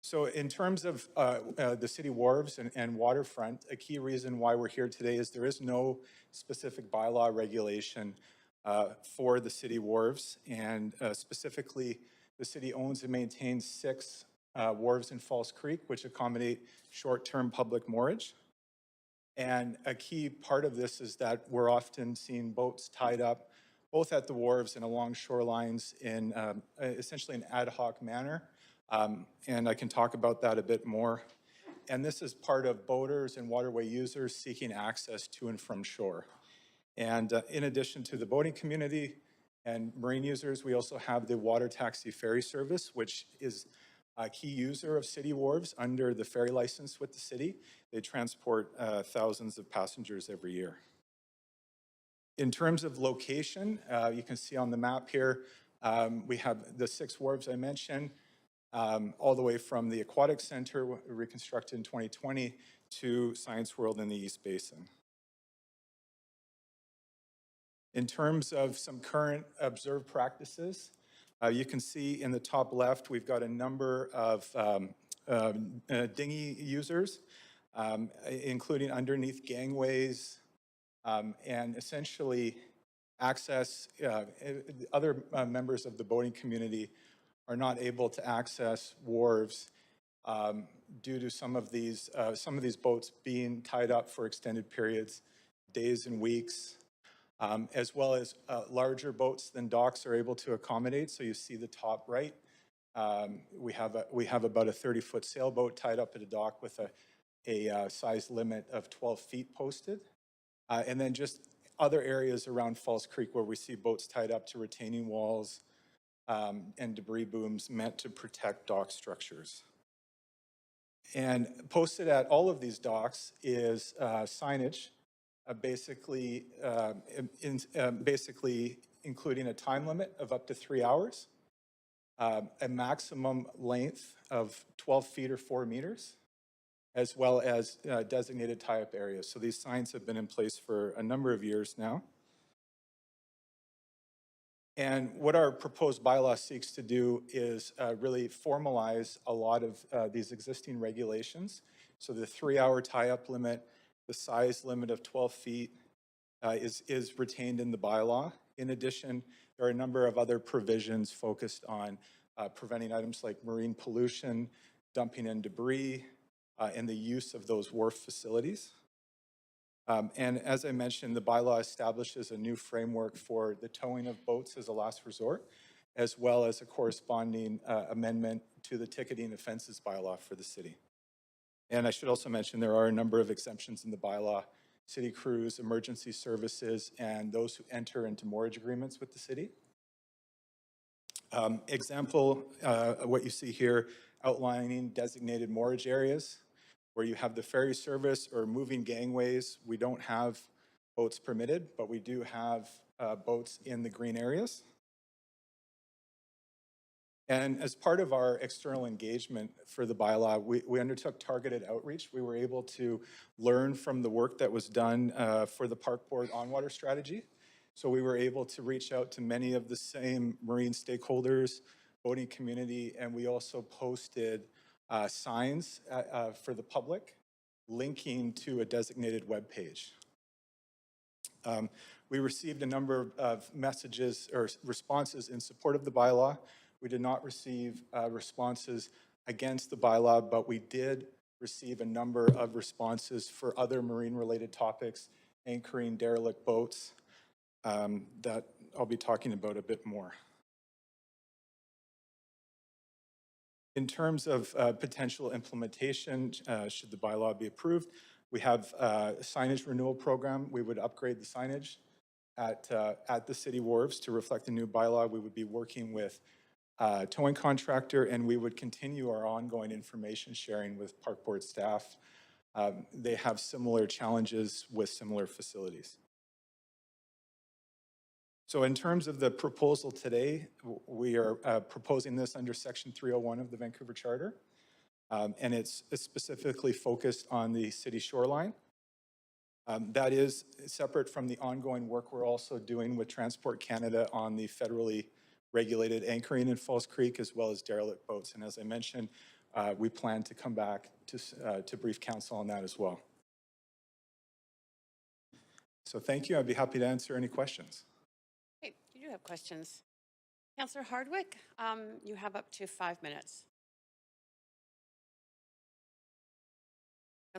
So in terms of the city wharves and waterfront, a key reason why we're here today is there is no specific bylaw regulation for the city wharves. And specifically, the city owns and maintains 6 wharves in Falls Creek, which accommodate short-term public moorage. And a key part of this is that we're often seeing boats tied up both at the wharves and along shorelines in essentially an ad hoc manner. And I can talk about that a bit more. And this is part of boaters and waterway users seeking access to and from shore. And in addition to the boating community and marine users, we also have the water taxi ferry service, which is a key user of city wharves under the ferry license with the city. They transport thousands of passengers every year. In terms of location, you can see on the map here, We have the 6 wharves I mentioned, all the way from the Aquatic Center, reconstructed in 2020, to Science World in the East Basin. In terms of some current observed practices, you can see in the top left, we've got a number of dinghy users, including underneath gangways, and essentially access, other members of the boating community are not able to access wharves due to some of these boats being tied up for extended periods, days and weeks, as well as larger boats than docks are able to accommodate. So you see the top right, we have about a 30-foot sailboat tied up at a dock with a size limit of 12 feet posted. And then just other areas around Falls Creek where we see boats tied up to retaining walls and debris booms meant to protect dock structures. And posted at all of these docks is signage, basically including a time limit of up to 3 hours, a maximum length of 12 feet or 4 meters, as well as designated tie-up areas. So these signs have been in place for a number of years now. And what our proposed bylaw seeks to do is really formalize a lot of these existing regulations. So the 3-hour tie-up limit, the size limit of 12 feet is retained in the bylaw. In addition, there are a number of other provisions focused on preventing items like marine pollution, dumping and debris, and the use of those wharf facilities. And as I mentioned, the bylaw establishes a new framework for the towing of boats as a last resort, as well as a corresponding amendment to the ticketing offenses bylaw for the city. And I should also mention there are a number of exemptions in the bylaw: city crews, emergency services, and those who enter into moorage agreements with the city. Example, what you see here, outlining designated moorage areas. Where you have the ferry service or moving gangways, we don't have boats permitted, but we do have boats in the green areas. And as part of our external engagement for the bylaw, we undertook targeted outreach. We were able to learn from the work that was done for the Park Board on-water strategy. So we were able to reach out to many of the same marine stakeholders, boating community, and we also posted signs for the public linking to a designated web page. We received a number of messages or responses in support of the bylaw. We did not receive responses against the bylaw, but we did receive a number of responses for other marine-related topics, anchoring derelict boats, that I'll be talking about a bit more. In terms of potential implementation, should the bylaw be approved, we have a signage renewal program. We would upgrade the signage at the city wharves to reflect the new bylaw. We would be working with a towing contractor, and we would continue our ongoing information sharing with Park Board staff. They have similar challenges with similar facilities. So in terms of the proposal today, we are proposing this under Section 301 of the Vancouver Charter, and it's specifically focused on the city shoreline. That is separate from the ongoing work we're also doing with Transport Canada on the federally regulated anchoring in Falls Creek, as well as derelict boats. And as I mentioned, we plan to come back to brief council on that as well. So thank you. I'd be happy to answer any questions. Okay, you do have questions. Councillor Hardwick, you have up to 5 minutes.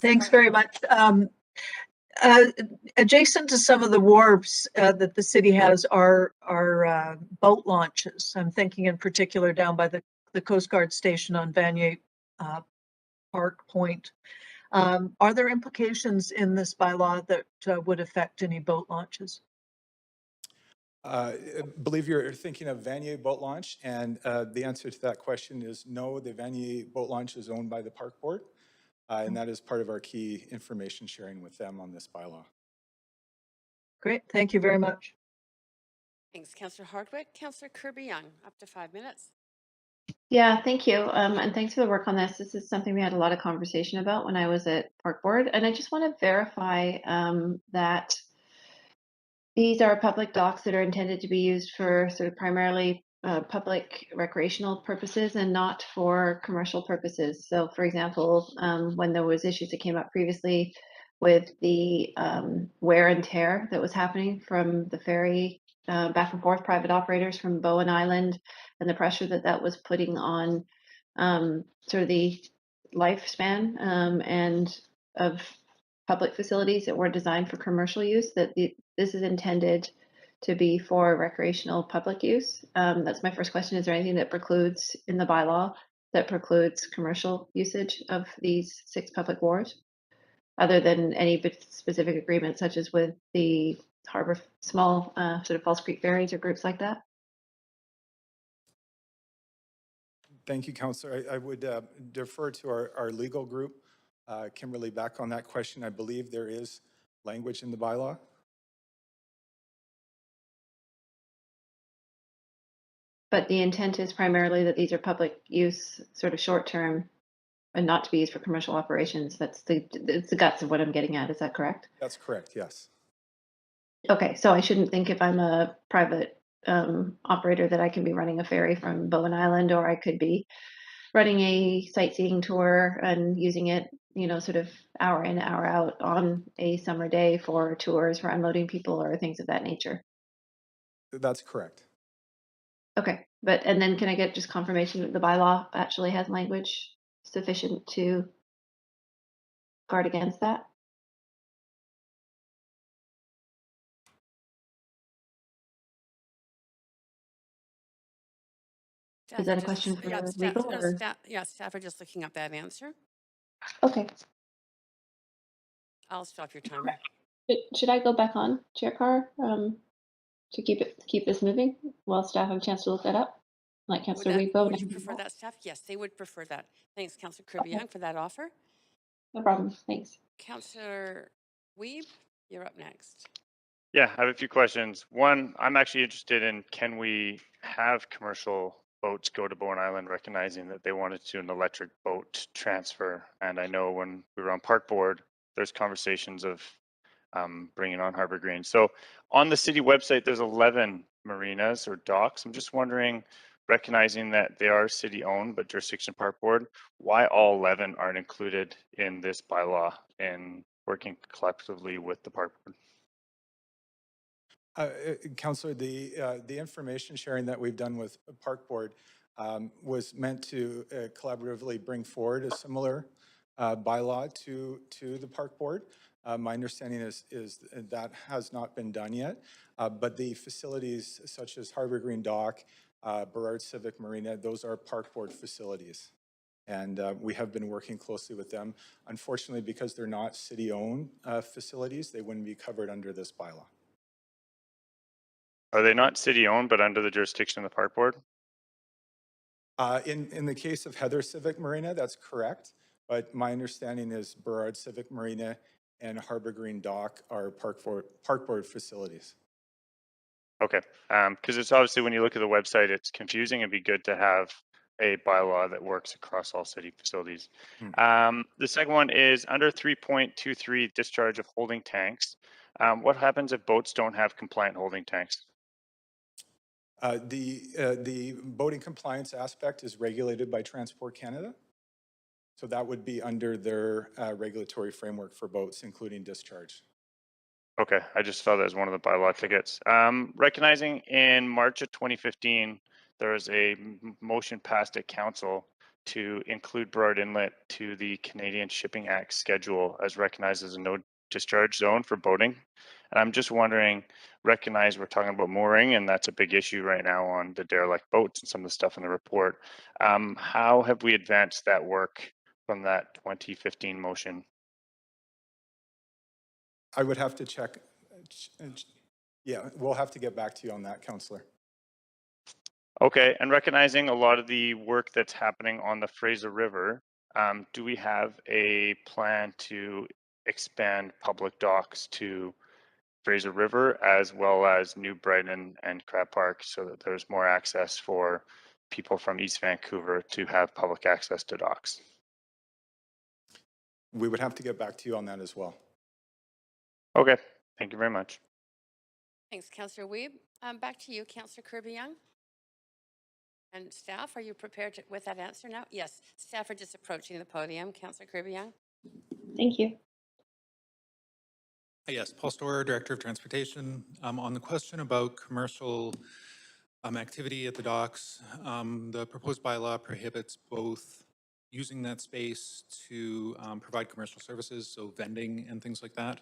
Thanks very much. Adjacent to some of the wharves that the city has are boat launches. I'm thinking in particular down by the Coast Guard station on Vanier Park Point. Are there implications in this bylaw that would affect any boat launches? I believe you're thinking of Vanier Boat Launch, and the answer to that question is no. The Vanier Boat Launch is owned by the Park Board, and that is part of our key information sharing with them on this bylaw. Great, thank you very much. Thanks, Councillor Hardwick. Councillor Kirby Young, up to 5 minutes. Yeah, thank you. And thanks for the work on this. This is something we had a lot of conversation about when I was at Park Board. And I just want to verify that these are public docks that are intended to be used for sort of primarily public recreational purposes and not for commercial purposes. So, for example, when there was issues that came up previously with the wear and tear that was happening from the ferry back and forth, private operators from Bowen Island, and the pressure that that was putting on sort of the lifespan and of public facilities that were designed for commercial use, that this is intended to be for recreational public use. That's my first question. Is there anything that precludes in the bylaw that precludes commercial usage of these 6 public wharves, other than any specific agreement, such as with the harbor, small sort of False Creek ferries or groups like that? Thank you, Councillor. I would defer to our legal group, Kimberly, back on that question. I believe there is language in the bylaw. But the intent is primarily that these are public use, sort of short term, and not to be used for commercial operations. That's the guts of what I'm getting at. Is that correct? That's correct, yes. Okay, so I shouldn't think if I'm a private operator that I can be running a ferry from Bowen Island, or I could be running a sightseeing tour and using it, you know, sort of hour in, hour out on a summer day for tours, for unloading people or things of that nature. That's correct. Okay, and then can I get just confirmation that the bylaw actually has language sufficient to guard against that? Is that a question for legal or? Staff are just looking up that answer. Okay. I'll stop your timer. Should I go back on, Chair Carr, to keep this moving while staff have a chance to look that up? Like Councillor Weebo. Would you prefer that, staff? Yes, they would prefer that. Thanks, Councillor Kirby Young, for that offer. No problem. Thanks. Councillor Weeb, you're up next. Yeah, I have a few questions. One, I'm actually interested in, can we have commercial boats go to Bowen Island, recognizing that they wanted to do an electric boat transfer? And I know when we were on Park Board, there's conversations of bringing on Harbor Green. So on the city website, there's 11 marinas or docks. I'm just wondering, recognizing that they are city owned, but jurisdiction Park Board, why all 11 aren't included in this bylaw and working collectively with the Park Board? Councillor, the information sharing that we've done with Park Board was meant to collaboratively bring forward a similar bylaw to the Park Board. My understanding is that has not been done yet, but the facilities such as Harbor Green Dock, Burrard Civic Marina, those are Park Board facilities. And we have been working closely with them. Unfortunately, because they're not city-owned facilities, they wouldn't be covered under this bylaw. Are they not city-owned, but under the jurisdiction of the Park Board? In the case of Heather Civic Marina, that's correct. But my understanding is Burrard Civic Marina and Harbor Green Dock are Park Board facilities. Okay, because it's obviously, when you look at the website, it's confusing. It'd be good to have a bylaw that works across all city facilities. The second one is under 3.23, discharge of holding tanks. What happens if boats don't have compliant holding tanks? The boating compliance aspect is regulated by Transport Canada. So that would be under their regulatory framework for boats, including discharge. Okay, I just saw that as one of the bylaw tickets. Recognizing in March of 2015, there was a motion passed at council to include Burrard Inlet to the Canadian Shipping Act schedule as recognized as a no discharge zone for boating. And I'm just wondering, recognize we're talking about mooring, and that's a big issue right now on the derelict boats and some of the stuff in the report. How have we advanced that work from that 2015 motion? I would have to check. Yeah, we'll have to get back to you on that, Councillor. Okay, and recognizing a lot of the work that's happening on the Fraser River, do we have a plan to expand public docks to Fraser River, as well as New Brighton and Crab Park, so that there's more access for people from East Vancouver to have public access to docks. We would have to get back to you on that as well. Okay, thank you very much. Thanks, Councillor Weeb. Back to you, Councillor Kirby Young. And staff, are you prepared with that answer now? Yes, staff are just approaching the podium. Councillor Kirby Young. Thank you. Yes, Paul Storer, Director of Transportation. On the question about commercial activity at the docks, the proposed bylaw prohibits both using that space to provide commercial services, so vending and things like that,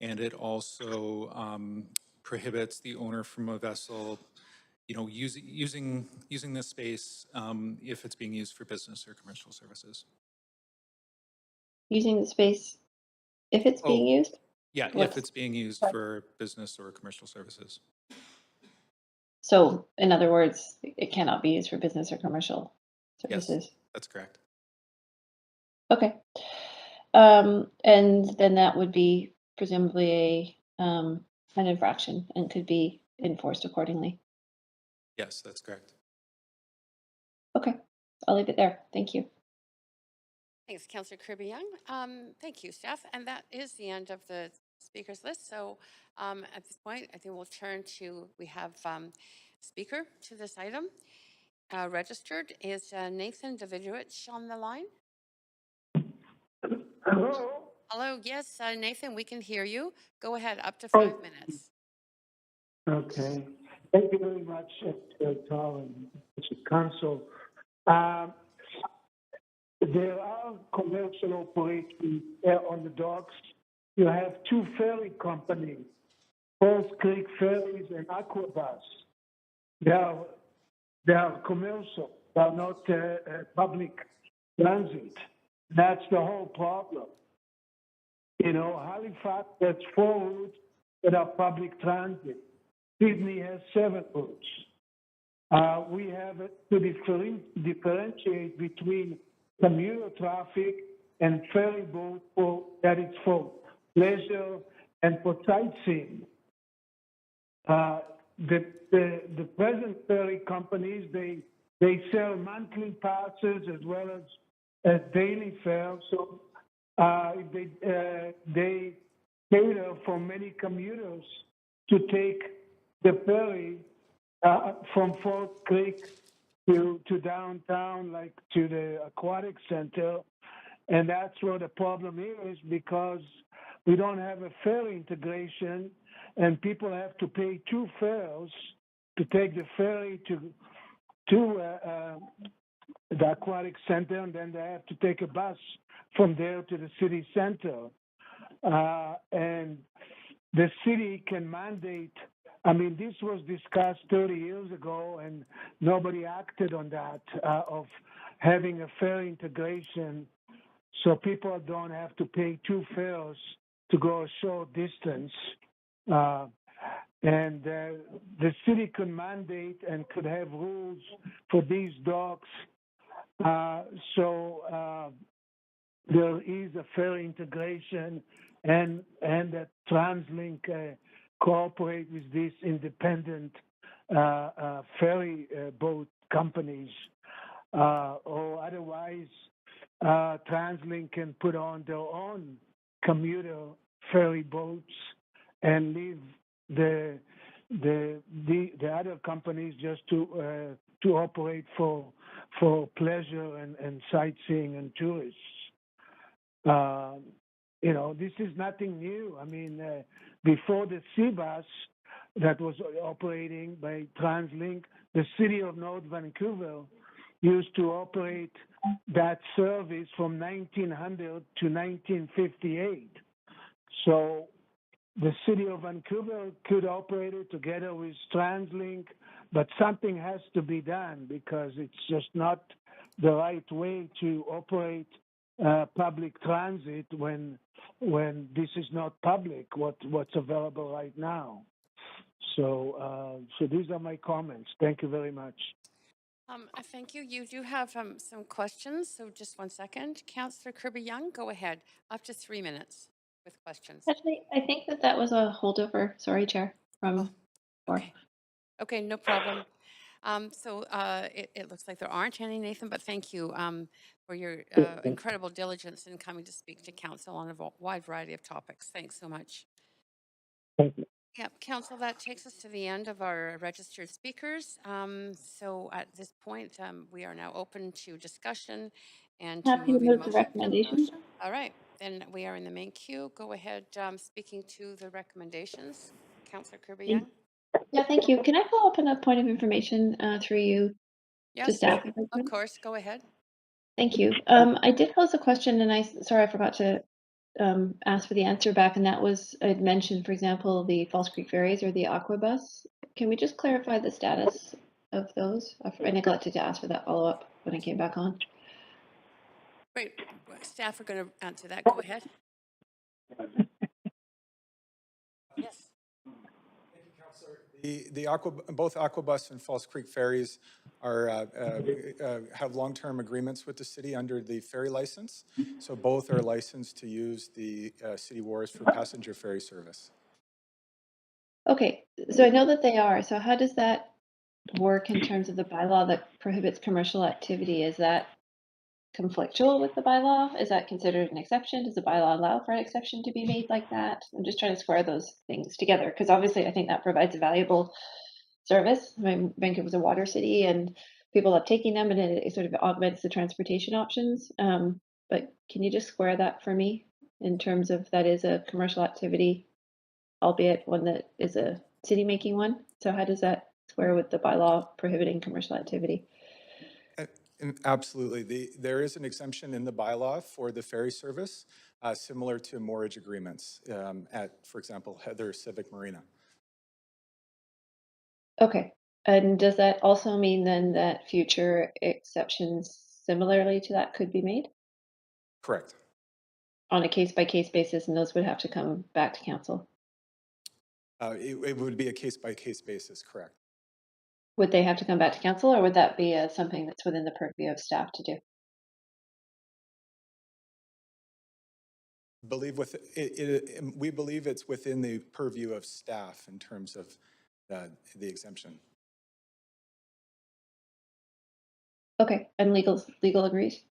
and it also prohibits the owner from a vessel, using this space if it's being used for business or commercial services. Using the space if it's being used? Yeah, if it's being used for business or commercial services. So, in other words, it cannot be used for business or commercial services. Yes, that's correct. Okay. And then that would be presumably an infraction and could be enforced accordingly. Yes, that's correct. Okay, I'll leave it there. Thank you. Thanks, Councillor Kirby Young. Thank you, staff. And that is the end of the speakers list. So at this point, I think we'll turn to, we have speaker to this item. Registered is Nathan Davidowicz on the line. Hello? Hello, yes, Nathan, we can hear you. Go ahead, up to 5 minutes. Okay. Thank you very much, Carl and Mr. Council. There are commercial operations on the docks. You have two ferry companies, Falls Creek Ferries and Aquabus. They are commercial. They are not public transit. That's the whole problem. Halifax has 4 routes that are public transit. Sydney has 7 routes. We have to differentiate between commuter traffic and ferry boat that it's for pleasure and for sightseeing. The present ferry companies, they sell monthly passes as well as daily fares. So they cater for many commuters to take the ferry from Fort Creek to downtown, like to the aquatic center. And that's where the problem is, because we don't have a ferry integration, and people have to pay 2 fares to take the ferry to the aquatic center, and then they have to take a bus from there to the city center. And the city can mandate, this was discussed 30 years ago, and nobody acted on that, of having a ferry integration so people don't have to pay 2 fares to go a short distance. And the city could mandate and could have rules for these docks. So there is a ferry integration, and that TransLink cooperate with these independent ferry boat companies, or otherwise TransLink can put on their own commuter ferry boats and leave the other companies just to operate for pleasure and sightseeing and tourists. This is nothing new. Before the Seabus that was operating by TransLink, the city of North Vancouver used to operate that service from 1900 to 1958. So the city of Vancouver could operate it together with TransLink, but something has to be done, because it's just not the right way to operate public transit when this is not public, what's available right now. So these are my comments. Thank you very much. Thank you. You do have some questions, so just 1 second. Councillor Kirby Young, go ahead. Up to 3 minutes. with questions. Actually, I think that was a holdover, sorry, Chair, from before. Okay, no problem. It looks like there aren't any, Nathan, but thank you for your incredible diligence in coming to speak to council on a wide variety of topics. Thanks so much. Thank you. Yep, council, that takes us to the end of our registered speakers. So at this point, we are now open to discussion and to Happy to moving move the motion. recommendation. All right, then we are in the main queue. Go ahead, speaking to the recommendations. Councillor Kirby Young. Yeah, thank you. Can I follow up on a point of information through you to Yes, staff? of course, go ahead. Thank you. I did pose a question, and sorry, I forgot to ask for the answer back, and that was I'd mentioned, for example, the False Creek Ferries or the Aquabus. Can we just clarify the status of those? I neglected to ask for that follow up when I came back on. Great. Staff are going to answer that. Go ahead. Yes. Thank you, Councillor. Both Aquabus and False Creek Ferries have long-term agreements with the city under the ferry license. So both are licensed to use the city wharves for passenger ferry service. Okay, so I know that they are. So how does that work in terms of the bylaw that prohibits commercial activity? Is that conflictual with the bylaw? Is that considered an exception? Does the bylaw allow for an exception to be made like that? I'm just trying to square those things together because obviously I think that provides a valuable service. I mean, Vancouver's a water city and people love taking them and it sort of augments the transportation options. But can you just square that for me in terms of that is a commercial activity, albeit one that is a city making one? So how does that square with the bylaw prohibiting commercial activity? Absolutely. There is an exemption in the bylaw for the ferry service, similar to moorage agreements at, for example, Heather Civic Marina. Okay. And does that also mean then that future exceptions similarly to that could be made Correct. on a case-by-case basis, and those would have to come back to council? It would be a case-by-case basis, correct. Would they have to come back to council, or would that be something that's within the purview of staff to do? We believe it's within the purview of staff in terms of the exemption. Okay, and legal agrees?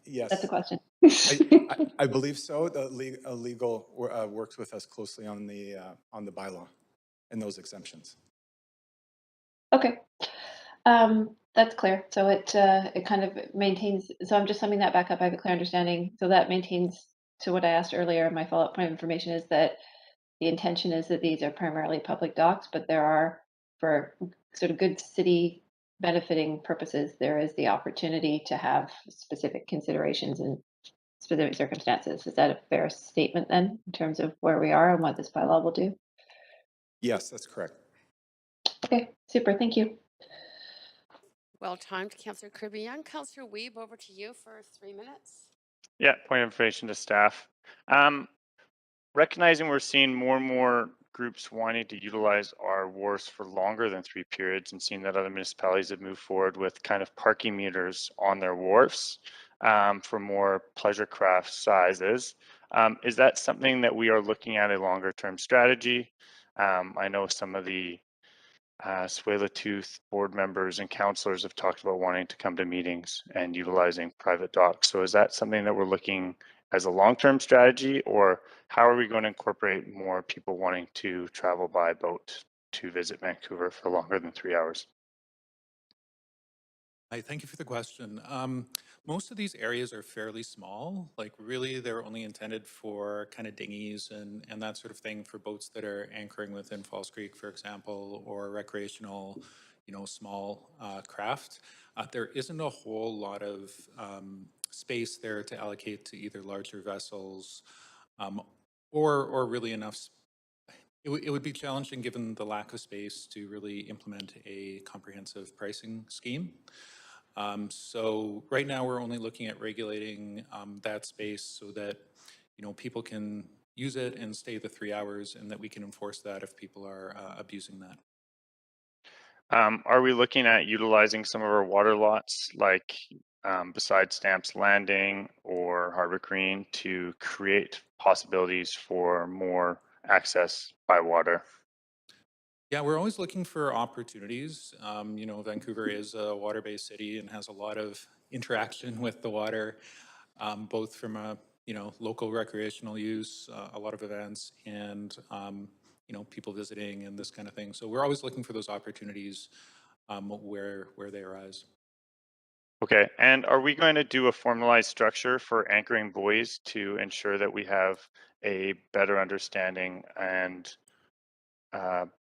Yes. That's a question. I believe so. The legal works with us closely on the bylaw and those exemptions. Okay, that's clear. So it kind of maintains. So I'm just summing that back up. I have a clear understanding. So that maintains to what I asked earlier. My follow-up point of information is that the intention is that these are primarily public docks, but there are, for sort of good city benefiting purposes, there is the opportunity to have specific considerations and specific circumstances. Is that a fair statement then, in terms of where we are and what this bylaw will do? Yes, that's correct. Okay, super. Thank you. Well timed, Councillor Kirby Young. Councillor Weeb, over to you for 3 minutes. Yeah, point of information to staff. Recognizing we're seeing more and more groups wanting to utilize our wharves for longer than 3 periods and seeing that other municipalities have moved forward with kind of parking meters on their wharves for more pleasure craft sizes. Is that something that we are looking at a longer term strategy? I know some of the Swale-Tooth board members and councillors have talked about wanting to come to meetings and utilizing private docks. So is that something that we're looking as a long-term strategy, or how are we going to incorporate more people wanting to travel by boat to visit Vancouver for longer than 3 hours? Hi, thank you for the question. Most of these areas are fairly small. Like really, they're only intended for kind of dinghies and that sort of thing for boats that are anchoring within False Creek, for example, or recreational, small craft. There isn't a whole lot of space there to allocate to either larger vessels or really enough. It would be challenging given the lack of space to really implement a comprehensive pricing scheme. So right now we're only looking at regulating that space so that people can use it and stay the 3 hours, and that we can enforce that if people are abusing that. Are we looking at utilizing some of our water lots, like beside Stamps Landing or Harbor Green, to create possibilities for more access by water? Yeah, we're always looking for opportunities. You know, Vancouver is a water-based city and has a lot of interaction with the water, both from a, you know, local recreational use, a lot of events, and, you know, people visiting and this kind of thing. So we're always looking for those opportunities where they arise. Okay, and are we going to do a formalized structure for anchoring buoys to ensure that we have a better understanding and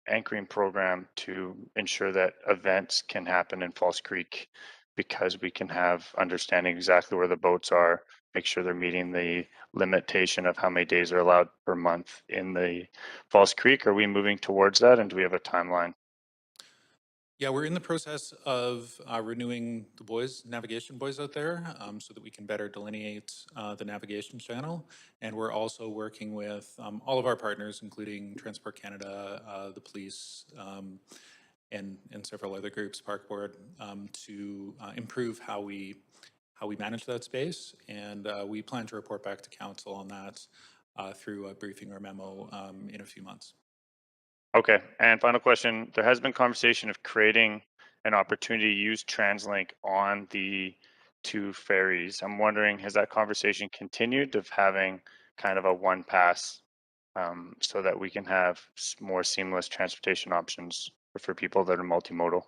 anchoring program to ensure that events can happen in False Creek, because we can have understanding exactly where the boats are, make sure they're meeting the limitation of how many days are allowed per month in the False Creek? Are we moving towards that, and do we have a timeline? Yeah, we're in the process of renewing the navigation buoys out there so that we can better delineate the navigation channel. And we're also working with all of our partners, including Transport Canada, the police, and several other groups, Park Board, to improve how we manage that space. And we plan to report back to council on that through a briefing or memo in a few months. Okay, and final question. There has been conversation of creating an opportunity to use TransLink on the two ferries. I'm wondering, has that conversation continued of having kind of a one pass so that we can have more seamless transportation options for people that are multimodal?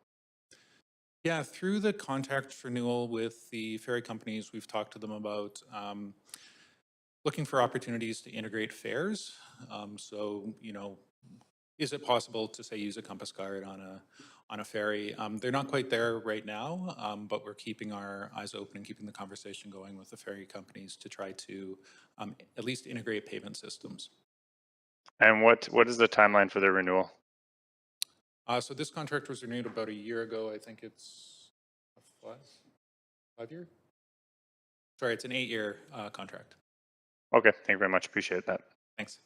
Yeah, through the contract renewal with the ferry companies, we've talked to them about looking for opportunities to integrate fares. So, you know, is it possible to say use a compass card on a ferry? They're not quite there right now, but we're keeping our eyes open and keeping the conversation going with the ferry companies to try to at least integrate payment systems. And what is the timeline for the renewal? So this contract was renewed about a year ago. I think it's a 5-year? Sorry, it's an 8-year contract. Okay, thank you very much. Appreciate that. Thanks.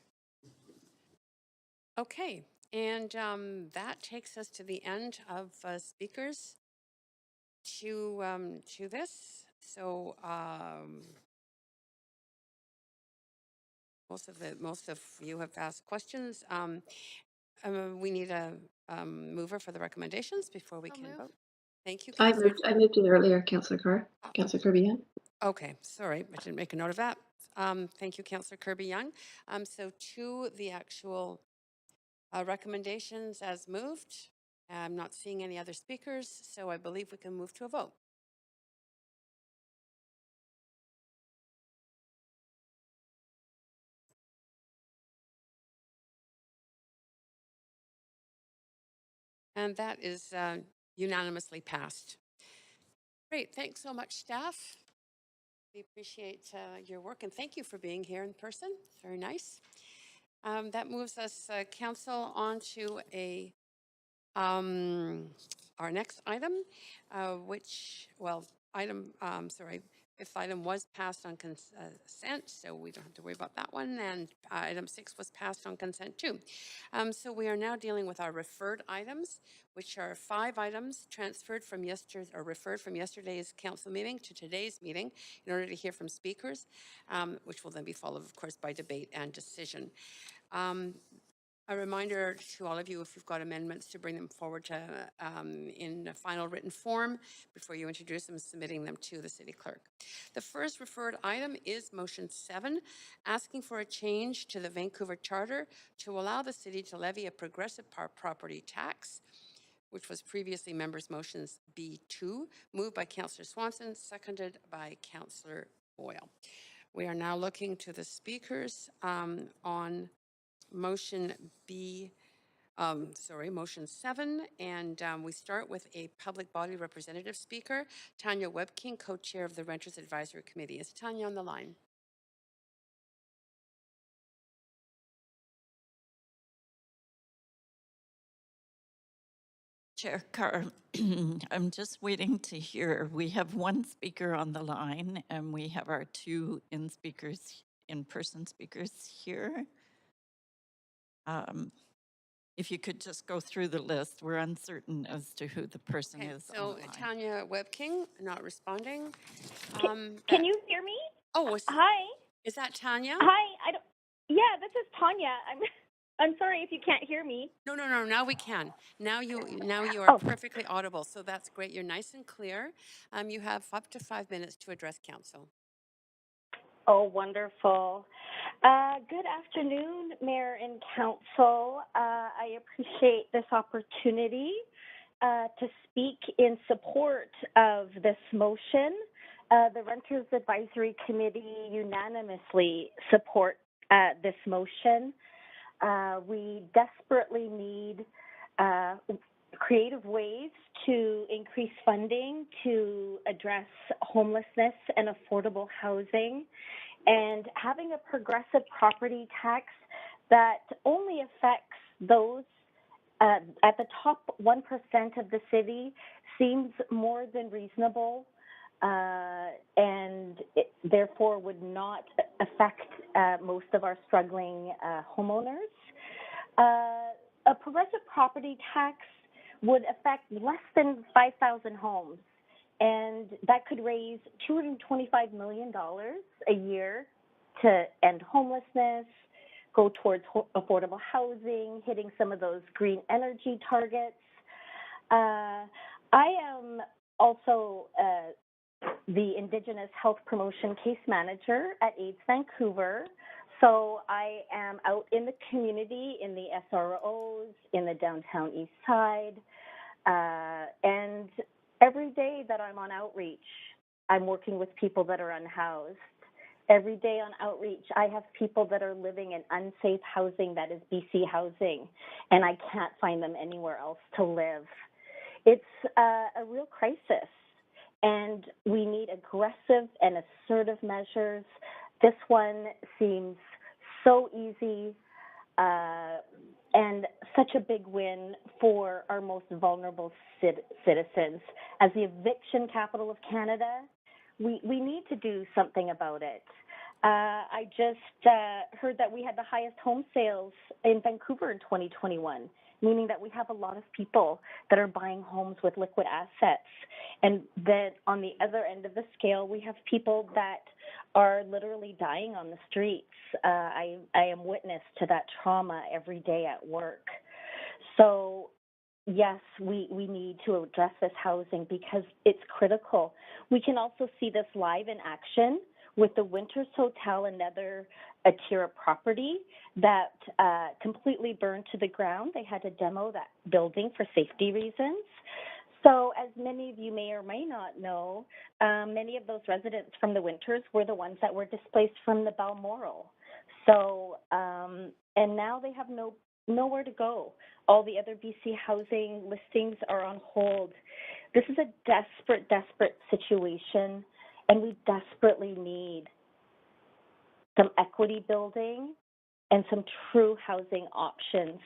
Okay, and that takes us to the end of speakers to this. So most of you have asked questions. We need a mover for the recommendations before we can vote. Thank you, I Councillor. moved it earlier, Councillor Carr. Councillor Kirby, yeah. Okay, sorry, I didn't make a note of that. Thank you, Councillor Kirby Young. So to the actual recommendations as moved, I'm not seeing any other speakers, so I believe we can move to a vote. And that is unanimously passed. Great, thanks so much, staff. We appreciate your work, and thank you for being here in person. Very nice. That moves us, Council, on to our next item, fifth item was passed on consent, so we don't have to worry about that one. And item 6 was passed on consent too. So we are now dealing with our referred items, which are 5 items transferred from referred from yesterday's council meeting to today's meeting in order to hear from speakers, which will then be followed, of course, by debate and decision. A reminder to all of you, if you've got amendments, to bring them forward in a final written form before you introduce them, submitting them to the city clerk. The first referred item is motion 7, asking for a change to the Vancouver Charter to allow the city to levy a progressive property tax, which was previously members' motions B2, moved by Councillor Swanson, seconded by Councillor Boyle. We are now looking to the speakers on motion motion 7, and we start with a public body representative speaker, Tanya Webking, co-chair of the Renters Advisory Committee. Is Tanya on the line? Chair Carr, I'm just waiting to hear. We have one speaker on the line, and we have our 2 in-person speakers here. If you could just go through the list, we're uncertain as to who the person Okay, is on so the line. Tanya Webking, not responding. Can you hear me? Oh, Hi. is that Tanya? Hi. I don't. Yeah, this is Tanya. I'm sorry if you can't hear me. No, no, no. Now we can. Now you are Oh. perfectly audible. So that's great. You're nice and clear. You have up to 5 minutes to address council. Oh, wonderful. Good afternoon, Mayor and Council. I appreciate this opportunity to speak in support of this motion. The Renters Advisory Committee unanimously support this motion. We desperately need creative ways to increase funding to address homelessness and affordable housing, and having a progressive property tax that only affects those at the top 1% of the city seems more than reasonable, and it therefore would not affect most of our struggling homeowners. A progressive property tax would affect less than 5,000 homes, and that could raise $225 million a year to end homelessness, go towards affordable housing, hitting some of those green energy targets. I am also the Indigenous Health Promotion Case Manager at AIDS Vancouver. So I am out in the community, in the SROs, in the downtown east side, and every day that I'm on outreach, I'm working with people that are unhoused. Every day on outreach, I have people that are living in unsafe housing that is BC housing, and I can't find them anywhere else to live. It's a real crisis, and we need aggressive and assertive measures. This one seems so easy and such a big win for our most vulnerable citizens. As the eviction capital of Canada, we need to do something about it. I just heard that we had the highest home sales in Vancouver in 2021, meaning that we have a lot of people that are buying homes with liquid assets. And then on the other end of the scale, we have people that are literally dying on the streets. I am witness to that trauma every day at work. So yes, we need to address this housing because it's critical. We can also see this live in action with the Winters Hotel, another Atira property that completely burned to the ground. They had to demo that building for safety reasons. So as many of you may or may not know, many of those residents from the Winters were the ones that were displaced from the Balmoral. So, and now they have nowhere to go. All the other BC housing listings are on hold. This is a desperate, desperate situation, and we desperately need some equity building and some true housing options.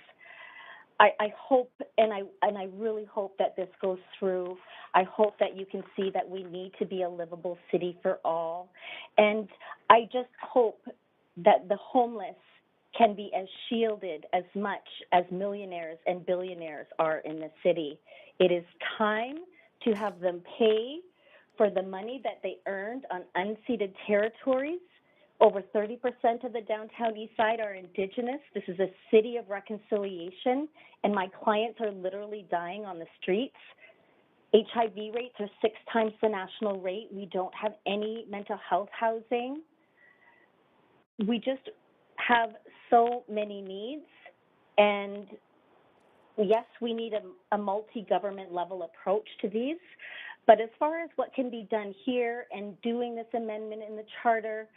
I hope, and I really hope that this goes through. I hope that you can see that we need to be a livable city for all. And I just hope that the homeless can be as shielded as much as millionaires and billionaires are in the city. It is time to have them pay for the money that they earned on unceded territories. Over 30% of the downtown east side are Indigenous. This is a city of reconciliation, and my clients are literally dying on the streets. HIV rates are 6 times the national rate. We don't have any mental health housing. We just have so many needs, and yes, we need a multi-government level approach to these. But as far as what can be done here and doing this amendment in the charter,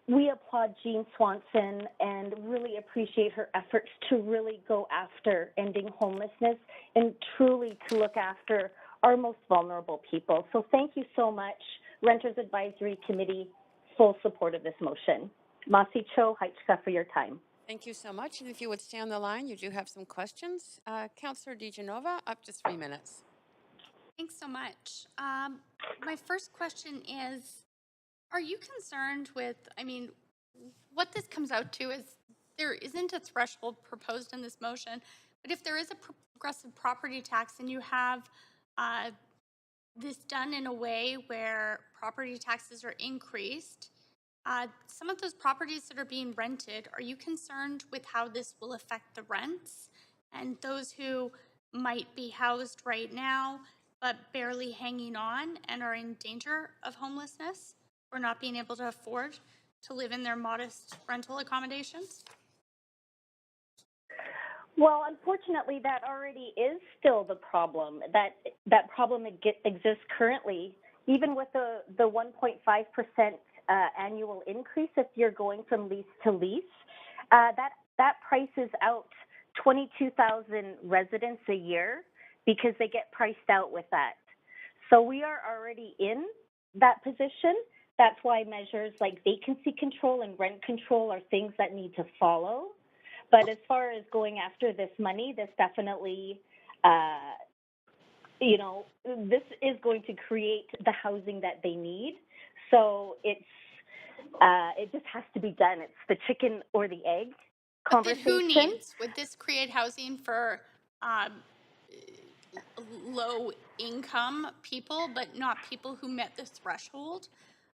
we applaud Jean Swanson and really appreciate her efforts to really go after ending homelessness and truly to look after our most vulnerable people. So thank you so much, Renters Advisory Committee, full support of this motion. Masi Cho Haichka for your time. Thank you so much. And if you would stay on the line, you do have some questions. Councillor DiGenova, up to 3 minutes. Thanks so much. My first question is, are you concerned with, what this comes out to is there isn't a threshold proposed in this motion, But if there is a progressive property tax and you have this done in a way where property taxes are increased, some of those properties that are being rented, are you concerned with how this will affect the rents and those who might be housed right now but barely hanging on and are in danger of homelessness or not being able to afford to live in their modest rental accommodations? Well, unfortunately, that already is still the problem. That problem exists currently, even with the 1.5% annual increase. If you're going from lease to lease, that prices out 22,000 residents a year because they get priced out with that. So we are already in that position. That's why measures like vacancy control and rent control are things that need to follow. But as far as going after this money, this definitely, this is going to create the housing that they need. So it just has to be done. It's the chicken or the egg conversation. But who needs? Would this create housing for low income people, but not people who met the threshold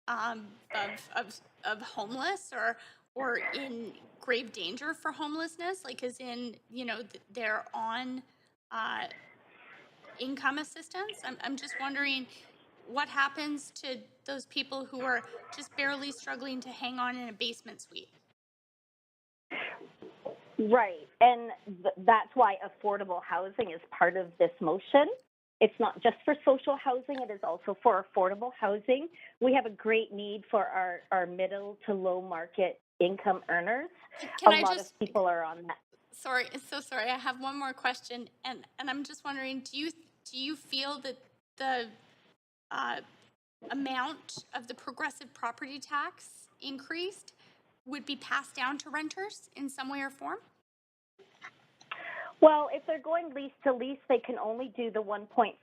of homeless or in grave danger for homelessness, like as in, they're on income assistance? I'm just wondering what happens to those people who are just barely struggling to hang on in a basement suite. Right, and that's why affordable housing is part of this motion. It's not just for social housing, it is also for affordable housing. We have a great need for our middle to low market income earners. A lot of people are on that. Sorry, I have one more question, and I'm just wondering, do you feel that the amount of the progressive property tax increased would be passed down to renters in some way or form? Well, if they're going lease to lease, they can only do the 1.5%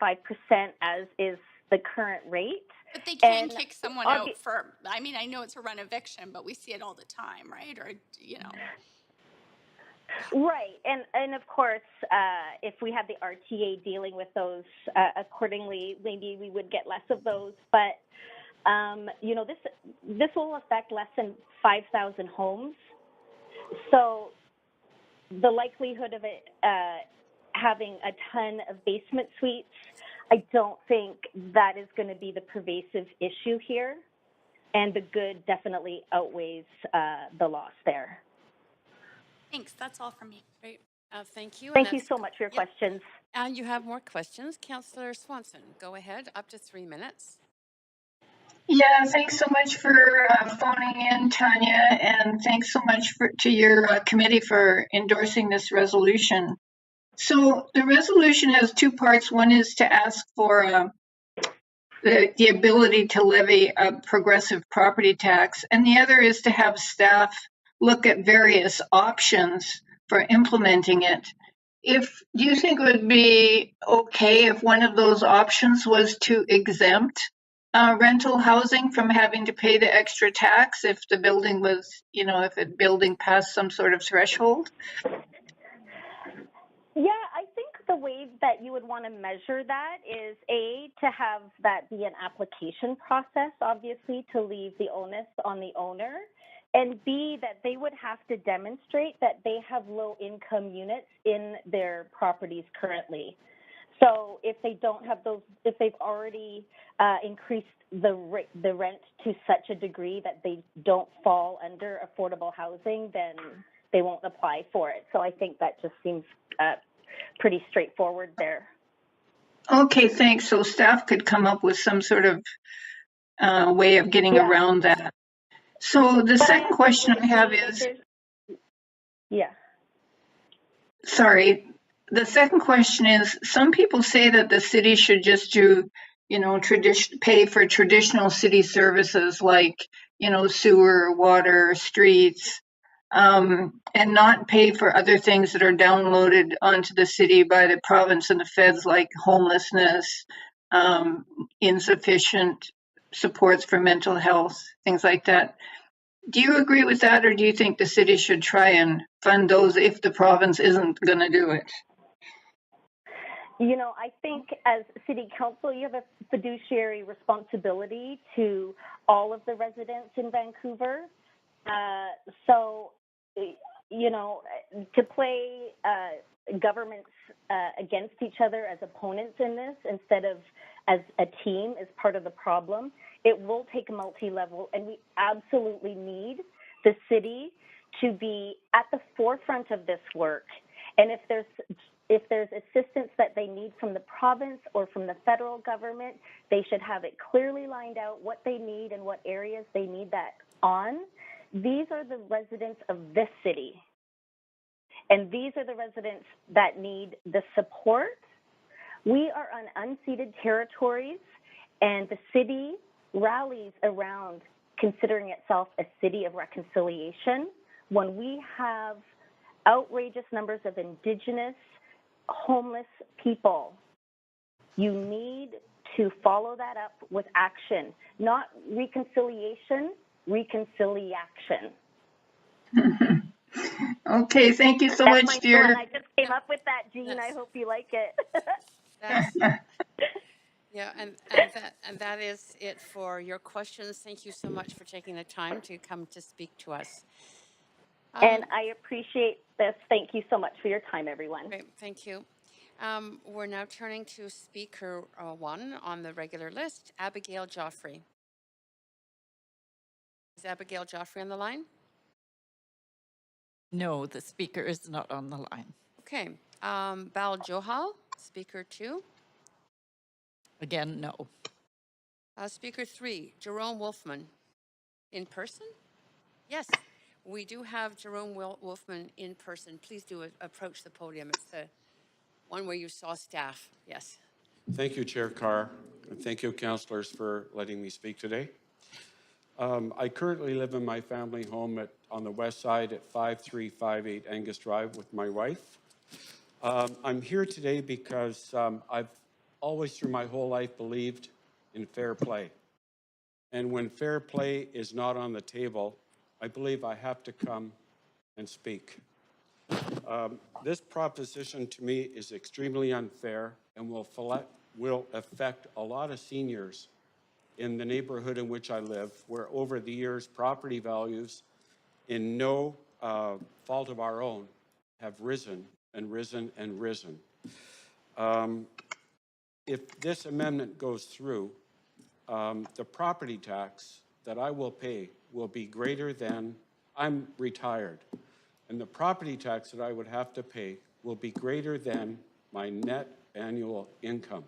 as is the current rate. But they can kick someone out for, I know it's a rent eviction, but we see it all the time, right? Or, Right, and of course, if we had the RTA dealing with those accordingly, maybe we would get less of those. But this will affect less than 5,000 homes. So the likelihood of it having a ton of basement suites, I don't think that is going to be the pervasive issue here, and the good definitely outweighs the loss there. Thanks. That's all from me. Great. Thank you. Thank you so much for your questions. And you have more questions. Councillor Swanson, go ahead. Up to 3 minutes. Yeah, thanks so much for phoning in, Tanya, and thanks so much to your committee for endorsing this resolution. So the resolution has two parts. One is to ask for the ability to levy a progressive property tax, and the other is to have staff look at various options for implementing it. Do you think it would be okay if one of those options was to exempt rental housing from having to pay the extra tax if the building was, if a building passed some sort of threshold? Yeah, I think the way that you would want to measure that is to have that be an application process, obviously, to leave the onus on the owner, and B, that they would have to demonstrate that they have low income units in their properties currently. So if they don't have those, if they've already increased the rent to such a degree that they don't fall under affordable housing, then they won't apply for it. So I think that just seems pretty straightforward there. Okay, thanks. So staff could come up with some sort of way of getting around that. So the second question I have is... Sorry. The second question is, some people say that the city should just do, pay for traditional city services like, sewer, water, streets, and not pay for other things that are downloaded onto the city by the province and the feds, like homelessness, insufficient supports for mental health, things like that. Do you agree with that, or do you think the city should try and fund those if the province isn't going to do it? You know, I think as city council, you have a fiduciary responsibility to all of the residents in Vancouver. So, you know, to play governments against each other as opponents in this instead of as a team is part of the problem. It will take multi-level, and we absolutely need the city to be at the forefront of this work. And if there's assistance that they need from the province or from the federal government, they should have it clearly lined out what they need and what areas they need that on. These are the residents of this city. And these are the residents that need the support. We are on unceded territories, and the city rallies around considering itself a city of reconciliation. When we have outrageous numbers of Indigenous homeless people, you need to follow that up with action, not reconciliation, reconciliation. Okay, thank you so That's much, my dear. one. I just came up with that, Jean. I hope you like it. Yeah, and that is it for your questions. Thank you so much for taking the time to come to speak to us. And I appreciate this. Thank you so much for your time, everyone. Great, thank you. We're now turning to speaker one on the regular list, Abigail Joffrey. Is Abigail Joffrey on the line? No, the speaker is not on the line. Okay. Bal Johal, speaker two. Again, no. Speaker three, Jerome Wolfman. In person? Yes, we do have Jerome Wolfman in person. Please do approach the podium. It's the one where you saw staff. Yes. Thank you, Chair Carr, and thank you, councillors, for letting me speak today. I currently live in my family home on the west side at 5358 Angus Drive with my wife. I'm here today because I've always through my whole life believed in fair play. And when fair play is not on the table, I believe I have to come and speak. This proposition to me is extremely unfair and will affect a lot of seniors in the neighborhood in which I live, where over the years property values, in no fault of our own, have risen and risen and risen. If this amendment goes through, the property tax that I will pay will be greater than, I'm retired, and the property tax that I would have to pay will be greater than my net annual income.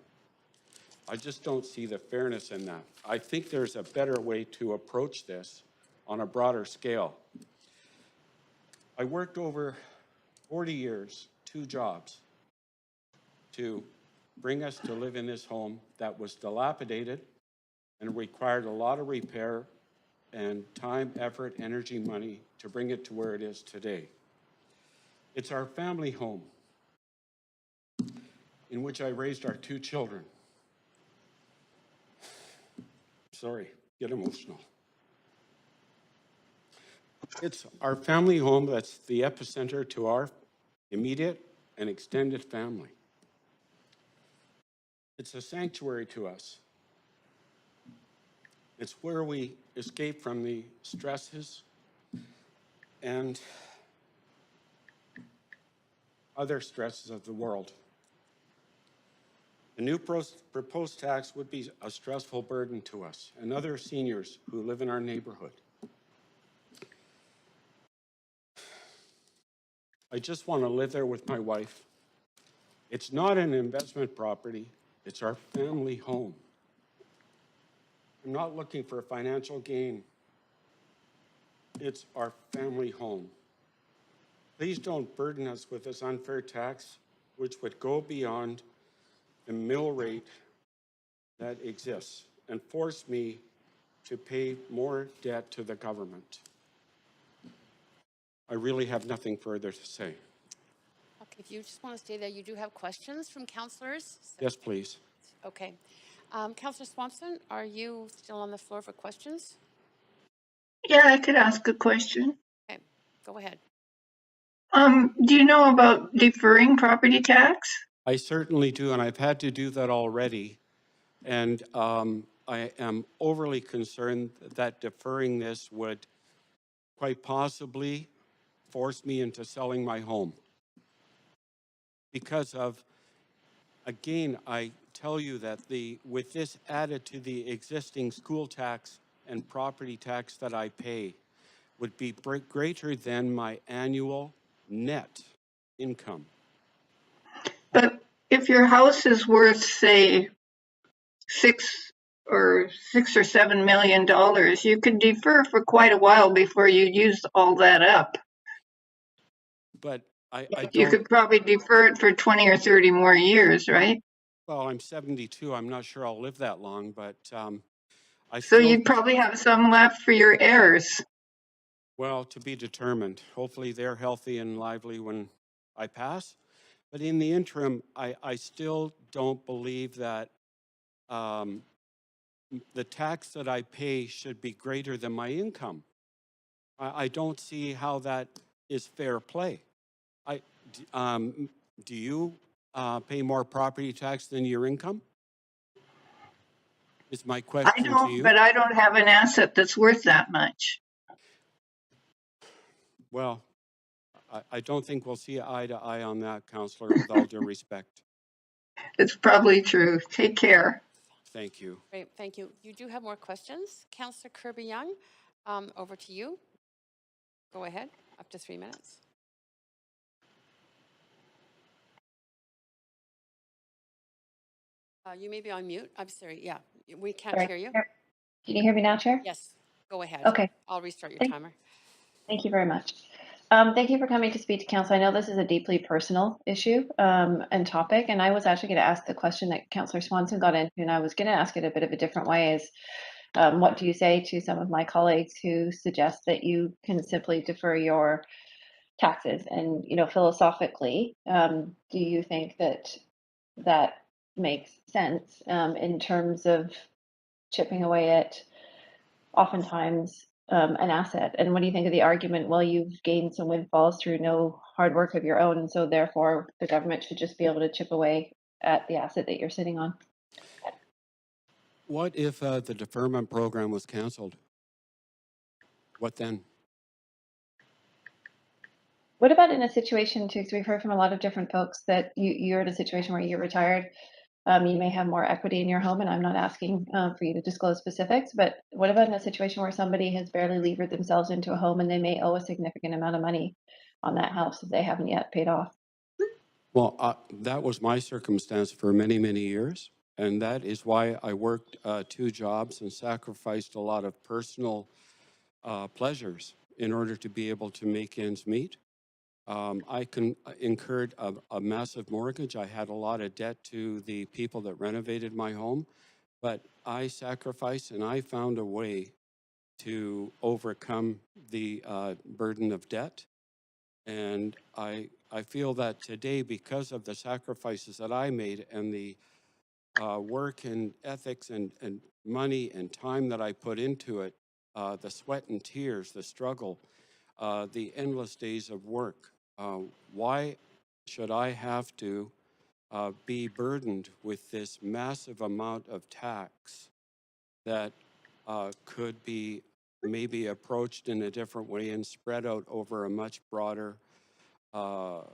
I just don't see the fairness in that. I think there's a better way to approach this on a broader scale. I worked over 40 years, 2 jobs, to bring us to live in this home that was dilapidated and required a lot of repair and time, effort, energy, money to bring it to where it is today. It's our family home in which I raised our 2 children. Sorry, get emotional. It's our family home that's the epicenter to our immediate and extended family. It's a sanctuary to us. It's where we escape from the stresses and other stresses of the world. The new proposed tax would be a stressful burden to us and other seniors who live in our neighborhood. I just want to live there with my wife. It's not an investment property, it's our family home. I'm not looking for financial gain. It's our family home. Please don't burden us with this unfair tax, which would go beyond the mill rate that exists and force me to pay more debt to the government. I really have nothing further to say. Okay, if you just want to stay there, you do have questions from councillors? Yes, please. Okay. Councillor Swanson, are you still on the floor for questions? Yeah, I could ask a question. Okay, go ahead. Do you know about deferring property tax? I certainly do, and I've had to do that already. And I am overly concerned that deferring this would quite possibly force me into selling my home. Because of, again, I tell you that with this added to the existing school tax and property tax that I pay would be greater than my annual net income. But if your house is worth, say, $6 or $7 million, you could defer for quite a while before you use all that up. But I You don't, could probably defer it for 20 or 30 more years, right? well, I'm 72. I'm not sure I'll live that long, but I So still, you'd probably have some left for your heirs. well, to be determined. Hopefully they're healthy and lively when I pass. But in the interim, I still don't believe that the tax that I pay should be greater than my income. I don't see how that is fair play. Do you pay more property tax than your income? Is my I question to don't, you. but I don't have an asset that's worth that much. Well, I don't think we'll see eye to eye on that, Councillor, with all due respect. It's probably true. Take care. Thank you. Great, thank you. You do have more questions. Councillor Kirby Young, over to you. Go ahead, up to 3 minutes. You may be on mute. I'm sorry, yeah, we can't Sorry. hear you. Can you hear me now, Chair? Yes, go ahead. Okay. I'll restart your Thank- timer. Thank you very much. Thank you for coming to speak to council. I know this is a deeply personal issue and topic, and I was actually going to ask the question that Councillor Swanson got into, and I was going to ask it a bit of a different way is, what do you say to some of my colleagues who suggest that you can simply defer your taxes? And, you know, philosophically, do you think that that makes sense in terms of chipping away at oftentimes an asset? And what do you think of the argument, well, you've gained some windfalls through no hard work of your own, and so therefore the government should just be able to chip away at the asset that you're sitting on? What if the deferment program was canceled? What then? What about in a situation too, because we've heard from a lot of different folks that you're in a situation where you're retired, you may have more equity in your home, and I'm not asking for you to disclose specifics, but what about in a situation where somebody has barely levered themselves into a home and they may owe a significant amount of money on that house that they haven't yet paid off? Well, that was my circumstance for many, many years. And that is why I worked 2 jobs and sacrificed a lot of personal pleasures in order to be able to make ends meet. I incurred a massive mortgage. I had a lot of debt to the people that renovated my home, but I sacrificed and I found a way to overcome the burden of debt. And I feel that today, because of the sacrifices that I made and the work and ethics and money and time that I put into it, the sweat and tears, the struggle, the endless days of work, why should I have to be burdened with this massive amount of tax that could be maybe approached in a different way and spread out over a much broader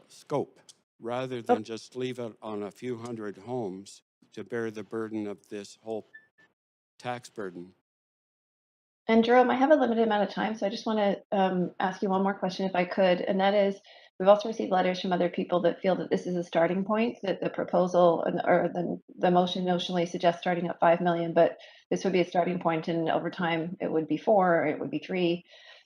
scope, rather than just leave it on a few hundred homes to bear the burden of this whole tax burden? And Jerome, I have a limited amount of time, so I just want to ask you one more question if I could, and that is, we've also received letters from other people that feel that this is a starting point, that the proposal or the motion notionally suggests starting at 5 million, but this would be a starting point, and over time it would be 4, or it would be 3,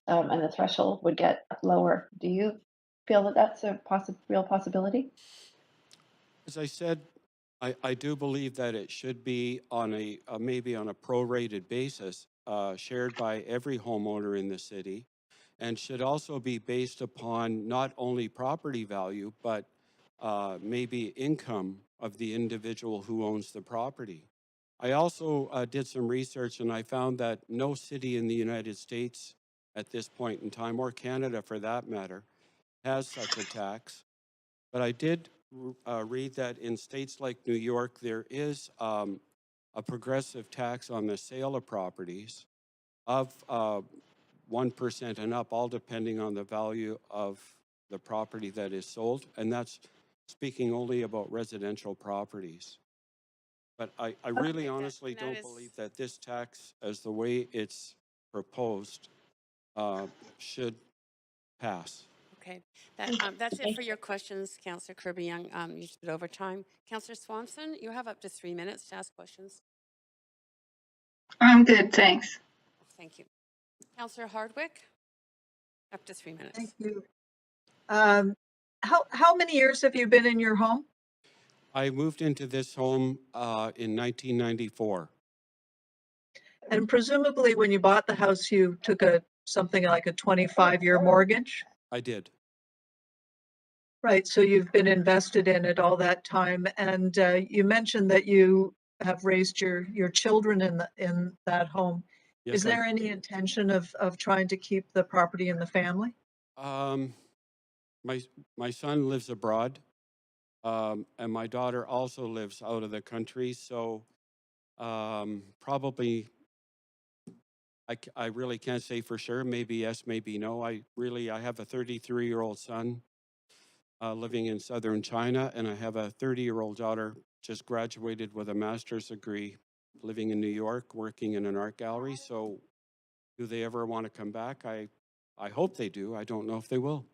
and the threshold would get lower. Do you feel that that's a real possibility? As I said, I do believe that it should be on a maybe on a prorated basis, shared by every homeowner in the city, and should also be based upon not only property value, but maybe income of the individual who owns the property. I also did some research, and I found that no city in the United States at this point in time, or Canada for that matter, has such a tax. But I did read that in states like New York, there is a progressive tax on the sale of properties of 1% and up, all depending on the value of the property that is sold. And that's speaking only about residential properties. But I really honestly don't believe that this tax, as the way it's proposed, should pass. Okay, that's it for your questions, Councillor Kirby Young. You spent over time. Councillor Swanson, you have up to 3 minutes to ask questions. I'm good, thanks. Thank you. Councillor Hardwick, up to 3 minutes. Thank you. How many years have you been in your home? I moved into this home in 1994. And presumably when you bought the house, you took something like a 25-year mortgage? I did. Right, so you've been invested in it all that time, and you mentioned that you have raised your children in that home. Yes, Is there any intention of trying to keep the property in the family? My son lives abroad, and my daughter also lives out of the country. So probably, I really can't say for sure. Maybe yes, maybe no. I have a 33-year-old son living in southern China, and I have a 30-year-old daughter just graduated with a master's degree living in New York, working in an art gallery. So do they ever want to come back? I hope they do. I don't know if they will.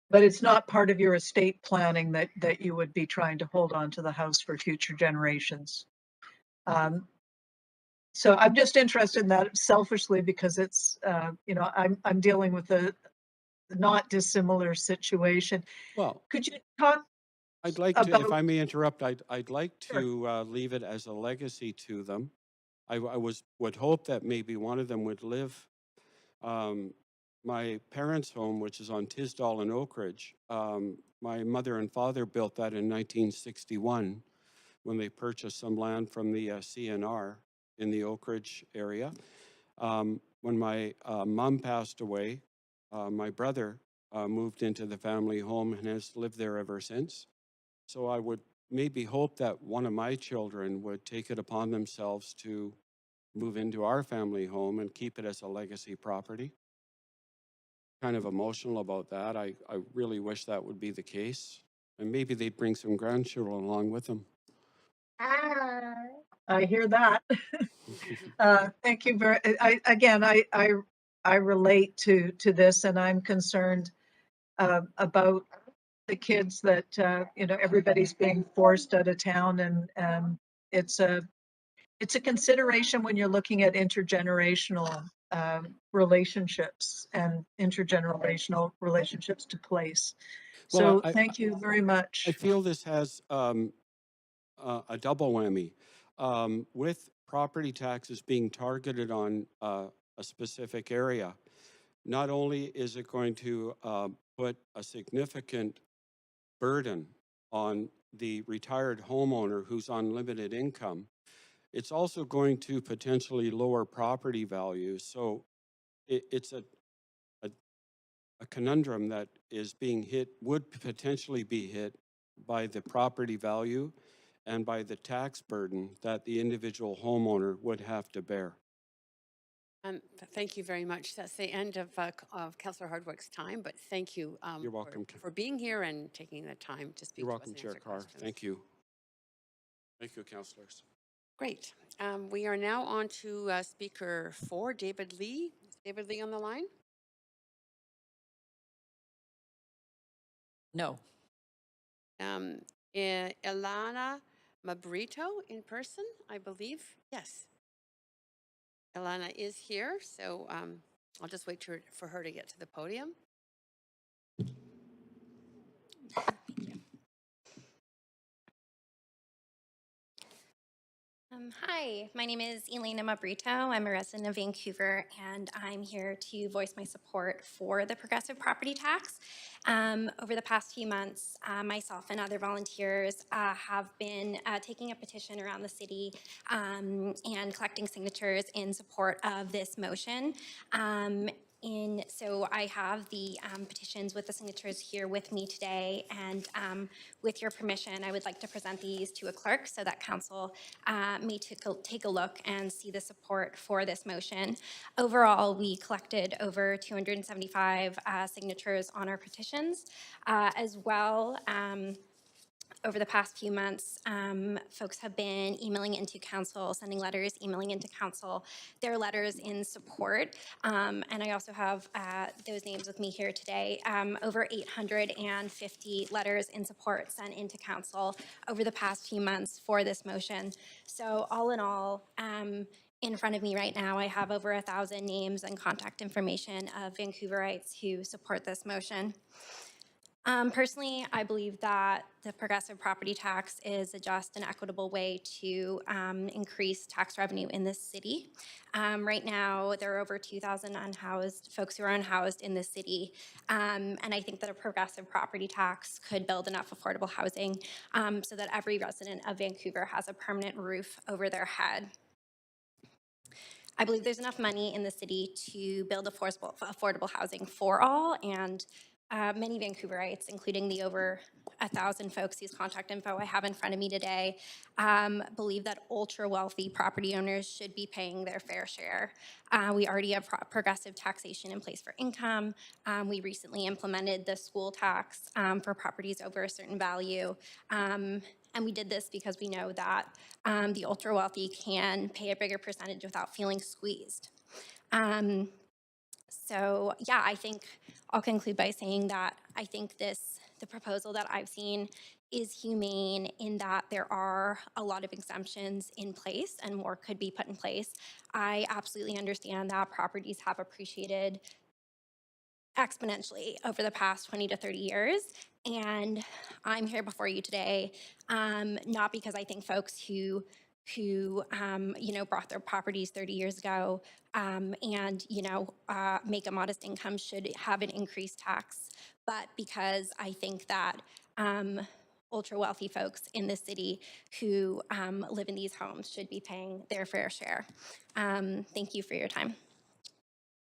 But it's not part of your estate planning that you would be trying to hold on to the house for future generations. So I'm just interested in that selfishly because it's, I'm dealing with a not dissimilar situation. Well, could you talk I'd like to, if I may interrupt, I'd like to leave it as a legacy to them. I would hope that maybe one of them would live. My parents' home, which is on Tisdall and Oak Ridge, my mother and father built that in 1961 when they purchased some land from the CNR in the Oak Ridge area. When my mom passed away, my brother moved into the family home and has lived there ever since. So I would maybe hope that one of my children would take it upon themselves to move into our family home and keep it as a legacy property. Kind of emotional about that. I really wish that would be the case. And maybe they'd bring some grandchildren along with them. I hear that. Thank you very. I relate to this, and I'm concerned about the kids that everybody's being forced out of town, and it's a consideration when you're looking at intergenerational relationships and intergenerational relationships to place. So thank you very much. I feel this has a double whammy. With property taxes being targeted on a specific area, not only is it going to put a significant burden on the retired homeowner who's on limited income, it's also going to potentially lower property values. So it's a conundrum that is being hit, would potentially be hit by the property value and by the tax burden that the individual homeowner would have to bear. Thank you very much. That's the end of Councillor Hardwick's time, but thank you You're welcome, for being here and taking the time to speak You're to us welcome, and Chair answer Carr. questions. Thank you. Thank you, councillors. Great. We are now on to speaker 4, David Lee. Is David Lee on the line? No. Ilana Mabrito in person, I believe. Yes. Ilana is here, so I'll just wait for her to get to the podium. Hi, my name is Elena Mabrito. I'm a resident of Vancouver, and I'm here to voice my support for the progressive property tax. Over the past few months, myself and other volunteers have been taking a petition around the city and collecting signatures in support of this motion. So I have the petitions with the signatures here with me today, and with your permission, I would like to present these to a clerk so that council may take a look and see the support for this motion. Overall, we collected over 275 signatures on our petitions. As well, over the past few months, folks have been emailing into council, sending letters, emailing into council, their letters in support. And I also have those names with me here today. Over 850 letters in support sent into council over the past few months for this motion. So all in all, in front of me right now, I have over 1,000 names and contact information of Vancouverites who support this motion. Personally, I believe that the progressive property tax is a just and equitable way to increase tax revenue in this city. Right now, there are over 2,000 unhoused folks who are unhoused in this city, and I think that a progressive property tax could build enough affordable housing so that every resident of Vancouver has a permanent roof over their head. I believe there's enough money in the city to build affordable housing for all, and many Vancouverites, including the over 1,000 folks whose contact info I have in front of me today, believe that ultra-wealthy property owners should be paying their fair share. We already have progressive taxation in place for income. We recently implemented the school tax for properties over a certain value. And we did this because we know that the ultra-wealthy can pay a bigger percentage without feeling squeezed. So yeah, I think I'll conclude by saying that I think the proposal that I've seen is humane in that there are a lot of exemptions in place and more could be put in place. I absolutely understand that properties have appreciated exponentially over the past 20 to 30 years. And I'm here before you today, not because I think folks who bought their properties 30 years ago and, make a modest income should have an increased tax, but because I think that ultra wealthy folks in the city who live in these homes should be paying their fair share. Thank you for your time.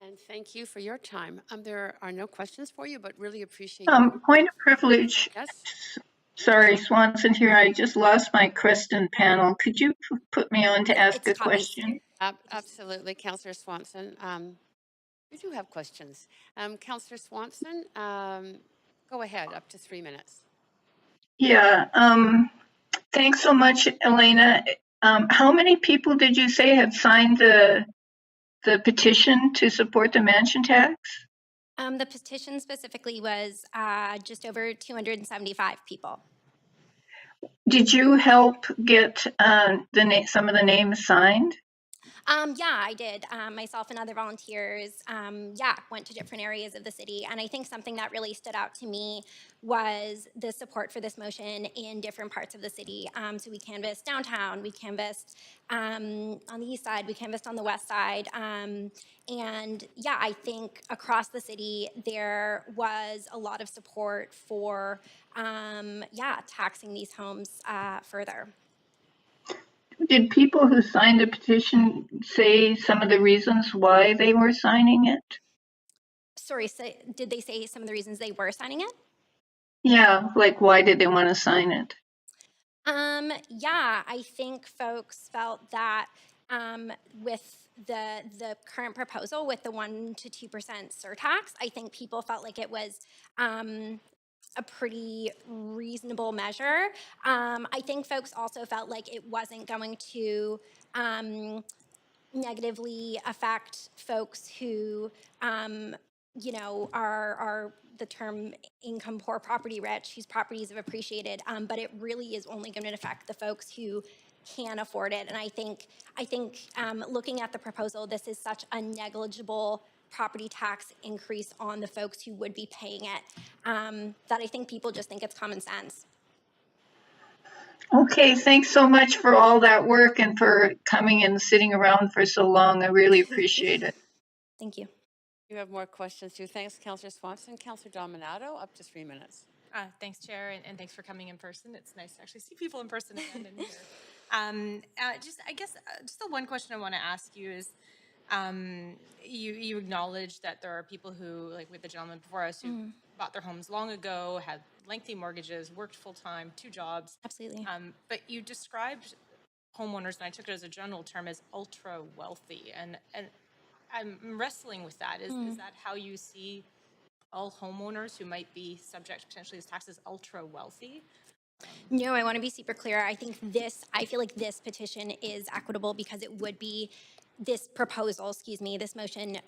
And thank you for your time. There are no questions for you, but really appreciate Point of privilege. Yes. Sorry, Swanson here. I just lost my Creston panel. Could you put me on to ask a question? Absolutely, Councillor Swanson. We do have questions. Councillor Swanson, go ahead, up to 3 minutes. Yeah, thanks so much, Elena. How many people did you say have signed the petition to support the mansion tax? The petition specifically was just over 275 people. Did you help get some of the names signed? Yeah, I did. Myself and other volunteers, went to different areas of the city. And I think something that really stood out to me was the support for this motion in different parts of the city. So we canvassed downtown, we canvassed on the east side, we canvassed on the west side. I think across the city, there was a lot of support for, taxing these homes further. Did people who signed the petition say some of the reasons why they were signing it? Sorry, so did they say some of the reasons they were signing it? Yeah, like why did they want to sign it? I think folks felt that with the current proposal with the 1% to 2% surtax, I think people felt like it was a pretty reasonable measure. I think folks also felt like it wasn't going to negatively affect folks who, are the term income poor, property rich, whose properties have appreciated, but it really is only going to affect the folks who can afford it. And I think looking at the proposal, this is such a negligible property tax increase on the folks who would be paying it, that I think people just think it's common sense. Okay, thanks so much for all that work and for coming and sitting around for so long. I really appreciate it. Thank you. You have more questions too. Thanks, Councillor Swanson. Councillor Dominato, up to 3 minutes. Thanks, Chair, and thanks for coming in person. It's nice to actually see people in person again and here. Just the one question I want to ask you is, You acknowledge that there are people who, like with the gentleman before us, who bought their homes long ago, had lengthy mortgages, worked full-time, 2 jobs. Absolutely. But you described homeowners, and I took it as a general term, as ultra wealthy, and I'm wrestling with that. Is that how you see all homeowners who might be subject potentially to taxes ultra wealthy? No, I want to be super clear. I feel like this petition is equitable because it would be this proposal, excuse me, this motion,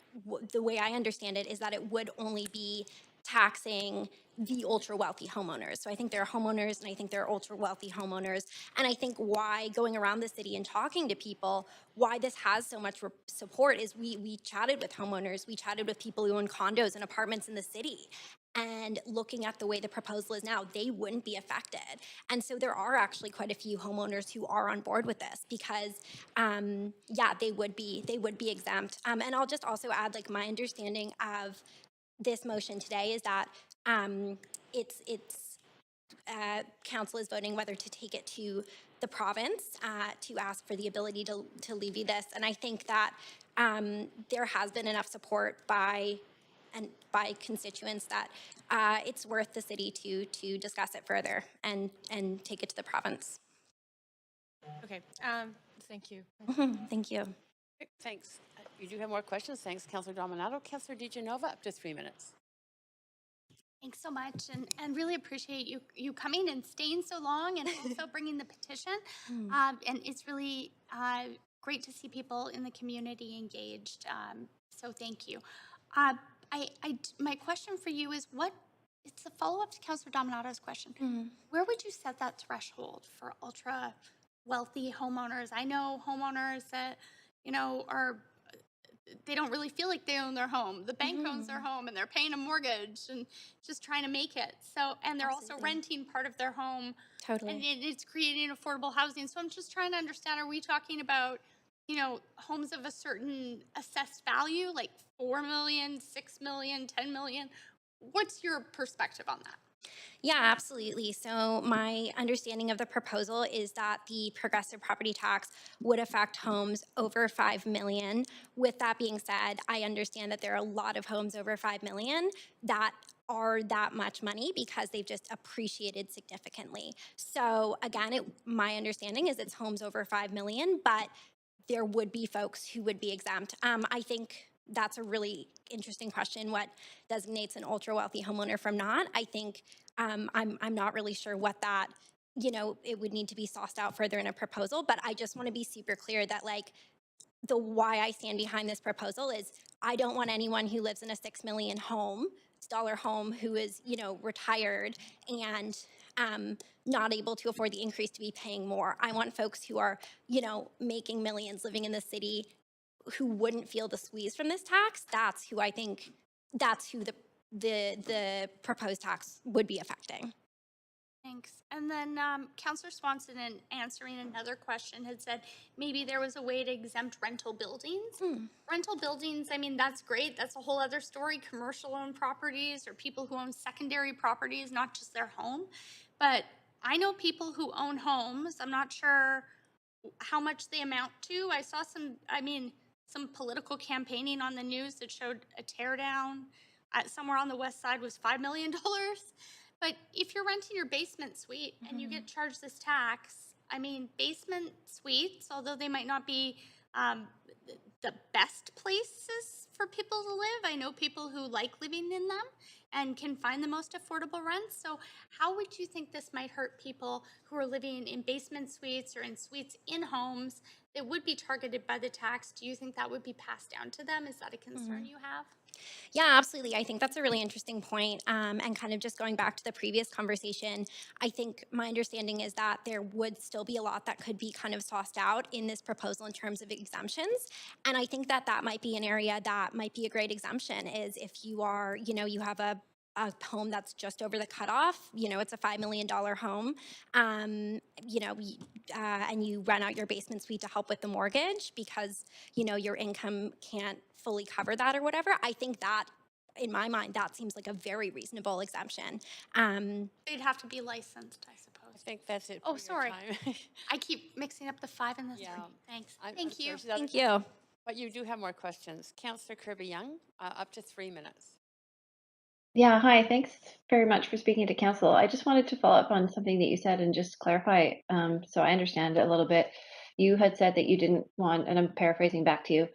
the way I understand it is that it would only be taxing the ultra wealthy homeowners. So I think there are homeowners and I think there are ultra wealthy homeowners. And I think why going around the city and talking to people, why this has so much support is we chatted with homeowners, we chatted with people who own condos and apartments in the city. And looking at the way the proposal is now, they wouldn't be affected. And so there are actually quite a few homeowners who are on board with this because, yeah, they would be exempt. And I'll just also add, like, my understanding of this motion today is that council is voting whether to take it to the province to ask for the ability to levy this. And I think that there has been enough support by constituents that it's worth the city to discuss it further and take it to the province. Okay, thank you. Thank you. Great, thanks. You do have more questions. Thanks, Councillor Dominato. Councillor DiGenova, up to 3 minutes. Thanks so much, and really appreciate you coming and staying so long, and also bringing the petition. And it's really great to see people in the community engaged. So thank you. My question for you is it's a follow-up to Councillor Dominato's question. Where would you set that threshold for ultra wealthy homeowners? I know homeowners that, they don't really feel like they own their home. The bank owns their home and they're paying a mortgage and just trying to make it. So, and they're also renting part of their home. Totally. And it's creating affordable housing. So I'm just trying to understand, are we talking about, homes of a certain assessed value, like 4 million, 6 million, 10 million? What's your perspective on that? Yeah, absolutely. So my understanding of the proposal is that the progressive property tax would affect homes over 5 million. With that being said, I understand that there are a lot of homes over 5 million that are that much money because they've just appreciated significantly. So again, my understanding is it's homes over 5 million, but there would be folks who would be exempt. I think that's a really interesting question. What designates an ultra wealthy homeowner from not? I think I'm not really sure what that, it would need to be sauced out further in a proposal, but I just want to be super clear that, like, the why I stand behind this proposal is I don't want anyone who lives in a $6 million dollar home who is, retired and not able to afford the increase to be paying more. I want folks who are, making millions living in the city who wouldn't feel the squeeze from this tax. That's who the proposed tax would be affecting. Thanks. And then Councillor Swanson, in answering another question, had said maybe there was a way to exempt rental buildings. Rental buildings, I mean, that's great. That's a whole other story. Commercial-owned properties or people who own secondary properties, not just their home. But I know people who own homes. I'm not sure how much they amount to. I saw some political campaigning on the news that showed a teardown somewhere on the west side was $5 million. But if you're renting your basement suite and you get charged this tax, I mean, basement suites, although they might not be the best places for people to live, I know people who like living in them and can find the most affordable rents. So how would you think this might hurt people who are living in basement suites or in suites in homes that would be targeted by the tax? Do you think that would be passed down to them? Is that a concern you have? Yeah, absolutely. I think that's a really interesting point. And kind of just going back to the previous conversation, I think my understanding is that there would still be a lot that could be kind of sauced out in this proposal in terms of exemptions. And I think that might be an area that might be a great exemption is if you are, you have a home that's just over the cutoff, it's a $5 million home, and you rent out your basement suite to help with the mortgage because, your income can't fully cover that or whatever. I think that, in my mind, that seems like a very reasonable exemption. They'd have to be licensed, I suppose. I think that's it. Oh, sorry. I keep mixing up the 5 and the 3. Thanks. Thank you. Thank you. But you do have more questions. Councillor Kirby Young, up to 3 minutes. Yeah, hi. Thanks very much for speaking to council. I just wanted to follow up on something that you said and just clarify so I understand it a little bit. You had said that you didn't want, and I'm paraphrasing back to you,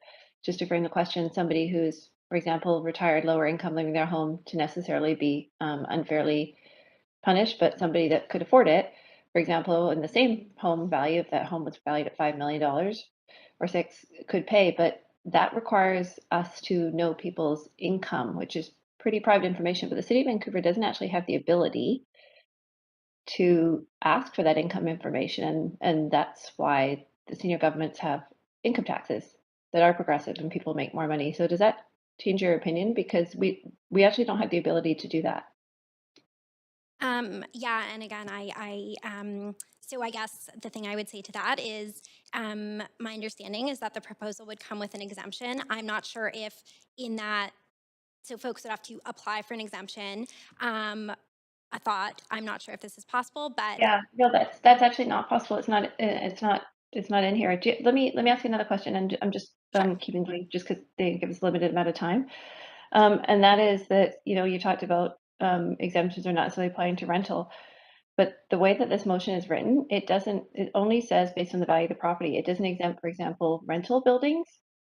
just to frame the question, somebody who's, for example, retired, lower income, living in their home to necessarily be unfairly punished, but somebody that could afford it, for example, in the same home value, if that home was valued at $5 million or six, could pay. But that requires us to know people's income, which is pretty private information. But the city of Vancouver doesn't actually have the ability to ask for that income information. And that's why the senior governments have income taxes that are progressive and people make more money. So does that change your opinion? Because we actually don't have the ability to do that. Yeah, and again, so I guess the thing I would say to that is, my understanding is that the proposal would come with an exemption. I'm not sure if in that, so folks would have to apply for an exemption. I'm not sure if this is possible, but Yeah, no, that's actually not possible. It's not in here. Let me ask you another question, and I'm just keeping going just because they give us a limited amount of time. And that is that, you know, you talked about exemptions are not necessarily applying to rental, but the way that this motion is written, it only says based on the value of the property. It doesn't exempt, for example, rental buildings.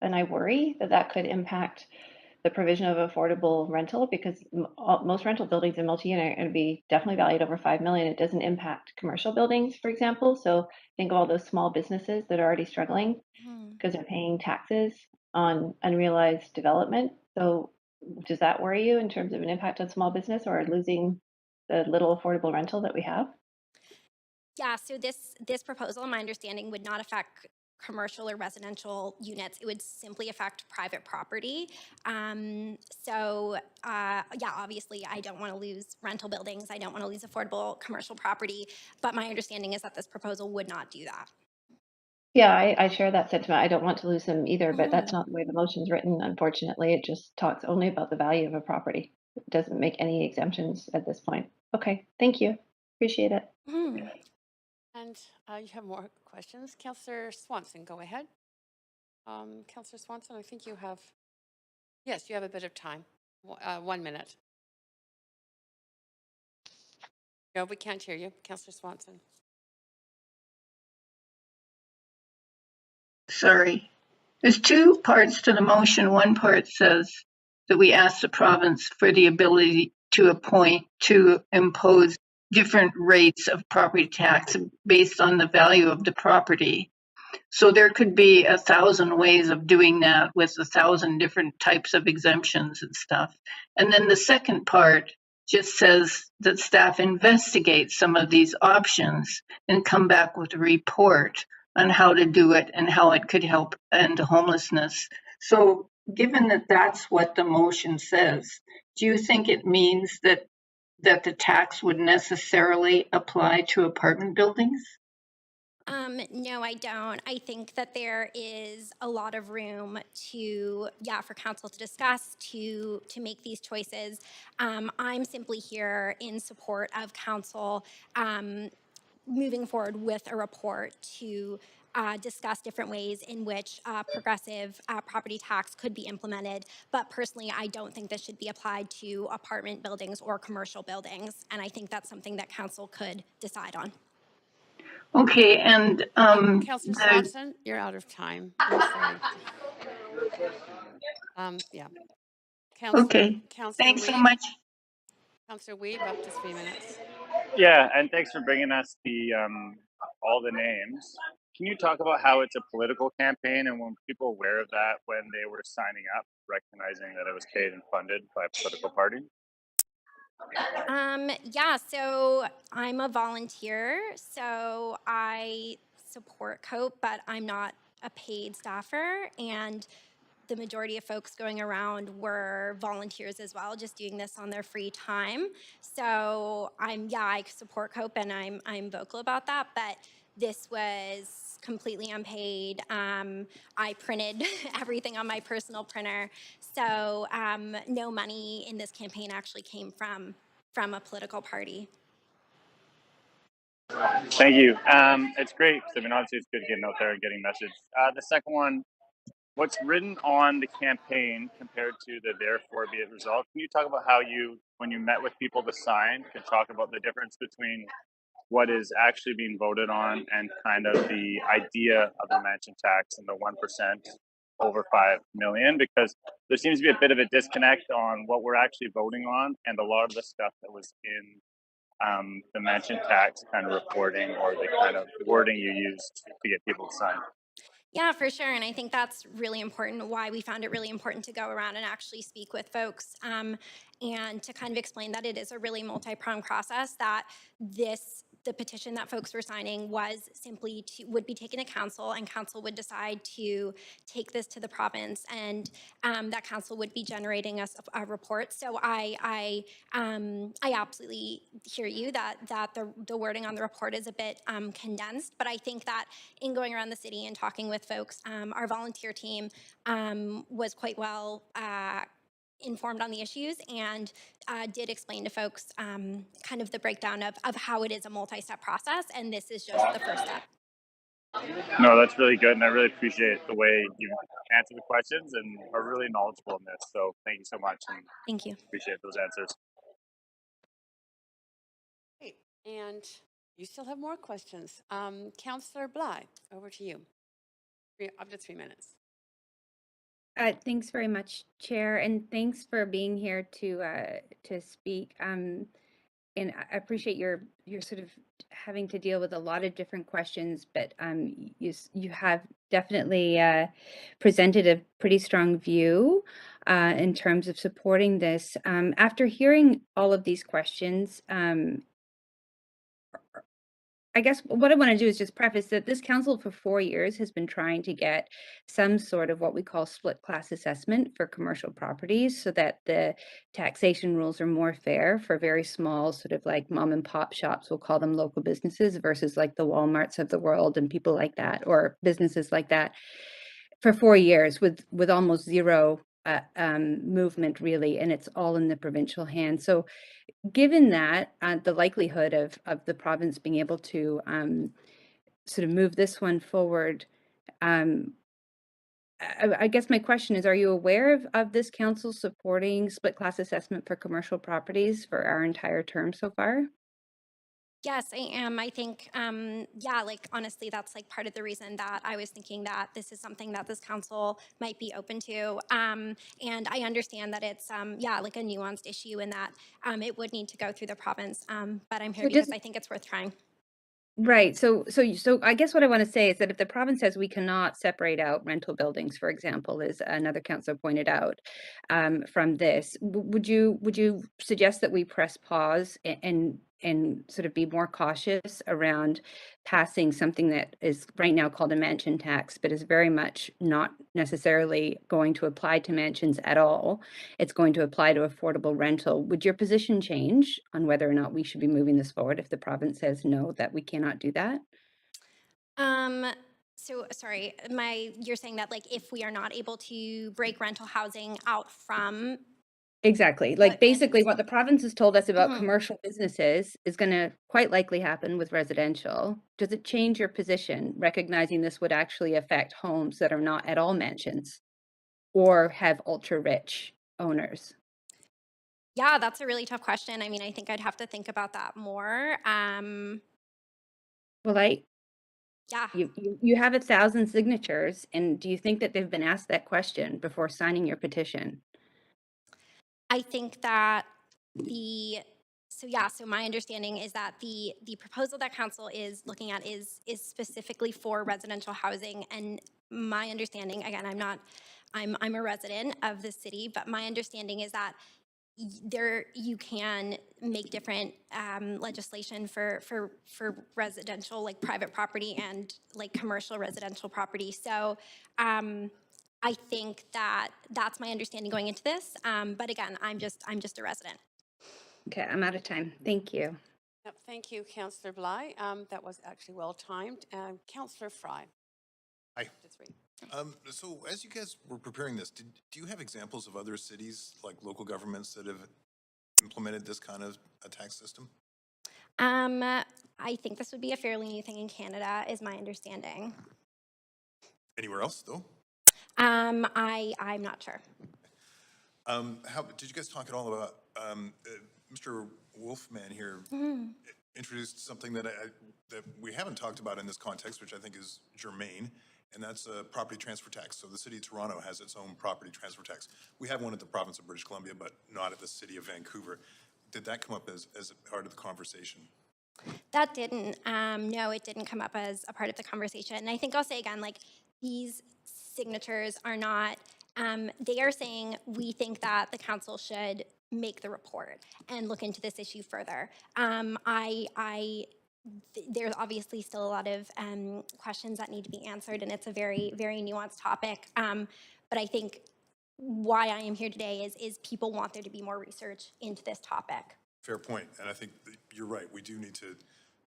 And I worry that that could impact the provision of affordable rental because most rental buildings in multi-unit are going to be definitely valued over 5 million. It doesn't impact commercial buildings, for example. So think of all those small businesses that are already struggling because they're paying taxes on unrealized development. So does that worry you in terms of an impact on small business or losing the little affordable rental that we have? yeah, so this proposal, my understanding, would not affect commercial or residential units. It would simply affect private property. Yeah, obviously, I don't want to lose rental buildings. I don't want to lose affordable commercial property. But my understanding is that this proposal would not do that. Yeah, I share that sentiment. I don't want to lose them either, but that's not the way the motion's written. Unfortunately, it just talks only about the value of a property. It doesn't make any exemptions at this point. Okay, thank you. Appreciate it. And you have more questions. Councillor Swanson, go ahead. Councillor Swanson, I think you have, yes, you have a bit of time. 1 minute. No, we can't hear you. Councillor Swanson. Sorry. There's two parts to the motion. One part says that we ask the province for the ability to impose different rates of property tax based on the value of the property. So there could be 1,000 ways of doing that with 1,000 different types of exemptions and stuff. And then the second part just says that staff investigate some of these options and come back with a report on how to do it and how it could help end homelessness. So given that that's what the motion says, do you think it means that the tax would necessarily apply to apartment buildings? No, I don't. I think that there is a lot of room for council to discuss, to make these choices. I'm simply here in support of council moving forward with a report to discuss different ways in which progressive property tax could be implemented. But personally, I don't think this should be applied to apartment buildings or commercial buildings. And I think that's something that council could decide on. Okay, and Councillor Swanson, you're out of time. I'm sorry. Yeah. Okay. Thanks so much. Councillor Weeb, up to 3 minutes. Yeah, and thanks for bringing us the all the names. Can you talk about how it's a political campaign and when people aware of that when they were signing up, recognizing that it was paid and funded by a political party? Yeah, so I'm a volunteer, so I support COPE, but I'm not a paid staffer, and the majority of folks going around were volunteers as well, just doing this on their free time. So I support COPE and I'm vocal about that, but this was completely unpaid. I printed everything on my personal printer. So no money in this campaign actually came from a political party. Thank you. It's great because obviously it's good getting out there and getting message. The second one, what's written on the campaign compared to the therefore be it result. Can you talk about how you, when you met with people to sign, could talk about the difference between what is actually being voted on and kind of the idea of the mansion tax and the 1% over 5 million? Because there seems to be a bit of a disconnect on what we're actually voting on and a lot of the stuff that was in the mansion tax kind of reporting or the kind of wording you used to get people to sign. Yeah, for sure. And I think that's really important, why we found it really important to go around and actually speak with folks and to kind of explain that it is a really multi-pronged process, that the petition that folks were signing was simply would be taken to council, and council would decide to take this to the province, and that council would be generating us a report. So I absolutely hear you that the wording on the report is a bit condensed, but I think that in going around the city and talking with folks, our volunteer team was quite well informed on the issues and did explain to folks kind of the breakdown of how it is a multi-step process, and this is just the first step. No, that's really good, and I really appreciate the way you answer the questions and are really knowledgeable in this. So thank you so much. And thank you. Appreciate those answers. Great. And you still have more questions. Councillor Bligh, over to you. Up to 3 minutes. Thanks very much, Chair, and thanks for being here to speak. And I appreciate your sort of having to deal with a lot of different questions, but you have definitely presented a pretty strong view in terms of supporting this. After hearing all of these questions, I guess what I want to do is just preface that this council for 4 years has been trying to get some sort of what we call split class assessment for commercial properties so that the taxation rules are more fair for very small sort of like mom and pop shops, we'll call them local businesses, versus like the Walmarts of the world and people like that, or businesses like that, for 4 years with almost zero movement really, and it's all in the provincial hands. So given that, the likelihood of the province being able to sort of move this one forward, I guess my question is, are you aware of this council supporting split class assessment for commercial properties for our entire term so far? Yes, I am. I think, yeah, like honestly, that's like part of the reason that I was thinking that this is something that this council might be open to. And I understand that it's, yeah, like a nuanced issue in that it would need to go through the province. But I'm here So because just I think it's worth trying. Right. So I guess what I want to say is that if the province says we cannot separate out rental buildings, for example, as another councillor pointed out, from this, would you suggest that we press pause and sort of be more cautious around passing something that is right now called a mansion tax, but is very much not necessarily going to apply to mansions at all? It's going to apply to affordable rental. Would your position change on whether or not we should be moving this forward if the province says no, that we cannot do that? So sorry, you're saying that like if we are not able to break rental housing out from Exactly. Like basically what the province has told us about commercial businesses is going to quite likely happen with residential. Does it change your position, recognizing this would actually affect homes that are not at all mansions or have ultra rich owners? Yeah, that's a really tough question. I mean, I think I'd have to think about that more. Well, yeah. You have 1,000 signatures, and do you think that they've been asked that question before signing your petition? I think that so my understanding is that the proposal that council is looking at is specifically for residential housing, and my understanding, again, I'm a resident of the city, but my understanding is that you can make different legislation for residential, like private property, and like commercial residential property. So I think that that's my understanding going into this. But again, I'm just a resident. Okay, I'm out of time. Thank you. Yep, thank you, Councillor Bligh. That was actually well timed. Councillor Fry. Hi. So as you guys were preparing this, do you have examples of other cities, like local governments, that have implemented this kind of a tax system? I think this would be a fairly new thing in Canada, is my understanding. Anywhere else, though? I'm not sure. How did you guys talk at all about Mr. Wolfman here introduced something that that we haven't talked about in this context, which I think is germane, and that's a property transfer tax. So the city of Toronto has its own property transfer tax. We have one at the province of British Columbia, but not at the city of Vancouver. Did that come up as a part of the conversation? That didn't, no, it didn't come up as a part of the conversation. And I think I'll say again, like, these signatures are not, they are saying we think that the council should make the report and look into this issue further. There's obviously still a lot of questions that need to be answered, and it's a very, very nuanced topic. But I think why I am here today is people want there to be more research into this topic. Fair point, and I think you're right. We do need to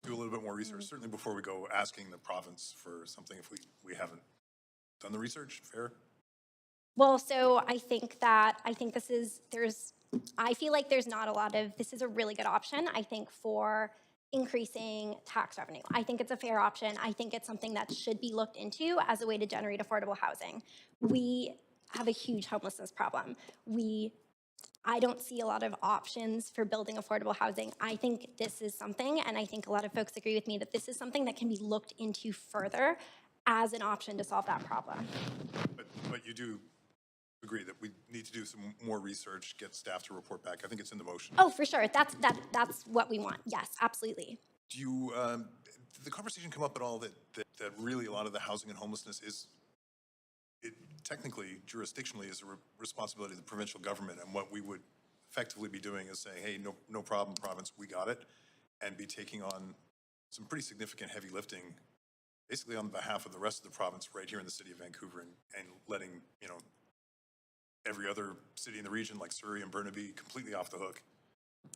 do a little bit more research, certainly before we go asking the province for something if we haven't done the research. Fair? Well, so I think I feel like there's not a lot of, this is a really good option, I think, for increasing tax revenue. I think it's a fair option. I think it's something that should be looked into as a way to generate affordable housing. We have a huge homelessness problem. I don't see a lot of options for building affordable housing. I think this is something, and I think a lot of folks agree with me, that this is something that can be looked into further as an option to solve that problem. But you do agree that we need to do some more research, get staff to report back. I think it's in the motion. Oh, for sure. That's what we want. Yes, absolutely. Do you, did the conversation come up at all that really a lot of the housing and homelessness is, technically, jurisdictionally, is a responsibility of the provincial government, and what we would effectively be doing is saying, hey, no problem, province, we got it, and be taking on some pretty significant heavy lifting, basically on behalf of the rest of the province right here in the city of Vancouver, and letting, you know, every other city in the region like Surrey and Burnaby completely off the hook.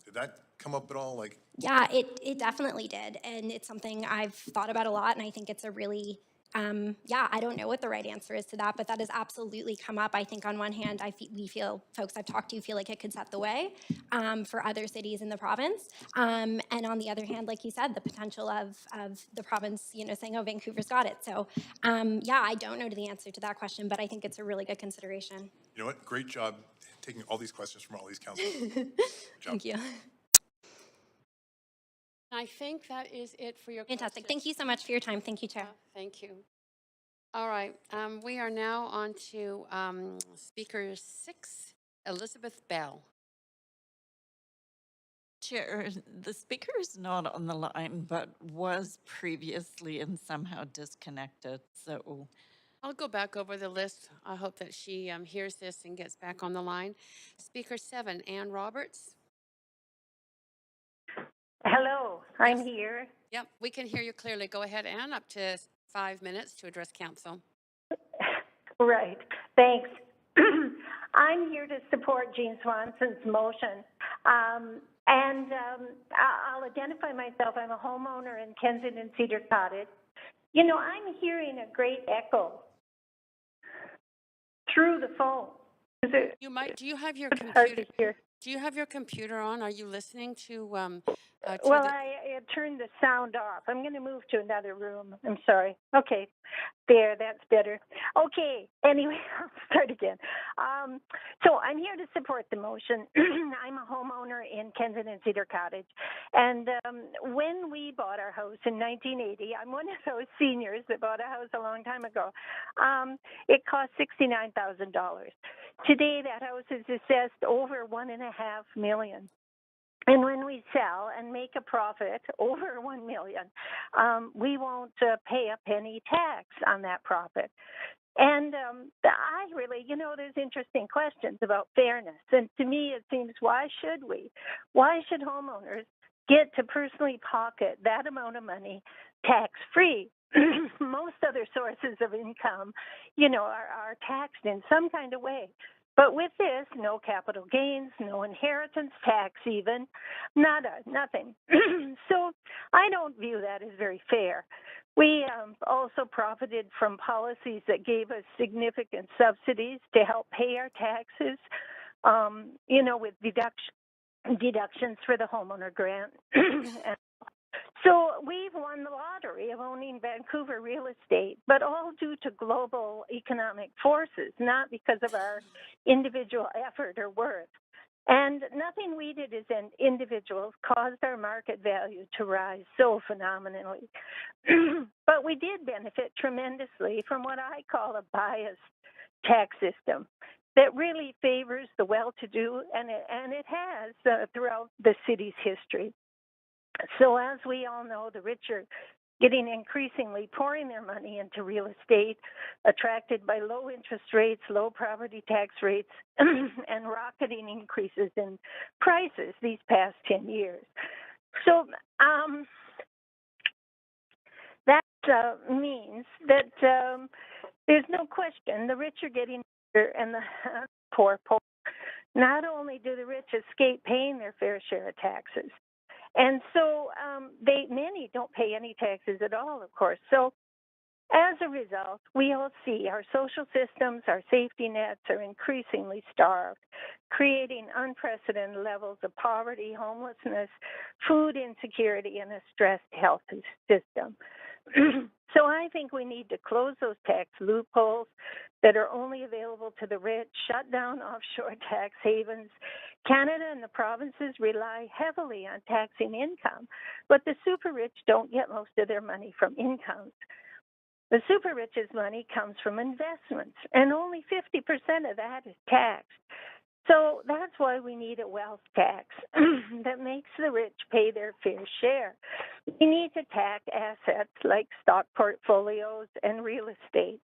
Did that come up at all? Like, yeah, it definitely did, and it's something I've thought about a lot, and I think it's a really I don't know what the right answer is to that, but that has absolutely come up. I think on one hand, we feel, folks I've talked to feel like it could set the way for other cities in the province. And on the other hand, like you said, the potential of the province, you know, saying, oh, Vancouver's got it. So I don't know the answer to that question, but I think it's a really good consideration. You know what? Great job taking all these questions from all these councillors. Thank you. I think that is it for your Fantastic. questions. Thank you so much for your time. Thank you, Chair. Thank you. All right. We are now on to speaker 6, Elizabeth Bell. Chair, the speaker is not on the line, but was previously and somehow disconnected. So I'll go back over the list. I hope that she hears this and gets back on the line. Speaker 7, Ann Roberts. Hello, I'm here. Yep, we can hear you clearly. Go ahead, Ann, up to 5 minutes to address council. Right, thanks. I'm here to support Jean Swanson's motion. I'll identify myself. I'm a homeowner in Kensington Cedar Cottage. You know, I'm hearing a great echo through the phone. Do you have your computer? Do you have your computer on? Are you listening to? Well, I turned the sound off. I'm going to move to another room. I'm sorry. Okay, there, that's better. Okay, anyway, I'll start again. So I'm here to support the motion. I'm a homeowner in Kensington Cedar Cottage. And when we bought our house in 1980, I'm one of those seniors that bought a house a long time ago. It cost $69,000. Today, that house is assessed over $1.5 million. And when we sell and make a profit over $1 million, we won't pay a penny tax on that profit. And I really, you know, there's interesting questions about fairness. And to me, it seems, why should we? Why should homeowners get to personally pocket that amount of money tax-free? Most other sources of income, you know, are taxed in some kind of way. But with this, no capital gains, no inheritance tax even, nada, nothing. So I don't view that as very fair. We also profited from policies that gave us significant subsidies to help pay our taxes, you know, with deductions for the homeowner grant. So we've won the lottery of owning Vancouver real estate, but all due to global economic forces, not because of our individual effort or worth. And nothing we did as individuals caused our market value to rise so phenomenally. But we did benefit tremendously from what I call a biased tax system that really favors the well-to-do, and it has throughout the city's history. So as we all know, the rich are getting increasingly pouring their money into real estate, attracted by low interest rates, low property tax rates, and rocketing increases in prices these past 10 years. So that means that there's no question the rich are getting richer and the poor poor. Not only do the rich escape paying their fair share of taxes, and so many don't pay any taxes at all, of course. So as a result, we all see our social systems, our safety nets are increasingly starved, creating unprecedented levels of poverty, homelessness, food insecurity, and a stressed health system. So I think we need to close those tax loopholes that are only available to the rich, shut down offshore tax havens. Canada and the provinces rely heavily on taxing income, but the super rich don't get most of their money from incomes. The super rich's money comes from investments, and only 50% of that is taxed. So that's why we need a wealth tax that makes the rich pay their fair share. We need to tax assets like stock portfolios and real estate.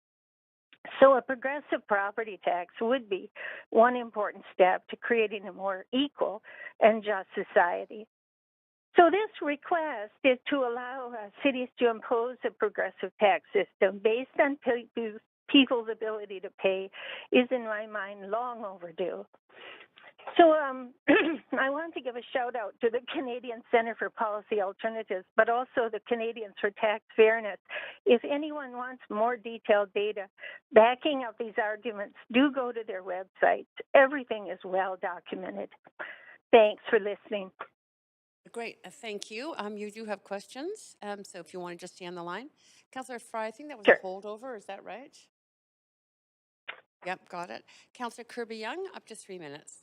So a progressive property tax would be one important step to creating a more equal and just society. So this request is to allow cities to impose a progressive tax system based on people's ability to pay is, in my mind, long overdue. So I want to give a shout out to the Canadian Centre for Policy Alternatives, but also the Canadians for Tax Fairness. If anyone wants more detailed data backing up these arguments, do go to their website. Everything is well documented. Thanks for listening. Great, thank you. You do have questions, so if you want to just stay on the line. Councillor Fry, I think that was a holdover, is that right? Yep, got it. Councillor Kirby Young, up to 3 minutes.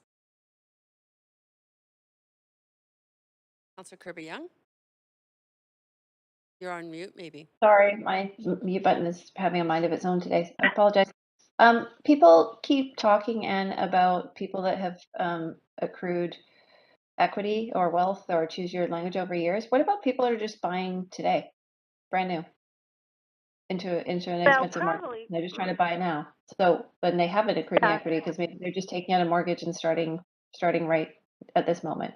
Councillor Kirby Young? You're on mute, maybe. Sorry, my mute button is having a mind of its own today. I apologize. People keep talking, Anne, about people that have accrued equity or wealth, or choose your language, over years. What about people that are just buying today, brand new, into an expensive market? They're just trying to buy now. So, but they haven't accrued any equity because maybe they're just taking out a mortgage and starting right at this moment.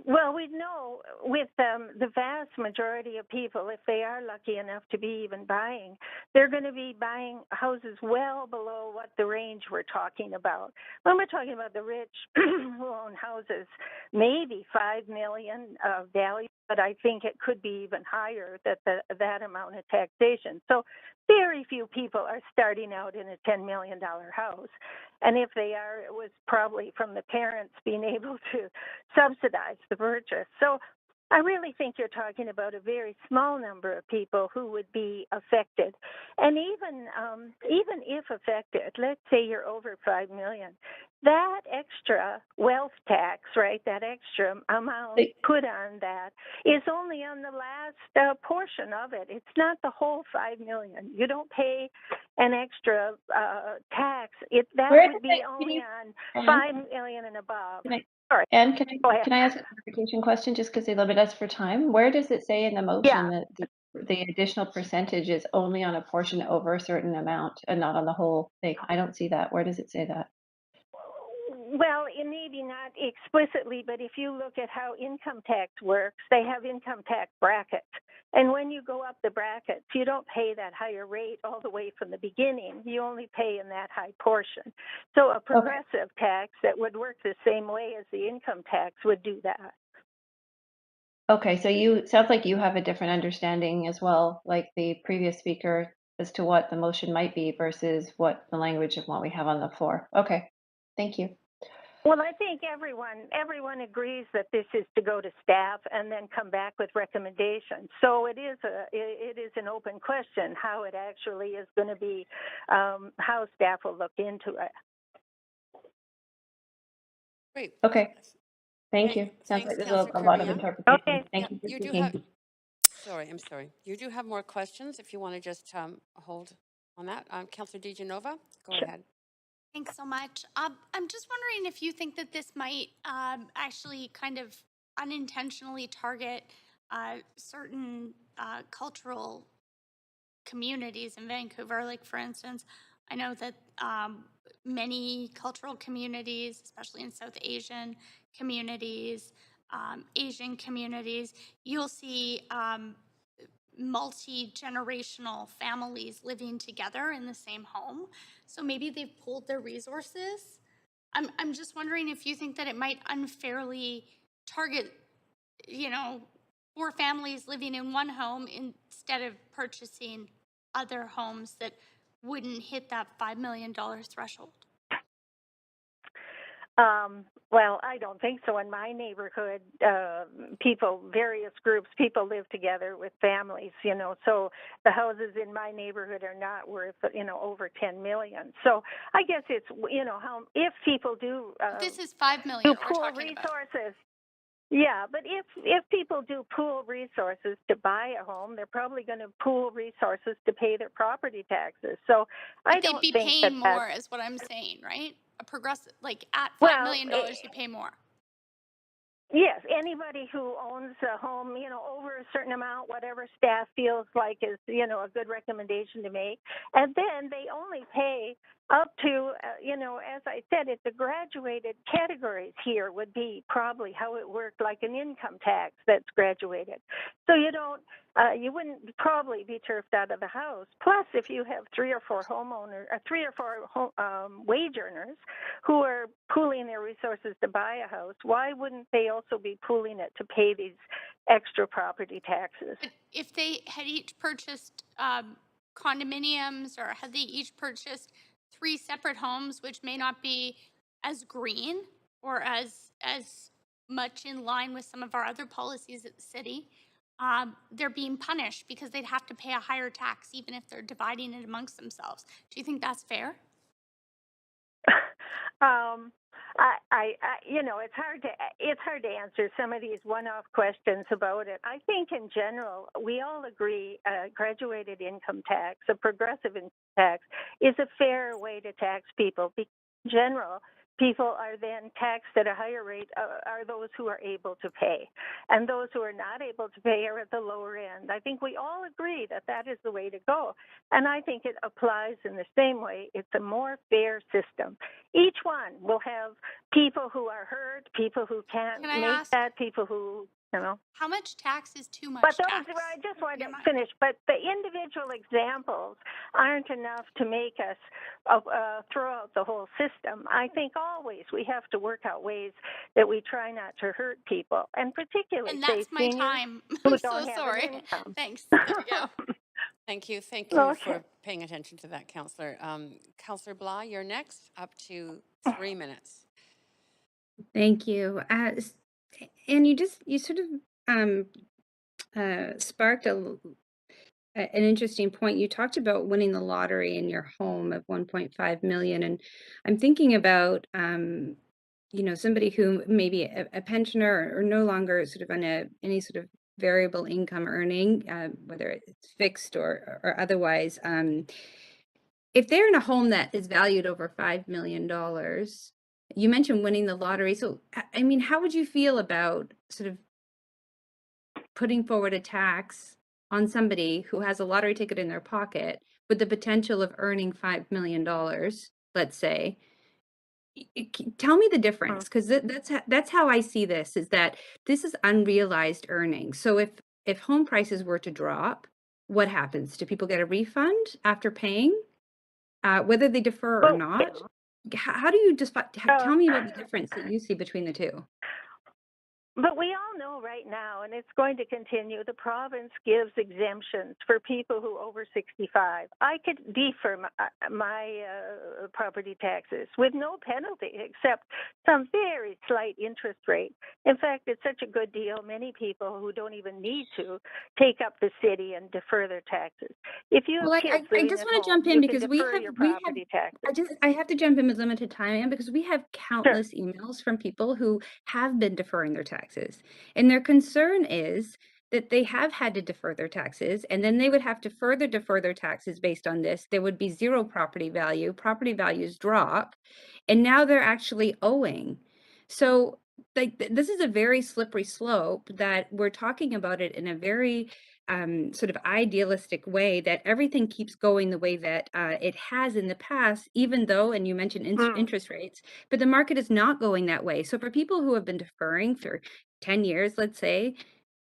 Well, we know with the vast majority of people, if they are lucky enough to be even buying, they're going to be buying houses well below what the range we're talking about. When we're talking about the rich who own houses, maybe $5 million of value, but I think it could be even higher, that amount of taxation. So very few people are starting out in a $10 million house. And if they are, it was probably from the parents being able to subsidize the purchase. So I really think you're talking about a very small number of people who would be affected. And even if affected, let's say you're over $5 million, that extra wealth tax, right, that extra amount put on that is only on the last portion of it. It's not the whole $5 million. You don't pay an extra tax. That would be only on $5 million and above. Sorry. And can I ask a clarification question, just because they limit us for time? Where does it say in the motion that the additional percentage is only on a portion over a certain amount and not on the whole thing? I don't see that. Where does it say that? Well, it maybe not explicitly, but if you look at how income tax works, they have income tax brackets. And when you go up the brackets, you don't pay that higher rate all the way from the beginning. You only pay in that high portion. So a progressive tax that would work the same way as the income tax would do that. Okay, so sounds like you have a different understanding as well, like the previous speaker, as to what the motion might be versus what the language of what we have on the floor. Okay, thank you. Well, I think everyone agrees that this is to go to staff and then come back with recommendations. So it is an open question how it actually is going to be, how staff will look into it. Great. Okay. Thank Okay, you. Sounds thanks, like there's Councillor a lot Kirby of Young. interpretation. Okay. Thank you for You do speaking. have, sorry, I'm sorry. You do have more questions if you want to just hold on that. Councillor DiGenova, go ahead. Thanks so much. I'm just wondering if you think that this might actually kind of unintentionally target certain cultural communities in Vancouver. Like, for instance, I know that many cultural communities, especially in South Asian communities, Asian communities, you'll see multi-generational families living together in the same home. So maybe they've pooled their resources. I'm just wondering if you think that it might unfairly target, you know, 4 families living in one home instead of purchasing other homes that wouldn't hit that $5 million threshold. Well, I don't think so. In my neighborhood, various groups, people live together with families, you know, so the houses in my neighborhood are not worth, you know, over 10 million. So I guess it's, you know, if people do. This is $5 million do we're pool talking resources. about. Yeah, but if people do pool resources to buy a home, they're probably going to pool resources to pay their property taxes. So I They'd don't be think paying more, is what I'm saying, right? A progressive, like at $5 million, you pay more. Yes, anybody who owns a home, you know, over a certain amount, whatever staff feels like is, you know, a good recommendation to make. And then they only pay up to, you know, as I said, it's a graduated categories here would be probably how it worked, like an income tax that's graduated. So you don't, you wouldn't probably be turfed out of the house. Plus, if you have 3 or 4 homeowners, 3 or 4 wage earners who are pooling their resources to buy a house, why wouldn't they also be pooling it to pay these extra property taxes? But if they had each purchased condominiums, or had they each purchased 3 separate homes, which may not be as green or as much in line with some of our other policies at the city, they're being punished because they'd have to pay a higher tax even if they're dividing it amongst themselves. Do you think that's fair? I you know, it's hard to answer some of these one-off questions about it. I think in general, we all agree graduated income tax, a progressive income tax, is a fair way to tax people. Because in general, people are then taxed at a higher rate are those who are able to pay. And those who are not able to pay are at the lower end. I think we all agree that that is the way to go. And I think it applies in the same way. It's a more fair system. Each one will have people who are hurt, people who can't make that, people who, you know. How much tax is too much But those, tax? I just wanted to finish, but the individual examples aren't enough to make us throw out the whole system. I think always we have to work out ways that we try not to hurt people, and particularly And that's my seniors time. who I'm so don't have sorry. an income. Thanks. There you go. Thank you for paying attention to that, Councillor. Councillor Bligh, you're next, up to 3 minutes. Thank you. And you sort of sparked an interesting point. You talked about winning the lottery in your home of 1.5 million, and I'm thinking about you know, somebody who may be a pensioner or no longer sort of on any sort of variable income earning, whether it's fixed or otherwise. If they're in a home that is valued over $5 million, you mentioned winning the lottery. So, I mean, how would you feel about sort of putting forward a tax on somebody who has a lottery ticket in their pocket with the potential of earning $5 million, let's say? Tell me the difference, because that's how I see this, is that this is unrealized earnings. So if home prices were to drop, what happens? Do people get a refund after paying, whether they defer or not? How do you just tell me about the difference that you see between the two? But we all know right now, and it's going to continue, the province gives exemptions for people who are over 65. I could defer my property taxes with no penalty except some very slight interest rate. In fact, it's such a good deal, many people who don't even need to take up the city and defer their taxes. If you have Well, kids I living just at want to home, jump in you can because we defer have your property taxes. I have to jump in with limited time, Anne, because we have Sure. countless emails from people who have been deferring their taxes. And their concern is that they have had to defer their taxes, and then they would have to further defer their taxes based on this. There would be zero property property values drop, and now they're actually owing. So like this is a very slippery slope that we're talking about it in a very sort of idealistic way, that everything keeps going the way that it has in the past, even though, and you mentioned interest rates, but the market is not going that way. So for people who have been deferring for 10 years, let's say,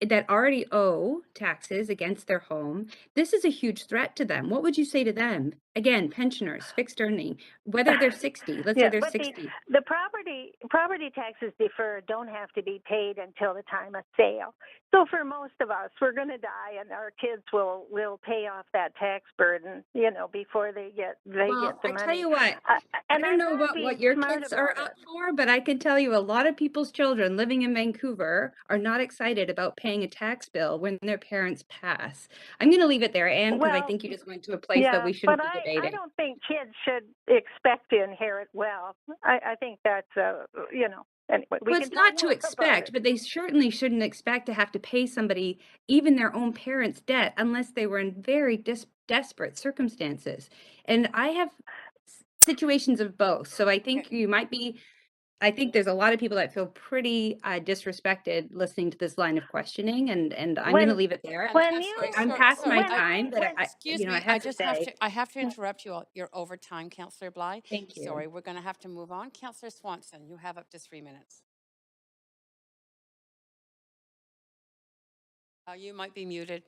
that already owe taxes against their home, this is a huge threat to them. What would you say to them? Again, pensioners, fixed earning, whether they're 60, let's say Yeah, they're but 60. the property taxes deferred don't have to be paid until the time of sale. So for most of us, we're going to die, and our kids will pay off that tax burden, before they get the I money. tell you what, And I don't I'm know not what being your smart kids are about up it. for, but I can tell you a lot of people's children living in Vancouver are not excited about paying a tax bill when their parents pass. I'm going to leave it there, Anne, because I Well, think you just went to a place that yeah, we but shouldn't be I debating. don't think kids should expect to inherit wealth. I think that's anyway. We Well, can it's talk not to more about expect, it. but they certainly shouldn't expect to have to pay somebody, even their own parents' debt, unless they were in very desperate circumstances. And I have situations of both. So I think I think there's a lot of people that feel pretty disrespected listening to this line of questioning, and I'm going to When leave it there. when you I'm past my when time, but Excuse me, I have to say, I have to interrupt you. You're over time, Councillor Bligh. thank you. Sorry, we're going to have to move on. Councillor Swanson, you have up to 3 minutes. You might be muted.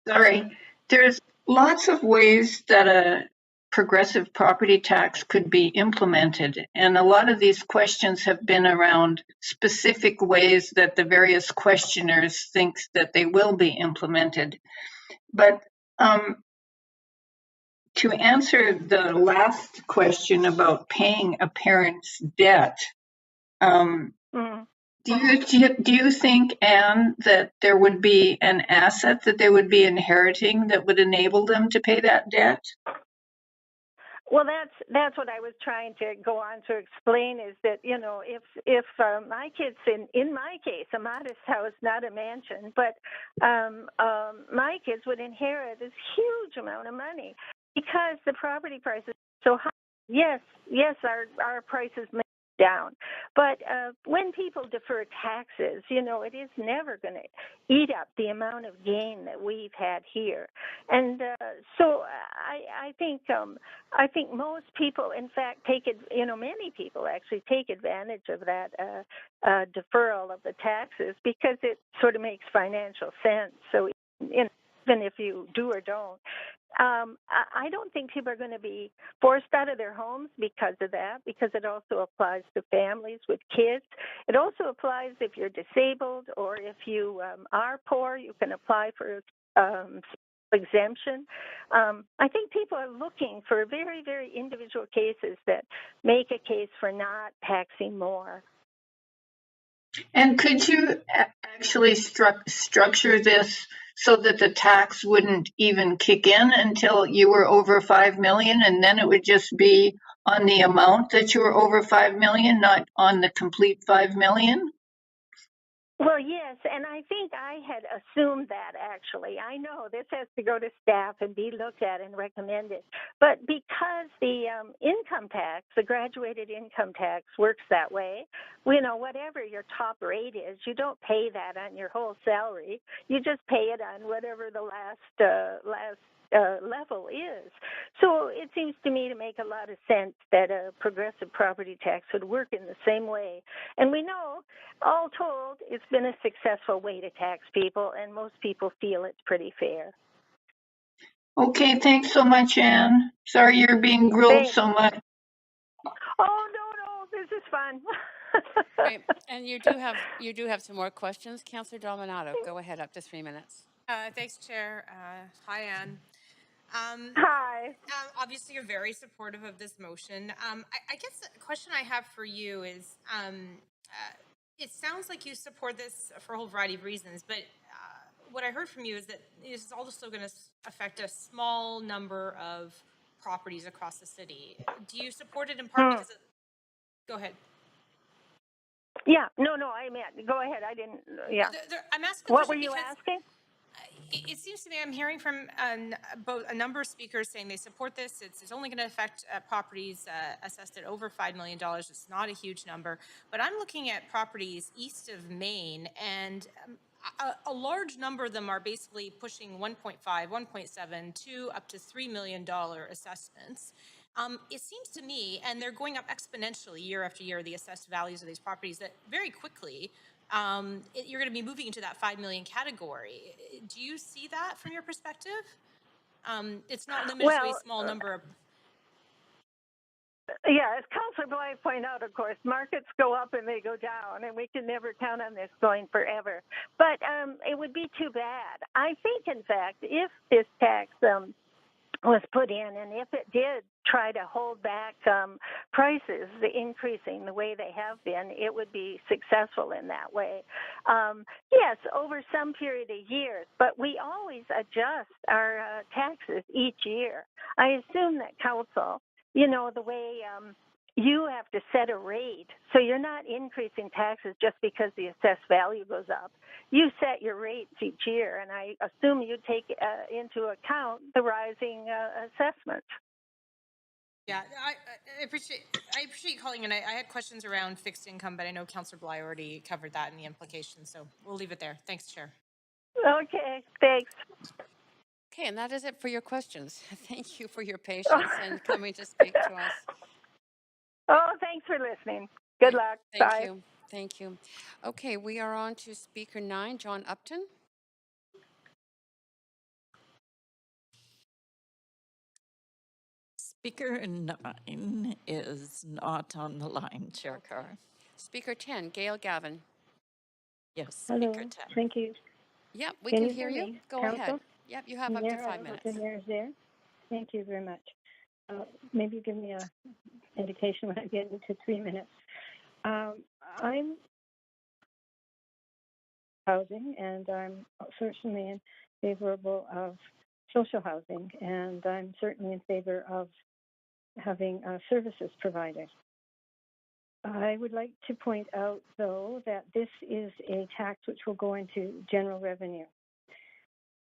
Sorry. There's lots of ways that a progressive property tax could be implemented. And a lot of these questions have been around specific ways that the various questioners think that they will be implemented. But to answer the last question about paying a parent's debt, do you think, Anne, that there would be an asset that they would be inheriting that would enable them to pay that debt? Well, that's what I was trying to go on to explain, is that if my kids, in my case, a modest house, not a mansion, but my kids would inherit this huge amount of money because the property prices are so high. Yes, our prices may be down, but when people defer taxes, it is never going to eat up the amount of gain that we've had here, and so I think most people, in fact, many people actually take advantage of that deferral of the taxes because it sort of makes financial sense. So even if you do or don't. I don't think people are going to be forced out of their homes because of that, because it also applies to families with kids. It also applies if you're disabled or if you are poor, you can apply for exemption. I think people are looking for very, very individual cases that make a case for not taxing more. And could you actually structure this so that the tax wouldn't even kick in until you were over 5 million, and then it would just be on the amount that you were over 5 million, not on the complete 5 million? Well, yes, and I think I had assumed that, actually. I know this has to go to staff and be looked at and recommended. But because the income tax, the graduated income tax, works that way, whatever your top rate is, you don't pay that on your whole salary. You just pay it on whatever the last level is. So it seems to me to make a lot of sense that a progressive property tax would work in the same way. And we know, all told, it's been a successful way to tax people, and most people feel it's pretty fair. Okay, thanks so much, Anne. Sorry you're being grilled so much. Oh, no, this is fun. Right, and you do have some more questions. Councillor Dominato, go ahead, up to 3 minutes. Thanks, Chair. Hi, Anne. Hi. Obviously, you're very supportive of this motion. I guess the question I have for you is, it sounds like you support this for a whole variety of reasons, but what I heard from you is that this is also going to affect a small number of properties across the city. Do you support it in part because of... Go ahead. Yeah, no, I meant, go ahead. I didn't, yeah. I'm asking the What question were you because asking? it seems to me I'm hearing from both a number of speakers saying they support this. It's only going to affect properties assessed at over $5 million. It's not a huge number. But I'm looking at properties east of Maine, and a large number of them are basically pushing 1.5, 1.7, 2 up to $3 million assessments. It seems to me, and they're going up exponentially year after year, the assessed values of these properties, that very quickly you're going to be moving into that 5 million category. Do you see that from your perspective? It's not limited to a small number of... Yeah, as Councillor Bligh pointed out, of course, markets go up and they go down, and we can never count on this going forever. But it would be too bad. I think, in fact, if this tax was put in, and if it did try to hold back prices increasing the way they have been, it would be successful in that way. Yes, over some period of years, but we always adjust our taxes each year. I assume that council, you know, the way you have to set a rate, so you're not increasing taxes just because the assessed value goes up. You set your rates each year, and I assume you take into account the rising assessments. Yeah, I appreciate you calling, and I had questions around fixed income, but I know Councillor Bligh already covered that and the implications, so we'll leave it there. Thanks, Chair. Okay, thanks. Okay, and that is it for your questions. Thank you for your patience and coming to speak to us. Oh, thanks for listening. Good luck. Bye. Thank you. Okay, we are on to Speaker 9, John Upton. Speaker 9 is not on the line, Chair Carr. Speaker 10, Gail Gavin. Yes, Hello, Speaker 10. thank you. Yep, we Can can you hear you. me? Go Council? ahead. Yep, you have up to 5 minutes. There's there. Thank you very much. Maybe give me a indication when I get into 3 minutes. I'm housing, and I'm certainly in favorable of social housing, and I'm certainly in favor of having services provided. I would like to point out, though, that this is a tax which will go into general revenue.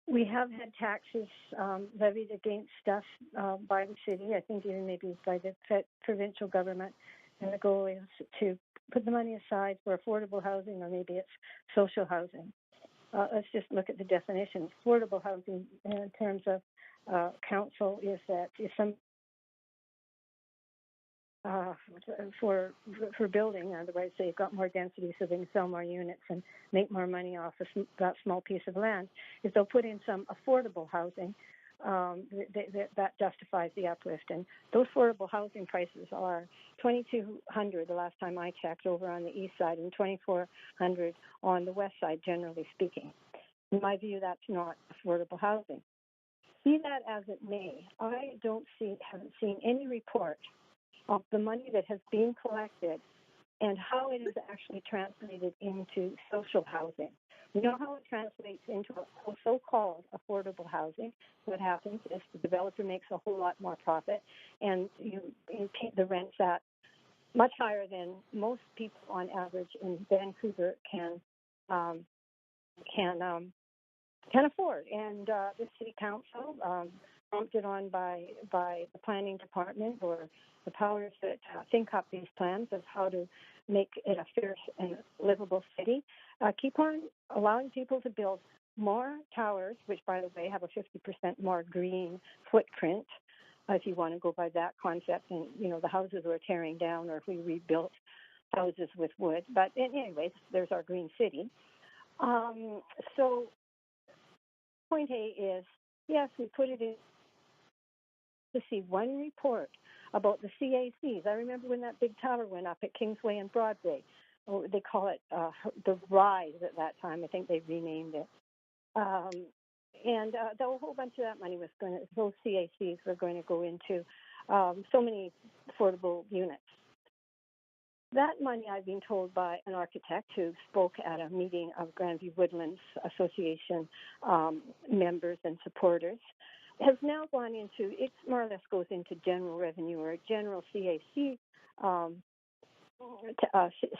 We have had taxes levied against stuff by the city, I think even maybe by the provincial government, and the goal is to put the money aside for affordable housing, or maybe it's social housing. Let's just look at the definition. Affordable housing in terms of council is that if some for building, otherwise they've got more density so they can sell more units and make more money off that small piece of land. If they'll put in some affordable housing, that justifies the uplift. And those affordable housing prices are $2,200 the last time I checked over on the east side, and $2,400 on the west side, generally speaking. In my view, that's not affordable housing. Be that as it may, I haven't seen any report of the money that has been collected and how it is actually translated into social housing. We know how it translates into a so-called affordable housing. What happens is the developer makes a whole lot more profit, and you pay the rents at much higher than most people on average in Vancouver can afford. And the city council, prompted on by the planning department or the powers that think up these plans of how to make it a fair and livable city, keep on allowing people to build more towers, which, by the way, have a 50% more green footprint, if you want to go by that concept. And, you know, the houses we're tearing down, or if we rebuilt houses with wood. But anyways, there's our green city. So point A is, yes, we put it in to see one report about the CACs. I remember when that big tower went up at Kingsway and Broadway. Oh, they call it the Rise at that time. I think they renamed it. And the whole bunch of that money was going to, those CACs were going to go into so many affordable units. That money, I've been told by an architect who spoke at a meeting of Grandview Woodlands Association members and supporters, has now gone into, it more or less goes into general revenue or general CAC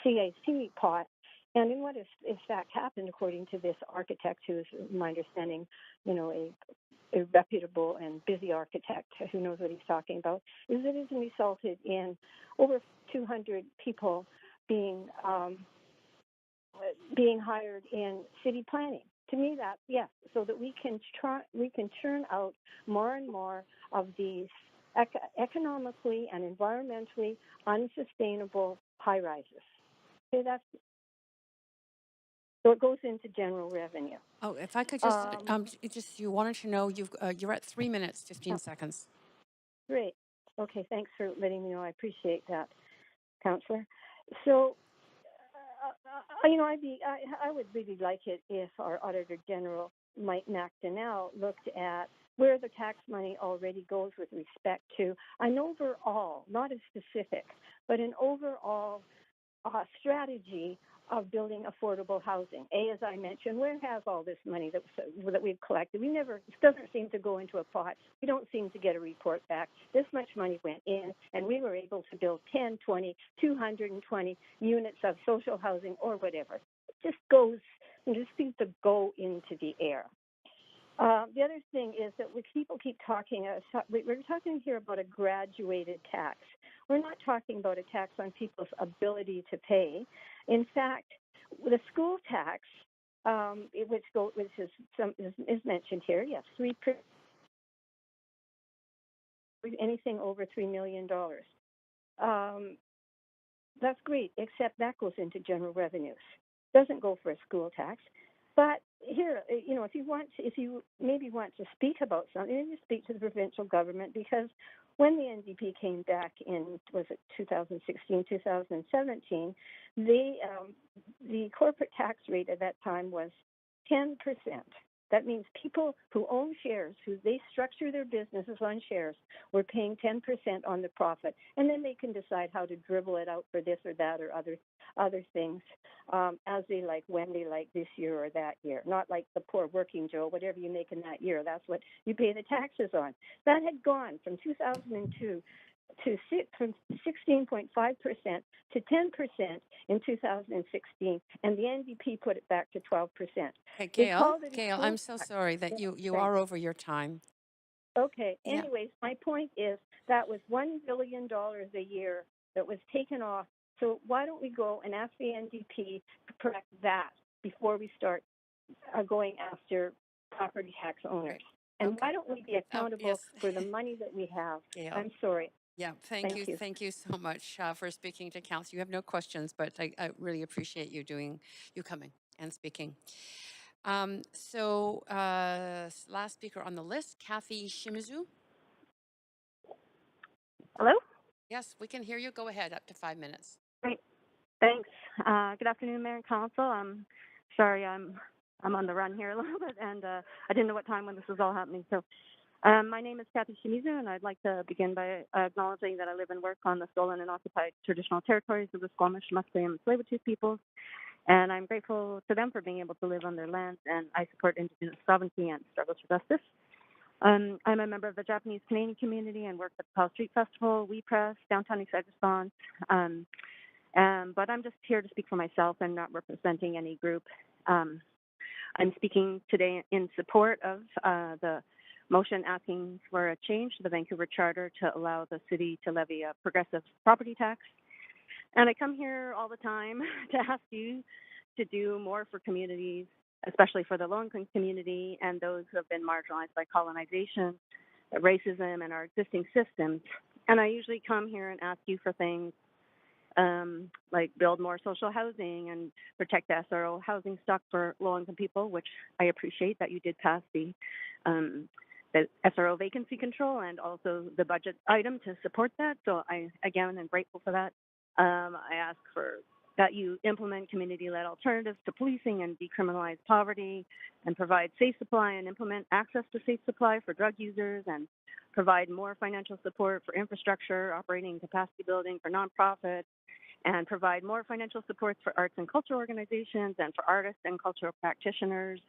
CAC pot. And in what is in fact happened, according to this architect, who is, my understanding, a reputable and busy architect who knows what he's talking about, is that it has resulted in over 200 people being hired in city planning. To me, that yes, so that we can churn out more and more of these economically and environmentally unsustainable high rises. Okay, that's. So it goes into general revenue. Oh, if I could just, you wanted to know, you're at 3 minutes, 15 seconds. Great. Okay, thanks for letting me know. I appreciate that, Councillor. So, I would really like it if our Auditor General, Mike McDonnell, looked at where the tax money already goes with respect to an overall, not a specific, but an overall strategy of building affordable housing. As I mentioned, where has all this money that we've collected? It doesn't seem to go into a pot. We don't seem to get a report back. This much money went in, and we were able to build 10, 20, 220 units of social housing or whatever. It just seems to go into the air. The other thing is that people keep talking, we're talking here about a graduated tax. We're not talking about a tax on people's ability to pay. In fact, the school tax, which is mentioned here, yes, 3%, anything over $3 million. That's great, except that goes into general revenues. Doesn't go for a school tax. But here, if you maybe want to speak about something, you speak to the provincial government, because when the NDP came back in, was it 2016, 2017, the corporate tax rate at that time was 10%. That means people who own shares, who they structure their businesses on shares, were paying 10% on the profit, and then they can decide how to dribble it out for this or that or other things as they like, when they like, this year or that year. Not like the poor working Joe, whatever you make in that year, that's what you pay the taxes on. That had gone from 2002 from 16.5% to 10% in 2016, and the NDP put it back to 12%. Okay, Gail, I'm so sorry that you are over your time. Okay, anyways, my point is that was $1 billion a year that was taken off. So why don't we go and ask the NDP to correct that before we start going after property tax owners? And why don't we be accountable for the money that we have? Gail. I'm sorry. Yeah, thank you. Thank you so much for speaking to Council. You have no questions, but I really appreciate you coming and speaking. Last speaker on the list, Kathy Shimizu. Hello? Yes, we can hear you. Go ahead, up to 5 minutes. Great. Thanks. Good afternoon, Mayor and Council. I'm sorry I'm on the run here a little bit, and I didn't know what time when this was all happening. So my name is Kathy Shimizu, and I'd like to begin by acknowledging that I live and work on the stolen and occupied traditional territories of the Squamish, Musqueam, and Tsleil-Waututh peoples, and I'm grateful to them for being able to live on their lands, and I support Indigenous sovereignty and struggles for justice. I'm a member of the Japanese Canadian community and work at the Powell Street Festival, We Press, Downtown Eastside Response, but I'm just here to speak for myself and not representing any group. I'm speaking today in support of the motion asking for a change to the Vancouver Charter to allow the city to levy a progressive property tax. And I come here all the time to ask you to do more for communities, especially for the low-income community and those who have been marginalized by colonization, racism, and our existing systems. And I usually come here and ask you for things like build more social housing and protect the SRO housing stock for low-income people, which I appreciate that you did pass the the SRO vacancy control and also the budget item to support that. So I, again, am grateful for that. I ask for that you implement community-led alternatives to policing and decriminalize poverty and provide safe supply and implement access to safe supply for drug users and provide more financial support for infrastructure, operating capacity building for nonprofits, and provide more financial support for arts and culture organizations and for artists and cultural practitioners,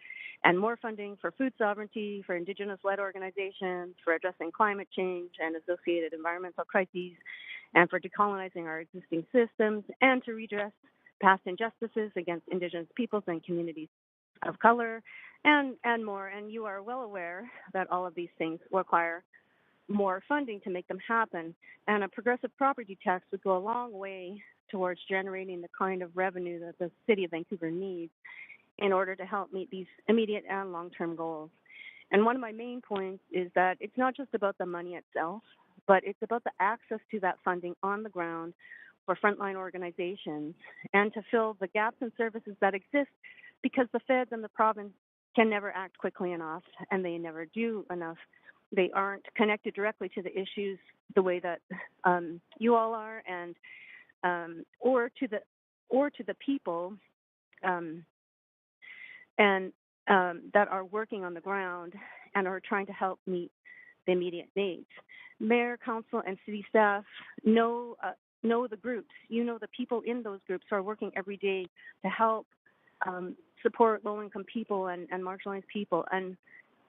and more funding for food sovereignty, for Indigenous-led organizations, for addressing climate change and associated environmental crises, and for decolonizing our existing systems, and to redress past injustices against Indigenous peoples and communities of color, and more. And you are well aware that all of these things require more funding to make them happen. And a progressive property tax would go a long way towards generating the kind of revenue that the City of Vancouver needs in order to help meet these immediate and long-term goals. And one of my main points is that it's not just about the money itself, but it's about the access to that funding on the ground for frontline organizations and to fill the gaps in services that exist because the feds and the province can never act quickly enough, and they never do enough. They aren't connected directly to the issues the way that you all are, and or to the people that are working on the ground and are trying to help meet the immediate needs. Mayor, council, and city staff know the groups. You know the people in those groups who are working every day to help support low-income people and marginalized people. And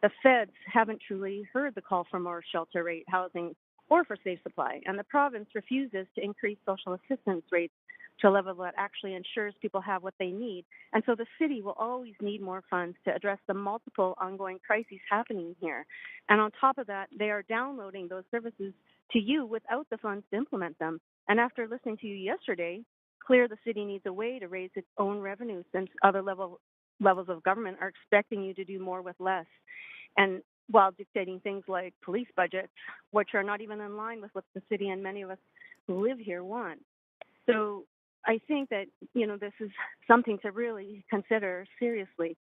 the feds haven't truly heard the call for more shelter rate housing or for safe supply. And the province refuses to increase social assistance rates to a level that actually ensures people have what they need. And so the city will always need more funds to address the multiple ongoing crises happening here. And on top of that, they are downloading those services to you without the funds to implement them. And after listening to you yesterday, clear the city needs a way to raise its own revenue since other levels of government are expecting you to do more with less. And while dictating things like police budgets, which are not even in line with what the city and many of us who live here want. So I think that, this is something to really consider seriously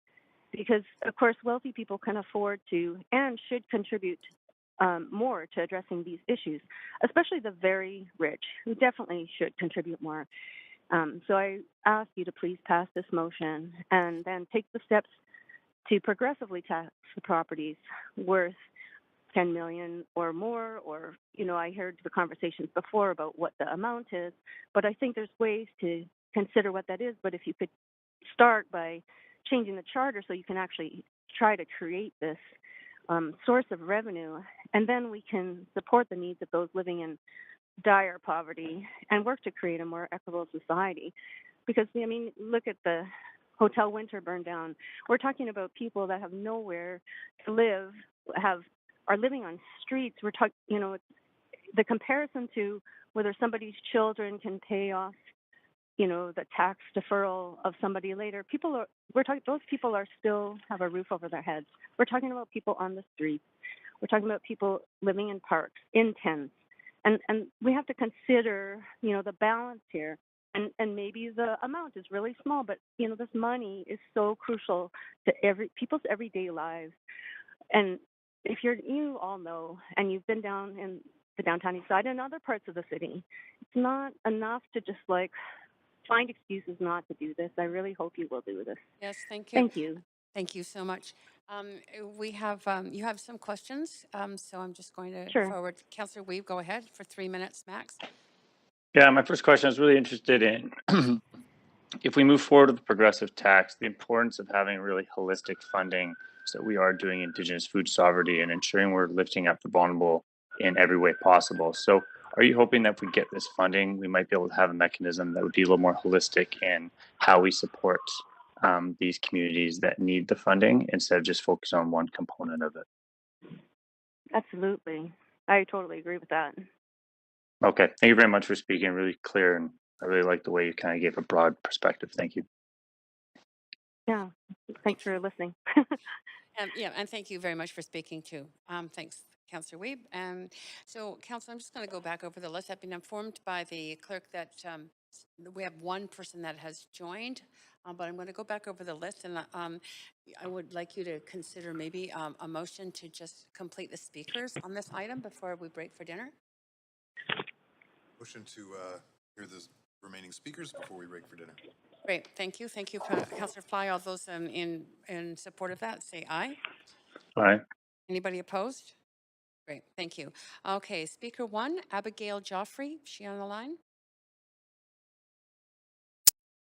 because, of course, wealthy people can afford to and should contribute more to addressing these issues, especially the very rich, who definitely should contribute more. So I ask you to please pass this motion and then take the steps to progressively tax the properties worth $10 million or more, or, I heard the conversations before about what the amount is, but I think there's ways to consider what that is. But if you could start by changing the charter so you can actually try to create this source of revenue, and then we can support the needs of those living in dire poverty and work to create a more equitable society. Because, look at the Hotel Winter burn down. We're talking about people that have nowhere to live, are living on streets. We're talking, the comparison to whether somebody's children can pay off, the tax deferral of somebody later. Those people are still have a roof over their heads. We're talking about people on the streets. We're talking about people living in parks, in tents. And we have to consider, the balance here. And maybe the amount is really small, but, this money is so crucial to people's everyday lives. And if you all know, and you've been down in the downtown east side and other parts of the city, it's not enough to just find excuses not to do this. I really hope you will do this. Yes, thank you. Thank you. Thank you so much. We have, you have some questions, so I'm just going to Sure. forward. Councillor Weave, go ahead for 3 minutes max. Yeah, my first question I was really interested in if we move forward with the progressive tax, the importance of having really holistic funding so that we are doing Indigenous food sovereignty and ensuring we're lifting up the vulnerable in every way possible. So are you hoping that if we get this funding, we might be able to have a mechanism that would be a little more holistic in how we support these communities that need the funding instead of just focus on one component of it? Absolutely. I totally agree with that. Okay, thank you very much for speaking. Really clear, and I really like the way you kind of gave a broad perspective. Thank you. Yeah, thanks for listening. Yeah, and thank you very much for speaking too. Thanks, Councillor Weeb. So, Councillor, I'm just going to go back over the list. I've been informed by the clerk that we have one person that has joined. But I'm going to go back over the list, and I would like you to consider maybe a motion to just complete the speakers on this item before we break for dinner. Motion to hear the remaining speakers before we break for dinner. Great, thank you. Thank you, Councillor Bligh. All those in support of that, say aye. Aye. Anybody opposed? Great, thank you. Okay, Speaker 1, Abigail Joffrey, is she on the line?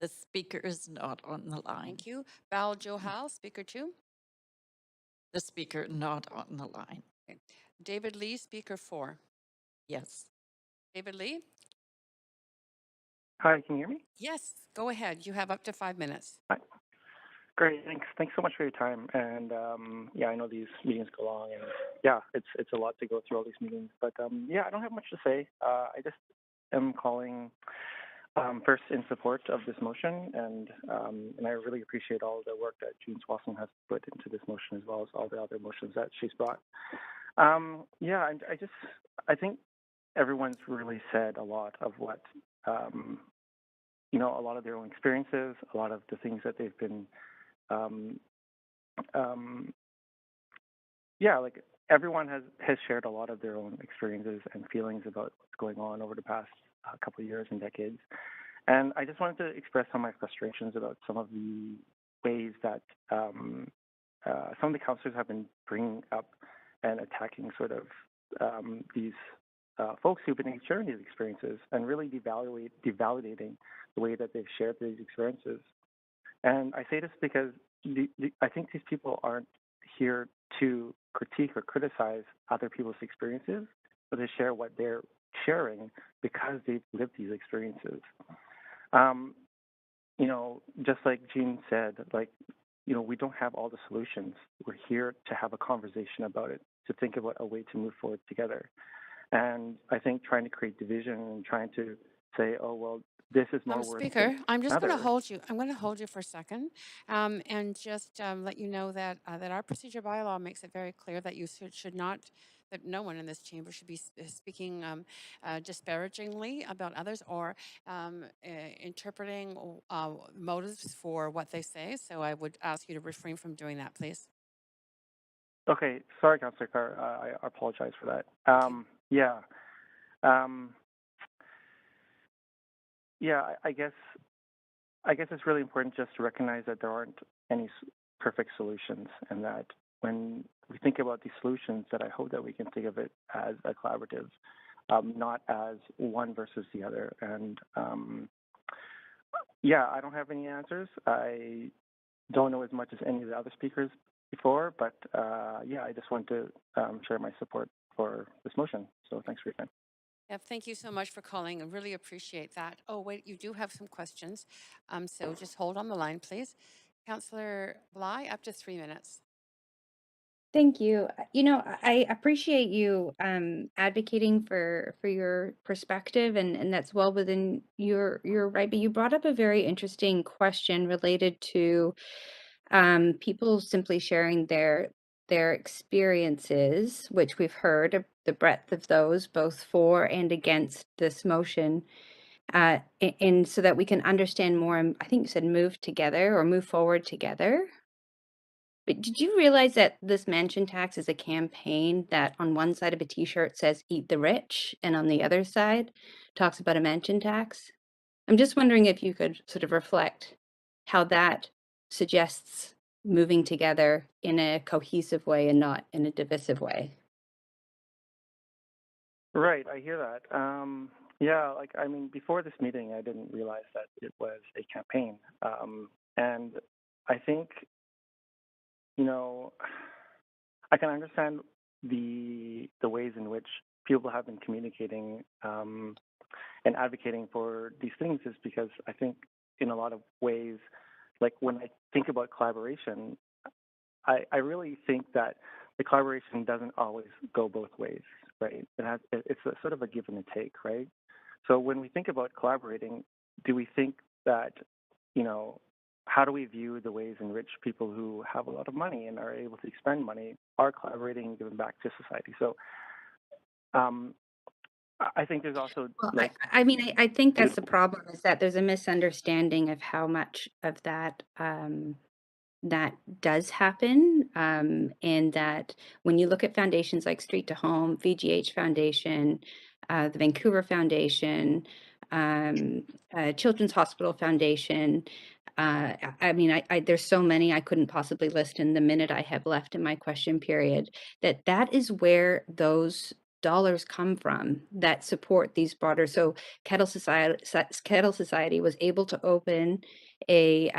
The speaker is not on the line. Thank you. Val Johal, Speaker 2. The speaker not on the line. Okay. David Lee, Speaker 4. Yes. David Lee? Hi, can you hear me? Yes, go ahead. You have up to 5 minutes. Hi. Great, thanks. Thanks so much for your time. And yeah, I know these meetings go long, and yeah, it's a lot to go through all these meetings. But yeah, I don't have much to say. I just am calling first in support of this motion, and I really appreciate all the work that Jean Swanson has put into this motion, as well as all the other motions that she's brought. Yeah, I think everyone's really said a lot of what you know, a lot of their own experiences, a lot of the things that they've been yeah, like everyone has shared a lot of their own experiences and feelings about what's going on over the past couple of years and decades. And I just wanted to express some of my frustrations about some of the ways that some of the councillors have been bringing up and attacking sort of these folks who've been sharing these experiences and really devalidating the way that they've shared these experiences. And I say this because I think these people aren't here to critique or criticize other people's experiences, but to share what they're sharing because they've lived these experiences. You know, just like Jean said, like, you know, we don't have all the solutions. We're here to have a conversation about it, to think about a way to move forward together. And I think trying to create division and trying to say, oh, well, this is more worth Speaker, I'm just going to another. hold you. I'm going to hold you for a second, and just let you know that that our procedure bylaw makes it very clear that you should not, that no one in this chamber should be speaking disparagingly about others or interpreting motives for what they say. So I would ask you to refrain from doing that, please. Okay, sorry, Councillor Carr. I apologize for that. Yeah. Yeah, I guess it's really important just to recognize that there aren't any perfect solutions, and that when we think about these solutions, that I hope that we can think of it as a collaborative, not as one versus the other. And yeah, I don't have any answers. I don't know as much as any of the other speakers before, but yeah, I just want to share my support for this motion. So thanks for your time. Yeah, thank you so much for calling. I really appreciate that. Oh, wait, you do have some questions. So just hold on the line, please. Councillor Bligh, up to 3 minutes. Thank you. You know, I appreciate you advocating for your perspective, and that's well within your right. But you brought up a very interesting question related to people simply sharing their experiences, which we've heard of the breadth of those, both for and against this motion, and so that we can understand more. I think you said move together or move forward together. But did you realize that this mansion tax is a campaign that on one side of a t-shirt says eat the rich and on the other side talks about a mansion tax? I'm just wondering if you could sort of reflect how that suggests moving together in a cohesive way and not in a divisive way. Right, I hear that. Yeah, like, I mean, before this meeting, I didn't realize that it was a campaign. And I think, you know, I can understand the ways in which people have been communicating and advocating for these things, is because I think in a lot of ways, like when I think about collaboration, I really think that the collaboration doesn't always go both ways, right? It's a sort of a give and a take, right? So when we think about collaborating, do we think that, you know, how do we view the ways in which people who have a lot of money and are able to spend money are collaborating and giving back to society? So I think there's also Well, like I mean, I think that's the problem, is that there's a misunderstanding of how much of that that does happen, and that when you look at foundations like Street to Home, VGH Foundation, the Vancouver Foundation, Children's Hospital Foundation. I mean, there's so many I couldn't possibly list in the minute I have left in my question period. That is where those dollars come from that support these broader. So Kettle Society was able to open a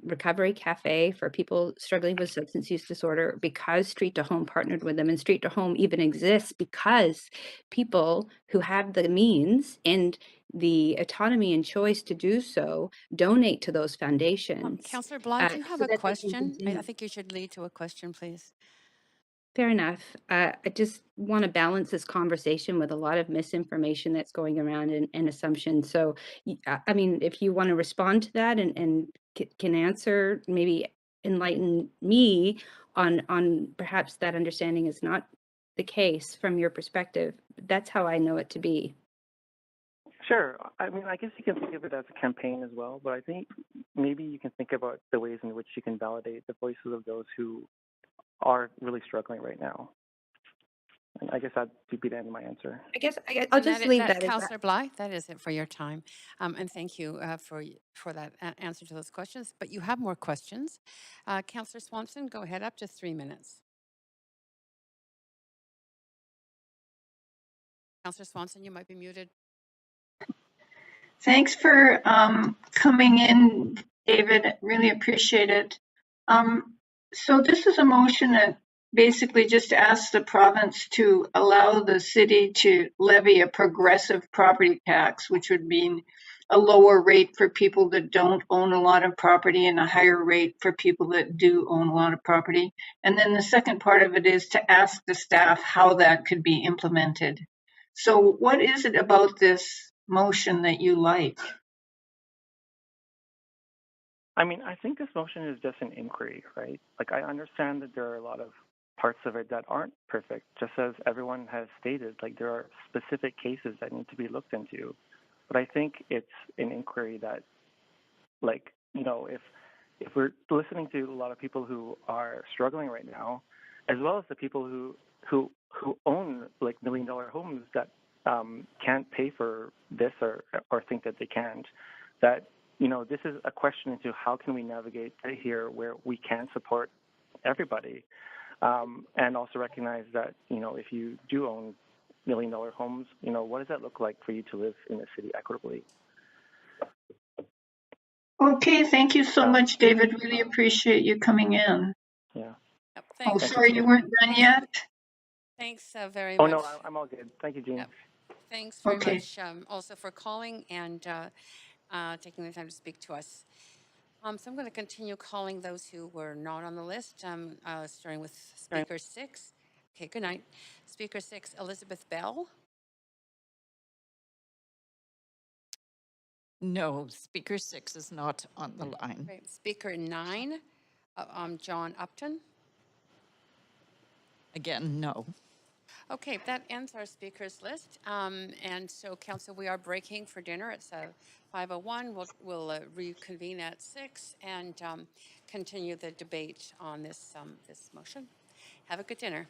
recovery cafe for people struggling with substance use disorder because Street to Home partnered with them, and Street to Home even exists because people who have the means and the autonomy and choice to do so donate to those foundations. Councillor Bligh, do you have so a that they can question? I continue. think you should lead to a question, please. Fair enough. I just want to balance this conversation with a lot of misinformation that's going around and assumptions. So, I mean, if you want to respond to that and can answer, maybe enlighten me on perhaps that understanding is not the case from your perspective. That's how I know it to be. Sure. I mean, I guess you can think of it as a campaign as well, but I think maybe you can think about the ways in which you can validate the voices of those who are really struggling right now. And I guess that'd be the end of my answer. I'll just leave that. Councillor Bligh, that is it for your time. And thank you for that answer to those questions. But you have more questions. Councillor Swanson, go ahead, up to 3 minutes. Councillor Swanson, you might be muted. Thanks for coming in, David. Really appreciate it. So this is a motion that basically just asks the province to allow the city to levy a progressive property tax, which would mean a lower rate for people that don't own a lot of property and a higher rate for people that do own a lot of property. And then the second part of it is to ask the staff how that could be implemented. So what is it about this motion that you like? I mean, I think this motion is just an inquiry, right? Like, I understand that there are a lot of parts of it that aren't perfect, just as everyone has stated. Like, there are specific cases that need to be looked into. But I think it's an inquiry that, like, you know, if we're listening to a lot of people who are struggling right now, as well as the people who own like $1 million homes that can't pay for this or think that they can't, that, you know, this is a question into how can we navigate here where we can support everybody, and also recognize that, you know, if you do own $1 million homes, you know, what does that look like for you to live in the city equitably? Okay, thank you so much, David. Really appreciate you coming in. Yeah. Yep, Oh, sorry, you weren't done yet? Thanks very Oh, much. no, I'm all good. Thank you, Jean. Yep. Thanks very Okay. much also for calling and taking the time to speak to us. So I'm going to continue calling those who were not on the list, starting with Speaker 6. Okay, good night. Speaker 6, Elizabeth Bell. No, Speaker 6 is not on the line. Right. Speaker 9, John Upton. Again, no. Okay, that ends our speakers list. And so, Council, we are breaking for dinner. It's 5:01. We'll reconvene at 6 and continue the debate on this motion. Have a good dinner.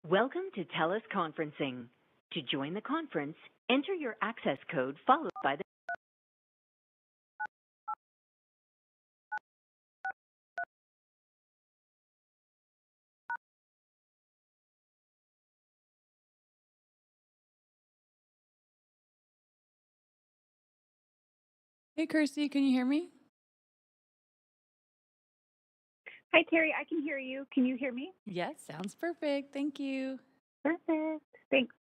Welcome to TELUS Conferencing. To join the conference, enter your access code followed by the Hey, Kirsty, can you hear me? Hi, Terry. I can hear you. Can you hear me? Yes, sounds perfect. Thank you. Perfect. Thanks.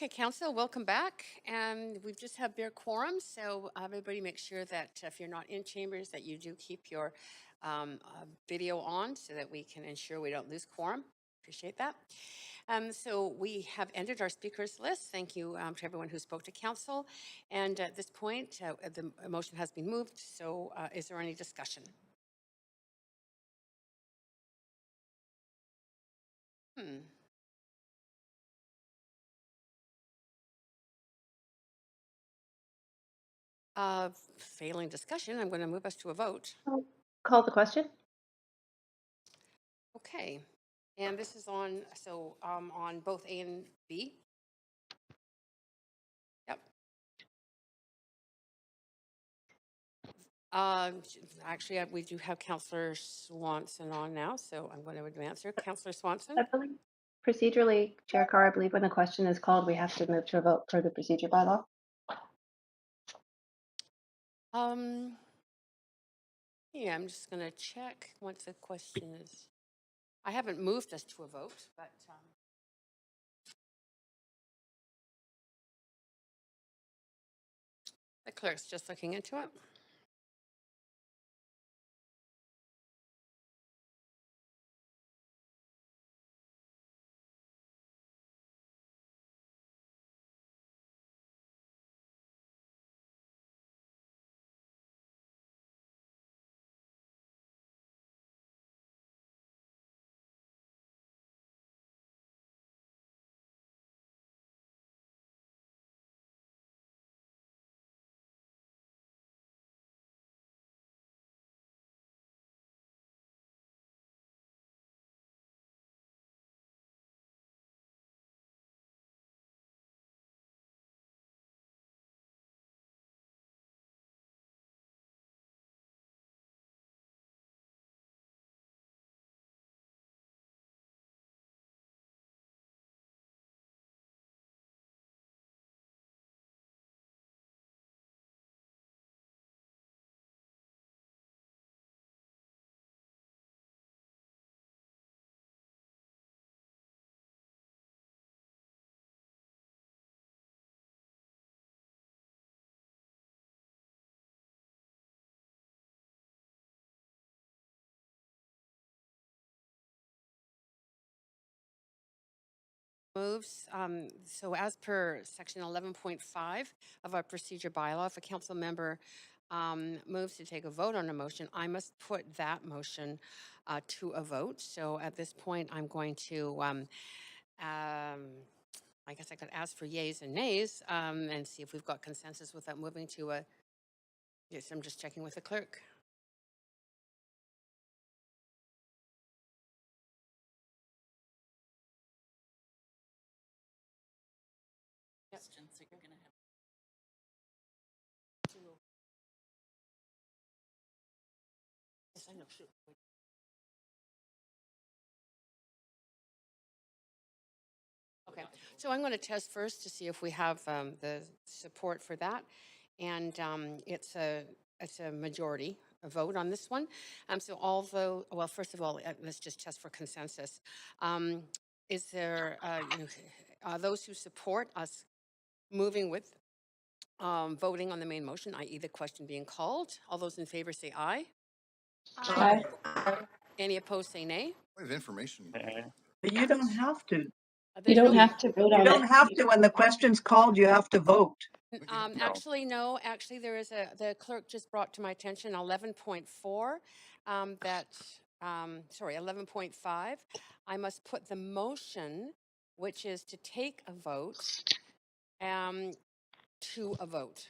Okay, Council, welcome back. And we've just had bare quorum, so everybody make sure that if you're not in chambers, that you do keep your video on so that we can ensure we don't lose quorum. Appreciate that. So we have ended our speakers list. Thank you to everyone who spoke to Council. And at this point, the motion has been moved. So is there any discussion? Failing discussion, I'm going to move us to a vote. Call the question. Okay. And this is on, so on both A and B. Yep. Actually, we do have Councillor Swanson on now, so I'm going to advance her. Councillor Swanson? I believe procedurally, Chair Carr, I believe when the question is called, we have to move to a vote for the procedure bylaw. Yeah, I'm just going to check once the question is. I haven't moved us to a vote, but the clerk's just looking into it. Moves. So as per section 11.5 of our procedure bylaw, if a council member moves to take a vote on a motion, I must put that motion to a vote. So at this point, I'm going to, I guess I could ask for yays and nays and see if we've got consensus without moving to a, yes, I'm just checking with the clerk. Yep. So you're going to have to. Yes, I know. Shoot. Okay, so I'm going to test first to see if we have the support for that, and it's a majority a vote on this one. So although, well, first of all, let's just test for consensus. Is there those who support us moving with voting on the main motion, i.e. the question being called? All those in favor say aye. Aye. Any opposed say nay. Point of information. But you don't have to. You don't have to vote on it. You don't have to. When the question's called, you have to vote. Actually, no. Actually, there is the clerk just brought to my attention 11.4 sorry, 11.5. I must put the motion, which is to take a vote, to a vote.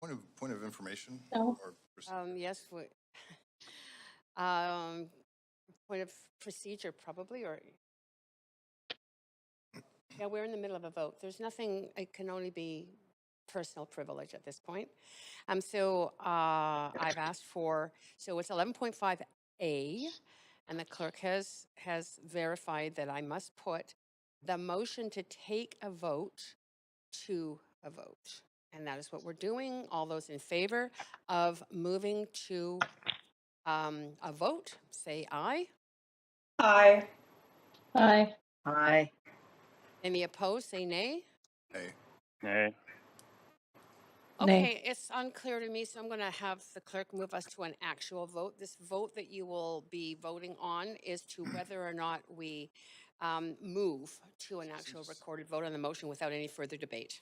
Point of information? No. Or yes. Point of procedure, probably, or yeah, we're in the middle of a vote. There's nothing. It can only be personal privilege at this point. So I've asked for. So it's 11.5A, and the clerk has verified that I must put the motion to take a vote to a vote, and that is what we're doing. All those in favor of moving to a vote, say aye. Aye. Aye. Aye. Any opposed, say nay. Nay. Nay. Okay, it's unclear to me, so I'm going to have the clerk move us to an actual vote. This vote that you will be voting on is to whether or not we move to an actual recorded vote on the motion without any further debate.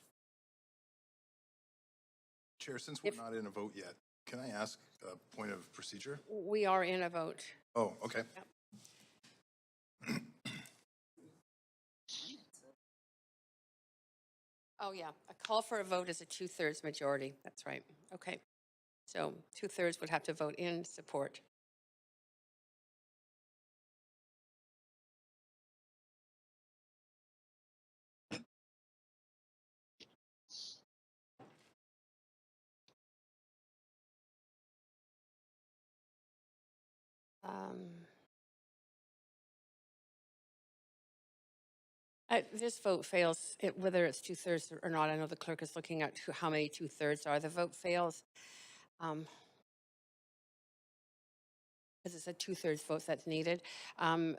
Chair, since we're not in a vote yet, can I ask a point of procedure? We are in a vote. Oh, okay. Yep. Oh, yeah. A call for a vote is a 2/3 majority. That's right. Okay. So 2/3 would have to vote in support. This vote fails, whether it's 2/3 or not. I know the clerk is looking at how many 2/3 are. The vote fails because it's a 2/3 vote that's needed.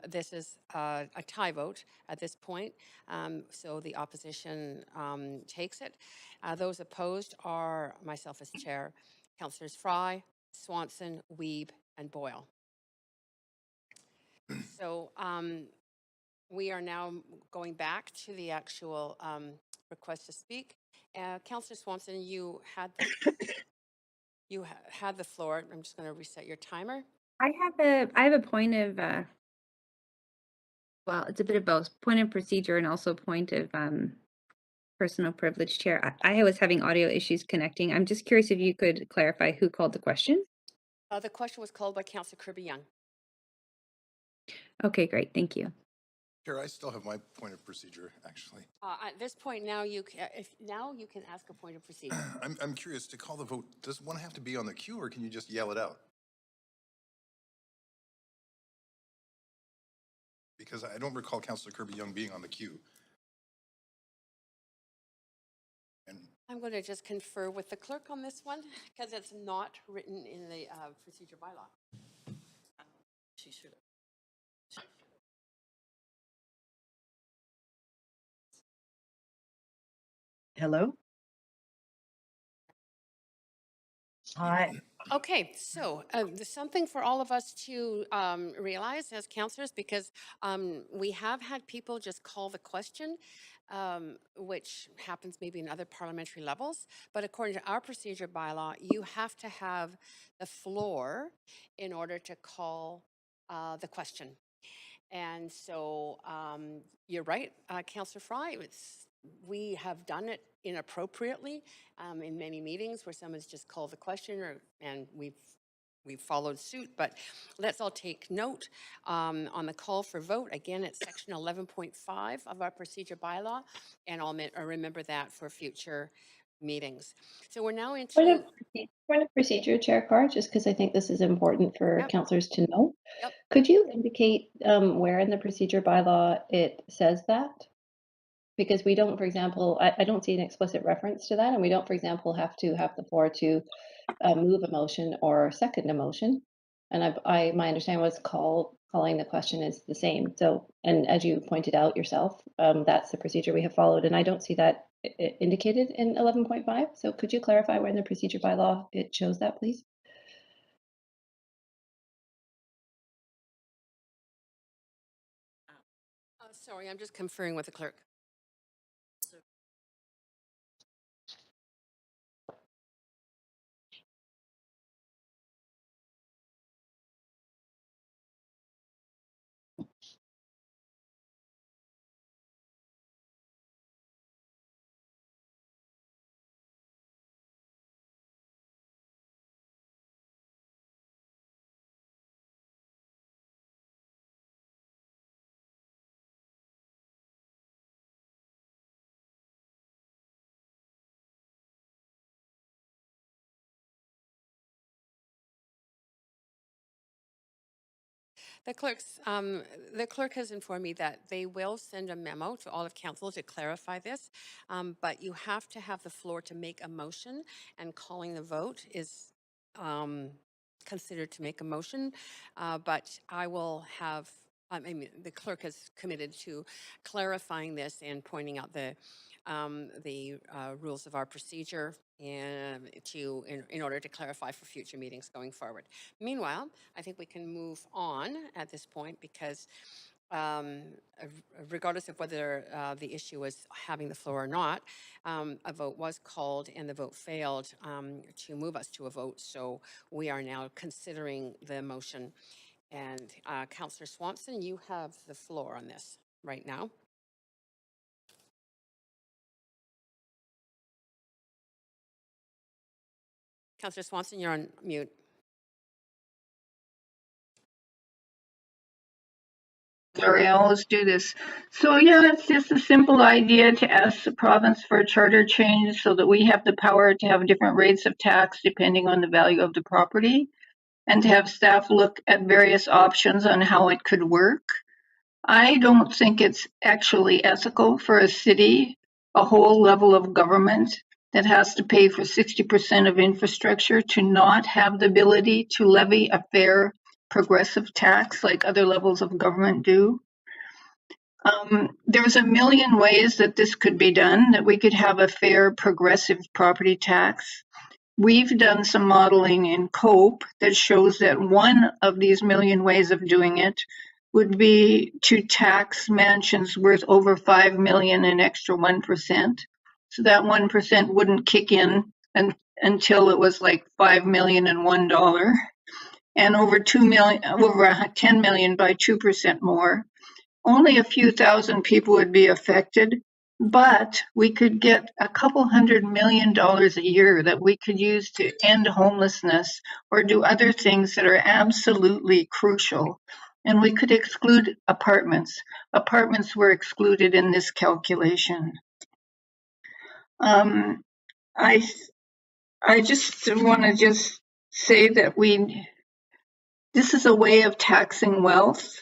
This is a tie vote at this point, so the opposition takes it. Those opposed are myself as chair, Councillors Fry, Swanson, Wiebe, and Boyle. So we are now going back to the actual request to speak. Councillor Swanson, you had the floor. I'm just going to reset your timer. I have a point of well, it's a bit of both point of procedure and also point of personal privilege, Chair. I was having audio issues connecting. I'm just curious if you could clarify who called the question. The question was called by Councillor Kirby Young. Okay, great. Thank you. Chair, I still have my point of procedure, actually. At this point, now you can ask a point of procedure. I'm curious, to call the vote, does one have to be on the queue, or can you just yell it out? Because I don't recall Councillor Kirby Young being on the queue. I'm going to just confer with the clerk on this one because it's not written in the procedure bylaw. She should have. Hello? Hi. Okay, so there's something for all of us to realize as councillors, because we have had people just call the question, which happens maybe in other parliamentary levels. But according to our procedure bylaw, you have to have the floor in order to call the question. And so you're right, Councillor Fry, we have done it inappropriately in many meetings where someone's just called the question, and we've followed suit. But let's all take note on the call for vote. Again, it's section 11.5 of our procedure bylaw, and I'll remember that for future meetings. So we're now into Point of procedure, Chair Carr, just because I think this is important for councillors to know. Yep. Could you indicate where in the procedure bylaw it says that? Because we don't, for example, I don't see an explicit reference to that, and we don't, for example, have to have the floor to move a motion or second a motion. And my understanding was calling the question is the same. So, and as you pointed out yourself, that's the procedure we have followed, and I don't see that indicated in 11.5. So could you clarify where in the procedure bylaw it shows that, please? sorry, I'm just conferring with the clerk. The clerk has informed me that they will send a memo to all of council to clarify this, but you have to have the floor to make a motion, and calling the vote is considered to make a motion. But I will have I mean, the clerk has committed to clarifying this and pointing out the rules of our procedure and in order to clarify for future meetings going forward. Meanwhile, I think we can move on at this point because regardless of whether the issue was having the floor or not, a vote was called and the vote failed to move us to a vote. So we are now considering the motion. And Councillor Swanson, you have the floor on this right now. Councillor Swanson, you're on mute. Sorry, I always do this. So yeah, it's just a simple idea to ask the province for a charter change so that we have the power to have different rates of tax depending on the value of the property, and to have staff look at various options on how it could work. I don't think it's actually ethical for a city, a whole level of government that has to pay for 60% of infrastructure to not have the ability to levy a fair progressive tax like other levels of government do. There's a million ways that this could be done, that we could have a fair progressive property tax. We've done some modeling in COPE that shows that one of these million ways of doing it would be to tax mansions worth over 5 million an extra 1%. So that 1% wouldn't kick in until it was like 5 million and $1, and over 2 million, over 10 million by 2% more. Only a few thousand people would be affected, but we could get a couple $100 million a year that we could use to end homelessness or do other things that are absolutely crucial. And we could exclude apartments. Apartments were excluded in this calculation. I just want to just say that this is a way of taxing wealth.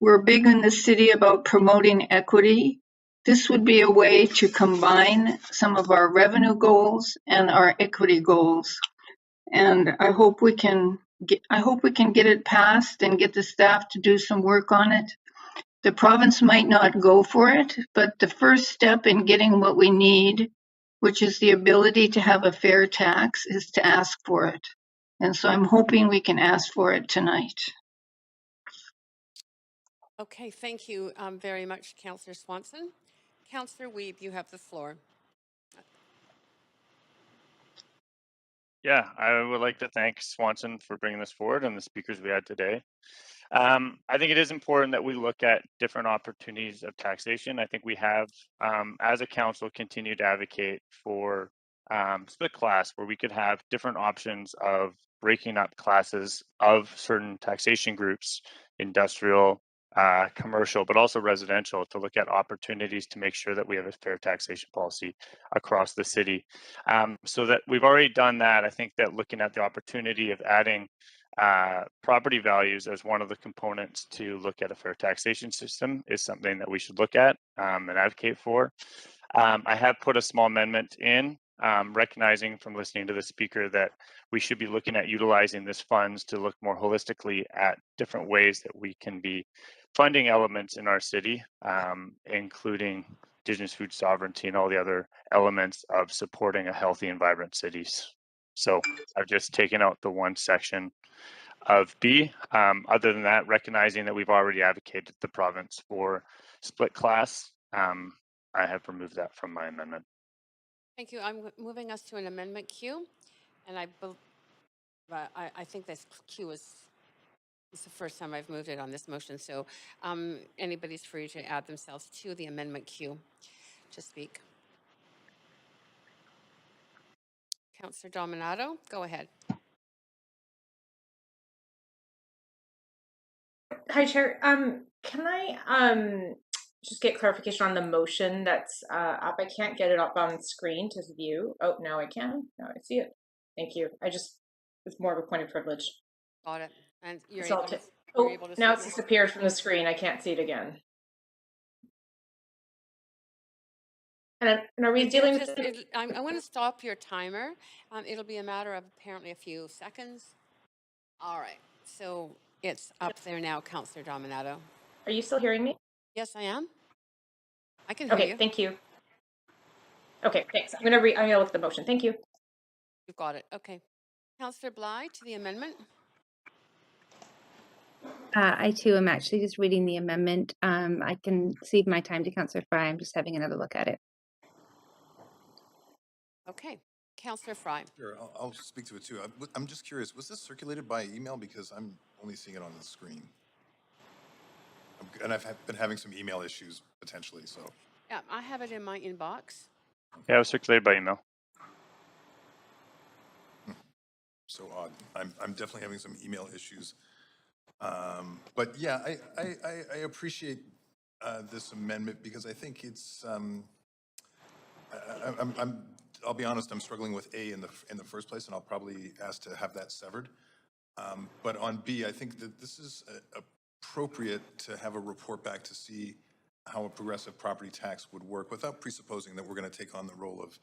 We're big in the city about promoting equity. This would be a way to combine some of our revenue goals and our equity goals. And I hope we can get it passed and get the staff to do some work on it. The province might not go for it, but the first step in getting what we need, which is the ability to have a fair tax, is to ask for it. And so I'm hoping we can ask for it tonight. Okay, thank you very much, Councillor Swanson. Councillor Weeb, you have the floor. Yeah, I would like to thank Swanson for bringing this forward and the speakers we had today. I think it is important that we look at different opportunities of taxation. I think we have, as a council, continued to advocate for split class, where we could have different options of breaking up classes of certain taxation groups, industrial, commercial, but also residential, to look at opportunities to make sure that we have a fair taxation policy across the city. So that we've already done that. I think that looking at the opportunity of adding property values as one of the components to look at a fair taxation system is something that we should look at and advocate for. I have put a small amendment in, recognizing from listening to the speaker that we should be looking at utilizing this funds to look more holistically at different ways that we can be funding elements in our city, including Indigenous food sovereignty and all the other elements of supporting a healthy and vibrant cities. So I've just taken out the one section of B. Other than that, recognizing that we've already advocated the province for split class, I have removed that from my amendment. Thank you. I'm moving us to an amendment queue, and I think this queue is the first time I've moved it on this motion. So anybody's free to add themselves to the amendment queue to speak. Councillor Dominato, go ahead. Hi, Chair. Can I just get clarification on the motion that's up? I can't get it up on screen to view. Oh, now I can. Now I see it. Thank you. It's more of a point of privilege. Got it. And you're So able to now see it's disappeared from the screen. I can't see it again. And are we dealing with I'm going to stop your timer. It'll be a matter of apparently a few seconds. All right. So it's up there now, Councillor Dominato. Are you still hearing me? Yes, I am. I can hear Okay, you. thank you. Okay, thanks. I'm gonna look at the motion. Thank you. You've got it. Okay. Councillor Bligh to the amendment. I too am actually just reading the amendment. I can cede my time to Councillor Fry. I'm just having another look at it. Okay. Councillor Fry. Sure, I'll speak to it too. I'm just curious, was this circulated by email? Because I'm only seeing it on the screen. And I've been having some email issues potentially, so. Yeah, I have it in my inbox. Yeah, it was circulated by email. So odd. I'm definitely having some email issues. But yeah, I appreciate this amendment because I think it's, I'll be honest, I'm struggling with A in the first place, and I'll probably ask to have that severed. But on B, I think that this is appropriate to have a report back to see how a progressive property tax would work without presupposing that we're going to take on the role of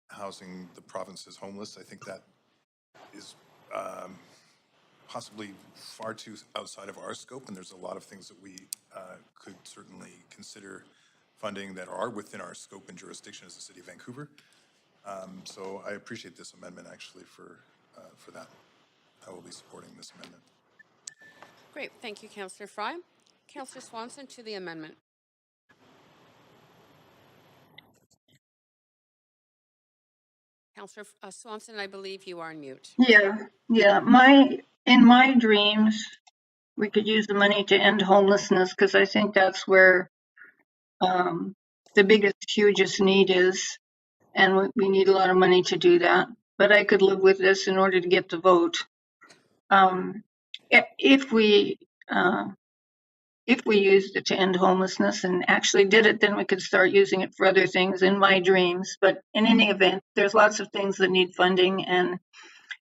housing the province's homeless. I think that is possibly far too outside of our scope, and there's a lot of things that we could certainly consider funding that are within our scope and jurisdiction as the City of Vancouver. So I appreciate this amendment actually for that. I will be supporting this amendment. Great. Thank you, Councillor Fry. Councillor Swanson to the amendment. Councillor Swanson, I believe you are on mute. Yeah. In my dreams, we could use the money to end homelessness because I think that's where the biggest, hugest need is, and we need a lot of money to do that. But I could live with this in order to get the vote. If we used it to end homelessness and actually did it, then we could start using it for other things in my dreams. But in any event, there's lots of things that need funding, and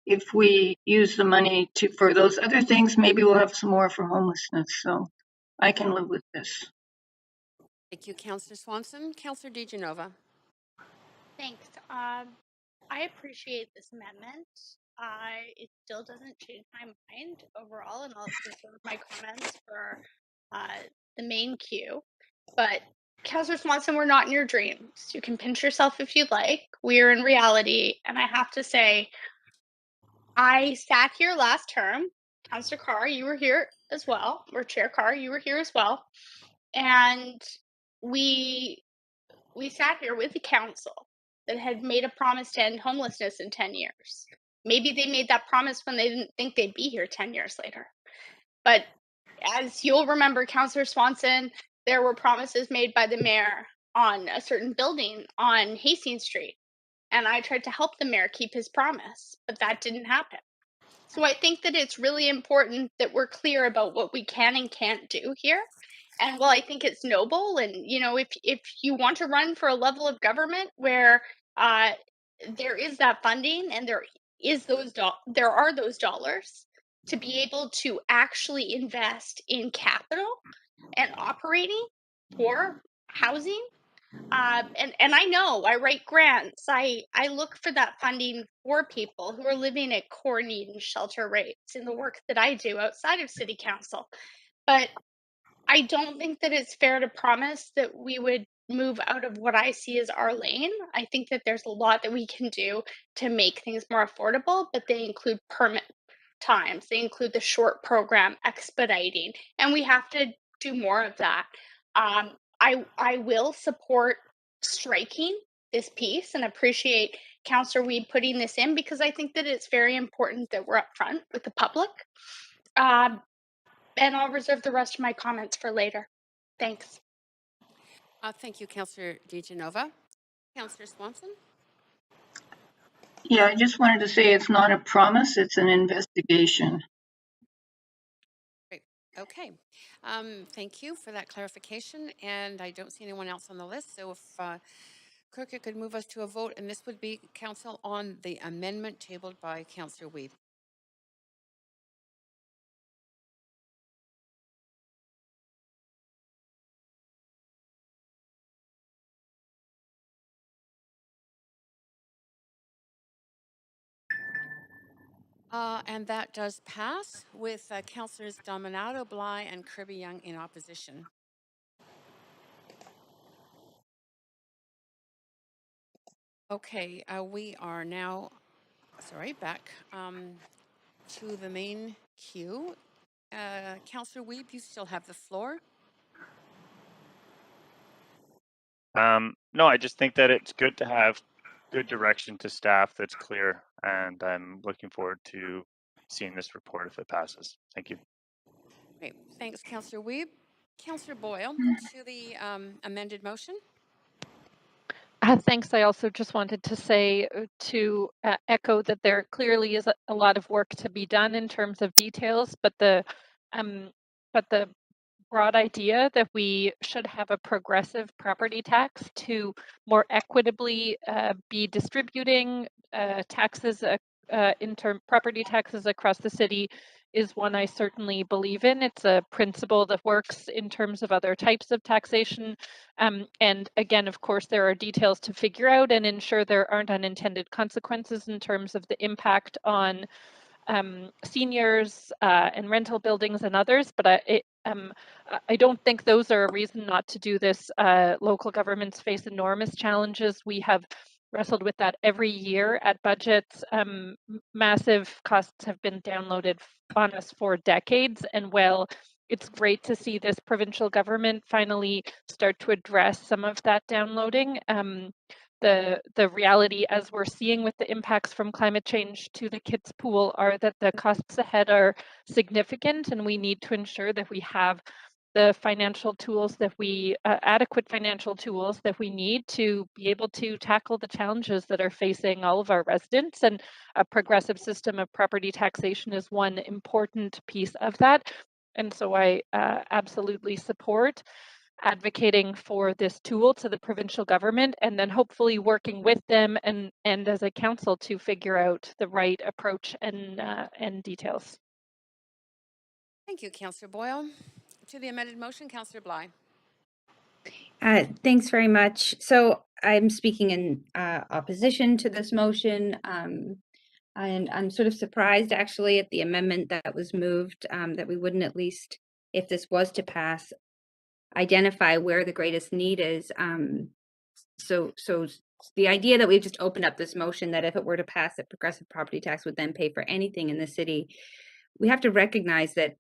if we use the money for those other things, maybe we'll have some more for homelessness. So I can live with this. Thank you, Councillor Swanson. Councillor DeGenova. Thanks. I appreciate this amendment. It still doesn't change my mind overall, and I'll reserve my comments for the main queue. But Councillor Swanson, we're not in your dreams. You can pinch yourself if you'd like. We're in reality, and I have to say, I sat here last term. Councillor Carr, you were here as well, or Chair Carr, you were here as well, and we sat here with the council that had made a promise to end homelessness in 10 years. Maybe they made that promise when they didn't think they'd be here 10 years later. But as you'll remember, Councillor Swanson, there were promises made by the mayor on a certain building on Hastings Street. And I tried to help the mayor keep his promise, but that didn't happen. So I think that it's really important that we're clear about what we can and can't do here. And while I think it's noble, and if you want to run for a level of government where there is that funding and there are those dollars to be able to actually invest in capital and operating for housing, and I know I write grants. I look for that funding for people who are living at core need and shelter rates in the work that I do outside of City Council. But I don't think that it's fair to promise that we would move out of what I see as our lane. I think that there's a lot that we can do to make things more affordable, but they include permit times, they include the short program expediting, and we have to do more of that. I will support striking this piece and appreciate Councillor Weed putting this in because I think that it's very important that we're upfront with the public. And I'll reserve the rest of my comments for later. Thanks. Thank you, Councillor DeGenova. Councillor Swanson. Yeah, I just wanted to say it's not a promise, it's an investigation. Great. Okay. Thank you for that clarification. And I don't see anyone else on the list. So if Clerk could move us to a vote, and this would be council on the amendment tabled by Councillor Weed. And that does pass with Councillors Dominato, Bligh, and Kirby Young in opposition. Okay, we are now, back to the main queue. Councillor Wiebe, you still have the floor. No, I just think that it's good to have good direction to staff that's clear, and I'm looking forward to seeing this report if it passes. Thank you. Great, thanks, Councillor Wiebe. Councillor Boyle, to the amended motion. Thanks. I also just wanted to say to echo that there clearly is a lot of work to be done in terms of details, but the broad idea that we should have a progressive property tax to more equitably be distributing taxes property taxes across the city is one I certainly believe in. It's a principle that works in terms of other types of taxation. And again, of course, there are details to figure out and ensure there aren't unintended consequences in terms of the impact on seniors and rental buildings and others, but I don't think those are a reason not to do this. Local governments face enormous challenges. We have wrestled with that every year at budgets. Massive costs have been downloaded on us for decades, and while it's great to see this provincial government finally start to address some of that downloading, the reality, as we're seeing with the impacts from climate change to the kids pool, are that the costs ahead are significant, and we need to ensure that we have the financial tools that we adequate financial tools that we need to be able to tackle the challenges that are facing all of our residents. And a progressive system of property taxation is one important piece of that. And so I absolutely support advocating for this tool to the provincial government, and then hopefully working with them and as a council to figure out the right approach and details. Thank you, Councillor Boyle. To the amended motion, Councillor Bligh. Thanks very much. So I'm speaking in opposition to this motion. And I'm sort of surprised actually at the amendment that was moved, that we wouldn't, at least if this was to pass, identify where the greatest need is. So the idea that we've just opened up this motion that if it were to pass, that progressive property tax would then pay for anything in the city, we have to recognize that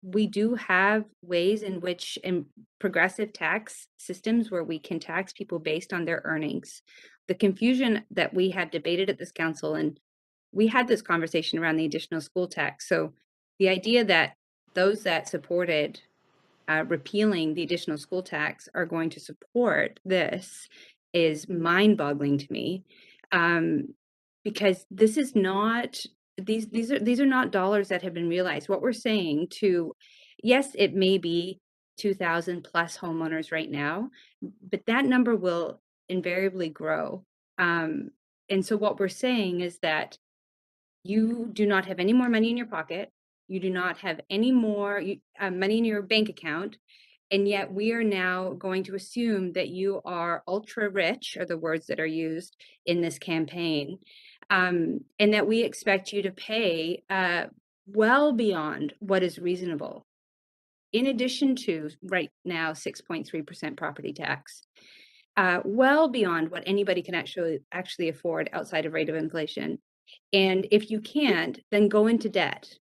we do have ways in which in progressive tax systems where we can tax people based on their earnings. The confusion that we had debated at this council, and we had this conversation around the additional school tax. So the idea that those that supported repealing the additional school tax are going to support this is mind-boggling to me, because this is not these are not dollars that have been realized. What we're saying to, yes, it may be 2,000 plus homeowners right now, but that number will invariably grow. And so what we're saying is that you do not have any more money in your pocket. You do not have any more money in your bank account. And yet we are now going to assume that you are ultra rich, are the words that are used in this campaign. And that we expect you to pay well beyond what is reasonable. In addition to right now 6.3% property tax, well beyond what anybody can actually afford outside of rate of inflation. And if you can't, then go into debt.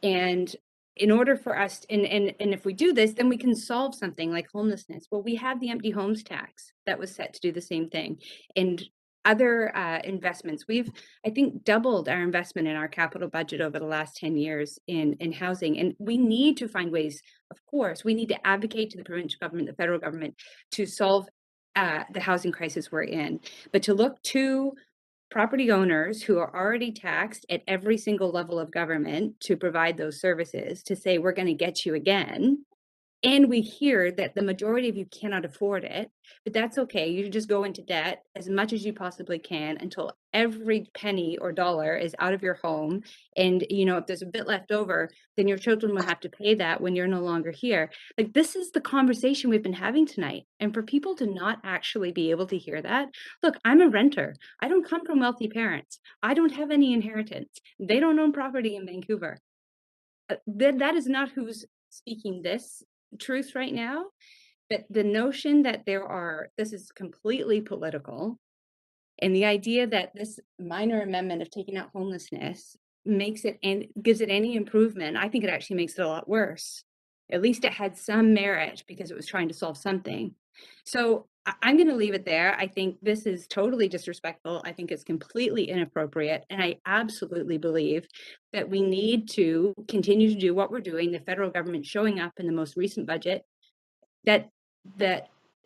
And in order for us, and if we do this, then we can solve something like homelessness. Well, we have the empty homes tax that was set to do the same thing. And other investments, we've, I think, doubled our investment in our capital budget over the last 10 years in housing. And we need to find ways, of course, we need to advocate to the provincial government, the federal government, to solve the housing crisis we're in. But to look to property owners who are already taxed at every single level of government to provide those services to say, we're going to get you again, And we hear that the majority of you cannot afford it, but that's okay. You just go into debt as much as you possibly can until every penny or dollar is out of your home. And, you know, if there's a bit left over, then your children will have to pay that when you're no longer here. Like, this is the conversation we've been having tonight. And for people to not actually be able to hear that, look, I'm a renter. I don't come from wealthy parents. I don't have any inheritance. They don't own property in Vancouver. That is not who's speaking this truth right now. But the notion that this is completely political, and the idea that this minor amendment of taking out homelessness makes it and gives it any improvement, I think it actually makes it a lot worse. At least it had some merit because it was trying to solve something. So I'm going to leave it there. I think this is totally disrespectful. I think it's completely inappropriate. And I absolutely believe that we need to continue to do what we're doing. The federal government showing up in the most recent budget, that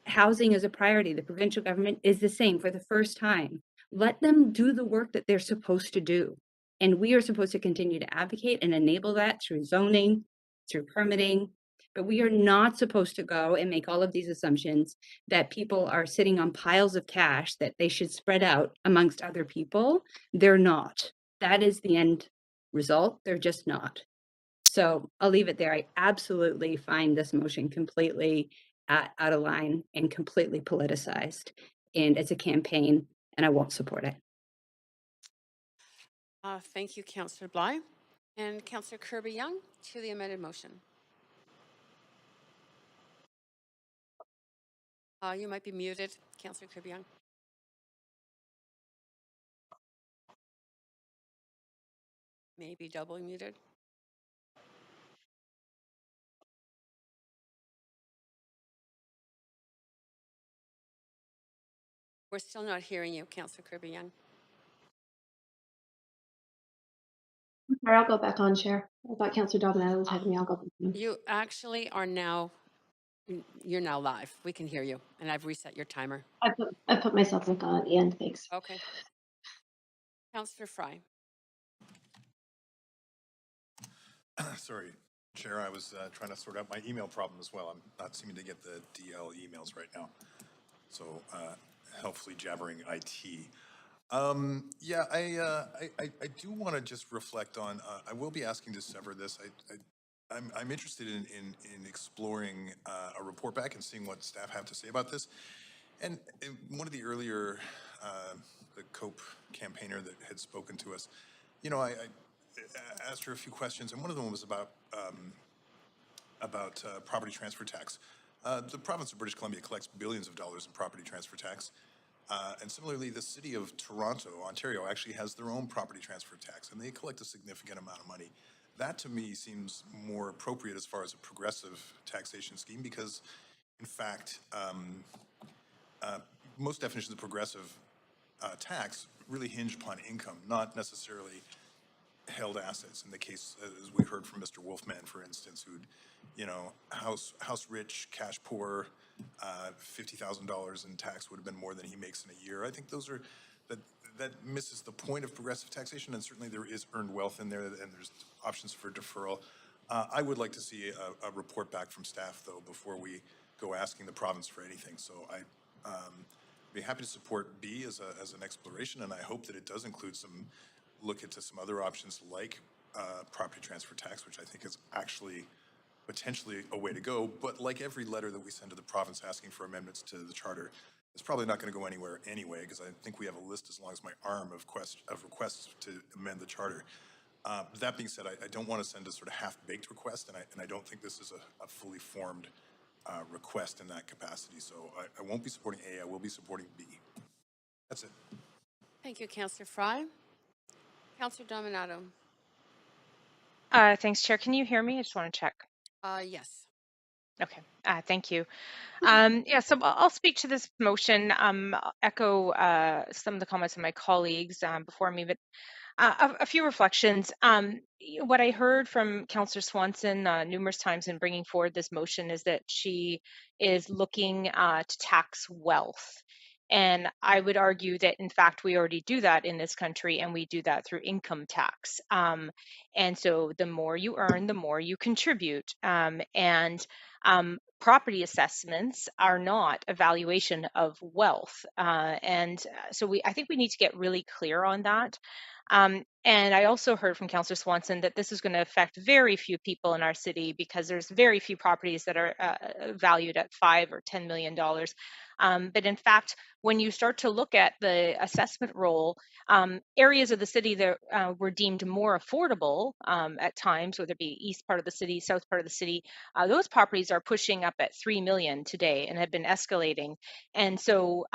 housing is a priority. The provincial government is the same for the first time. Let them do the work that they're supposed to do. And we are supposed to continue to advocate and enable that through zoning, through permitting. But we are not supposed to go and make all of these assumptions that people are sitting on piles of cash that they should spread out amongst other people. They're not. That is the end result. They're just not. So I'll leave it there. I absolutely find this motion completely out of line and completely politicized. And it's a campaign, and I won't support it. Thank you, Councillor Bligh. And Councillor Kirby Young to the amended motion. You might be muted, Councillor Kirby Young. Maybe double muted. We're still not hearing you, Councillor Kirby Young. Or I'll go back on, Chair. I thought Councillor Dominato was having me. I'll go back on. You actually are now, you're now live. We can hear you, and I've reset your timer. I put myself back on at the end. Thanks. Okay. Councillor Fry. Sorry, Chair, I was trying to sort out my email problem as well. I'm not seeming to get the DL emails right now. So helpfully jabbering IT. Yeah, I do want to just reflect on, I will be asking to sever this. I'm interested in exploring a report back and seeing what staff have to say about this. And one of the earlier, the COPE campaigner that had spoken to us, you know, I asked her a few questions, and one of them was about property transfer tax. The province of British Columbia collects billions of dollars in property transfer tax. And similarly, the city of Toronto, Ontario, actually has their own property transfer tax, and they collect a significant amount of money. That, to me, seems more appropriate as far as a progressive taxation scheme because, in fact, most definitions of progressive tax really hinge upon income, not necessarily held assets. In the case, as we heard from Mr. Wolfman, for instance, who'd, you know, house rich, cash poor, $50,000 in tax would have been more than he makes in a year. I think those are, that misses the point of progressive taxation, and certainly there is earned wealth in there, and there's options for deferral. I would like to see a report back from staff, though, before we go asking the province for anything. So I'd be happy to support B as an exploration, and I hope that it does include some look into some other options like property transfer tax, which I think is actually potentially a way to go. But like every letter that we send to the province asking for amendments to the charter, it's probably not going to go anywhere anyway, because I think we have a list as long as my arm of requests to amend the charter. That being said, I don't want to send a sort of half-baked request, and I don't think this is a fully formed request in that capacity. So I won't be supporting A, I will be supporting B. That's it. Thank you, Councillor Fry. Councillor Dominato. Thanks, Chair. Can you hear me? I just want to check. Yes. Okay. Thank you. Yeah, so I'll speak to this motion, echo some of the comments of my colleagues before me, but a few reflections. What I heard from Councillor Swanson numerous times in bringing forward this motion is that she is looking to tax wealth. And I would argue that, in fact, we already do that in this country, and we do that through income tax. And so the more you earn, the more you contribute. Property assessments are not a valuation of wealth. So I think we need to get really clear on that. And I also heard from Councillor Swanson that this is going to affect very few people in our city because there's very few properties that are valued at $5 or $10 million. But in fact, when you start to look at the assessment roll, areas of the city that were deemed more affordable at times, whether it be east part of the city, south part of the city, those properties are pushing up at $3 million today and have been escalating. And so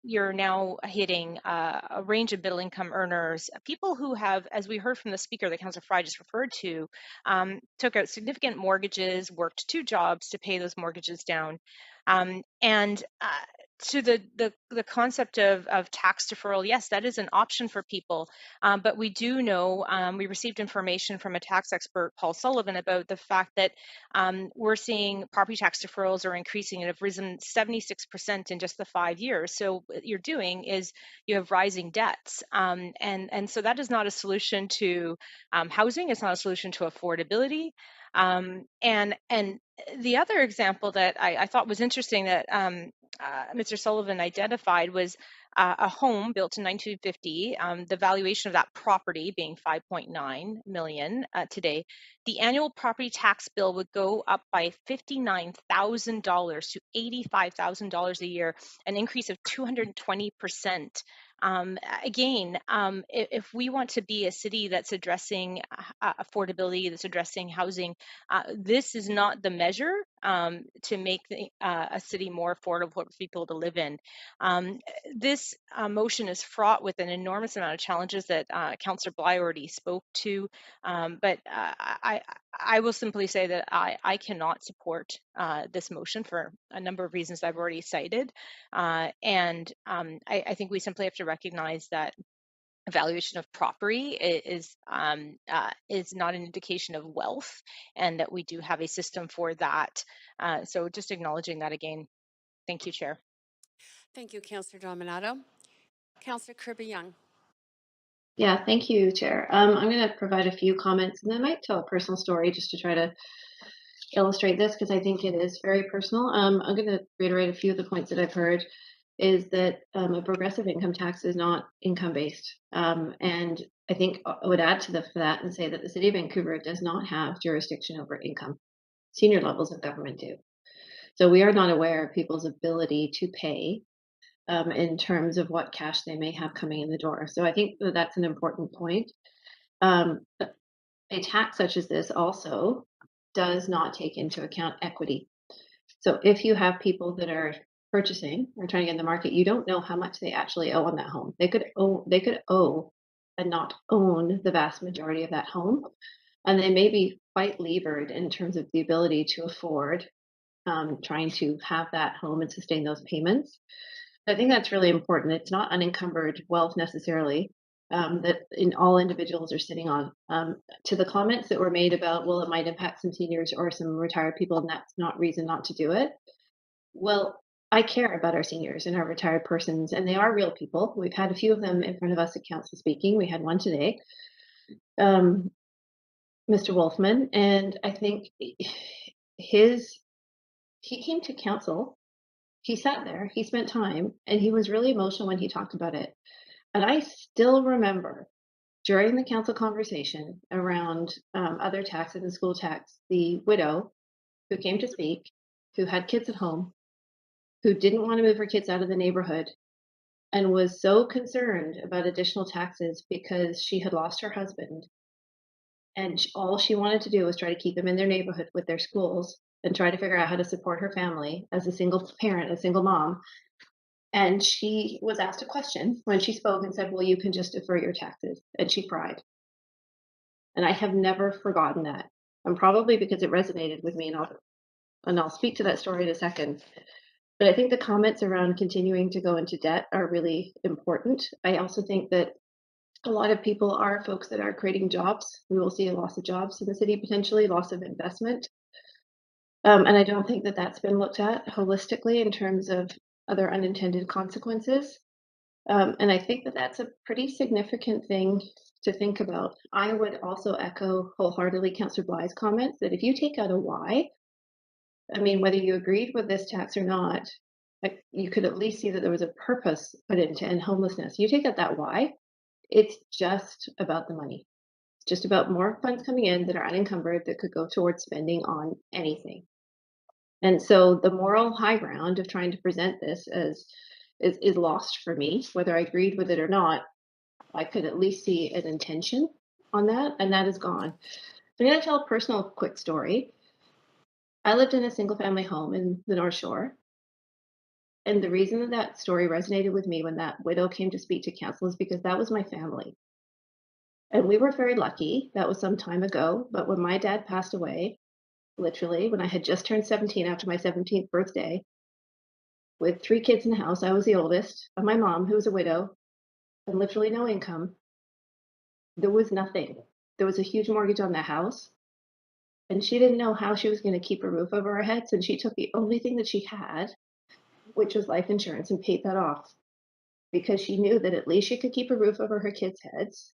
you're now hitting a range of middle income earners, people who have, as we heard from the speaker that Councillor Fry just referred to, took out significant mortgages, worked 2 jobs to pay those mortgages down. To the concept of tax deferral, yes, that is an option for people. But we do know, we received information from a tax expert, Paul Sullivan, about the fact that we're seeing property tax deferrals are increasing and have risen 76% in just the 5 years. So what you're doing is you have rising debts. And so that is not a solution to housing. It's not a solution to affordability. And the other example that I thought was interesting that Mr. Sullivan identified was a home built in 1950, the valuation of that property being $5.9 million today. The annual property tax bill would go up by $59,000 to $85,000 a year, an increase of 220%. Again, if we want to be a city that's addressing affordability, that's addressing housing, this is not the measure to make a city more affordable for people to live in. This motion is fraught with an enormous amount of challenges that Councillor Bligh already spoke to, but I will simply say that I cannot support this motion for a number of reasons I've already cited. I think we simply have to recognize that evaluation of property is not an indication of wealth, and that we do have a system for that. So just acknowledging that again. Thank you, Chair. Thank you, Councillor Dominato. Councillor Kirby Young. Yeah, thank you, Chair. I'm going to provide a few comments, and I might tell a personal story just to try to illustrate this, because I think it is very personal. I'm going to reiterate a few of the points that I've heard, is that a progressive income tax is not income-based. And I think I would add to that and say that the City of Vancouver does not have jurisdiction over income. Senior levels of government do. So we are not aware of people's ability to pay in terms of what cash they may have coming in the door. So I think that that's an important point. A tax such as this also does not take into account equity. So if you have people that are purchasing or trying to get in the market, you don't know how much they actually owe on that home. They could owe and not own the vast majority of that home. And they may be quite levered in terms of the ability to afford trying to have that home and sustain those payments. I think that's really important. It's not unencumbered wealth necessarily that all individuals are sitting on. To the comments that were made about, well, it might impact some seniors or some retired people, and that's not reason not to do it. Well, I care about our seniors and our retired persons, and they are real people. We've had a few of them in front of us at council speaking. We had one today, Mr. Wolfman, and I think he came to council. He sat there, he spent time, and he was really emotional when he talked about it. And I still remember during the council conversation around other taxes and school tax, the widow who came to speak, who had kids at home, who didn't want to move her kids out of the neighborhood, and was so concerned about additional taxes because she had lost her husband. And all she wanted to do was try to keep them in their neighborhood with their schools and try to figure out how to support her family as a single parent, a single mom. And she was asked a question when she spoke and said, well, you can just defer your taxes. And she cried. And I have never forgotten that. And probably because it resonated with me, and I'll speak to that story in a second. But I think the comments around continuing to go into debt are really important. I also think that a lot of people are folks that are creating jobs. We will see a loss of jobs in the city, potentially loss of investment. And I don't think that that's been looked at holistically in terms of other unintended consequences. And I think that that's a pretty significant thing to think about. I would also echo wholeheartedly Councillor Bligh's comments that if you take out a why, I mean, whether you agreed with this tax or not, like, you could at least see that there was a purpose put in to end homelessness. You take out that why, it's just about the money. It's just about more funds coming in that are unencumbered that could go towards spending on anything. And so the moral high ground of trying to present this as is lost for me, whether I agreed with it or not. I could at least see an intention on that, and that is gone. So I'm going to tell a personal quick story. I lived in a single family home in the North Shore. And the reason that that story resonated with me when that widow came to speak to council is because that was my family. And we were very lucky. That was some time ago. But when my dad passed away, literally, when I had just turned 17 after my 17th birthday, with 3 kids in the house, I was the oldest, and my mom, who was a widow, and literally no income, there was nothing. There was a huge mortgage on the house, and she didn't know how she was going to keep a roof over her head, so she took the only thing that she had, which was life insurance, and paid that off because she knew that at least she could keep a roof over her kids' heads,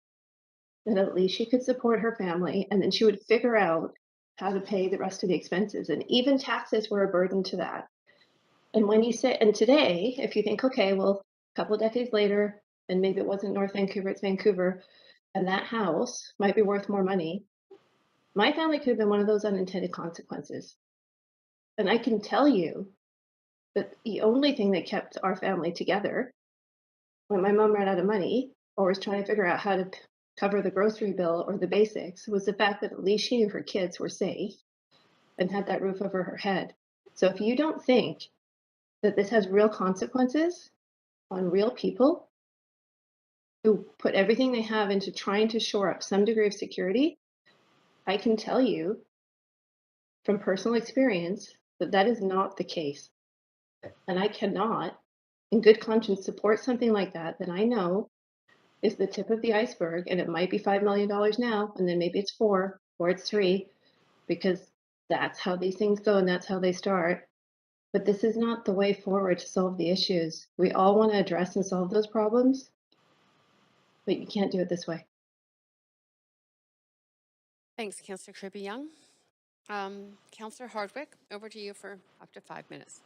that at least she could support her family, and then she would figure out how to pay the rest of the expenses. And even taxes were a burden to that. And when you say, and today, if you think, okay, well, a couple of decades later, and maybe it wasn't North Vancouver, it's Vancouver, and that house might be worth more money, my family could have been one of those unintended consequences. And I can tell you that the only thing that kept our family together when my mom ran out of money or was trying to figure out how to cover the grocery bill or the basics was the fact that at least she knew her kids were safe and had that roof over her head. So if you don't think that this has real consequences on real people who put everything they have into trying to shore up some degree of security, I can tell you from personal experience that that is not the case. And I cannot, in good conscience, support something like that that I know is the tip of the iceberg, and it might be $5 million now, and then maybe it's 4 or it's 3, because that's how these things go and that's how they start. But this is not the way forward to solve the issues. We all want to address and solve those problems, but you can't do it this way. Thanks, Councillor Kirby Young. Councillor Hardwick, over to you for up to 5 minutes.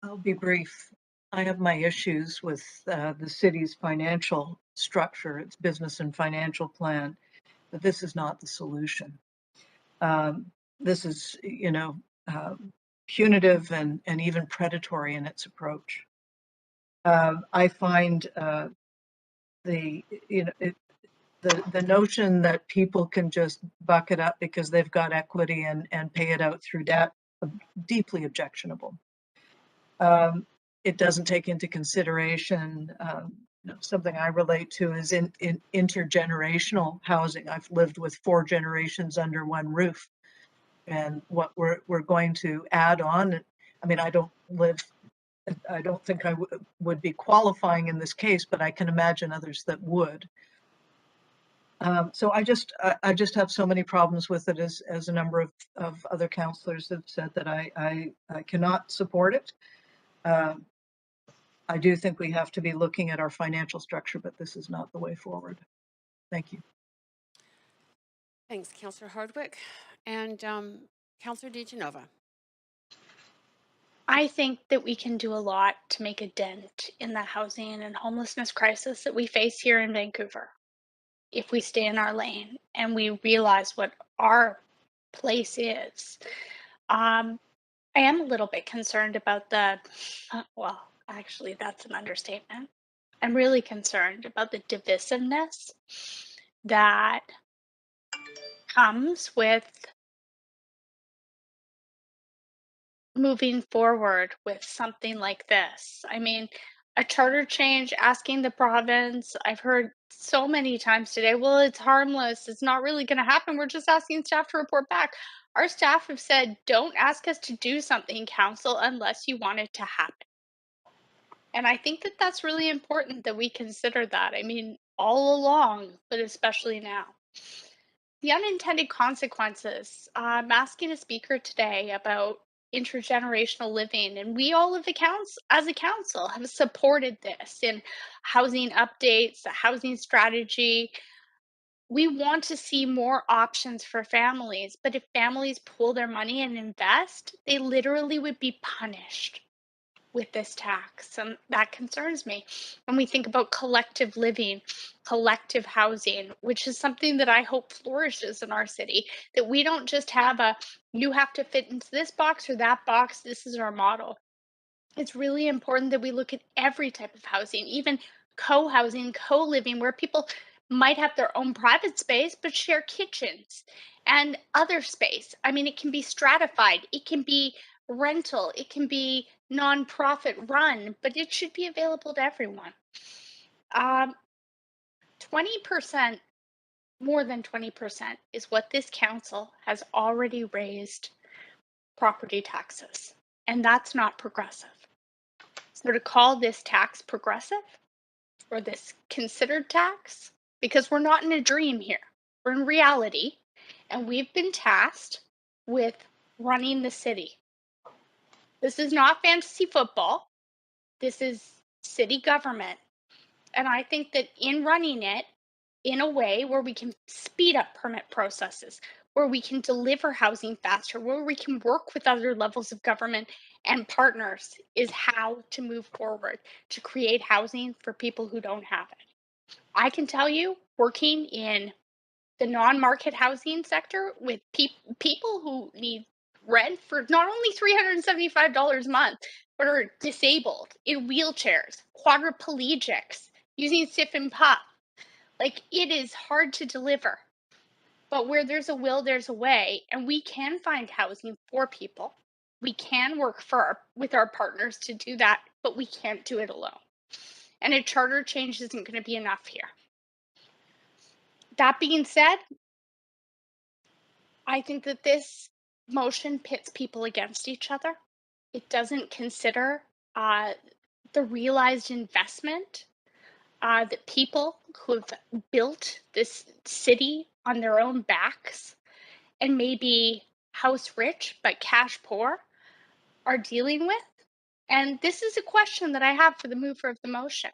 I'll be brief. I have my issues with the city's financial structure, its business and financial plan, but this is not the solution. This is, punitive and even predatory in its approach. I find the notion that people can just buck it up because they've got equity and pay it out through debt deeply objectionable. It doesn't take into consideration something I relate to is in intergenerational housing. I've lived with 4 generations under one roof, and what we're going to add on. I mean, I don't think I would be qualifying in this case, but I can imagine others that would. So I just have so many problems with it, as a number of other councillors have said, that I cannot support it. I do think we have to be looking at our financial structure, but this is not the way forward. Thank you. Thanks, Councillor Hardwick. And Councillor DiGenova. I think that we can do a lot to make a dent in the housing and homelessness crisis that we face here in Vancouver if we stay in our lane and we realize what our place is. I am a little bit concerned about well, actually, that's an understatement. I'm really concerned about the divisiveness that comes with moving forward with something like this. I mean, a charter change, asking the province, I've heard so many times today, well, it's harmless. It's not really going to happen. We're just asking staff to report back. Our staff have said, don't ask us to do something, council, unless you want it to happen. And I think that that's really important that we consider that. I mean, all along, but especially now. The unintended consequences. I'm asking a speaker today about intergenerational living, and we all as a council have supported this in housing updates, the housing strategy. We want to see more options for families, but if families pool their money and invest, they literally would be punished with this tax, and that concerns me. When we think about collective living, collective housing, which is something that I hope flourishes in our city, that we don't just have you have to fit into this box or that box, this is our model. It's really important that we look at every type of housing, even co-housing, co-living, where people might have their own private space but share kitchens and other space. I mean, it can be stratified, it can be rental, it can be nonprofit run, but it should be available to everyone. 20%, more than 20%, is what this council has already raised property taxes, and that's not progressive. So to call this tax progressive, or this considered tax, because we're not in a dream here, we're in reality, and we've been tasked with running the city. This is not fantasy football. This is city government. And I think that in running it in a way where we can speed up permit processes, where we can deliver housing faster, where we can work with other levels of government and partners, is how to move forward to create housing for people who don't have it. I can tell you, working in the non-market housing sector with people who need rent for not only $375 a month, but are disabled, in wheelchairs, quadriplegics, using SIF and PUP. Like, it is hard to deliver, but where there's a will, there's a way, and we can find housing for people. We can work with our partners to do that, but we can't do it alone. And a charter change isn't going to be enough here. That being said, I think that this motion pits people against each other. It doesn't consider the realized investment that people who have built this city on their own backs and maybe house rich but cash poor are dealing with. And this is a question that I have for the mover of the motion.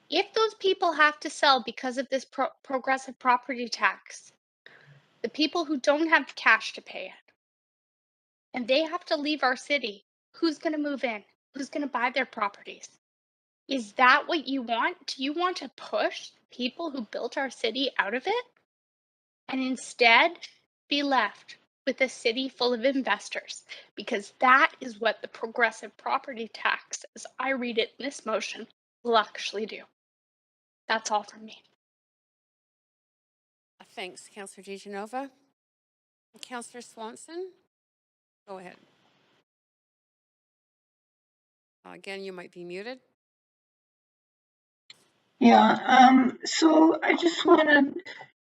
If those people have to sell because of this progressive property tax, the people who don't have the cash to pay it, and they have to leave our city, who's going to move in? Who's going to buy their properties? Is that what you want? Do you want to push people who built our city out of it and instead be left with a city full of investors? Because that is what the progressive property tax, as I read it in this motion, will actually do. That's all from me. Thanks, Councillor DeGenova. Councillor Swanson, go ahead. Again, you might be muted. Yeah, so I just wanted,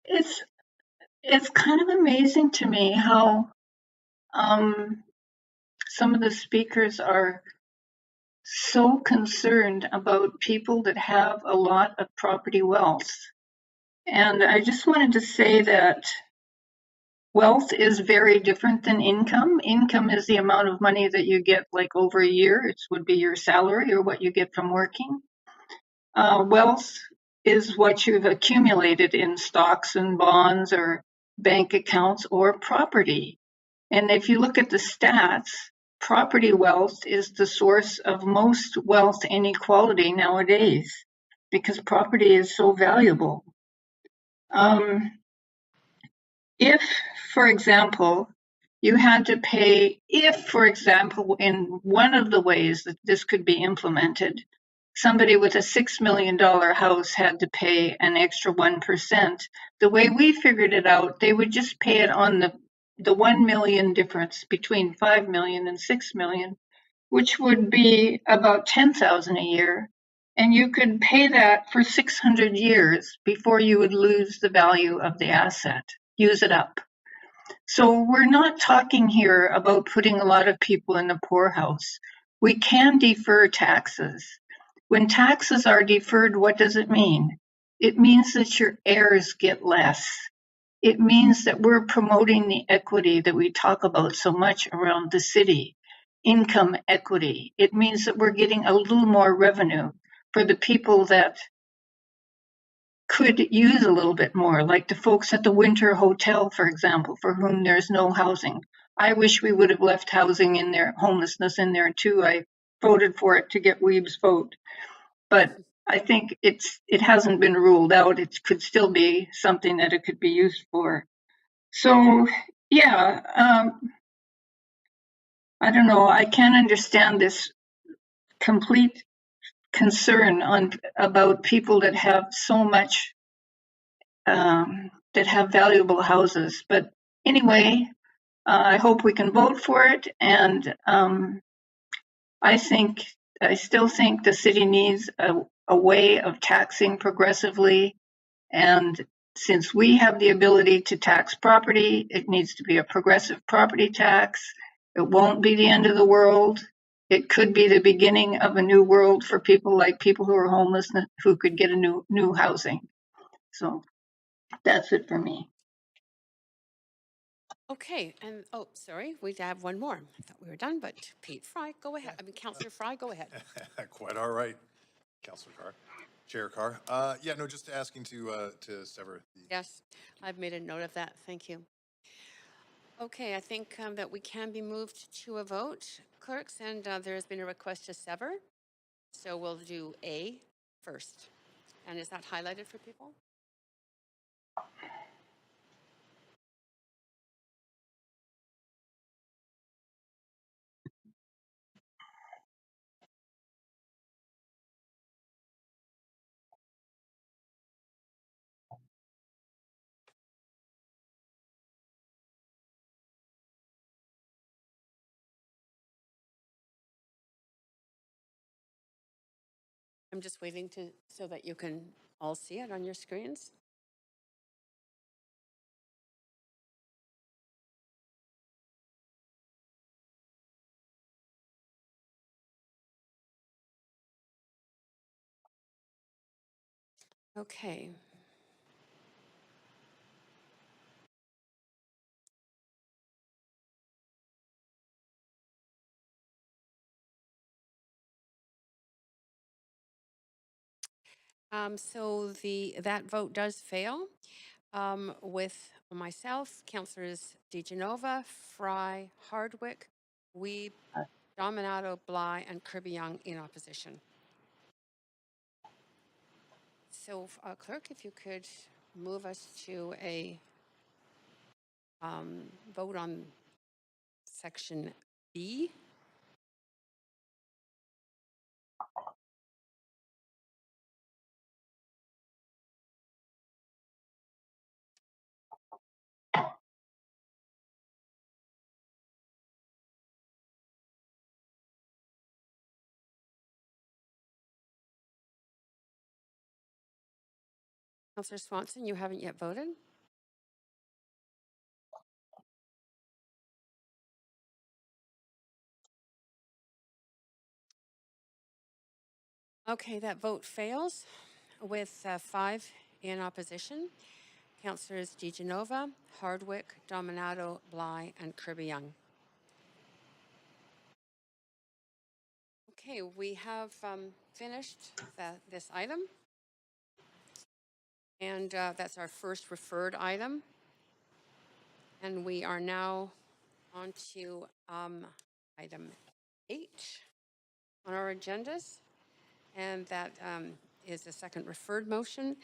it's kind of amazing to me how some of the speakers are so concerned about people that have a lot of property wealth. And I just wanted to say that wealth is very different than income. Income is the amount of money that you get like over a year. It would be your salary or what you get from working. Wealth is what you've accumulated in stocks and bonds or bank accounts or property. And if you look at the stats, property wealth is the source of most wealth inequality nowadays because property is so valuable. If, for example, you had to pay, if, for example, in one of the ways that this could be implemented, somebody with a $6 million house had to pay an extra 1%, the way we figured it out, they would just pay it on the 1 million difference between 5 million and 6 million, which would be about 10,000 a year. And you could pay that for 600 years before you would lose the value of the asset, use it up. So we're not talking here about putting a lot of people in the poorhouse. We can defer taxes. When taxes are deferred, what does it mean? It means that your heirs get less. it means that we're promoting the equity that we talk about so much around the city, income equity. It means that we're getting a little more revenue for the people that could use a little bit more, like the folks at the Winter Hotel, for example, for whom there's no housing. I wish we would have left housing in there, homelessness in there too. I voted for it to get Weeb's vote, but I think it hasn't been ruled out. It could still be something that it could be used for. So yeah, I don't know. I can't understand this complete concern about people that have so much that have valuable houses. But anyway, I hope we can vote for it. And I still think the city needs a way of taxing progressively. And since we have the ability to tax property, it needs to be a progressive property tax. It won't be the end of the world. It could be the beginning of a new world for people like people who are homeless who could get a new housing. So that's it for me. Okay, and oh, sorry, we have one more. I thought we were done, but Pete Fry, go ahead. I mean, Councillor Fry, go ahead. Quite all right, Councillor Carr. Chair Carr. Yeah, no, just asking to sever the. Yes, I've made a note of that. Thank you. Okay, I think that we can be moved to a vote, clerks, and there has been a request to sever. So we'll do A first. And is that highlighted for people? I'm just waiting so that you can all see it on your screens. Okay. So that vote does fail with myself, Councillors DeGenova, Fry, Hardwick, Weeb, Dominato, Bligh, and Kirby Young in opposition. So, Clerk, if you could move us to a vote on section B. Councillor Swanson, you haven't yet voted? Okay, that vote fails with 5 in opposition. Councillors DeGenova, Hardwick, Dominato, Bligh, and Kirby Young. Okay, we have finished this item. And that's our first referred item. And we are now on to item 8 on our agendas. And that is the second referred motion.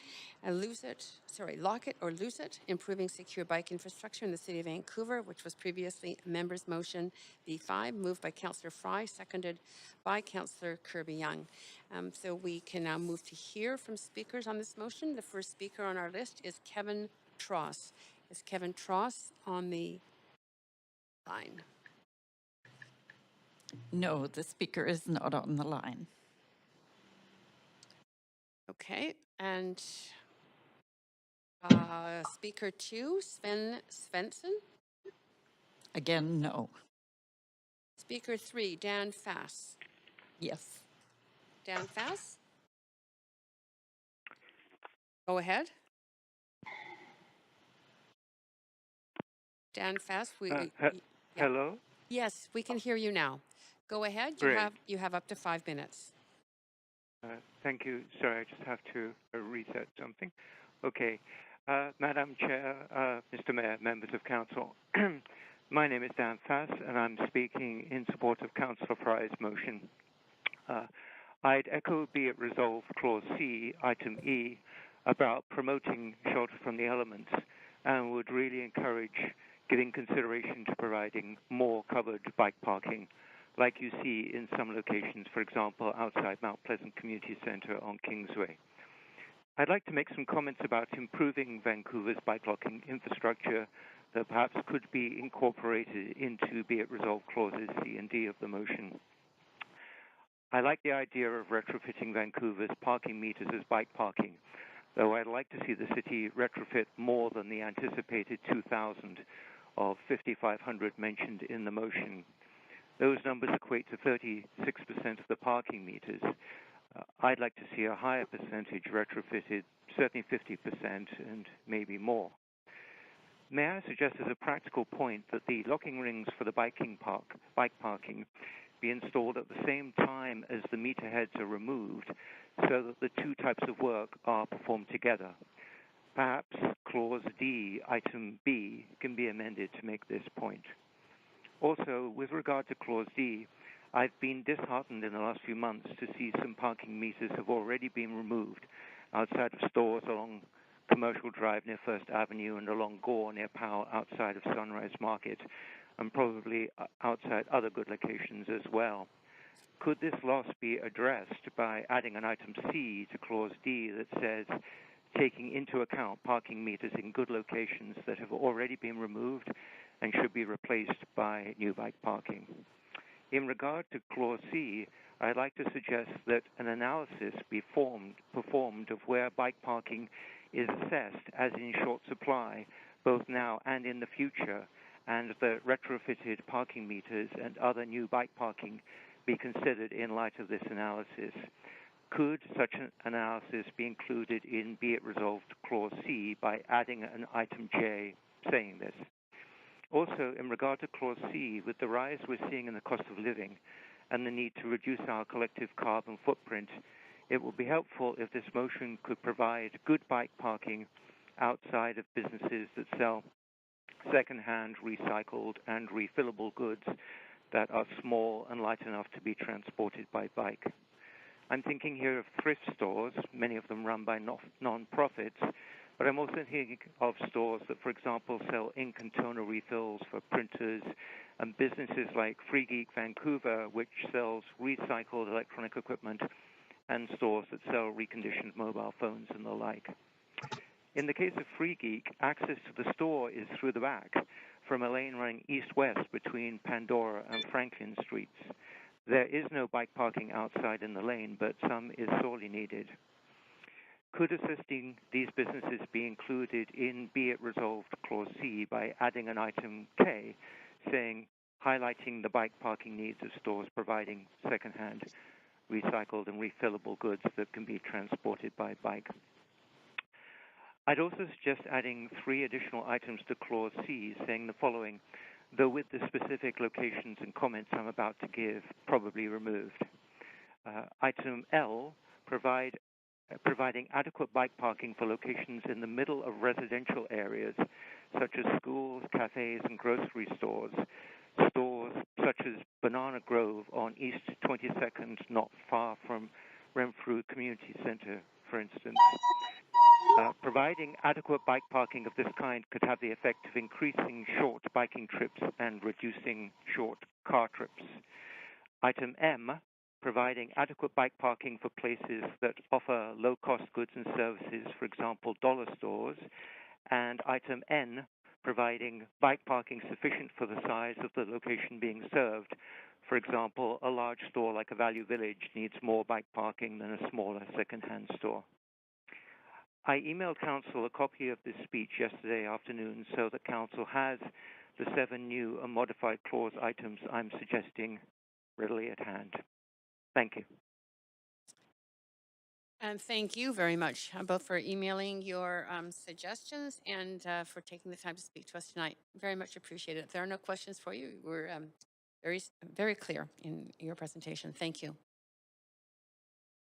Lock it or lose it, improving secure bike infrastructure in the city of Vancouver, which was previously a member's motion B5, moved by Councillor Fry, seconded by Councillor Kirby Young. So we can now move to hear from speakers on this motion. The first speaker on our list is Kevin Tross. Is Kevin Tross on the line? No, the speaker is not on the line. Okay, and speaker 2, Sven Svensson. Again, no. Speaker 3, Dan Fass. Yes. Dan Fass? Go ahead. Dan Fast, Yeah. hello? Yes, we can hear you now. Go ahead. Great. You have up to 5 minutes. Thank you. Sorry, I just have to reset something. Okay. Madam Chair, Mr. Mayor, members of council, my name is Dan Fass, and I'm speaking in support of Councillor Fry's motion. I'd echo be it resolved Clause C, Item E, about promoting shelter from the elements, and would really encourage giving consideration to providing more covered bike parking, like you see in some locations, for example, outside Mount Pleasant Community Centre on Kingsway. I'd like to make some comments about improving Vancouver's bike locking infrastructure that perhaps could be incorporated into be it resolved clauses C and D of the motion. I like the idea of retrofitting Vancouver's parking meters as bike parking, though I'd like to see the city retrofit more than the anticipated 2,000 of 5,500 mentioned in the motion. Those numbers equate to 36% of the parking meters. I'd like to see a higher percentage retrofitted, certainly 50% and maybe more. May I suggest as a practical point that the locking rings for the bike parking be installed at the same time as the meter heads are removed so that the two types of work are performed together. Perhaps Clause D, Item B, can be amended to make this point. Also, with regard to Clause D, I've been disheartened in the last few months to see some parking meters have already been removed outside of stores along Commercial Drive near First Avenue and along Gore near Powell outside of Sunrise Market, and probably outside other good locations as well. Could this loss be addressed by adding an Item C to Clause D that says, taking into account parking meters in good locations that have already been removed and should be replaced by new bike parking? In regard to Clause C, I'd like to suggest that an analysis be performed of where bike parking is assessed as in short supply, both now and in the future, and that retrofitted parking meters and other new bike parking be considered in light of this analysis. Could such an analysis be included in Be It Resolved Clause C by adding an Item J saying this? Also, in regard to Clause C, with the rise we're seeing in the cost of living and the need to reduce our collective carbon footprint, it would be helpful if this motion could provide good bike parking outside of businesses that sell second-hand, recycled, and refillable goods that are small and light enough to be transported by bike. I'm thinking here of thrift stores, many of them run by non-profits, but I'm also thinking of stores that, for example, sell ink and toner refills for printers, and businesses like Free Geek Vancouver, which sells recycled electronic equipment, and stores that sell reconditioned mobile phones and the like. In the case of Free Geek, access to the store is through the back, from a lane running east-west between Pandora and Franklin Streets. There is no bike parking outside in the lane, but some is sorely needed. Could assisting these businesses be included in Be It Resolved Clause C by adding an Item K, saying, highlighting the bike parking needs of stores providing second-hand, recycled and refillable goods that can be transported by bike? I'd also suggest adding 3 additional items to Clause C, saying the following, though with the specific locations and comments I'm about to give probably removed. Item L, providing adequate bike parking for locations in the middle of residential areas, such as schools, cafes, and grocery stores, stores such as Banana Grove on East 22nd, not far from Renfrew Community Centre, for instance. Providing adequate bike parking of this kind could have the effect of increasing short biking trips and reducing short car trips. Item M, providing adequate bike parking for places that offer low-cost goods and services, for example, dollar stores. And Item N, providing bike parking sufficient for the size of the location being served. For example, a large store like a Value Village needs more bike parking than a smaller second-hand store. I emailed Council a copy of this speech yesterday afternoon so that Council has the 7 new and modified clause items I'm suggesting readily at hand. Thank you. And thank you very much, both for emailing your suggestions and for taking the time to speak to us tonight. Very much appreciated. If there are no questions for you, we're very clear in your presentation. Thank you.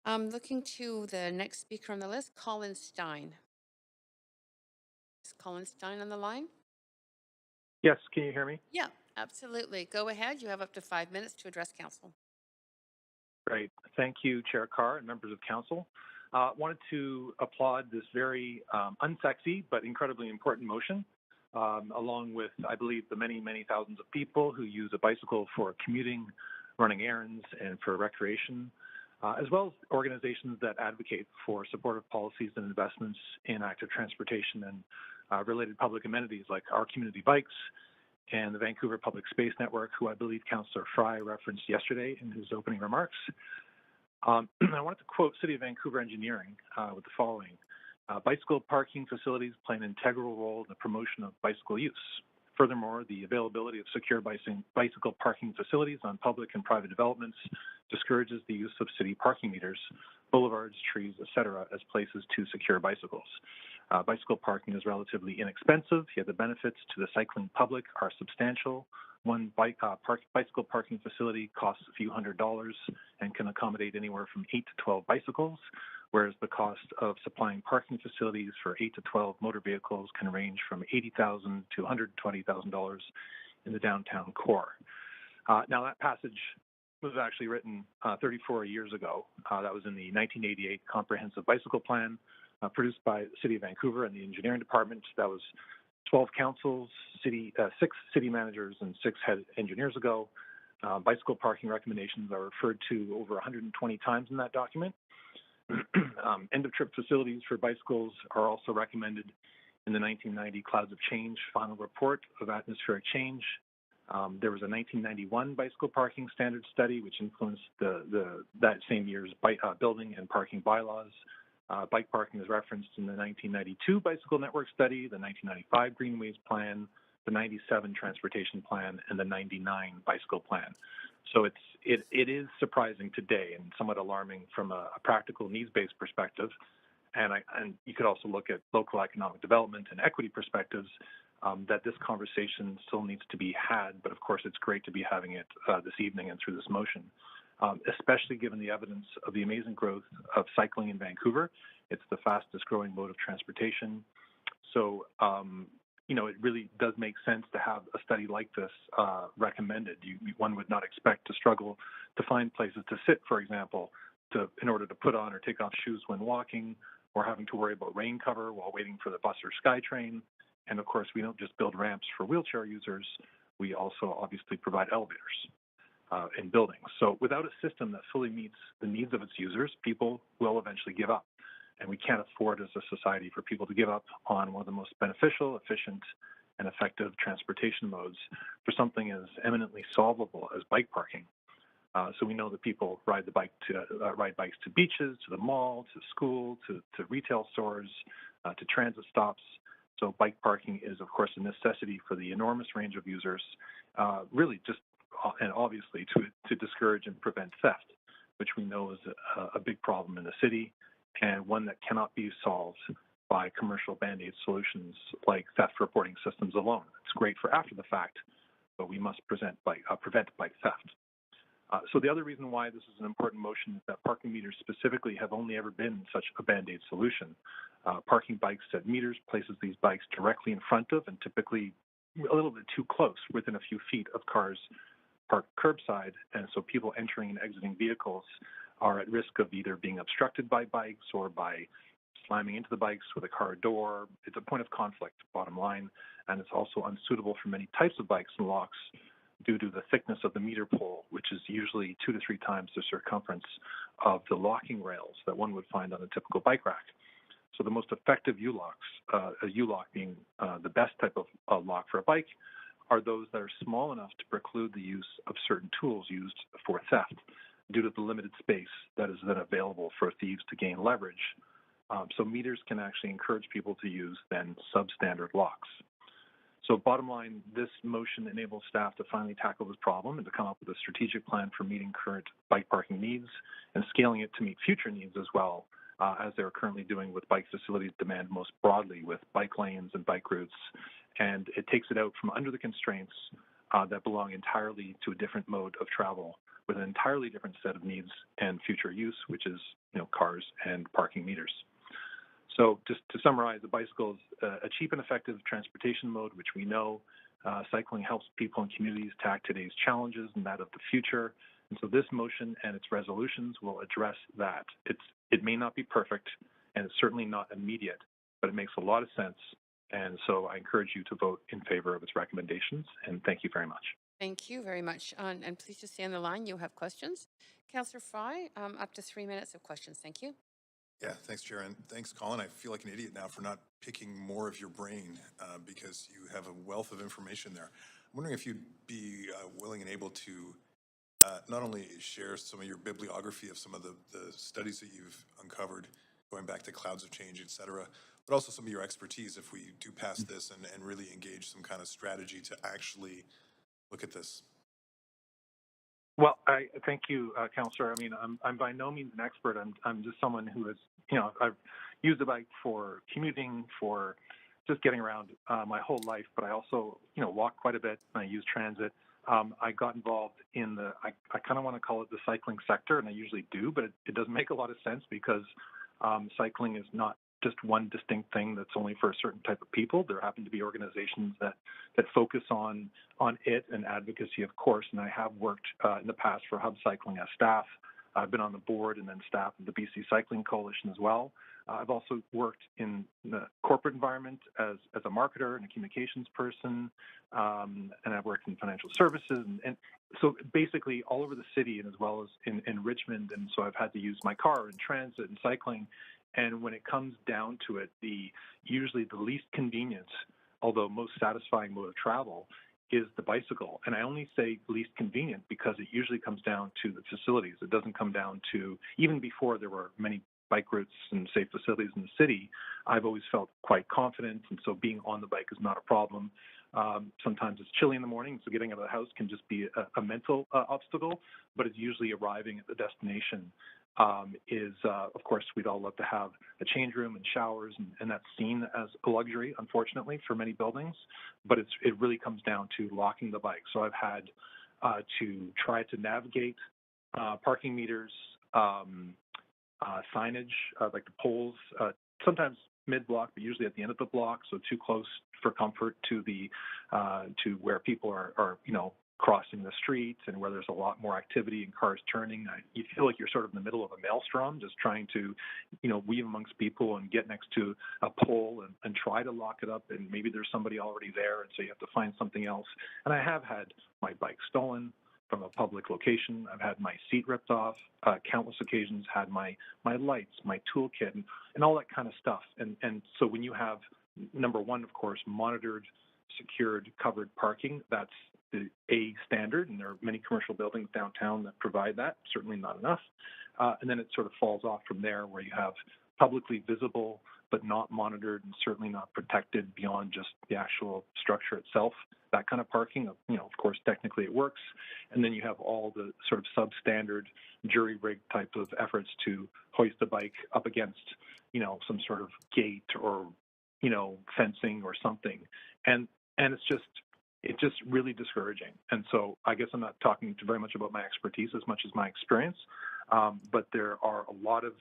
Looking to the next speaker on the list, Colin Stein. Is Colin Stein on the line? Yes, can you hear me? Yeah, absolutely. Go ahead. You have up to 5 minutes to address council. Great. Thank you, Chair Carr and members of council. Wanted to applaud this very unsexy but incredibly important motion, along with, I believe, the many, many thousands of people who use a bicycle for commuting, running errands, and for recreation, as well as organizations that advocate for supportive policies and investments in active transportation and related public amenities like our community bikes and the Vancouver Public Space Network, who I believe Councillor Fry referenced yesterday in his opening remarks. I wanted to quote City of Vancouver Engineering with the following. Bicycle parking facilities play an integral role in the promotion of bicycle use. Furthermore, the availability of secure bicycle parking facilities on public and private developments discourages the use of city parking meters, boulevards, trees, etc. as places to secure bicycles. Bicycle parking is relatively inexpensive, yet the benefits to the cycling public are substantial. One bicycle parking facility costs a few $100s and can accommodate anywhere from 8 to 12 bicycles, whereas the cost of supplying parking facilities for 8 to 12 motor vehicles can range from $80,000 to $120,000 in the downtown core. Now, that passage was actually written 34 years ago. That was in the 1988 Comprehensive Bicycle Plan, produced by the City of Vancouver and the Engineering Department. That was 12 councils, 6 city managers, and 6 head engineers ago. Bicycle parking recommendations are referred to over 120 times in that document. End-of-trip facilities for bicycles are also recommended in the 1990 Clouds of Change final report of atmospheric change. There was a 1991 bicycle parking standard study which influenced that same year's building and parking bylaws. Bike parking is referenced in the 1992 Bicycle Network Study, the 1995 Greenways Plan, the 97 Transportation Plan, and the 99 Bicycle Plan. So it is surprising today and somewhat alarming from a practical needs-based perspective. And you could also look at local economic development and equity perspectives, that this conversation still needs to be had. But of course, it's great to be having it this evening and through this motion. Especially given the evidence of the amazing growth of cycling in Vancouver. It's the fastest growing mode of transportation. So, it really does make sense to have a study like this recommended. One would not expect to struggle to find places to sit, for example, in order to put on or take off shoes when walking, or having to worry about rain cover while waiting for the bus or SkyTrain. And of course, we don't just build ramps for wheelchair users, we also obviously provide elevators in buildings. So without a system that fully meets the needs of its users, people will eventually give up. And we can't afford as a society for people to give up on one of the most beneficial, efficient, and effective transportation modes for something as eminently solvable as bike parking. So we know that people ride bikes to beaches, to the mall, to school, to retail stores, to transit stops. So bike parking is, of course, a necessity for the enormous range of users, really just and obviously to discourage and prevent theft, which we know is a big problem in the city and one that cannot be solved by commercial band-aid solutions like theft reporting systems alone. It's great for after the fact, but we must prevent bike theft. So the other reason why this is an important motion is that parking meters specifically have only ever been such a band-aid solution. Parking bikes at meters places these bikes directly in front of and typically a little bit too close, within a few feet of cars parked curbside, and so people entering and exiting vehicles are at risk of either being obstructed by bikes or by slamming into the bikes with a car door. It's a point of conflict, bottom line, and it's also unsuitable for many types of bikes and locks due to the thickness of the meter pole, which is usually 2 to 3 times the circumference of the locking rails that one would find on a typical bike rack. So the most effective U-locks, a U-lock being the best type of lock for a bike, are those that are small enough to preclude the use of certain tools used for theft due to the limited space that is then available for thieves to gain leverage. So meters can actually encourage people to use then substandard locks. So bottom line, this motion enables staff to finally tackle this problem and to come up with a strategic plan for meeting current bike parking needs and scaling it to meet future needs as well, as they're currently doing with bike facilities demand most broadly with bike lanes and bike routes. And it takes it out from under the constraints that belong entirely to a different mode of travel with an entirely different set of needs and future use, which is, cars and parking meters. So just to summarize, the bicycle is a cheap and effective transportation mode, which we know. Cycling helps people and communities tackle today's challenges and that of the future. And so this motion and its resolutions will address that. It may not be perfect, and it's certainly not immediate, but it makes a lot of sense. And so I encourage you to vote in favor of its recommendations, and thank you very much. Thank you very much. And please just stay on the line. You have questions. Councillor Fry, up to 3 minutes of questions. Thank you. Yeah, thanks, Chair, and thanks, Colin. I feel like an idiot now for not picking more of your brain because you have a wealth of information there. I'm wondering if you'd be willing and able to not only share some of your bibliography of some of the studies that you've uncovered, going back to clouds of change, et cetera, but also some of your expertise if we do pass this and really engage some kind of strategy to actually look at this. Well, I thank you, Councillor. I mean, I'm by no means an expert. I'm just someone who has, I've used a bike for commuting, for just getting around my whole life, but I also, walk quite a bit and I use transit. I got involved in I kind of want to call it the cycling sector, and I usually do, but it doesn't make a lot of sense because cycling is not just one distinct thing that's only for a certain type of people. There happen to be organizations that focus on it and advocacy, of course, and I have worked in the past for Hub Cycling as staff. I've been on the board and then staff of the BC Cycling Coalition as well. I've also worked in the corporate environment as a marketer and a communications person, and I've worked in financial services, and so basically all over the city and as well as in Richmond, and so I've had to use my car and transit and cycling. And when it comes down to it, usually the least convenient, although most satisfying mode of travel is the bicycle. And I only say least convenient because it usually comes down to the facilities. It doesn't come down to, even before there were many bike routes and safe facilities in the city, I've always felt quite confident. And so being on the bike is not a problem. Sometimes it's chilly in the morning, so getting out of the house can just be a mental obstacle, but it's usually arriving at the destination. Of course, we'd all love to have a change room and showers, and that's seen as a luxury, unfortunately, for many buildings, but it really comes down to locking the bike. So I've had to try to navigate parking meters, signage, like the poles, sometimes mid-block, but usually at the end of the block, so too close for comfort to to where people are crossing the street and where there's a lot more activity and cars turning. You feel like you're sort of in the middle of a maelstrom, just trying to, weave amongst people and get next to a pole and try to lock it up, and maybe there's somebody already there, and so you have to find something else. And I have had my bike stolen from a public location. I've had my seat ripped off, countless occasions, had my lights, my toolkit, and all that kind of stuff. And so when you have, number one, of course, monitored, secured, covered parking, that's the A standard, and there are many commercial buildings downtown that provide that, certainly not enough. And then it sort of falls off from there, where you have publicly visible but not monitored and certainly not protected beyond just the actual structure itself, that kind of parking. Of course, technically it works. And then you have all the sort of substandard jury-rig type of efforts to hoist the bike up against, some sort of gate or, fencing or something. And it's just really discouraging. And so I guess I'm not talking very much about my expertise as much as my experience, but there are a lot of,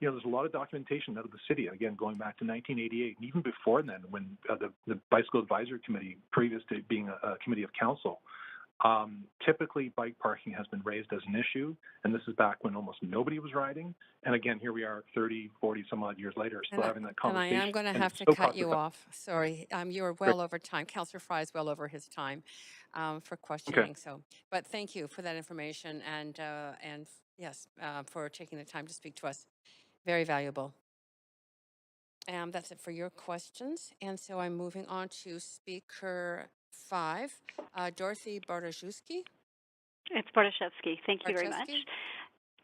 there's a lot of documentation out of the city, again, going back to 1988, and even before then, when the Bicycle Advisory Committee, previous to being a committee of council, typically bike parking has been raised as an issue, and this is back when almost nobody was riding. And again, here we are 30, 40 some odd years later, still having that conversation. And I am going to have to cut you off. Sorry, you are well over time. Councillor Fry is well over his time for questioning. Okay. So, but thank you for that information, and yes, for taking the time to speak to us. Very valuable. That's it for your questions. And so I'm moving on to speaker 5, Dorothy Bartoszewski. It's Bartoszewski. Thank you very much.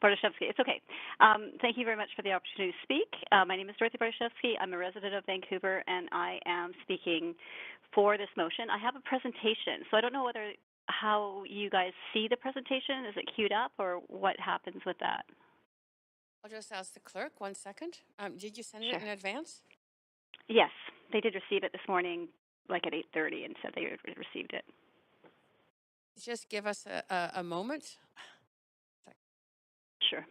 Bartoszewski, it's okay. Thank you very much for the opportunity to speak. My name is Dorothy Bartoszewski. I'm a resident of Vancouver, and I am speaking for this motion. I have a presentation, so I don't know how you guys see the presentation. Is it queued up, or what happens with that? I'll just ask the clerk 1 second. Did you send it Sure. in advance? Yes, they did receive it this morning, like at 8:30, and said they received it. Just give us a moment. Sure.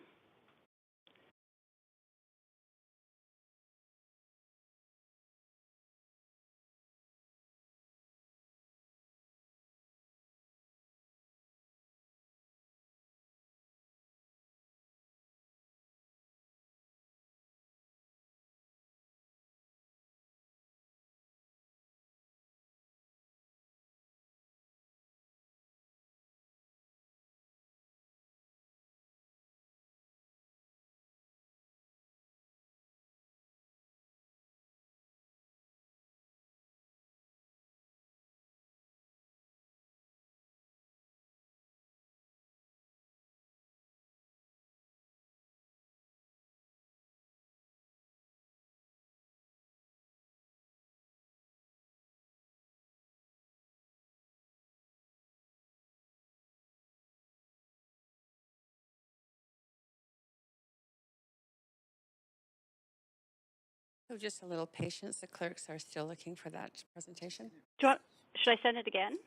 So just a little patience. The clerks are still looking for that presentation. Should I send it again?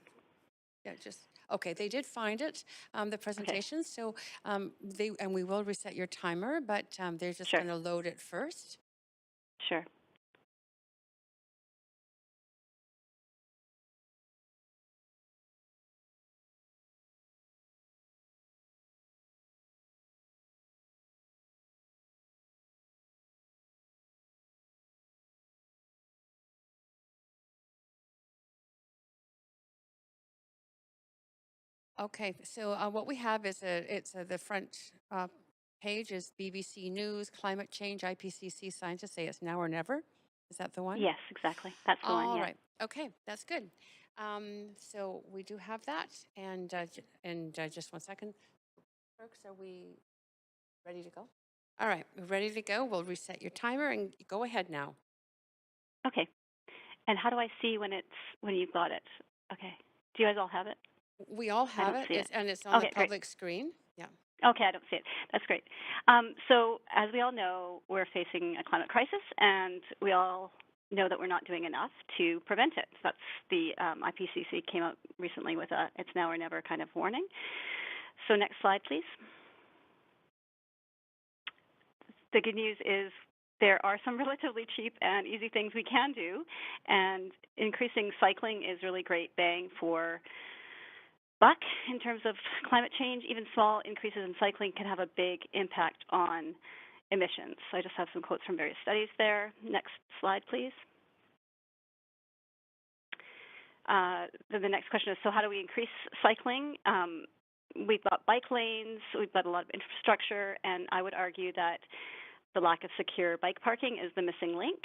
Yeah, just okay. They did find it, the presentation. Okay. So we will reset your timer, but they're just going to load it first. Sure. Okay, so what we have is the front page is BBC News, climate change, IPCC scientists say it's now or never. Is that the one? Yes, exactly. That's the one. All Yeah. right. Okay, that's good. So we do have that, and just 1 second, folks, are we ready to go? All right, we're ready to go. We'll reset your timer and go ahead now. Okay. And how do I see when you've got it? Okay. Do you guys all have it? We all have it, and it's on the public screen. Yeah. Okay, I don't see it. That's great. So as we all know, we're facing a climate crisis, and we all know that we're not doing enough to prevent it. That's the IPCC came out recently with a "it's now or never" kind of warning. So next slide, please. The good news is there are some relatively cheap and easy things we can do, and increasing cycling is really great bang for buck in terms of climate change. Even small increases in cycling can have a big impact on emissions. So I just have some quotes from various studies there. Next slide, please. Then the next question is, so how do we increase cycling? We've got bike lanes, we've got a lot of infrastructure, and I would argue that the lack of secure bike parking is the missing link.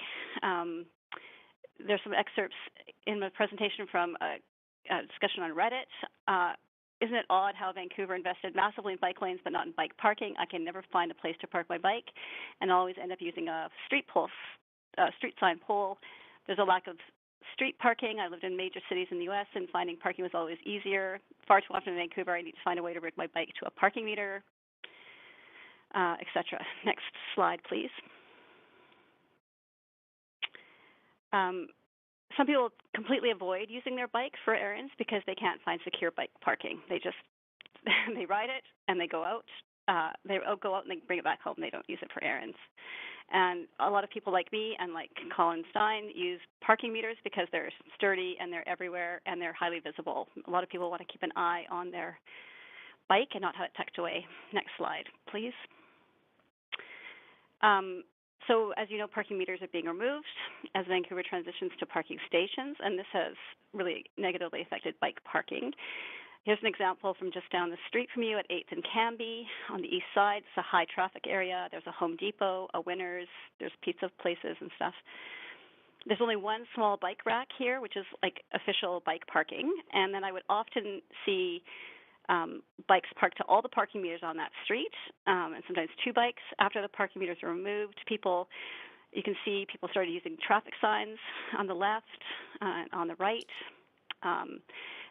There's some excerpts in the presentation from a discussion on Reddit. Isn't it odd how Vancouver invested massively in bike lanes but not in bike parking? I can never find a place to park my bike and always end up using a street sign pole. There's a lack of street parking. I lived in major cities in the U.S. and finding parking was always easier. Far too often in Vancouver, I need to find a way to rig my bike to a parking meter, etc. Next slide, please. Some people completely avoid using their bike for errands because they can't find secure bike parking. They just they ride it and they go out. They go out and they bring it back home. They don't use it for errands. And a lot of people like me and like Colin Stein use parking meters because they're sturdy and they're everywhere and they're highly visible. A lot of people want to keep an eye on their bike and not have it tucked away. Next slide, please. So as you know, parking meters are being removed as Vancouver transitions to parking stations, and this has really negatively affected bike parking. Here's an example from just down the street from you at 8th and Canby on the east side. It's a high traffic area. There's a Home Depot, a Winners, there's pizza places and stuff. There's only one small bike rack here, which is like official bike parking, and then I would often see bikes parked to all the parking meters on that street, and sometimes two bikes. After the parking meters are removed, you can see people started using traffic signs on the left and on the right.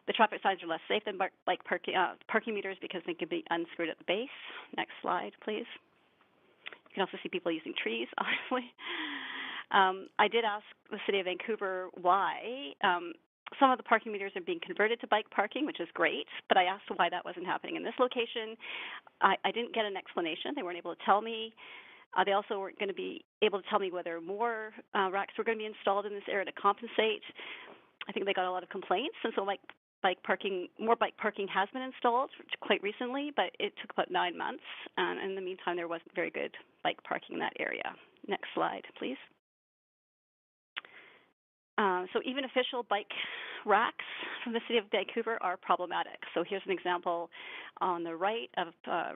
The traffic signs are less safe than parking meters because they can be unscrewed at the base. Next slide, please. You can also see people using trees, obviously. I did ask the City of Vancouver why some of the parking meters are being converted to bike parking, which is great, but I asked why that wasn't happening in this location. I didn't get an explanation. They weren't able to tell me. They also weren't going to be able to tell me whether more racks were going to be installed in this area to compensate. I think they got a lot of complaints, and so more bike parking has been installed quite recently, but it took about 9 months. And in the meantime, there wasn't very good bike parking in that area. Next slide, please. So even official bike racks from the City of Vancouver are problematic. So here's an example on the right of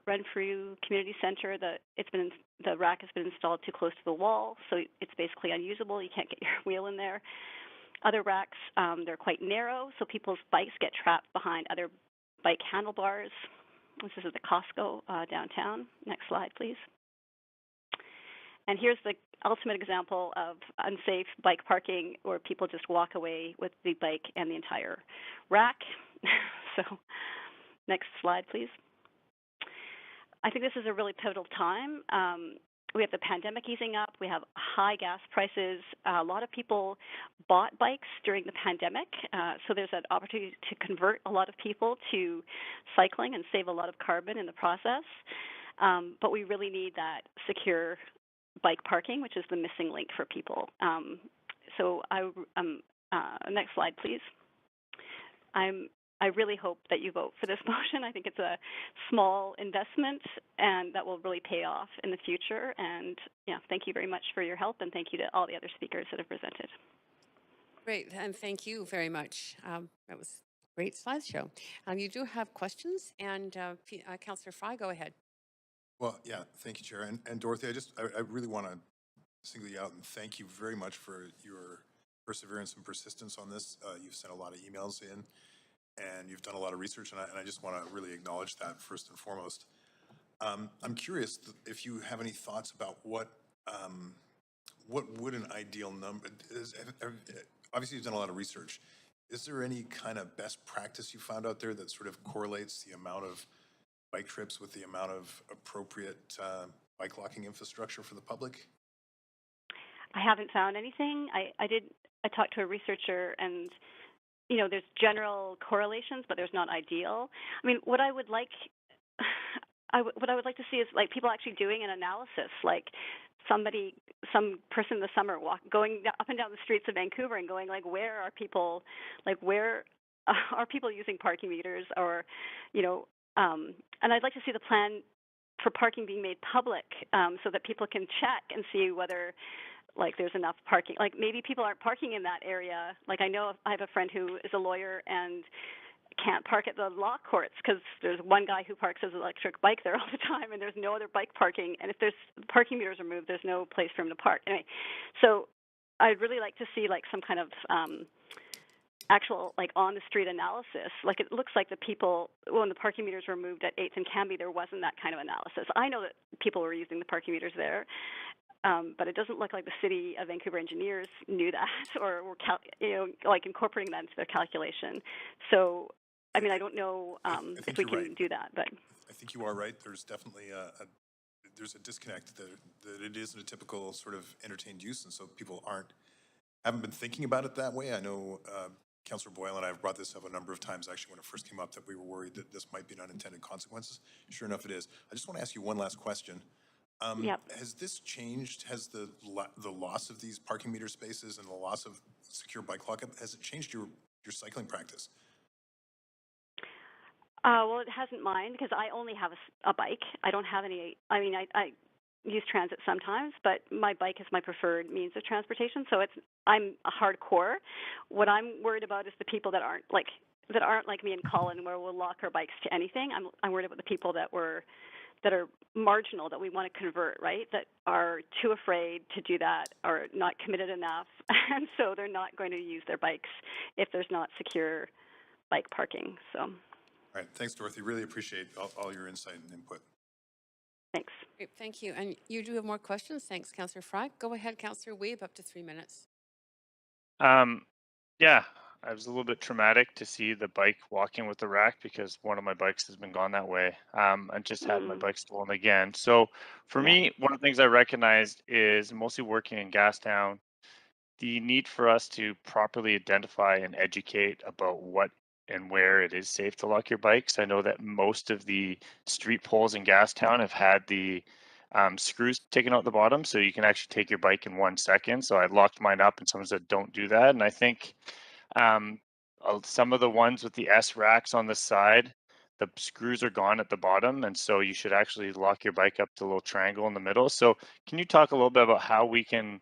Renfrew Community Centre. The rack has been installed too close to the wall, so it's basically unusable. You can't get your wheel in there. Other racks, they're quite narrow, so people's bikes get trapped behind other bike handlebars. This is at the Costco downtown. Next slide, please. And here's the ultimate example of unsafe bike parking where people just walk away with the bike and the entire rack. So next slide, please. I think this is a really pivotal time. We have the pandemic easing up. We have high gas prices. A lot of people bought bikes during the pandemic, so there's an opportunity to convert a lot of people to cycling and save a lot of carbon in the process. But we really need that secure bike parking, which is the missing link for people. Next slide, please. I really hope that you vote for this motion. I think it's a small investment and that will really pay off in the future. And yeah, thank you very much for your help, and thank you to all the other speakers that have presented. Great, and thank you very much. That was a great slideshow. You do have questions, and Councillor Fry, go ahead. Well, yeah, thank you, Chair. And Dorothy, I really want to single you out and thank you very much for your perseverance and persistence on this. You've sent a lot of emails in, and you've done a lot of research, and I just want to really acknowledge that first and foremost. I'm curious if you have any thoughts about what would an ideal number is. Obviously, you've done a lot of research. Is there any kind of best practice you found out there that sort of correlates the amount of bike trips with the amount of appropriate bike locking infrastructure for the public? I haven't found anything. I talked to a researcher, and there's general correlations, but there's not ideal. I mean, what I would like to see is like people actually doing an analysis, like some person in the summer going up and down the streets of Vancouver and going like, where are people using parking meters, or and I'd like to see the plan for parking being made public, so that people can check and see whether there's enough parking. Like maybe people aren't parking in that area. Like I know I have a friend who is a lawyer and can't park at the law courts because there's one guy who parks his electric bike there all the time, and there's no other bike parking. And if there's parking meters removed, there's no place for him to park. Anyway, so I'd really like to see some kind of actual on the street analysis. Like it looks like the people, when the parking meters were moved at 8th and Canby, there wasn't that kind of analysis. I know that people were using the parking meters there, but it doesn't look like the City of Vancouver engineers knew that or were incorporating that into their calculation. So, I mean, I don't know if we can do that, but I think you are right. There's definitely there's a disconnect that it isn't a typical sort of entertained use, and so people haven't been thinking about it that way. I know Councillor Boyle and I have brought this up a number of times, actually, when it first came up, that we were worried that this might be an unintended consequences. Sure enough, it is. I just want to ask you one last question. Has this changed? Has the loss of these parking meter spaces and the loss of secure bike lockup, has it changed your cycling practice? Well, it hasn't mine, because I only have a bike. I don't have any. I mean, I use transit sometimes, but my bike is my preferred means of transportation. So I'm a hardcore. What I'm worried about is the people that aren't like me and Colin, where we'll lock our bikes to anything. I'm worried about the people that are marginal, that we want to convert, right? That are too afraid to do that, or not committed enough, and so they're not going to use their bikes if there's not secure bike parking. So. All right, thanks, Dorothy. Really appreciate all your insight and input. Thanks. Great, thank you. And you do have more questions? Thanks, Councillor Fry. Go ahead, Councillor Weeb, up to 3 minutes. Yeah, I was a little bit traumatic to see the bike walking with the rack because one of my bikes has been gone that way. I just had my bike stolen again. So for me, one of the things I recognized is mostly working in Gastown, the need for us to properly identify and educate about what and where it is safe to lock your bikes. I know that most of the street poles in Gastown have had the screws taken out the bottom, so you can actually take your bike in 1 second. So I locked mine up, and someone said, "Don't do that." And I think um, some of the ones with the S racks on the side, the screws are gone at the bottom, and so you should actually lock your bike up to a little triangle in the middle. So can you talk a little bit about how we can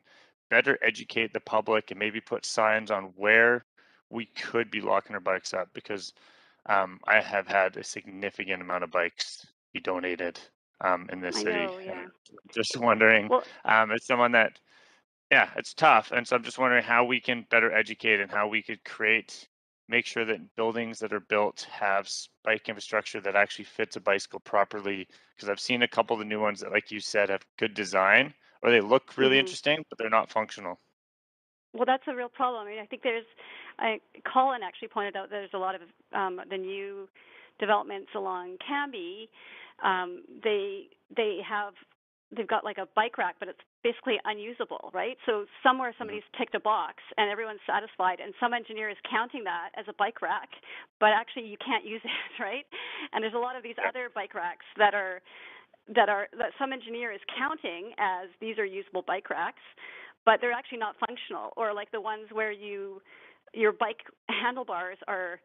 better educate the public and maybe put signs on where we could be locking our bikes up? Because I have had a significant amount of bikes be donated in this I city. know, And yeah. I'm just wondering, Well, as someone that, yeah, it's tough. And so I'm just wondering how we can better educate and how we could make sure that buildings that are built have bike infrastructure that actually fits a bicycle properly. Because I've seen a couple of the new ones that, like you said, have good design or they look really interesting, but they're not functional. Well, that's a real problem. I mean, I think Colin actually pointed out there's a lot of the new developments along Canby. They've got like a bike rack, but it's basically unusable, right? So somewhere somebody's ticked a box and everyone's satisfied, and some engineer is counting that as a bike rack, but actually you can't use it, right? And there's a lot of these other bike racks that some engineer is counting as these are usable bike racks, but they're actually not functional. Or like the ones where your bike handlebars are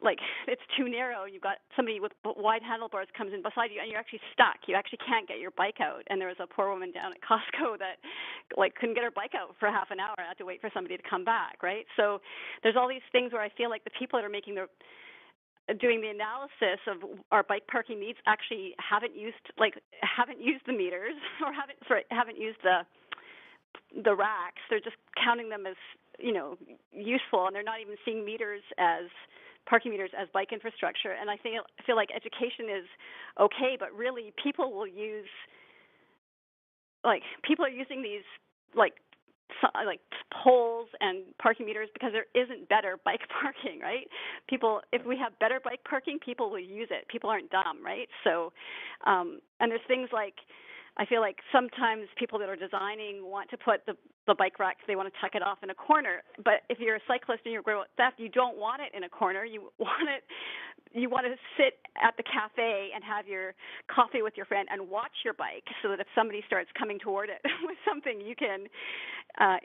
like it's too narrow. You've got somebody with wide handlebars comes in beside you, and you're actually stuck. You actually can't get your bike out. And there was a poor woman down at Costco that like couldn't get her bike out for half an hour. I had to wait for somebody to come back, right? So there's all these things where I feel like the people that are doing the analysis of our bike parking needs actually haven't used the meters or haven't used the racks. They're just counting them as useful, and they're not even seeing parking meters as bike infrastructure. And I feel like education is okay, but really people are using these like poles and parking meters because there isn't better bike parking, right? If we have better bike parking, people will use it. People aren't dumb, right? So, and there's things like, I feel like sometimes people that are designing want to put the bike rack, they want to tuck it off in a corner. But if you're a cyclist and you're going with theft, you don't want it in a corner. You want to sit at the cafe and have your coffee with your friend and watch your bike, so that if somebody starts coming toward it with something, you can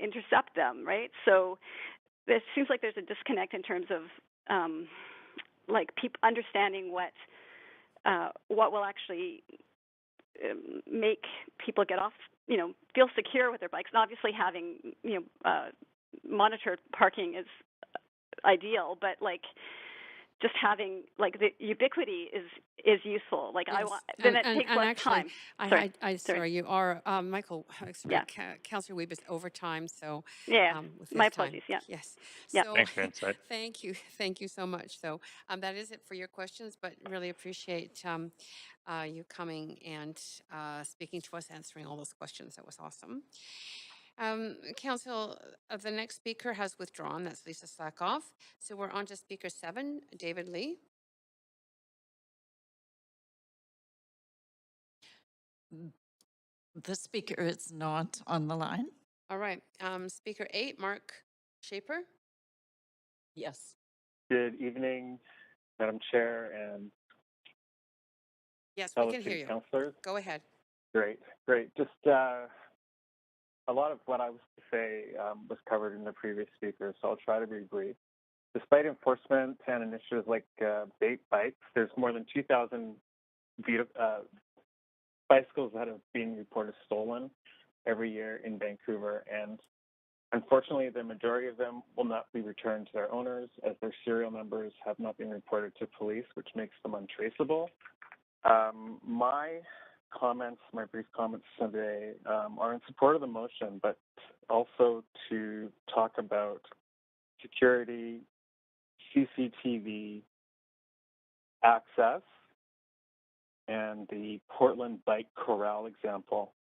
intercept them, right? So it seems like there's a disconnect in terms of people understanding what will actually make people get off, feel secure with their bikes. And obviously having, monitored parking is ideal, but just having the ubiquity is useful. Then it takes less time. Sorry, you are Michael. Yeah. Councillor Weeb is overtime, so yeah. with My his time. apologies. Yeah. Yes. Yeah. So Thanks for insight. thank you so much. So that is it for your questions, but really appreciate you coming and speaking to us, answering all those questions. That was awesome. Council, the next speaker has withdrawn. That's Lisa Slackoff. So we're on to Speaker 7, David Lee. The speaker is not on the line. All right. Speaker 8, Mark Shaper. Yes. Good evening, Madam Chair and yes, fellow we can hear city you. councillors. Go ahead. Great. Just a lot of what I was to say was covered in the previous speaker, so I'll try to be brief. Despite enforcement and initiatives like Bait Bikes, there's more than 2,000 bicycles that have been reported stolen every year in Vancouver, and unfortunately, the majority of them will not be returned to their owners, as their serial numbers have not been reported to police, which makes them untraceable. My brief comments today are in support of the motion, but also to talk about security, CCTV access, and the Portland Bike Corral example,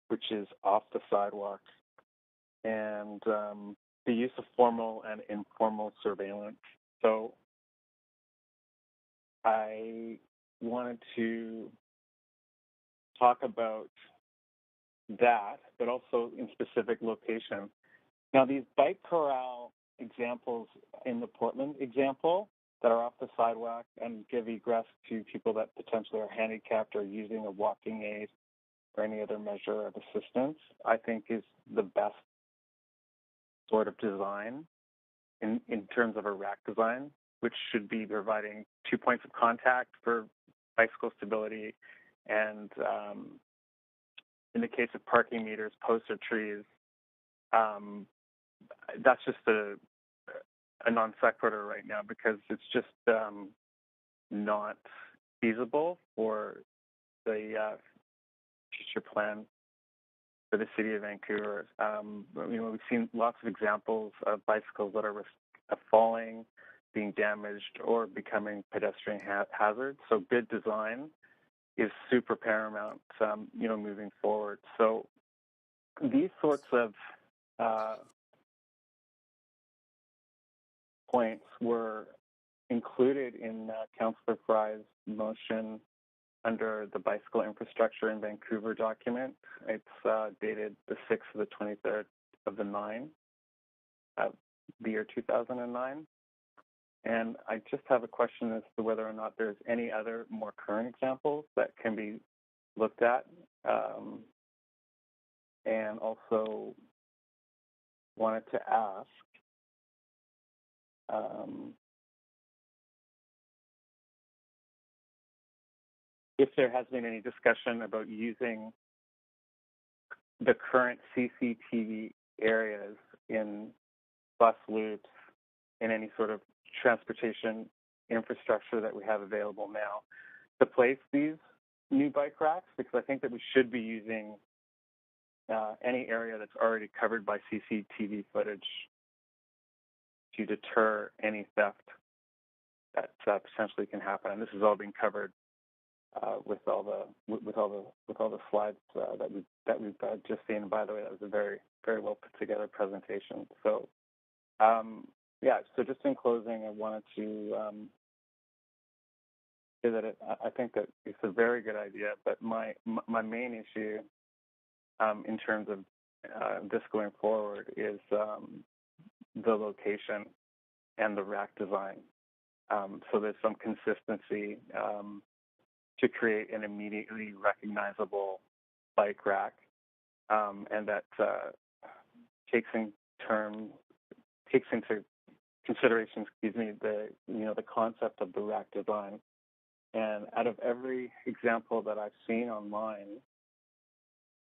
which is off the sidewalk. And the use of formal and informal surveillance. So I wanted to talk about that, but also in specific locations. Now, these bike corral examples in the Portland example that are off the sidewalk and give egress to people that potentially are handicapped or using a walking aid or any other measure of assistance, I think is the best sort of design in terms of a rack design, which should be providing 2 points of contact for bicycle stability and in the case of parking meters, posts, or trees, that's just a non sequitur right now because it's just not feasible for the future plan for the city of Vancouver. We've seen lots of examples of bicycles that are falling, being damaged, or becoming pedestrian hazards. So good design is super paramount, moving forward. So these sorts of points were included in Councillor Fry's motion under the bicycle infrastructure in Vancouver document. It's dated the 6th of the 23rd of the 9th of the year 2009. And I just have a question as to whether or not there's any other more current examples that can be looked at. And also wanted to ask, if there has been any discussion about using the current CCTV areas in bus loops, in any sort of transportation infrastructure that we have available now to place these new bike racks, because I think that we should be using any area that's already covered by CCTV footage to deter any theft that potentially can happen. And this has all been covered with all the slides that we've just seen. And by the way, that was a very, very well put together presentation. So so just in closing, I wanted to say that I think that it's a very good idea, but my main issue in terms of this going forward is the location and the rack design. So there's some consistency to create an immediately recognizable bike rack, and that takes into consideration, the concept of the rack design. And out of every example that I've seen online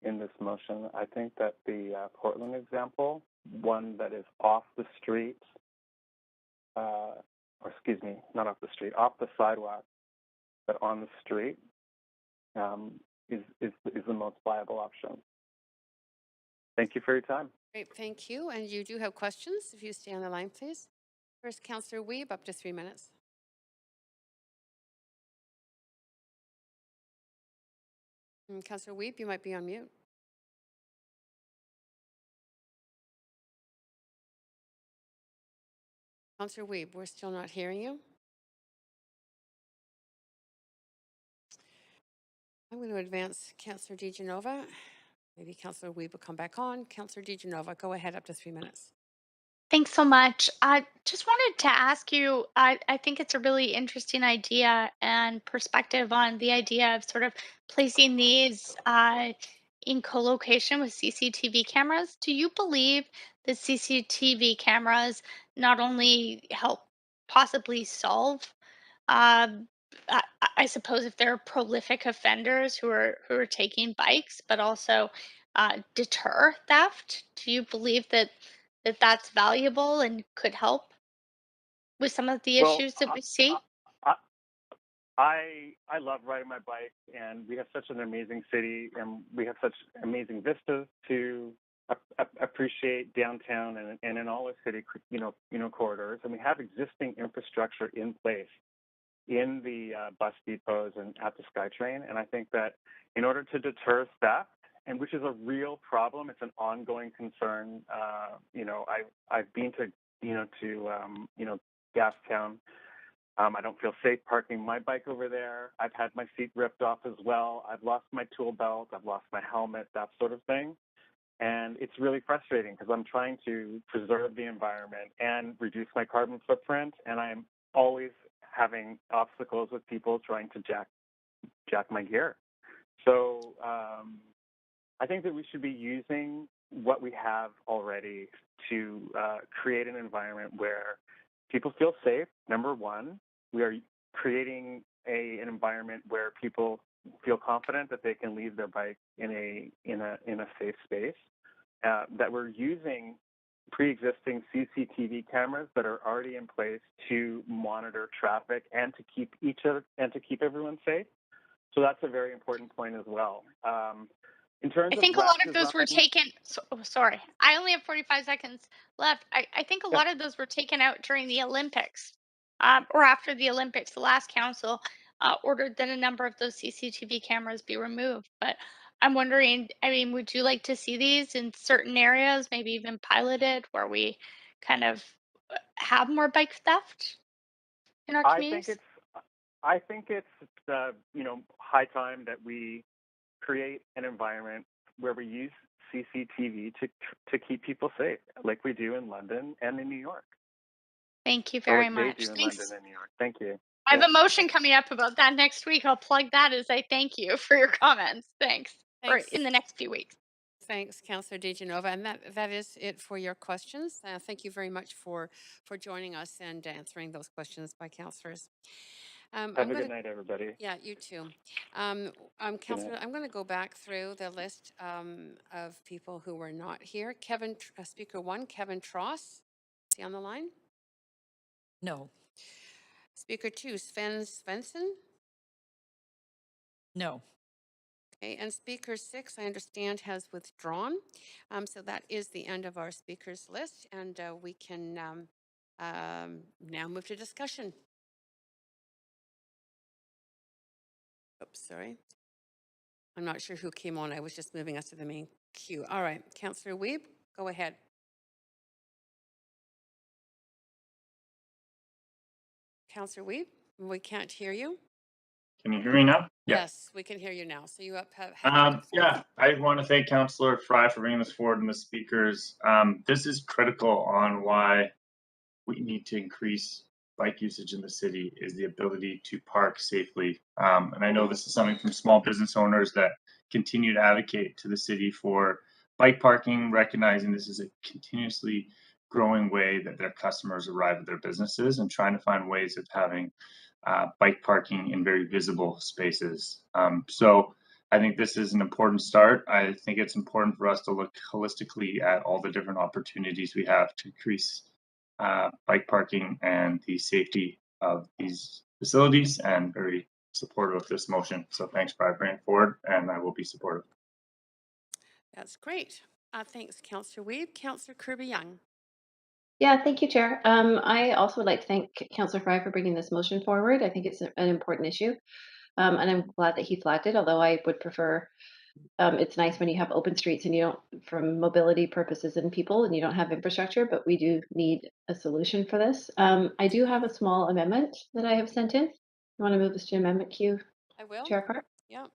in this motion, I think that the Portland example, one that is off the street, off the sidewalk, but on the street, is the most viable option. Thank you for your time. Great, thank you. And you do have questions, if you stay on the line, please. First, Councillor Weeb, up to 3 minutes. Councillor Weeb, you might be on mute. Councillor Weeb, we're still not hearing you. I'm going to advance Councillor DiGenova. Maybe Councillor Weeb will come back on. Councillor DiGenova, go ahead, up to 3 minutes. Thanks so much. I just wanted to ask you, I think it's a really interesting idea and perspective on the idea of sort of placing these in co-location with CCTV cameras. Do you believe that CCTV cameras not only help possibly solve, um, I suppose, if there are prolific offenders who are taking bikes, but also deter theft? Do you believe that that's valuable and could help with some of the issues that we see? I love riding my bike, and we have such an amazing city, and we have such amazing vistas to appreciate downtown and in all the city, corridors. And we have existing infrastructure in place in the bus depots and at the SkyTrain. And I think that in order to deter theft and which is a real problem. It's an ongoing concern. I've been to Gastown. I don't feel safe parking my bike over there. I've had my seat ripped off as well. I've lost my tool belt. I've lost my helmet, that sort of thing. And it's really frustrating because I'm trying to preserve the environment and reduce my carbon footprint. And I'm always having obstacles with people trying to jack my gear. So I think that we should be using what we have already to create an environment where people feel safe. Number one, we are creating an environment where people feel confident that they can leave their bike in a safe space. That we're using pre-existing CCTV cameras that are already in place to monitor traffic and to keep everyone safe. So that's a very important point as well. In terms I think a of lot of those were taken. Sorry, I only have 45 seconds left. I think a lot of those were taken out during the Olympics, or after the Olympics. The last council ordered that a number of those CCTV cameras be removed. But I'm wondering, I mean, would you like to see these in certain areas, maybe even piloted, where we kind of have more bike theft in our communities? I think it's high time that we create an environment where we use CCTV to keep people safe, like we do in London and in New York. Thank you very like much. They do in Thanks. London and New York. Thank you. I have a motion coming up about that next week. I'll plug that as I thank you for your comments. Thanks. Or in the next few weeks. Thanks, Councillor DeGenova. And that is it for your questions. Thank you very much for joining us and answering those questions by councillors. Have a good night, everybody. Yeah, you too. Councillor, I'm going to go back through the list of people who were not here. Speaker 1, Kevin Tross. Is he on the line? No. Speaker 2, Sven Svensson. No. Okay, and Speaker 6, I understand, has withdrawn. So that is the end of our speakers list, and we can now move to discussion. Oops, sorry. I'm not sure who came on. I was just moving us to the main queue. All right, Councillor Wiebe, go ahead. Councillor Wiebe, we can't hear you. Can you hear me now? Yeah. Yes, we can hear you now. So you have yeah, I want to thank Councillor Fry for bringing this forward and the speakers. This is critical on why we need to increase bike usage in the city, is the ability to park safely. And I know this is something from small business owners that continue to advocate to the city for bike parking, recognizing this is a continuously growing way that their customers arrive at their businesses, and trying to find ways of having bike parking in very visible spaces. So I think this is an important start. I think it's important for us to look holistically at all the different opportunities we have to increase bike parking and the safety of these facilities, and very supportive of this motion. So thanks for bringing it forward, and I will be supportive. That's great. Thanks, Councillor Wiebe. Councillor Kirby Young. Yeah, thank you, Chair. I also would like to thank Councillor Fry for bringing this motion forward. I think it's an important issue, and I'm glad that he flagged it, although I would prefer, it's nice when you have open streets and you don't, from mobility purposes and people, and you don't have infrastructure, but we do need a solution for this. I do have a small amendment that I have sent in. You want to move this to amendment queue? I will. Chair Carr? Yeah,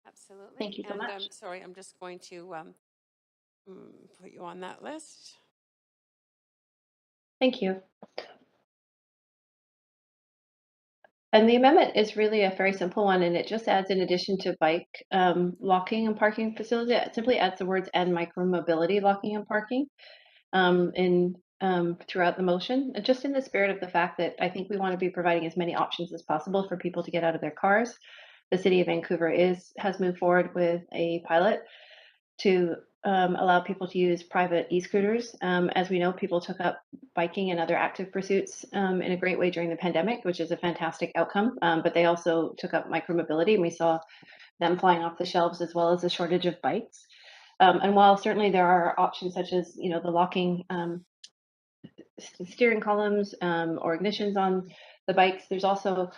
absolutely. Thank you so much. Sorry, I'm just going to put you on that list. Thank you. And the amendment is really a very simple one, and it just adds, in addition to bike locking and parking facility, it simply adds the words "and micromobility locking and parking" throughout the motion, just in the spirit of the fact that I think we want to be providing as many options as possible for people to get out of their cars. The City of Vancouver has moved forward with a pilot to allow people to use private e-scooters. As we know, people took up biking and other active pursuits in a great way during the pandemic, which is a fantastic outcome. But they also took up micromobility, and we saw them flying off the shelves, as well as a shortage of bikes. And while certainly there are options such as the locking steering columns or ignitions on the bikes, there's also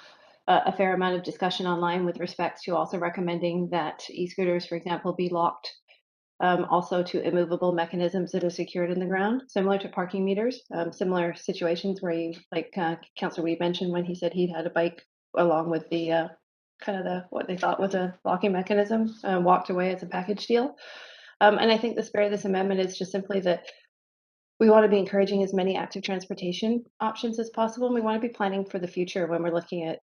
a fair amount of discussion online with respect to also recommending that e-scooters, for example, be locked also to immovable mechanisms that are secured in the ground, similar to parking meters, similar situations where you, like Councillor Weed mentioned when he said he'd had a bike along with the kind of what they thought was a locking mechanism, walked away as a package deal. And I think the spirit of this amendment is just simply that we want to be encouraging as many active transportation options as possible. And we want to be planning for the future when we're looking at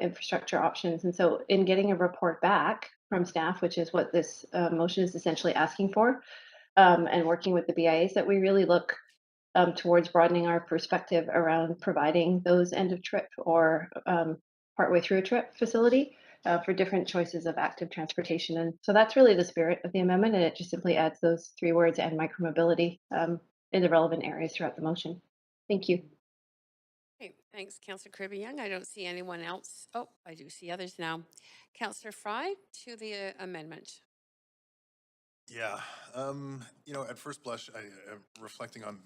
infrastructure options. And so in getting a report back from staff, which is what this motion is essentially asking for, and working with the BIAs, that we really look towards broadening our perspective around providing those end of trip or partway through a trip facility for different choices of active transportation. And so that's really the spirit of the amendment, and it just simply adds those 3 words and micromobility in the relevant areas throughout the motion. Thank you. Okay, thanks, Councillor Kirby Young. I don't see anyone else. Oh, I do see others now. Councillor Fry to the amendment. Yeah, you know, at first blush, reflecting on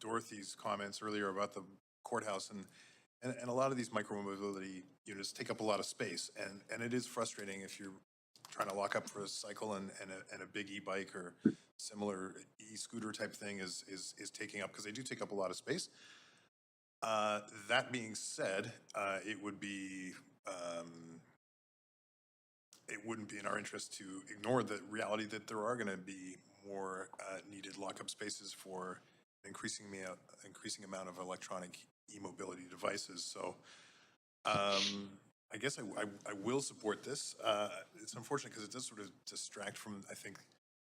Dorothy's comments earlier about the courthouse, and a lot of these micromobility units take up a lot of space, and it is frustrating if you're trying to lock up for a cycle and a big e-bike or similar e-scooter type thing is taking up, because they do take up a lot of space. That being said, it wouldn't be in our interest to ignore the reality that there are going to be more needed lockup spaces for increasing amount of electronic e-mobility devices. So I guess I will support this. It's unfortunate because it does sort of distract from, I think,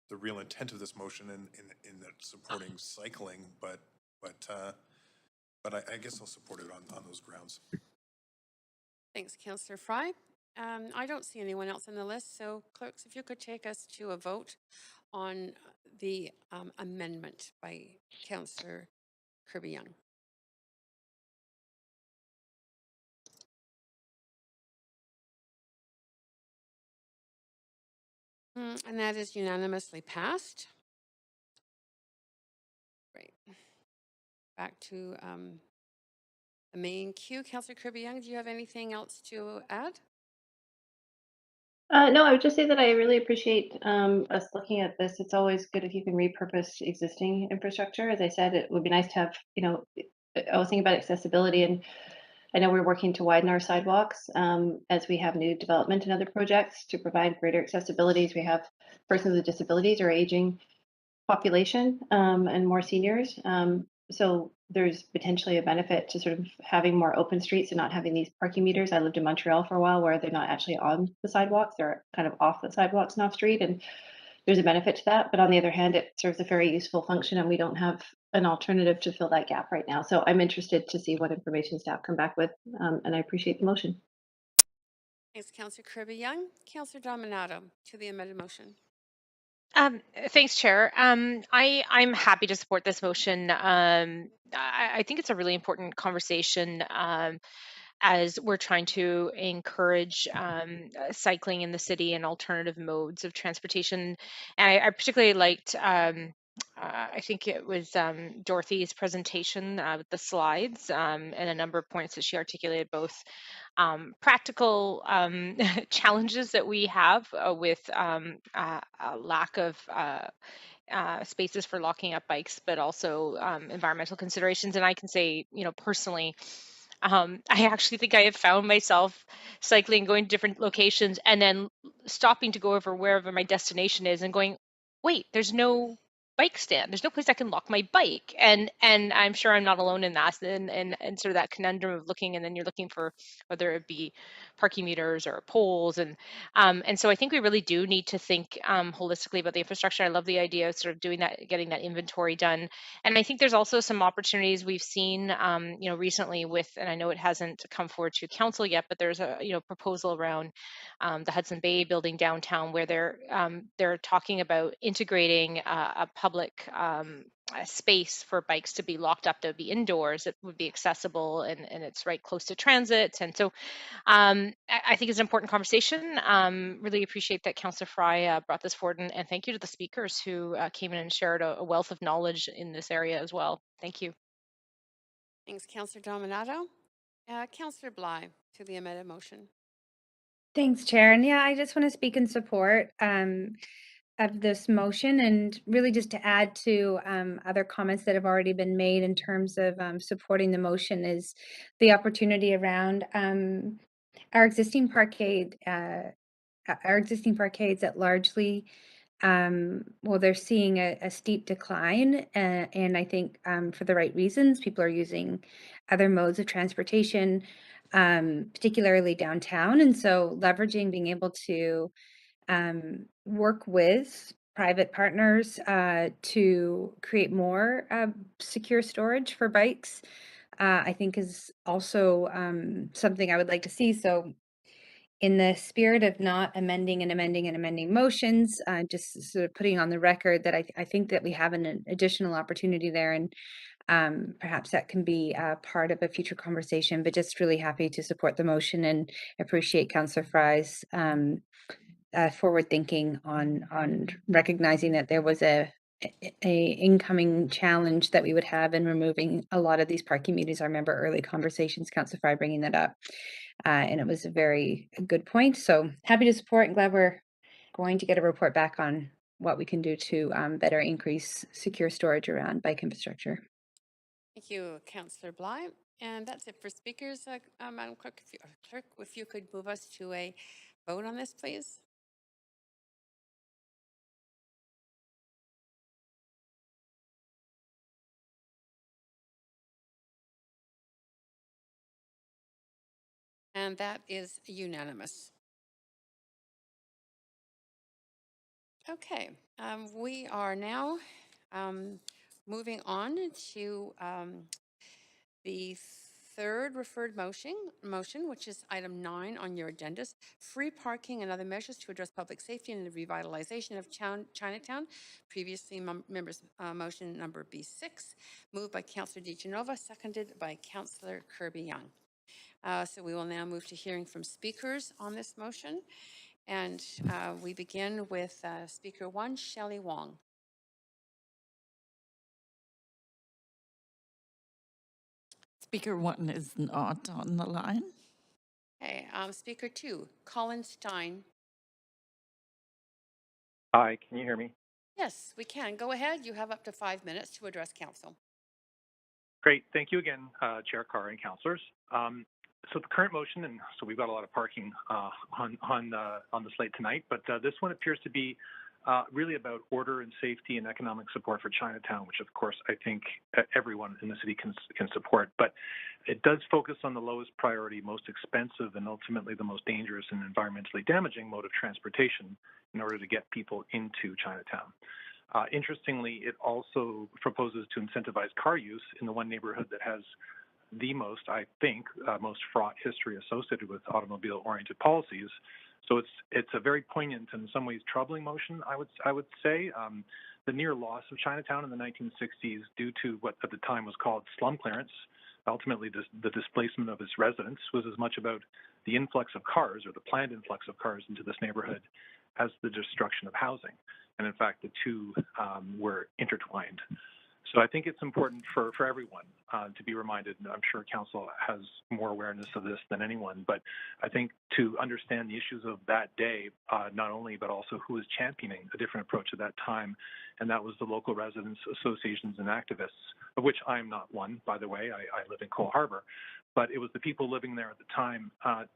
the real intent of this motion in that supporting cycling, but I guess I'll support it on those grounds. Thanks, Councillor Fry. I don't see anyone else on the list, so clerks, if you could take us to a vote on the amendment by Councillor Kirby Young. And that is unanimously passed. Great. Back to the main queue. Councillor Kirby Young, do you have anything else to add? No, I would just say that I really appreciate us looking at this. It's always good if you can repurpose existing infrastructure. As I said, it would be nice to have, you know, I was thinking about accessibility, and I know we're working to widen our sidewalks as we have new development and other projects to provide greater accessibility. We have persons with disabilities or aging population and more seniors. So there's potentially a benefit to sort of having more open streets and not having these parking meters. I lived in Montreal for a while where they're not actually on the sidewalks, they're kind of off the sidewalks and off street, and there's a benefit to that. But on the other hand, it serves a very useful function, and we don't have an alternative to fill that gap right now. So I'm interested to see what information staff come back with, and I appreciate the motion. Thanks, Councillor Kirby Young. Councillor Dominato to the amended motion. Thanks, Chair. I'm happy to support this motion. I think it's a really important conversation as we're trying to encourage cycling in the city and alternative modes of transportation. And I particularly liked, I think it was Dorothy's presentation with the slides and a number of points that she articulated, both practical challenges that we have with a lack of spaces for locking up bikes, but also environmental considerations. And I can say, you know, personally, I actually think I have found myself cycling, going to different locations, and then stopping to go over wherever my destination is and going, wait, there's no bike stand. There's no place I can lock my bike. And I'm sure I'm not alone in that, and sort of that conundrum of looking, and then you're looking for whether it be parking meters or poles. And so I think we really do need to think holistically about the infrastructure. I love the idea of sort of doing that, getting that inventory done. And I think there's also some opportunities we've seen, you know, recently with, and I know it hasn't come forward to council yet, but there's a, you know, proposal around the Hudson Bay building downtown where they're talking about integrating a public a space for bikes to be locked up, that would be indoors, it would be accessible, and it's right close to transit. And so I think it's an important conversation. Really appreciate that Councillor Fry brought this forward, and thank you to the speakers who came in and shared a wealth of knowledge in this area as well. Thank you. Thanks, Councillor Dominato. Councillor Bligh to the amended motion. Thanks, Chair. And yeah, I just want to speak in support. this motion, and really just to add to other comments that have already been made in terms of supporting the motion is the opportunity around our existing parkade, that largely, well, they're seeing a steep decline, and I think for the right reasons. People are using other modes of transportation, particularly downtown, and so leveraging being able to work with private partners to create more secure storage for bikes, I think is also something I would like to see. So in the spirit of not amending motions, just sort of putting on the record that I think that we have an additional opportunity there, and perhaps that can be part of a future conversation, but just really happy to support the motion and appreciate Councillor Fry's forward thinking on recognizing that there was a incoming challenge that we would have in removing a lot of these parking meters. I remember early conversations, Councillor Fry bringing that up, and it was a very good point. So happy to support, and glad we're going to get a report back on what we can do to better increase secure storage around bike infrastructure. Thank you, Councillor Bligh. And that's it for speakers. Madam Clerk, if you could move us to a vote on this, please. And that is unanimous. Okay, we are now moving on to the third referred motion, which is item 9 on your agendas, free parking and other measures to address public safety and the revitalization of Chinatown. Previously, members motion number B6, moved by Councillor DeGenova, seconded by Councillor Kirby Young. So we will now move to hearing from speakers on this motion. And we begin with Speaker 1, Shelley Wong. Speaker 1 is not on the line. Okay, Speaker 2, Colin Stein. Hi, can you hear me? Yes, we can. Go ahead. You have up to 5 minutes to address council. Great. Thank you again, Chair Carr and councillors. So the current motion, and so we've got a lot of parking on the slate tonight, but this one appears to be really about order and safety and economic support for Chinatown, which of course I think everyone in the city can support. But it does focus on the lowest priority, most expensive, and ultimately the most dangerous and environmentally damaging mode of transportation in order to get people into Chinatown. Interestingly, it also proposes to incentivize car use in the one neighborhood that has the most, I think, most fraught history associated with automobile-oriented policies. So it's a very poignant and in some ways troubling motion, I would say. The near loss of Chinatown in the 1960s due to what at the time was called slum clearance, ultimately the displacement of its residents, was as much about the influx of cars or the planned influx of cars into this neighborhood as the destruction of housing. And in fact, the two were intertwined. So I think it's important for everyone to be reminded, and I'm sure council has more awareness of this than anyone, but I think to understand the issues of that day, not only, but also who was championing a different approach at that time, and that was the local residents associations and activists, of which I'm not one, by the way. I live in Cole Harbour. But it was the people living there at the time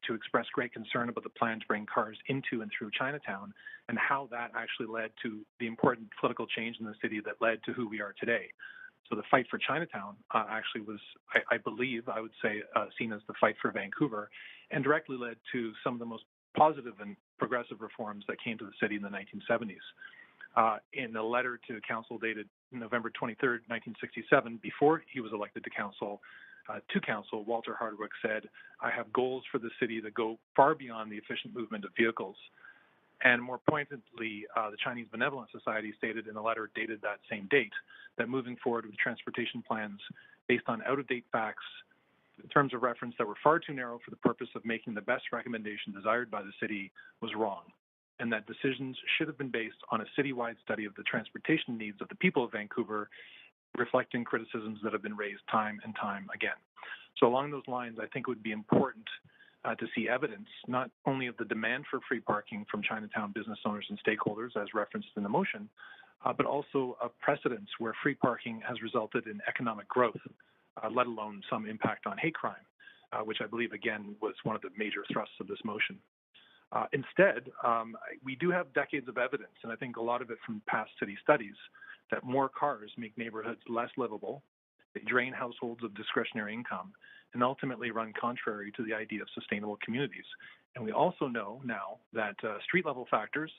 to express great concern about the plan to bring cars into and through Chinatown and how that actually led to the important political change in the city that led to who we are today. So the fight for Chinatown actually was, I believe, I would say, seen as the fight for Vancouver, and directly led to some of the most positive and progressive reforms that came to the city in the 1970s. In a letter to council dated November 23rd, 1967, before he was elected to council, Walter Hardwick said, "I have goals for the city that go far beyond the efficient movement of vehicles." And more pointedly, the Chinese Benevolent Society stated in a letter dated that same date that moving forward with transportation plans based on out-of-date facts, terms of reference that were far too narrow for the purpose of making the best recommendation desired by the city was wrong, and that decisions should have been based on a citywide study of the transportation needs of the people of Vancouver, reflecting criticisms that have been raised time and time again. So along those lines, I think it would be important to see evidence not only of the demand for free parking from Chinatown business owners and stakeholders, as referenced in the motion, but also of precedents where free parking has resulted in economic growth, let alone some impact on hate crime, which I believe, again, was one of the major thrusts of this motion. Instead, we do have decades of evidence, and I think a lot of it from past city studies, that more cars make neighborhoods less livable, they drain households of discretionary income, and ultimately run contrary to the idea of sustainable communities. And we also know now that street-level factors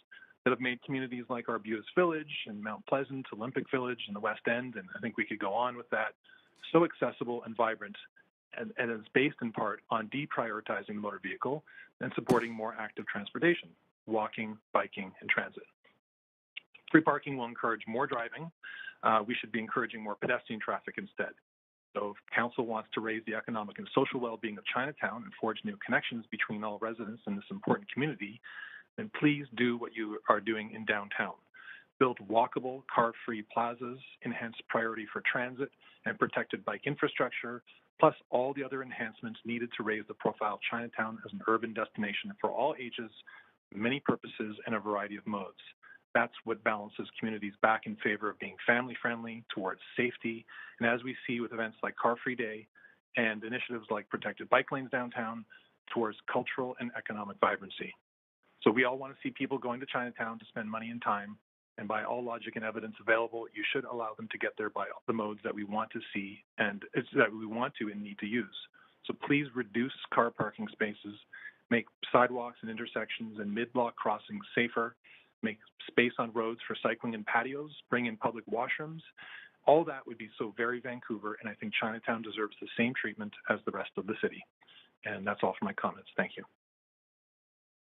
that have made communities like Arbutus Village and Mount Pleasant, Olympic Village, and the West End, and I think we could go on with that, so accessible and vibrant, and it's based in part on deprioritizing the motor vehicle and supporting more active transportation, walking, biking, and transit. Free parking will encourage more driving. We should be encouraging more pedestrian traffic instead. So if council wants to raise the economic and social well-being of Chinatown and forge new connections between all residents in this important community, then please do what you are doing in downtown. Build walkable, car-free plazas, enhance priority for transit and protected bike infrastructure, plus all the other enhancements needed to raise the profile of Chinatown as an urban destination for all ages, many purposes, and a variety of modes. That's what balances communities back in favor of being family-friendly, towards safety, and as we see with events like Car Free Day and initiatives like protected bike lanes downtown, towards cultural and economic vibrancy. So we all want to see people going to Chinatown to spend money and time, and by all logic and evidence available, you should allow them to get there by the modes that we want to see and that we want to and need to use. So please reduce car parking spaces, make sidewalks and intersections and mid-block crossings safer, make space on roads for cycling and patios, bring in public washrooms. All that would be so very Vancouver, and I think Chinatown deserves the same treatment as the rest of the city. And that's all for my comments. Thank you.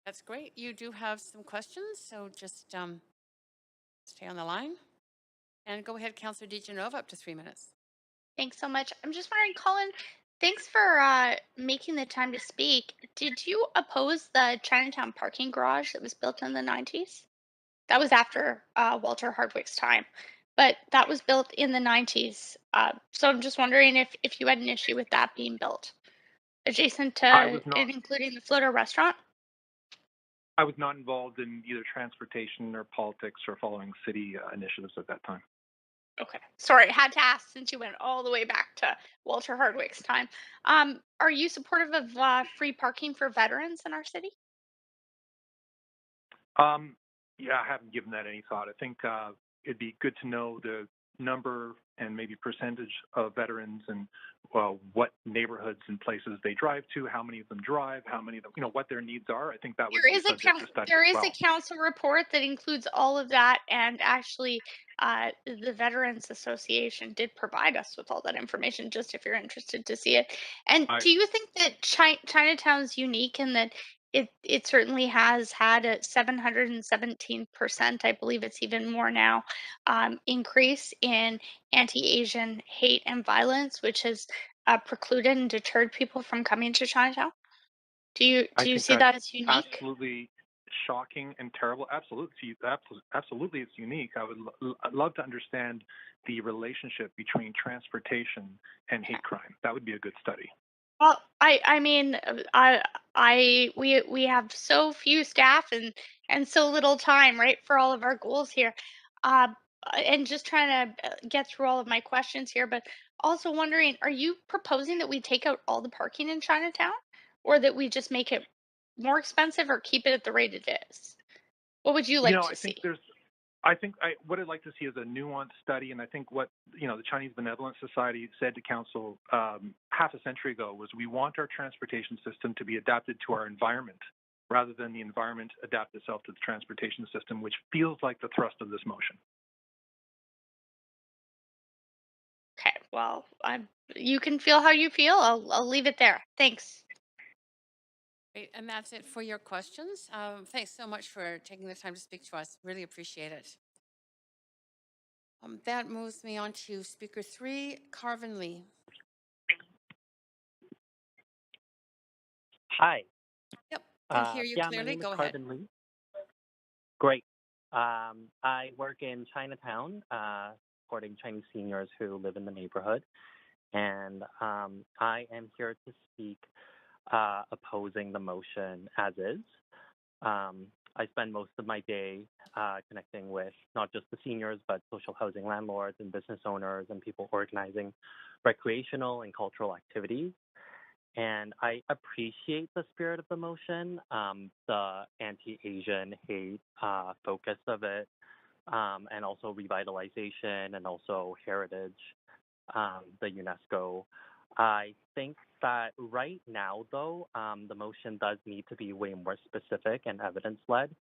That's great. You do have some questions, so just stay on the line. And go ahead, Councillor DiGenova, up to 3 minutes. Thanks so much. I'm just wondering, Colin, thanks for making the time to speak. Did you oppose the Chinatown parking garage that was built in the 90s? That was after Walter Hardwick's time, but that was built in the 90s. So I'm just wondering if you had an issue with that being built adjacent to and including the Floater restaurant? I was not involved in either transportation or politics or following city initiatives at that time. Okay. Sorry, I had to ask since you went all the way back to Walter Hardwick's time. Are you supportive of free parking for veterans in our city? Yeah, I haven't given that any thought. I think it'd be good to know the number and maybe percentage of veterans and what neighborhoods and places they drive to, how many of them drive, how many of them, what their needs are. I think that would be subject to study. There is a council report that includes all of that, and actually the Veterans Association did provide us with all that information, just if you're interested to see it. And do you think that Chinatown's unique in that it certainly has had a 717%, I believe it's even more now, increase in anti-Asian hate and violence, which has precluded and deterred people from coming to Chinatown? Do you see that as unique? Absolutely shocking and terrible. Absolutely, it's unique. I'd love to understand the relationship between transportation and hate crime. That would be a good study. Well, I mean, we have so few staff and so little time, right, for all of our goals here, and just trying to get through all of my questions here. But also wondering, are you proposing that we take out all the parking in Chinatown, or that we just make it more expensive, or keep it at the rate it is? What would you like to see? What I'd like to see is a nuanced study, and I think what the Chinese Benevolent Society said to council half a century ago was, we want our transportation system to be adapted to our environment rather than the environment adapt itself to the transportation system, which feels like the thrust of this motion. Okay, well, you can feel how you feel. I'll leave it there. Thanks. Great, and that's it for your questions. Thanks so much for taking the time to speak to us. Really appreciate it. That moves me on to speaker 3, Carvin Lee. Hi. Yep, can hear you clearly. My name Go is ahead. Carvin Lee. Great. I work in Chinatown, supporting Chinese seniors who live in the neighborhood, and I am here to speak opposing the motion as is. I spend most of my day connecting with not just the seniors, but social housing landlords and business owners and people organizing recreational and cultural activities. And I appreciate the spirit of the motion, the anti-Asian hate focus of it, and also revitalization and also heritage, the UNESCO. I think that right now, though, the motion does need to be way more specific and evidence-led.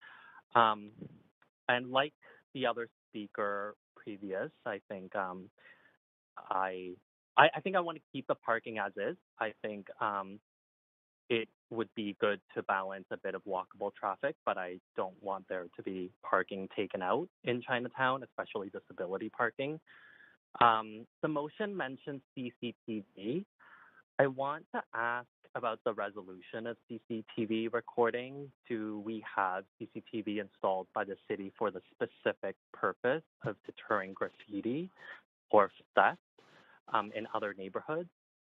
And like the other speaker previous, I think I think I want to keep the parking as is. I think it would be good to balance a bit of walkable traffic, but I don't want there to be parking taken out in Chinatown, especially disability parking. The motion mentions CCTV. I want to ask about the resolution of CCTV recording. Do we have CCTV installed by the city for the specific purpose of deterring graffiti or theft in other neighborhoods?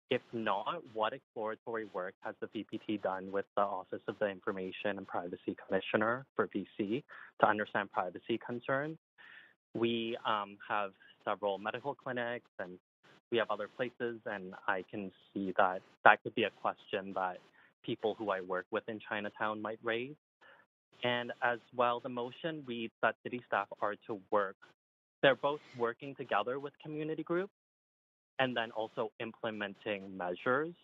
If not, what exploratory work has the VPT done with the Office of the Information and Privacy Commissioner for BC to understand privacy concerns? We have several medical clinics and we have other places, and I can see that that could be a question that people who I work with in Chinatown might raise. And as well, the motion reads that city staff are to work. They're both working together with community groups and then also implementing measures.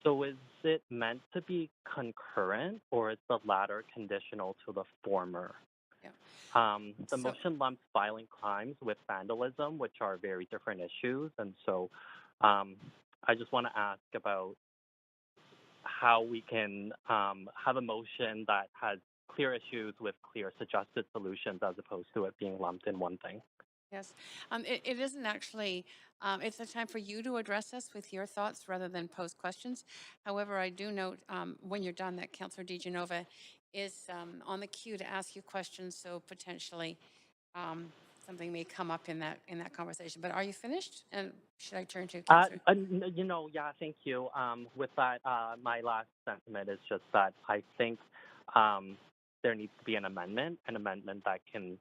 So is it meant to be concurrent, or is the latter conditional to the former? The motion lumps violent crimes with vandalism, which are very different issues. And so I just want to ask about how we can have a motion that has clear issues with clear suggested solutions as opposed to it being lumped in one thing. Yes, it isn't actually, it's a time for you to address us with your thoughts rather than pose questions. However, I do note when you're done that Councillor DiGenova is on the queue to ask you questions, so potentially something may come up in that conversation. But are you finished? And should I turn to Councillor? Yeah, thank you. With that, my last sentiment is just that I think there needs to be an amendment that can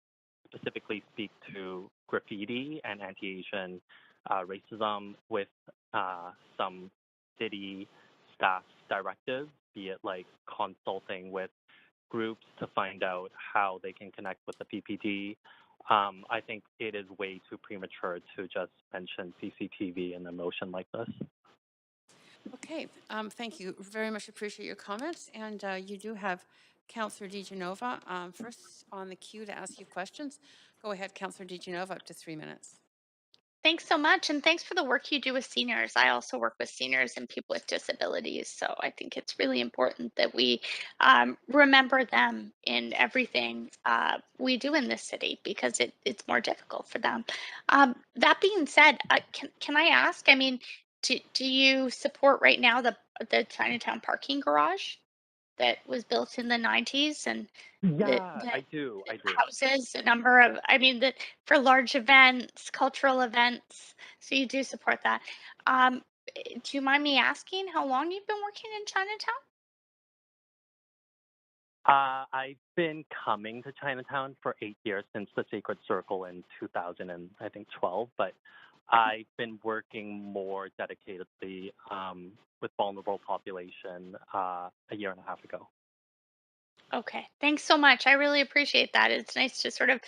specifically speak to graffiti and anti-Asian racism with some city staff directives, be it like consulting with groups to find out how they can connect with the PPD. I think it is way too premature to just mention CCTV in a motion like this. Okay, thank you. Very much appreciate your comments. And you do have Councillor DiGenova first on the queue to ask you questions. Go ahead, Councillor DiGenova, up to 3 minutes. Thanks so much, and thanks for the work you do with seniors. I also work with seniors and people with disabilities, so I think it's really important that we remember them in everything we do in this city because it's more difficult for them. That being said, can I ask? I mean, do you support right now the Chinatown parking garage that was built in the 90s and Yeah, that I do. houses a number of, I mean, that for large events, cultural events. So you do support that. Do you mind me asking how long you've been working in Chinatown? I've been coming to Chinatown for 8 years since the Sacred Circle in 2012, but I've been working more dedicatedly with vulnerable population a year and a half ago. Okay, thanks so much. I really appreciate that. It's nice to sort of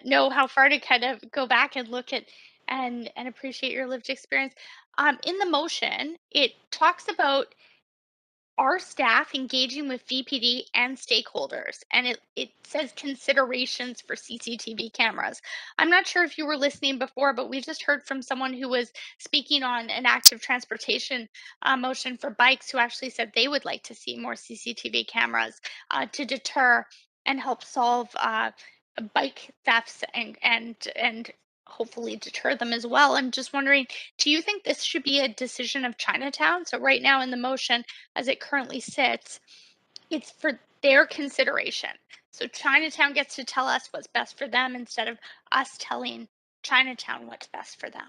know how far to kind of go back and look at and appreciate your lived experience. In the motion, it talks about our staff engaging with VPD and stakeholders, and it says considerations for CCTV cameras. I'm not sure if you were listening before, but we just heard from someone who was speaking on an active transportation motion for bikes who actually said they would like to see more CCTV cameras to deter and help solve bike thefts and hopefully deter them as well. I'm just wondering, do you think this should be a decision of Chinatown? So right now in the motion, as it currently sits, it's for their consideration. So Chinatown gets to tell us what's best for them instead of us telling Chinatown what's best for them.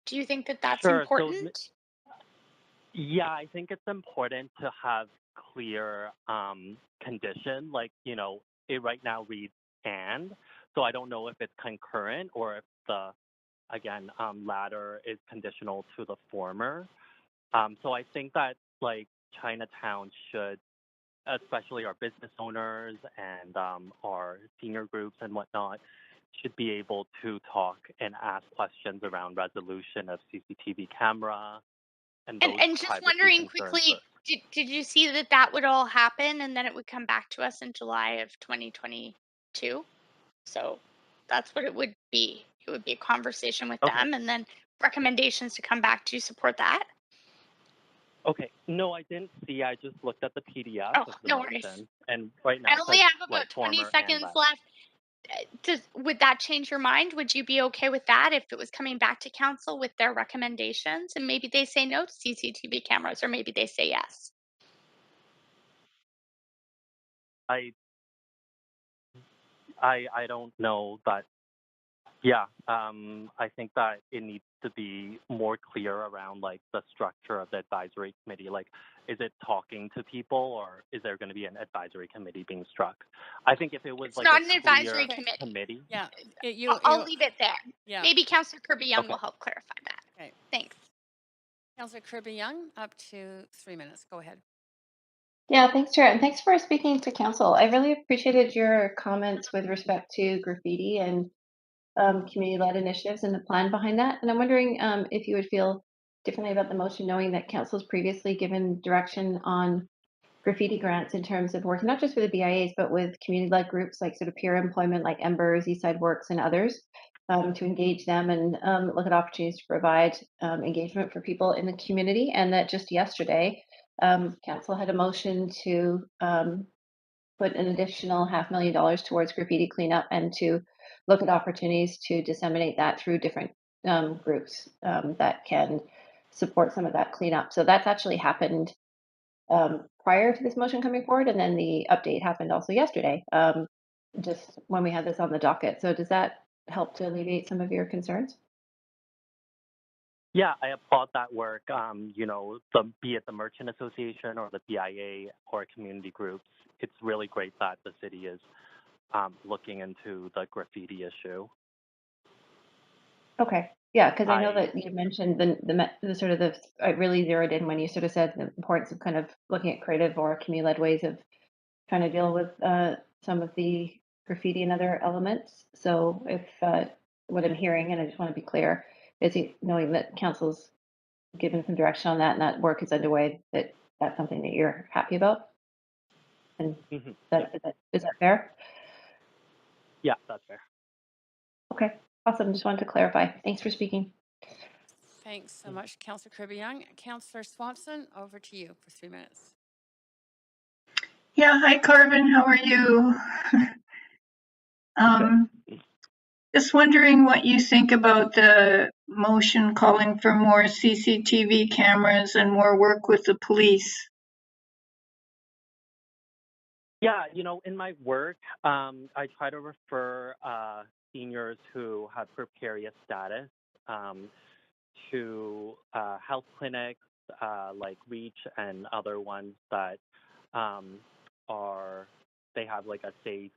Do you think that that's Sure. important? Yeah, I think it's important to have clear condition. Like, it right now reads and, so I don't know if it's concurrent or if the, again, latter is conditional to the former. So I think that, like, Chinatown should, especially our business owners and our senior groups and whatnot, should be able to talk and ask questions around resolution of CCTV camera and those And just privacy wondering concerns quickly, first. did you see that that would all happen and then it would come back to us in July of 2022? So that's what it would be. It would be a conversation with Okay. them and then recommendations to come back to support that. Okay. No, I didn't see. I just looked at the PDF Oh, of the no worries. motion, and right I now it only says have like about 20 former and seconds latter. left. Would that change your mind? Would you be okay with that if it was coming back to council with their recommendations and maybe they say no to CCTV cameras or maybe they say yes? I don't know, but yeah, I think that it needs to be more clear around like the structure of the advisory committee. Like, is it talking to people or is there going to be an advisory committee being struck? I think if it was It's like not a an advisory clear committee. Yeah, I'll leave it there. Yeah. Maybe Councillor Kirby Young Okay. will help clarify that. Okay. Thanks. Councillor Kirby Young, up to 3 minutes. Go ahead. Yeah, thanks, Chair, and thanks for speaking to council. I really appreciated your comments with respect to graffiti and community-led initiatives and the plan behind that. And I'm wondering if you would feel differently about the motion, knowing that council's previously given direction on graffiti grants in terms of working not just with the BIAs, but with community-led groups like sort of peer employment like Embers, Eastside Works, and others to engage them and look at opportunities to provide engagement for people in the community. And that just yesterday, council had a motion to put an additional $500,000 towards graffiti cleanup and to look at opportunities to disseminate that through different groups that can support some of that cleanup. So that's actually happened prior to this motion coming forward, and then the update happened also yesterday, just when we had this on the docket. So does that help to alleviate some of your concerns? Yeah, I applaud that work. Be it the Merchant Association or the BIA or community groups, it's really great that the city is looking into the graffiti issue. Okay, yeah, because I know that you mentioned the sort of I really zeroed in when you sort of said the importance of kind of looking at creative or community-led ways of trying to deal with some of the graffiti and other elements. So if what I'm hearing, and I just want to be clear, is knowing that council's given some direction on that and that work is underway, that's something that you're happy about? And is that fair? Yeah, that's fair. Okay, awesome. Just wanted to clarify. Thanks for speaking. Thanks so much, Councillor Kirby Young. Councillor Swanson, over to you for 3 minutes. Yeah, hi, Carvin. How are you? Just wondering what you think about the motion calling for more CCTV cameras and more work with the police. Yeah, in my work, I try to refer seniors who have precarious status to health clinics like Reach and other ones that they have like a safe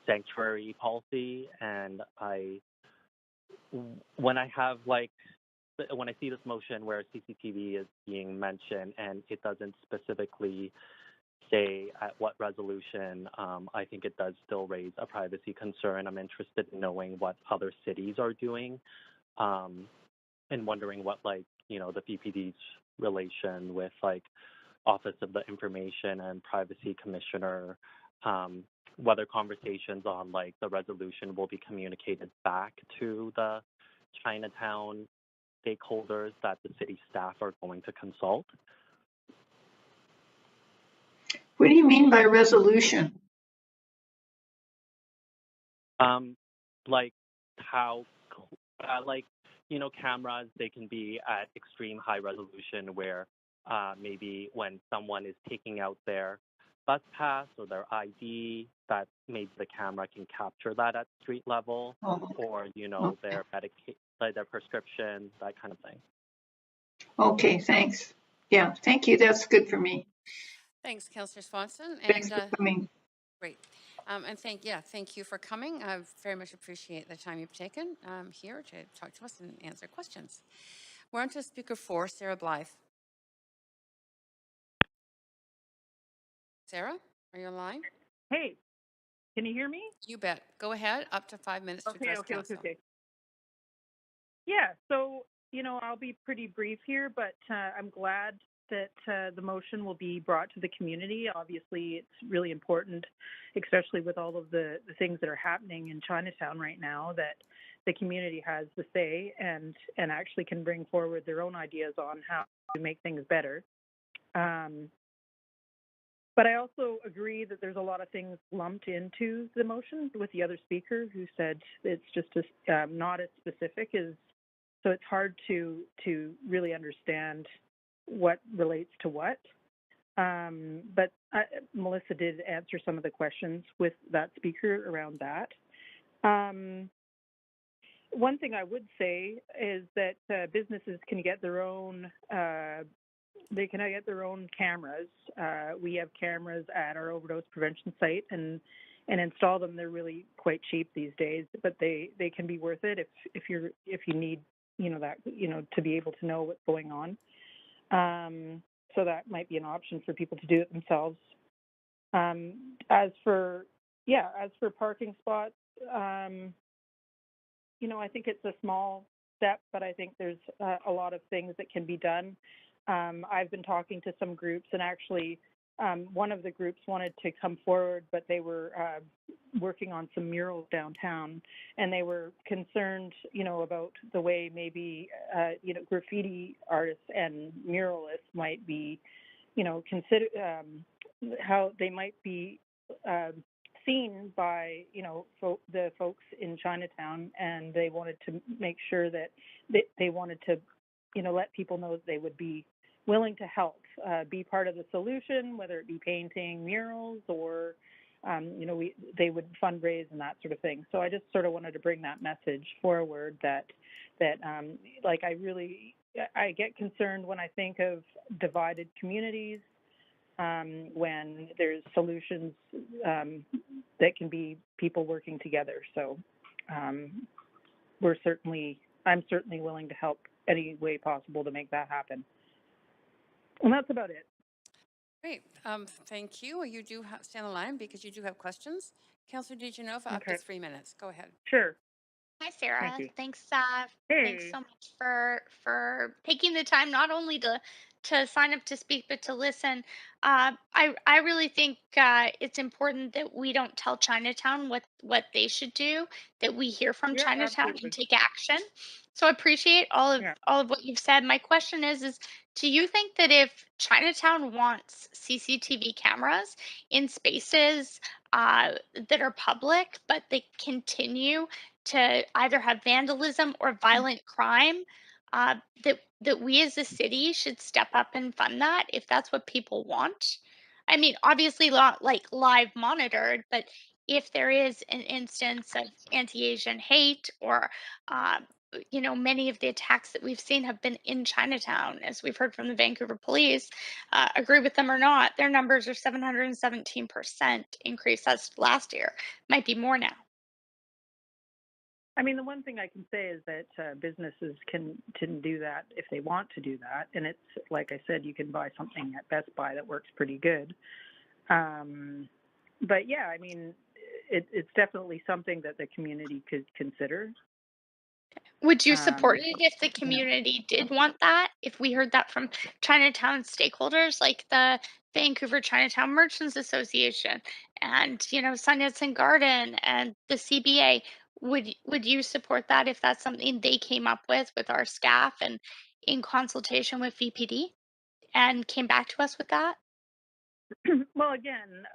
sanctuary policy. And when I see this motion where CCTV is being mentioned and it doesn't specifically say at what resolution, I think it does still raise a privacy concern. I'm interested in knowing what other cities are doing and wondering what the PPD's relation with Office of the Information and Privacy Commissioner, whether conversations on the resolution will be communicated back to the Chinatown stakeholders that the city staff are going to consult. What do you mean by resolution? Cameras, they can be at extreme high resolution where maybe when someone is taking out their bus pass or their ID, that maybe the camera can capture that at street level, or their prescription, that kind of thing. Okay, thanks. Yeah, thank you. That's good for me. Thanks, Councillor Swanson. Thanks And for coming. great. And thank you for coming. I very much appreciate the time you've taken here to talk to us and answer questions. We're on to speaker 4, Sarah Bligh. Sarah, are you online? Hey, can you hear me? You bet. Go ahead. Up to 5 minutes to address council. Yeah, so, I'll be pretty brief here, but I'm glad that the motion will be brought to the community. Obviously, it's really important, especially with all of the things that are happening in Chinatown right now, that the community has the say and actually can bring forward their own ideas on how to make things better. But I also agree that there's a lot of things lumped into the motion with the other speaker who said it's just not as specific as, so it's hard to really understand what relates to what. But Melissa did answer some of the questions with that speaker around that. One thing I would say is that businesses can get their own cameras. We have cameras at our overdose prevention site and install them. They're really quite cheap these days, but they can be worth it if you need to be able to know what's going on. So that might be an option for people to do it themselves. As for parking spots, I think it's a small step, but I think there's a lot of things that can be done. I've been talking to some groups, and actually one of the groups wanted to come forward, but they were working on some murals downtown, and they were concerned, about the way maybe, graffiti artists and muralists might be, consider how they might be seen by, the folks in Chinatown, and they wanted to make sure that they wanted to, let people know that they would be willing to help, be part of the solution, whether it be painting murals or, they would fundraise and that sort of thing. So I just sort of wanted to bring that message forward that I get concerned when I think of divided communities, when there's solutions that can be people working together. So I'm certainly willing to help any way possible to make that happen. And that's about it. Great. Thank you. You do stay on the line because you do have questions. Councillor DiGenova, up to 3 minutes. Go ahead. Sure. Hi, Sarah. Thank you. Thanks Hey. so much for taking the time not only to sign up to speak but to listen. I really think it's important that we don't tell Chinatown what they should do. That we hear from Yeah, Chinatown absolutely. and take action. So I appreciate all of what you've said. My question is do you think that if Chinatown wants CCTV cameras in spaces that are public, but they continue to either have vandalism or violent crime, that we as a city should step up and fund that if that's what people want? I mean, obviously not like live monitored, but if there is an instance of anti-Asian hate or many of the attacks that we've seen have been in Chinatown, as we've heard from the Vancouver police. Agree with them or not, their numbers are 717% increase. That's last year. Might be more now. I mean, the one thing I can say is that businesses can do that if they want to do that. And it's, like I said, you can buy something at Best Buy that works pretty good. But yeah, I mean, it's definitely something that the community could consider. Would you support it if the community did want that? If we heard that from Chinatown stakeholders like the Vancouver Chinatown Merchants Association and, Sun Yat-sen Garden and the CBA, would you support that if that's something they came up with our staff and in consultation with VPD and came back to us with that? Well, again,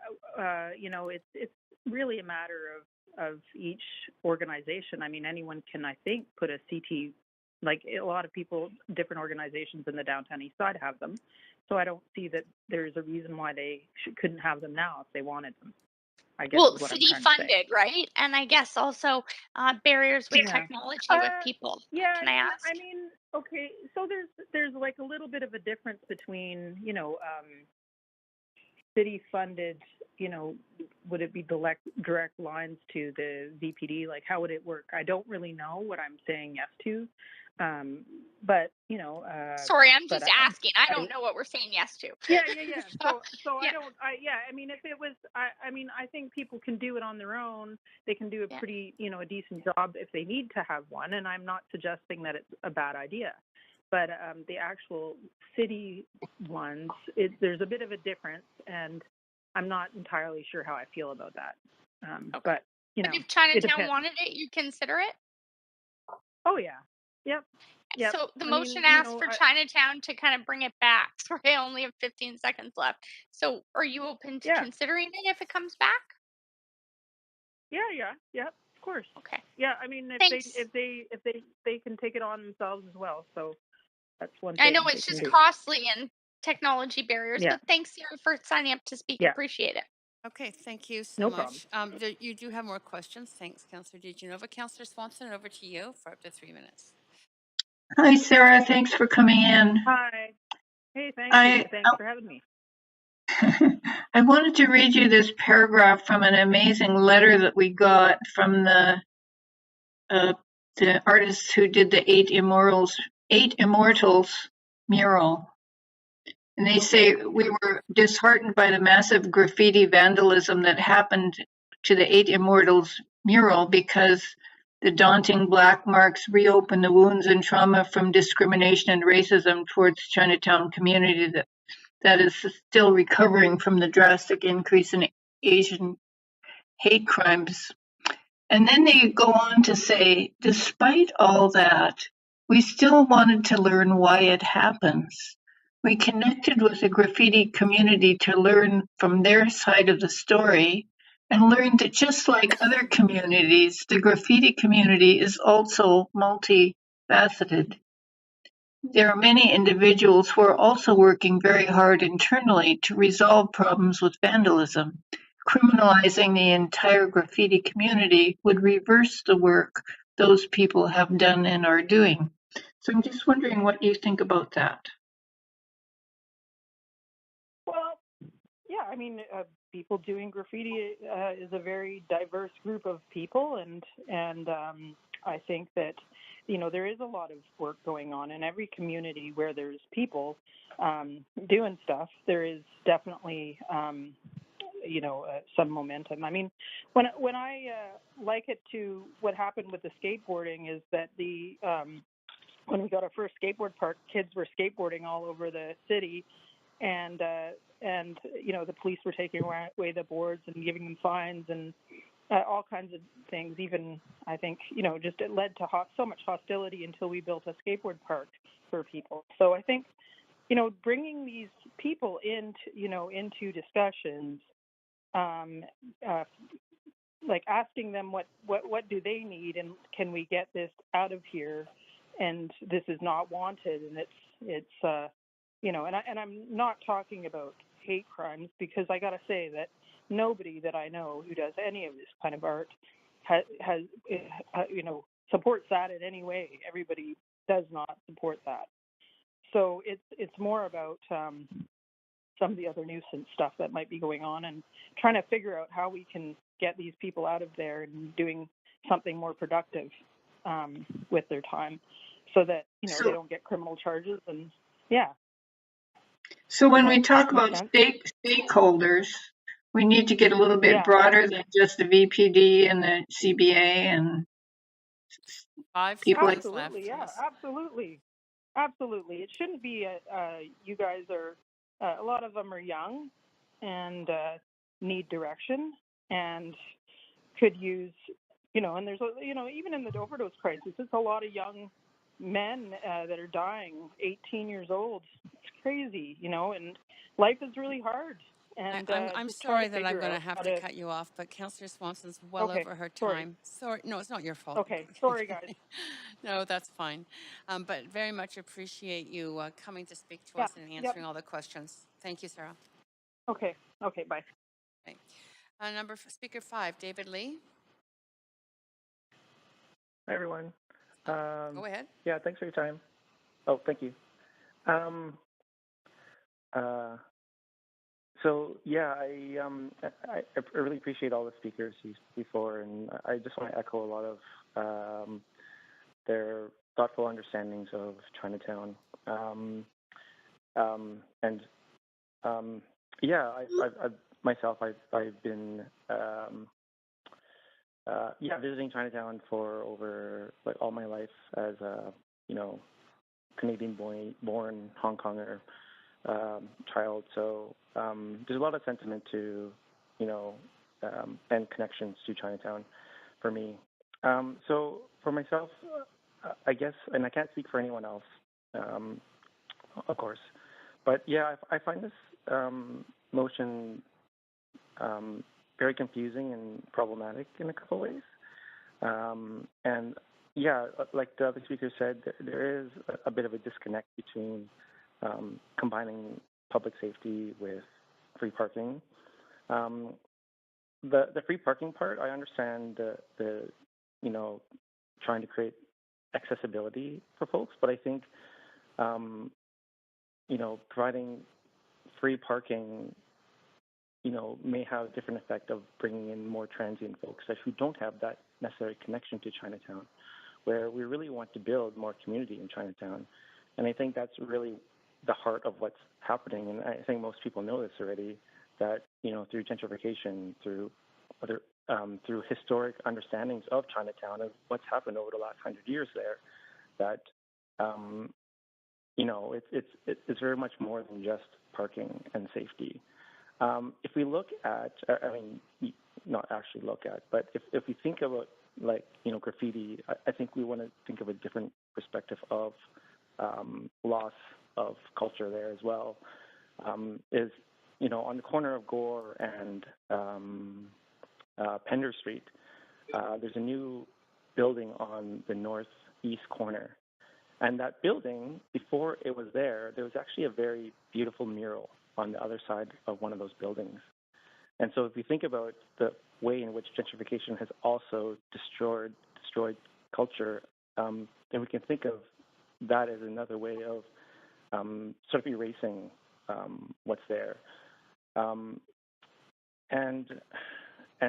it's really a matter of each organization. I mean, anyone can, I think, put a CT, like a lot of people, different organizations in the downtown east side have them. So I don't see that there's a reason why they couldn't have them now if they wanted them. I guess Well, is what city I'm trying to say. funded, right? And I guess also barriers with technology with people. Yeah, Can I ask? I mean, Okay, so there's like a little bit of a difference between, city funded, would it be direct lines to the VPD? Like, how would it work? I don't really know what I'm saying yes to. But, Sorry, I'm but just asking. I don't know what we're saying yes to. yeah. So Yeah. I mean, if it was, I mean, I think people can do it on their own. They can do a pretty, a decent job if they need to have one. And I'm not suggesting that it's a bad idea. But the actual city ones, there's a bit of a difference, and I'm not entirely sure how I feel about that. But, But if it Chinatown depends. wanted it, you'd consider it? Oh, yeah. Yep. So the I motion mean, asks for Chinatown to kind of bring it back. Sorry, I only have 15 seconds left. So are you open to considering it if it comes back? Yeah, of course. Okay. Yeah, I mean, Thanks. if they can take it on themselves as well. So that's one I thing know they it's can just do. costly and technology barriers, Yeah. but thanks, Sarah, for signing up to speak. Yeah. Appreciate it. Okay, thank you so No much. You do have more questions. Thanks, Councillor DeGenova. Councillor Swanson, over to you for up to 3 minutes. Hi, Sarah. Thanks for coming in. Hi. Hey, thank you. Thanks for having me. I wanted to read you this paragraph from an amazing letter that we got from the artists who did the Eight Immortals mural. And they say, we were disheartened by the massive graffiti vandalism that happened to the Eight Immortals mural because the daunting black marks reopen the wounds and trauma from discrimination and racism towards Chinatown community that is still recovering from the drastic increase in Asian hate crimes. And then they go on to say, despite all that, we still wanted to learn why it happens. We connected with the graffiti community to learn from their side of the story and learned that just like other communities, the graffiti community is also multifaceted. There are many individuals who are also working very hard internally to resolve problems with vandalism. Criminalizing the entire graffiti community would reverse the work those people have done and are doing. So I'm just wondering what you think about that. Well, yeah, I mean, people doing graffiti is a very diverse group of people, and I think that there is a lot of work going on in every community where there's people doing stuff. There is definitely some momentum. I mean, when I like it to what happened with the skateboarding is that when we got our first skateboard park, kids were skateboarding all over the city, and the police were taking away the boards and giving them fines and all kinds of things. Even I think just it led to so much hostility until we built a skateboard park for people. So I think bringing these people into discussions, like asking them what do they need and can we get this out of here, and this is not wanted, and it's and I'm not talking about hate crimes, because I got to say that nobody that I know who does any of this kind of art has supports that in any way. Everybody does not support that. So it's more about some of the other nuisance stuff that might be going on, and trying to figure out how we can get these people out of there and doing something more productive with their time, so that they don't get criminal charges. And So when we talk about stakeholders, we need to get a little bit broader than just the VPD and the CBA and 5 people seconds absolutely left. Yeah, Yes. absolutely. It shouldn't be you guys are a lot of them are young and need direction and could use and there's even in the overdose crisis, it's a lot of young men that are dying, 18 years old. It's crazy, and life is really hard. And I'm just trying sorry to that I'm figure going to out have how to cut you off, but Councillor Swanson's well Okay, over her sorry. time. Sorry, no, it's not your fault. Okay, sorry guys. No, that's fine. But very much appreciate you coming to speak to Yeah, us and answering all the questions. Thank you, Sarah. Okay, bye. Okay. Speaker 5, David Lee. Hi, everyone. Go ahead. Yeah, thanks for your time. Oh, thank you. So yeah, I really appreciate all the speakers before, and I just want to echo a lot of their thoughtful understandings of Chinatown. Yeah, I've myself, I've been visiting Chinatown for over like all my life as a Canadian born Hong Konger child. So there's a lot of sentiment to and connections to Chinatown for me. So for myself, I guess, and I can't speak for anyone else, of course, but yeah, I find this motion very confusing and problematic in a couple ways. And yeah, like the other speaker said, there is a bit of a disconnect between combining public safety with free parking. The free parking part, I understand the trying to create accessibility for folks, but I think providing free parking may have a different effect of bringing in more transient folks who don't have that necessary connection to Chinatown, where we really want to build more community in Chinatown. And I think that's really the heart of what's happening. And I think most people know this already, that, through gentrification, through historic understandings of Chinatown and what's happened over the last 100 years there, that, it's very much more than just parking and safety. If we look at, not actually look at, but if we think about graffiti, I think we want to think of a different perspective of loss of culture there as well. Is on the corner of Gore and Pender Street, there's a new building on the northeast corner. And that building, before it was there was actually a very beautiful mural on the other side of one of those buildings. And so if we think about the way in which gentrification has also destroyed culture, then we can think of that as another way of sort of erasing what's there. And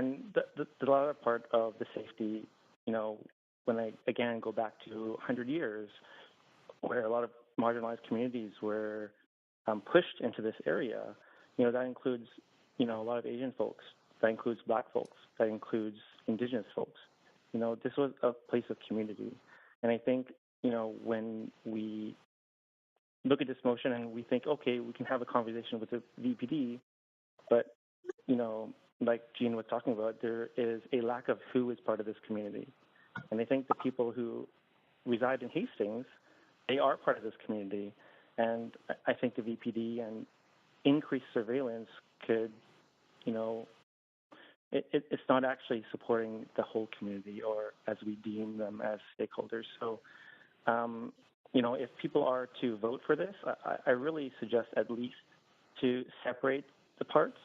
the other part of the safety, when I again go back to 100 years, where a lot of marginalized communities were pushed into this area, that includes, a lot of Asian folks, that includes Black folks, that includes Indigenous folks. This was a place of community. And I think, when we look at this motion and we think, okay, we can have a conversation with the VPD, but, like Jean was talking about, there is a lack of who is part of this community. And I think the people who reside in Hastings, they are part of this community. And I think the VPD and increased surveillance could, it's not actually supporting the whole community, or as we deem them as stakeholders. So, if people are to vote for this, I really suggest at least to separate the parts.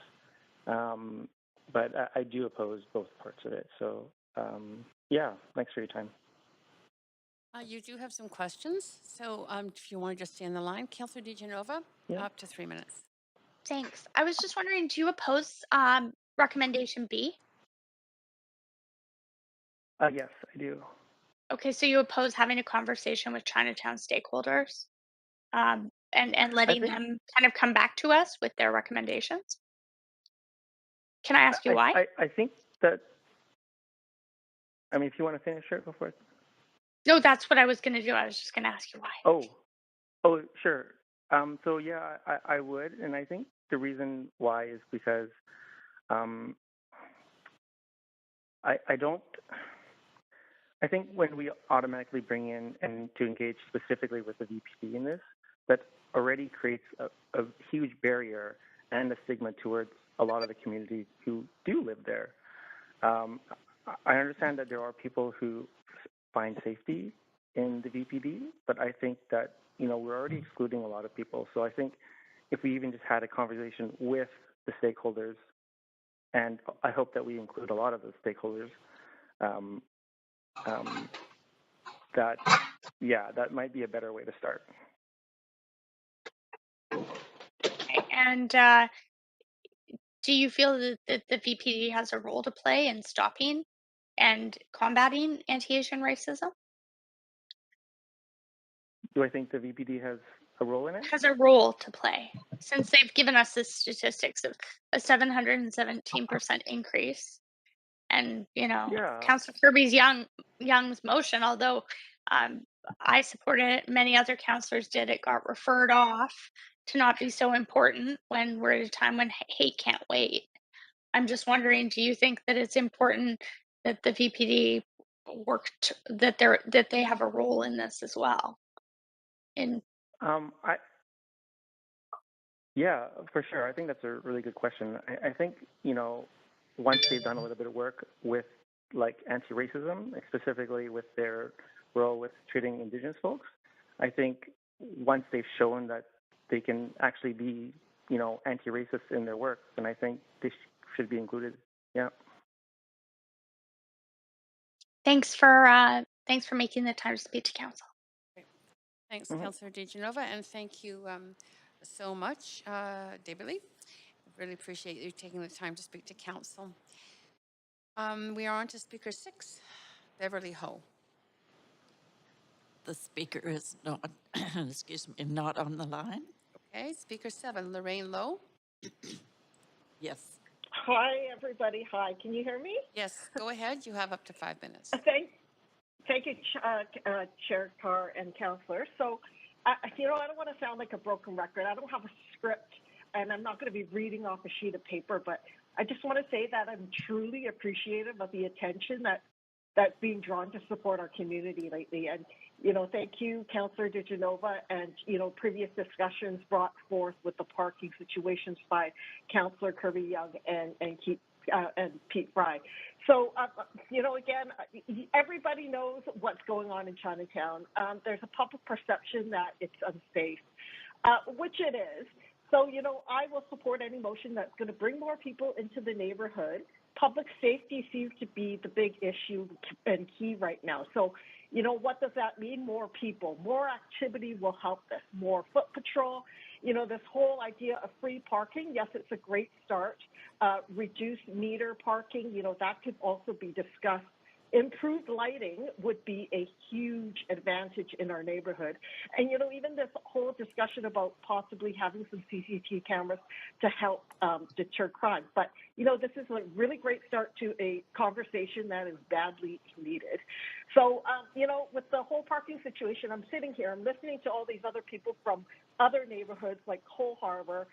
But I do oppose both parts of it. So, yeah, thanks for your time. You do have some questions, so if you want to just stay on the line. Councillor DiGenova, up to 3 minutes. Thanks. I was just wondering, do you oppose recommendation B? Yes, I do. Okay, so you oppose having a conversation with Chinatown stakeholders and letting them kind of come back to us with their recommendations? Can I ask you why? I think that, if you want to finish it, go for it. No, that's what I was going to do. I was just going to ask you why. Oh, sure. So yeah, I would, and I think the reason why is because I think when we automatically bring in and to engage specifically with the VPD in this, that already creates a huge barrier and a stigma towards a lot of the communities who do live there. I understand that there are people who find safety in the VPD, but I think that, we're already excluding a lot of people. So I think if we even just had a conversation with the stakeholders, and I hope that we include a lot of the stakeholders, that yeah, that might be a better way to start. And do you feel that the VPD has a role to play in stopping and combating anti-Asian racism? Do I think the VPD has a role in it? Has a role to play, since they've given us the statistics of a 717% increase. And, you know, Yeah. Councillor Kirby's Young's motion, although I supported it, many other councillors did, it got referred off to not be so important when we're at a time when hate can't wait. I'm just wondering, do you think that it's important that the VPD that they have a role in this as well? Yeah, for sure. I think that's a really good question. I think, you know, once they've done a little bit of work with like anti-racism, specifically with their role with treating Indigenous folks, I think once they've shown that they can actually be, you know, anti-racist in their work, then I think they should be included. Yeah. Thanks for making the time to speak to council. Thanks, Councillor DeGenova, and thank you so much, David Lee. I really appreciate you taking the time to speak to council. We are on to Speaker 6, Beverly Ho. The speaker is not, excuse me, not on the line. Okay, Speaker 7, Lorraine Lowe. Yes. Hi, everybody. Hi, can you hear me? Yes, go ahead. You have up to 5 minutes. Thank you, Chair Carr and Councillor. So, you know, I don't want to sound like a broken record. I don't have a script, and I'm not going to be reading off a sheet of paper, but I just want to say that I'm truly appreciative of the attention that's being drawn to support our community lately. And, you know, thank you, Councillor DeGenova, and, you know, previous discussions brought forth with the parking situations by Councillor Kirby Young and Pete Fry. So, you know, again, everybody knows what's going on in Chinatown. There's a public perception that it's unsafe, which it is. So, you know, I will support any motion that's going to bring more people into the neighborhood. Public safety seems to be the big issue and key right now. So, you know, what does that mean? More people, more activity will help this, more foot patrol. You know, this whole idea of free parking, yes, it's a great start. Reduced meter parking, you know, that could also be discussed. Improved lighting would be a huge advantage in our neighborhood. And, you know, even this whole discussion about possibly having some CCTV cameras to help deter crime. But, you know, this is a really great start to a conversation that is badly needed. So, you know, with the whole parking situation, I'm sitting here, I'm listening to all these other people from other neighborhoods like Cole Harbor.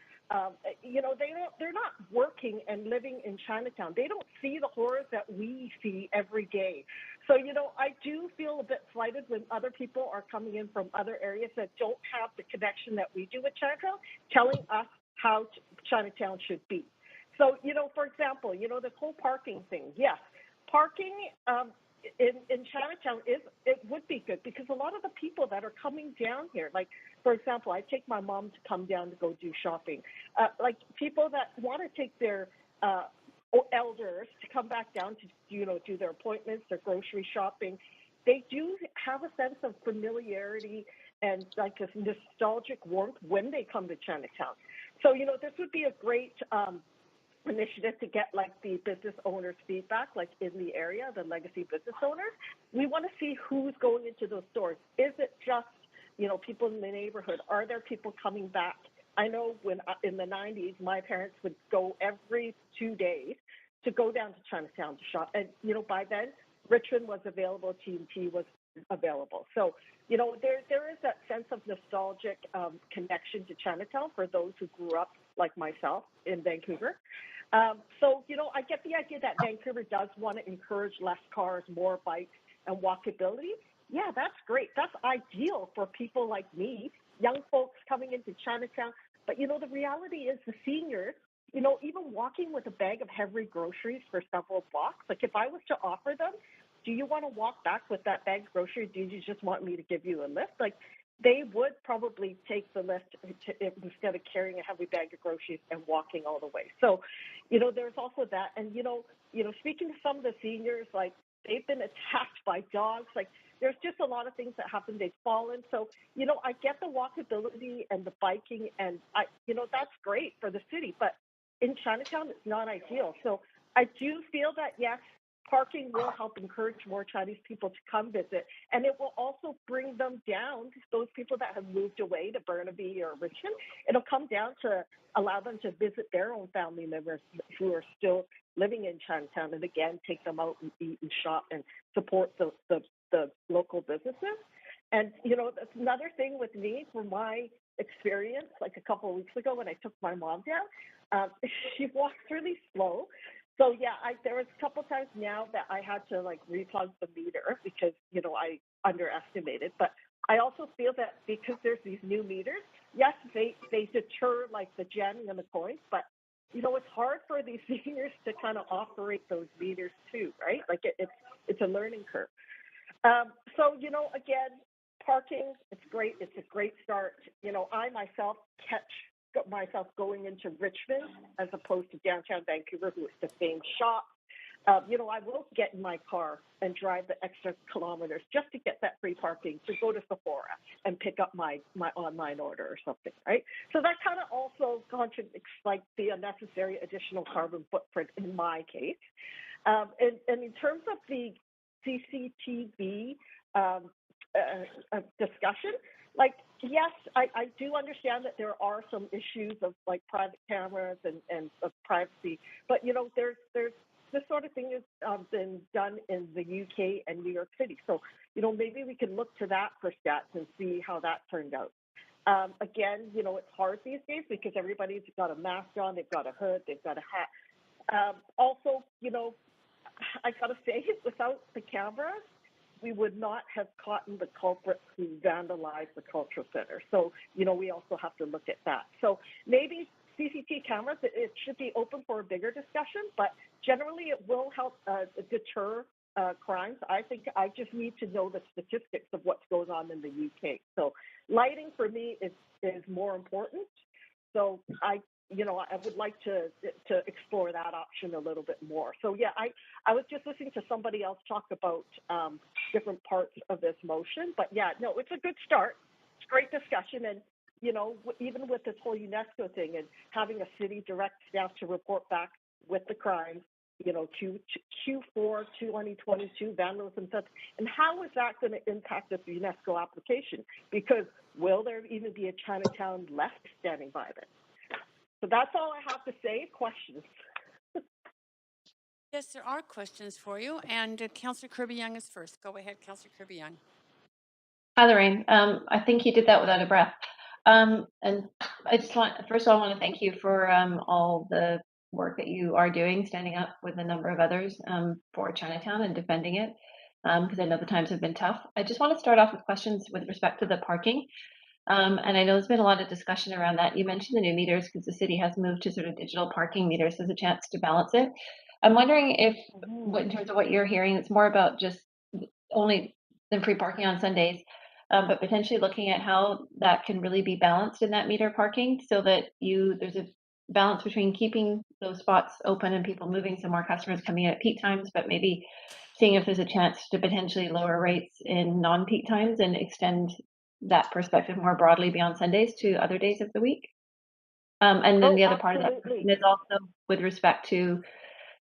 You know, they're not working and living in Chinatown. They don't see the horrors that we see every day. So, you know, I do feel a bit slighted when other people are coming in from other areas that don't have the connection that we do with Chinatown, telling us how Chinatown should be. So, you know, for example, you know, this whole parking thing, yes, parking in Chinatown it would be good because a lot of the people that are coming down here, like, for example, I take my mom to come down to go do shopping. Like people that want to take their elders to come back down to, you know, do their appointments, their grocery shopping, they do have a sense of familiarity and like this nostalgic warmth when they come to Chinatown. So, you know, this would be a great initiative to get like the business owners' feedback, like in the area, the legacy business owners. We want to see who's going into those stores. Is it just, you know, people in the neighborhood? Are there people coming back? I know when in the 90s, my parents would go every 2 days to go down to Chinatown to shop. And, you know, by then, Richmond was available, TNT was available. So, you know, there is that sense of nostalgic connection to Chinatown for those who grew up like myself in Vancouver. So, you know, I get the idea that Vancouver does want to encourage less cars, more bikes, and walkability. Yeah, that's great. That's ideal for people like me, young folks coming into Chinatown. But, you know, the reality is the seniors, you know, even walking with a bag of heavy groceries for several blocks, like if I was to offer them, do you want to walk back with that bag of groceries? Do you just want me to give you a lift? Like, they would probably take the lift instead of carrying a heavy bag of groceries and walking all the way. So, you know, there's also that. And, you know, speaking to some of the seniors, like they've been attacked by dogs. Like, there's just a lot of things that happen. They've fallen. So, you know, I get the walkability and the biking, and that's great for the city, but in Chinatown, it's not ideal. So I do feel that, yes, parking will help encourage more Chinese people to come visit, and it will also bring them down, those people that have moved away to Burnaby or Richmond. It'll come down to allow them to visit their own family members who are still living in Chinatown, and again, take them out and eat and shop and support the local businesses. And, you know, that's another thing with me, from my experience, like a couple of weeks ago when I took my mom down, she walks really slow. So yeah, there was a couple of times now that I had to like replug the meter because, you know, I underestimated. But I also feel that because there's these new meters, yes, they deter like the jamming and the coins, but you know, it's hard for these seniors to kind of operate those meters too, right? Like it's a learning curve. So, you know, again, parking, it's great. It's a great start. You know, I myself catch myself going into Richmond as opposed to downtown Vancouver, who is the same shop. You know, I will get in my car and drive the extra kilometers just to get that free parking to go to Sephora and pick up my online order or something, right? So that kind of also contradicts like the unnecessary additional carbon footprint in my case. And in terms of the CCTV discussion, like, yes, I do understand that there are some issues of like private cameras and of privacy, but you know, there's this sort of thing has been done in the UK and New York City. So, you know, maybe we can look to that for stats and see how that turned out. Again, you know, it's hard these days because everybody's got a mask on, they've got a hood, they've got a hat. Also, you know, I gotta say, without the cameras, we would not have caught the culprits who vandalized the cultural center. So, you know, we also have to look at that. So maybe CCTV cameras, it should be open for a bigger discussion, but generally it will help deter crimes. I think I just need to know the statistics of what's going on in the UK. So lighting for me is more important. So I would like to explore that option a little bit more. So yeah, I was just listening to somebody else talk about different parts of this motion, but yeah, no, it's a good start. It's great discussion, and you know, even with this whole UNESCO thing and having a city direct staff to report back with the crimes, you know, Q4 2022 vandalism, and how is that going to impact the UNESCO application? Because will there even be a Chinatown left standing by this? So that's all I have to say. Questions? Yes, there are questions for you, and Councillor Kirby Young is first. Go ahead, Councillor Kirby Young. Hi, Lorraine. I think you did that without a breath. And I just first of all, I want to thank you for all the work that you are doing, standing up with a number of others for Chinatown and defending it, because I know the times have been tough. I just want to start off with questions with respect to the parking. And I know there's been a lot of discussion around that. You mentioned the new meters because the city has moved to sort of digital parking meters as a chance to balance it. I'm wondering if, in terms of what you're hearing, it's more about just only than free parking on Sundays, but potentially looking at how that can really be balanced in that meter parking so that there's a balance between keeping those spots open and people moving, so more customers coming in at peak times, but maybe seeing if there's a chance to potentially lower rates in non-peak times and extend that perspective more broadly beyond Sundays to other days of the week. And then the other part of that question is also with respect to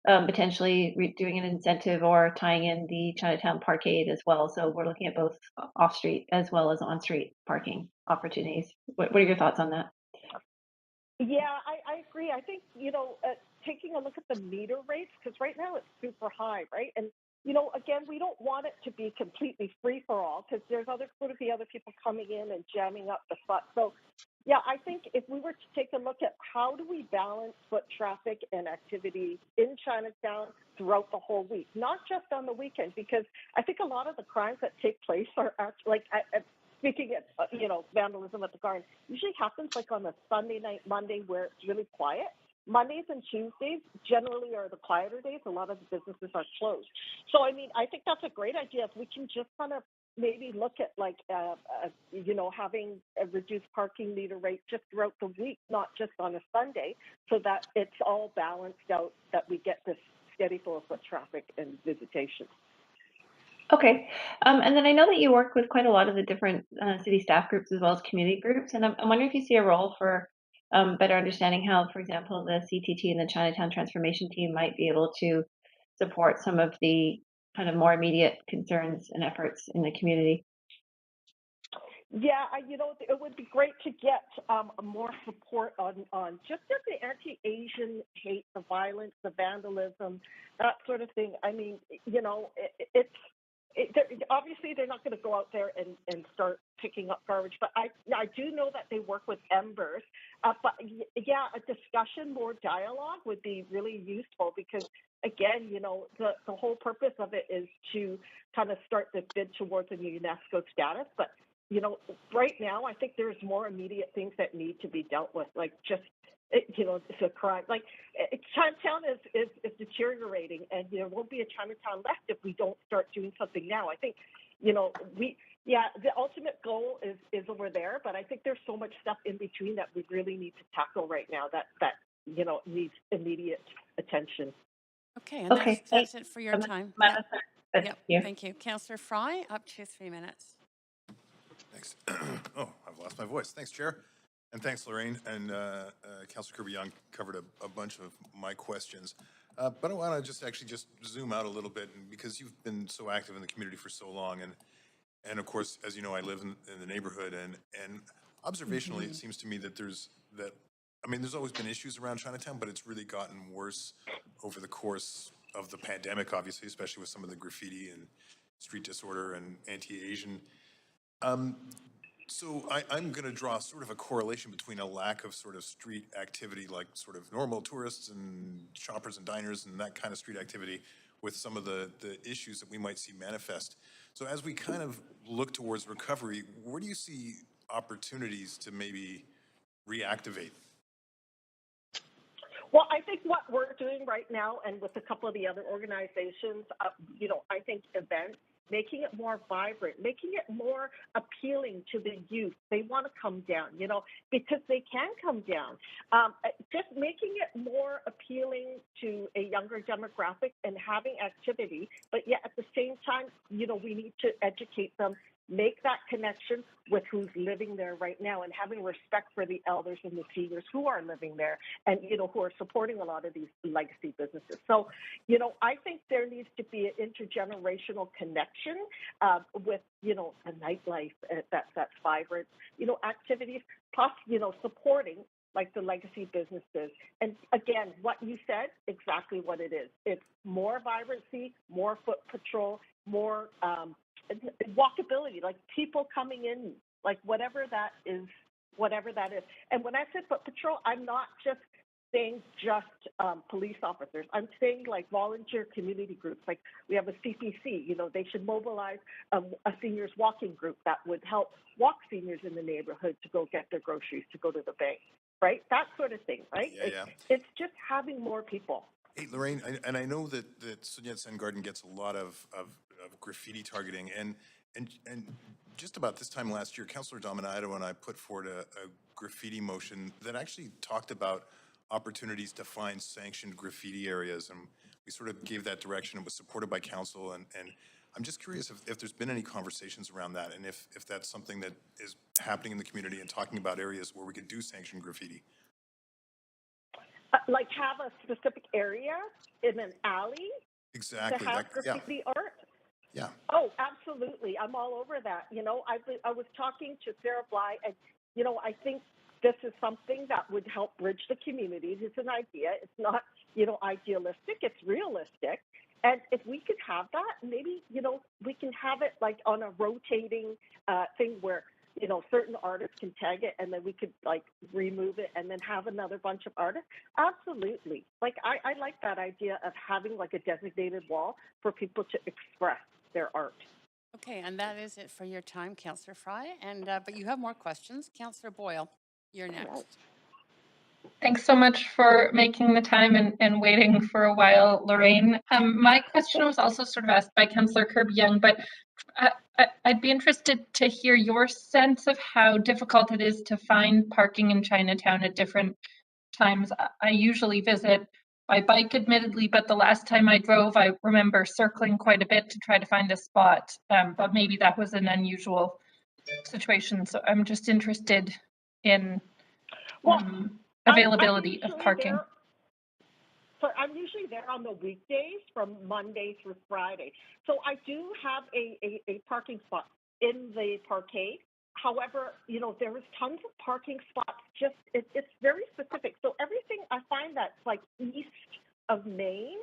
potentially doing an incentive or tying in the Chinatown Parkade as well. So we're looking at both off-street as well as on-street parking opportunities. What are your thoughts on that? Yeah, I agree. I think, you know, taking a look at the meter rates, because right now it's super high, right? And, you know, again, we don't want it to be completely free for all because there's going to be other people coming in and jamming up the spot. So, yeah, I think if we were to take a look at how do we balance foot traffic and activity in Chinatown throughout the whole week, not just on the weekend, because I think a lot of the crimes that take place are actually, like, speaking of, you know, vandalism at the Garden, usually happens like on a Sunday night, Monday, where it's really quiet. Mondays and Tuesdays generally are the quieter days. A lot of the businesses are closed. So, I mean, I think that's a great idea. If we can just kind of maybe look at like, you know, having a reduced parking meter rate just throughout the week, not just on a Sunday, so that it's all balanced out, that we get this steady flow of foot traffic and visitation. Okay. And then I know that you work with quite a lot of the different city staff groups as well as community groups. And I'm wondering if you see a role for better understanding how, for example, the CTT and the Chinatown Transformation Team might be able to support some of the kind of more immediate concerns and efforts in the community. Yeah, it would be great to get more support on just the anti-Asian hate, the violence, the vandalism, that sort of thing. I mean, obviously they're not going to go out there and start picking up garbage, but I do know that they work with Embers. But yeah, a discussion, more dialogue would be really useful because, again, the whole purpose of it is to kind of start the bid towards a UNESCO status. But right now, I think there's more immediate things that need to be dealt with, like just, it's a crime. Like Chinatown is deteriorating, and there won't be a Chinatown left if we don't start doing something now. I think, the ultimate goal is over there, but I think there's so much stuff in between that we really need to tackle right now that needs immediate attention. Okay, and that's it for your time. Yep. Thank you. Councillor Fry, up to 3 minutes. Thanks. Oh, I've lost my voice. Thanks, Chair. And thanks, Lorraine. And Councillor Kirby Young covered a bunch of my questions. But I want to just zoom out a little bit, and because you've been so active in the community for so long, and of course, as you know, I live in the neighborhood, and observationally, it seems to me that there's always been issues around Chinatown, but it's really gotten worse over the course of the pandemic, obviously, especially with some of the graffiti and street disorder and anti-Asian. So I'm going to draw sort of a correlation between a lack of sort of street activity, like sort of normal tourists and shoppers and diners and that kind of street activity, with some of the issues that we might see manifest. So as we kind of look towards recovery, where do you see opportunities to maybe reactivate? Well, I think what we're doing right now, and with a couple of the other organizations, I think events, making it more vibrant, making it more appealing to the youth. They want to come down, because they can come down. Just making it more appealing to a younger demographic and having activity, but yet at the same time, we need to educate them, make that connection with who's living there right now, and having respect for the elders and the seniors who are living there and, who are supporting a lot of these legacy businesses. So, I think there needs to be an intergenerational connection with, the nightlife that's vibrant, activities, plus, supporting like the legacy businesses. And again, what you said, exactly what it is. It's more vibrancy, more foot patrol, more walkability, like people coming in, like whatever that is. And when I say foot patrol, I'm not just saying police officers. I'm saying like volunteer community groups. Like we have a CPC, they should mobilize a seniors walking group that would help walk seniors in the neighborhood to go get their groceries, to go to the bank, right? That sort of thing, right? Yeah. It's just having more people. Hey, Lorraine, and I know that Sunyat Sen Garden gets a lot of graffiti targeting, and just about this time last year, Councillor Dominato and I put forward a graffiti motion that actually talked about opportunities to find sanctioned graffiti areas, and we sort of gave that direction. It was supported by council, and I'm just curious if there's been any conversations around that, and if that's something that is happening in the community, and talking about areas where we could do sanctioned graffiti. Like have a specific area in an alley? Exactly. To have graffiti art? Yeah. Oh, absolutely. I'm all over that. I was talking to Sarah Bligh, and, I think this is something that would help bridge the communities. It's an idea. It's not, idealistic. It's realistic. And if we could have that, maybe, we can have it like on a rotating thing where, certain artists can tag it, and then we could like remove it and then have another bunch of artists. Absolutely. Like I like that idea of having like a designated wall for people to express their art. Okay, and that is it for your time, Councillor Fry. And but you have more questions. Councillor Boyle, you're next. Thanks so much for making the time and waiting for a while, Lorraine. My question was also sort of asked by Councillor Kirby Young, but I'd be interested to hear your sense of how difficult it is to find parking in Chinatown at different times. I usually visit bike admittedly, but the last time I drove, I remember circling quite a bit to try to find a spot. But maybe that was an unusual situation. So I'm just interested in availability of parking. So I'm usually there on the weekdays from Monday through Friday. So I do have a parking spot in the parkade. However, you know, there is tons of parking spots. Just it's very specific. So everything I find that's like east of Main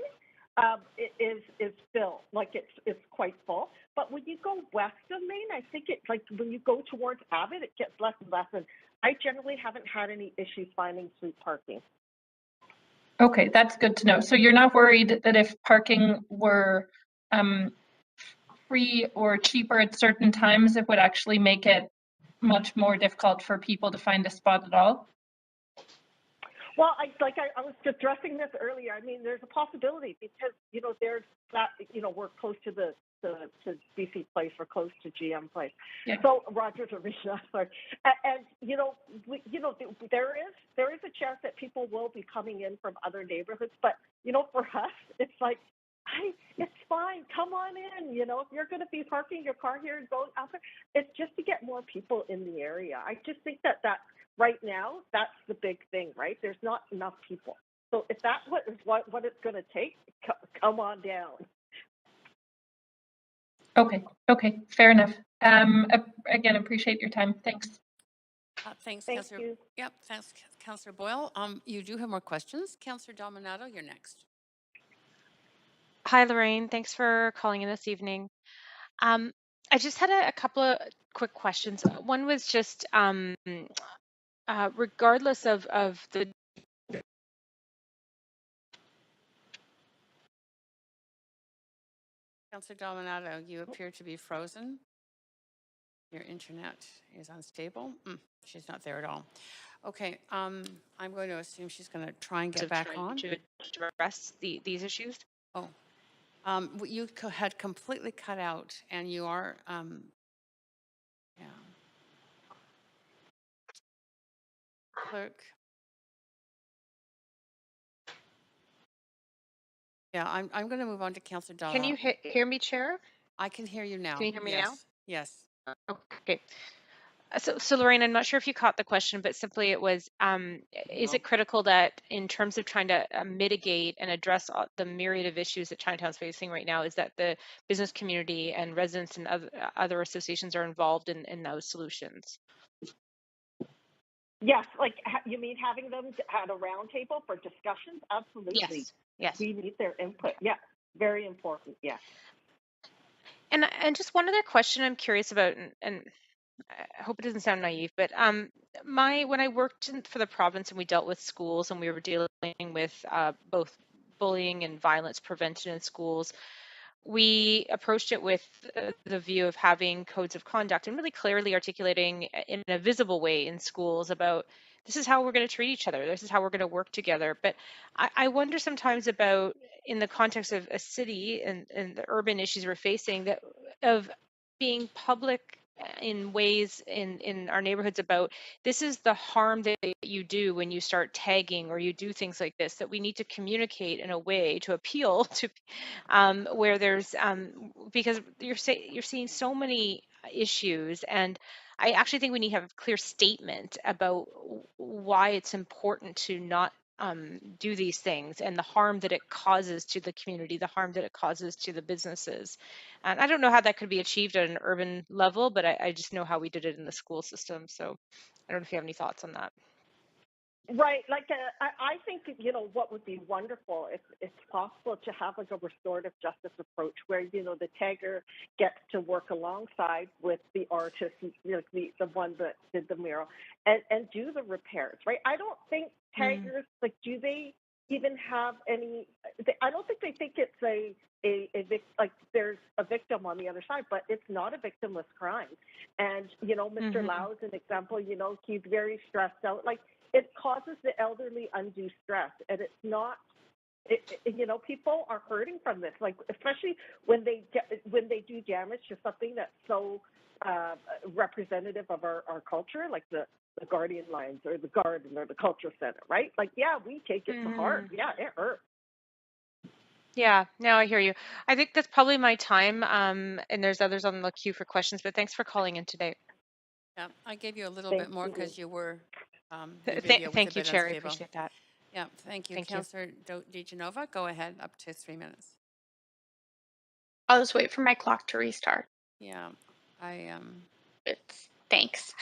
is filled. Like it's quite full. But when you go west of Main, I think it's like when you go towards Abbott, it gets less and less. And I generally haven't had any issues finding street parking. Okay, that's good to know. So you're not worried that if parking were free or cheaper at certain times, it would actually make it much more difficult for people to find a spot at all? Well, I was addressing this earlier. I mean, there's a possibility because, you know, there's that, you know, we're close to to BC Place, we're close to GM Place. Yeah. So Rogers Arena, sorry. And you know, there is a chance that people will be coming in from other neighborhoods, but you know, for us, it's like, it's fine. Come on in. You know, if you're going to be parking your car here and going out there, it's just to get more people in the area. I just think that right now, that's the big thing, right? There's not enough people. So if that's what it's going to take, come on down. Okay, fair enough. Again, appreciate your time. Thanks. Thanks, Thank Councillor. you. Yep, thanks, Councillor Boyle. You do have more questions. Councillor Dominato, you're next. Hi, Lorraine. Thanks for calling in this evening. I just had a couple of quick questions. One was just regardless of the Councillor Dominato, you appear to be frozen. Your internet is unstable. She's not there at all. Okay, I'm going to assume she's going to try and get back on. To address these issues. Oh, you had completely cut out, and you are, yeah. Clerk. Yeah, I'm going to move on to Councillor Dominato. Can you hear me, Chair? I can hear you now. Can you hear me now? Yes. Okay. So Lorraine, I'm not sure if you caught the question, but simply it was, is it critical that in terms of trying to mitigate and address the myriad of issues that Chinatown's facing right now, is that the business community and residents and other associations are involved in those solutions? Yes, like you mean having them at a round table for discussions? Absolutely. Yes. We need their input. Yeah, very important. Yes. And just one other question I'm curious about, and I hope it doesn't sound naive, but when I worked for the province and we dealt with schools and we were dealing with both bullying and violence prevention in schools, we approached it with the view of having codes of conduct and really clearly articulating in a visible way in schools about this is how we're going to treat each other, this is how we're going to work together. But I wonder sometimes about, in the context of a city and the urban issues we're facing, that of being public in ways in our neighborhoods about this is the harm that you do when you start tagging or you do things like this, that we need to communicate in a way to appeal to where there's because you're seeing so many issues, and I actually think we need to have a clear statement about why it's important to not do these things and the harm that it causes to the community, the harm that it causes to the businesses. And I don't know how that could be achieved at an urban level, but I just know how we did it in the school system. So I don't know if you have any thoughts on that. Right, like I think, you know, what would be wonderful if it's possible to have like a restorative justice approach where, you know, the tagger gets to work alongside with the artist, you know, the one that did the mural, and do the repairs, right? I don't think taggers, like, do they even have any, I don't think they think it's like there's a victim on the other side, but it's not a victimless crime. And, you know, Mr. Lau is an example, you know, he's very stressed out. Like, it causes the elderly undue stress, and it's not, you know, people are hurting from this, like, especially when they do damage to something that's so representative of our culture, like the Guardian Lions or the Garden or the Culture Center, right? Like, yeah, we take it to heart. Yeah, it hurts. Yeah, now I hear you. I think that's probably my time. And there's others on the queue for questions, but thanks for calling in today. Yeah, I gave you a little Thank bit more you. because your video was a Thank you, bit Chair. I unstable. appreciate that. Yeah, thank you. Thank you. Councillor DeGenova, go ahead, up to 3 minutes. I'll just wait for my clock to restart. Yeah, I Thanks.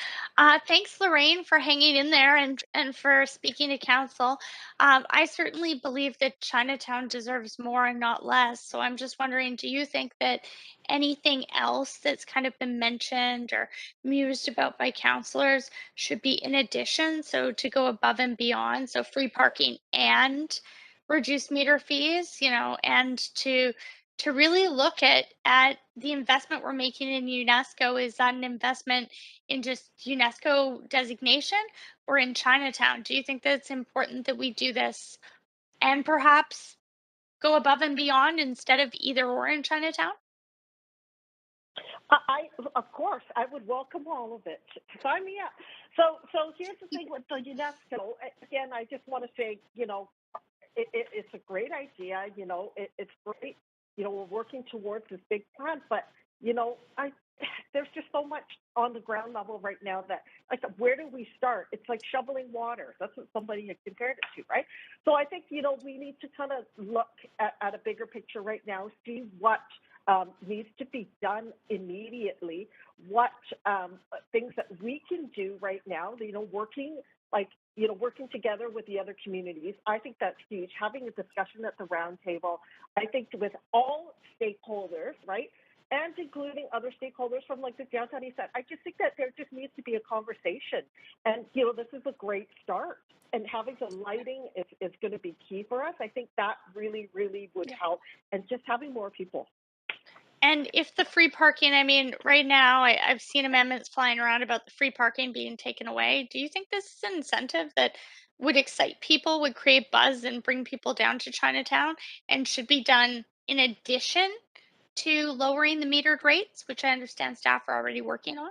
Thanks, Lorraine, for hanging in there and for speaking to council. I certainly believe that Chinatown deserves more and not less. So I'm just wondering, do you think that anything else that's kind of been mentioned or mused about by councillors should be in addition? So to go above and beyond, so free parking and reduced meter fees, and to really look at the investment we're making in UNESCO. Is that an investment in just UNESCO designation or in Chinatown? Do you think that it's important that we do this and perhaps go above and beyond instead of either or in Chinatown? Of course, I would welcome all of it. Sign me up. So here's the thing with the UNESCO. Again, I just want to say, it's a great idea. It's great. We're working towards this big plan, but there's just so much on the ground level right now that, like, where do we start? It's like shoveling water. That's what somebody had compared it to, right? So I think, we need to kind of look at a bigger picture right now, see what needs to be done immediately, what things that we can do right now, working together with the other communities. I think that's huge. Having a discussion at the round table, I think, with all stakeholders, right? And including other stakeholders from like the downtown east side. I just think that there just needs to be a conversation. And, this is a great start. And having the lighting is going to be key for us. I think that really, really would help. And just having more people. And if the free parking, I mean, right now I've seen amendments flying around about the free parking being taken away. Do you think this is an incentive that would excite people, would create buzz and bring people down to Chinatown, and should be done in addition to lowering the metered rates, which I understand staff are already working on?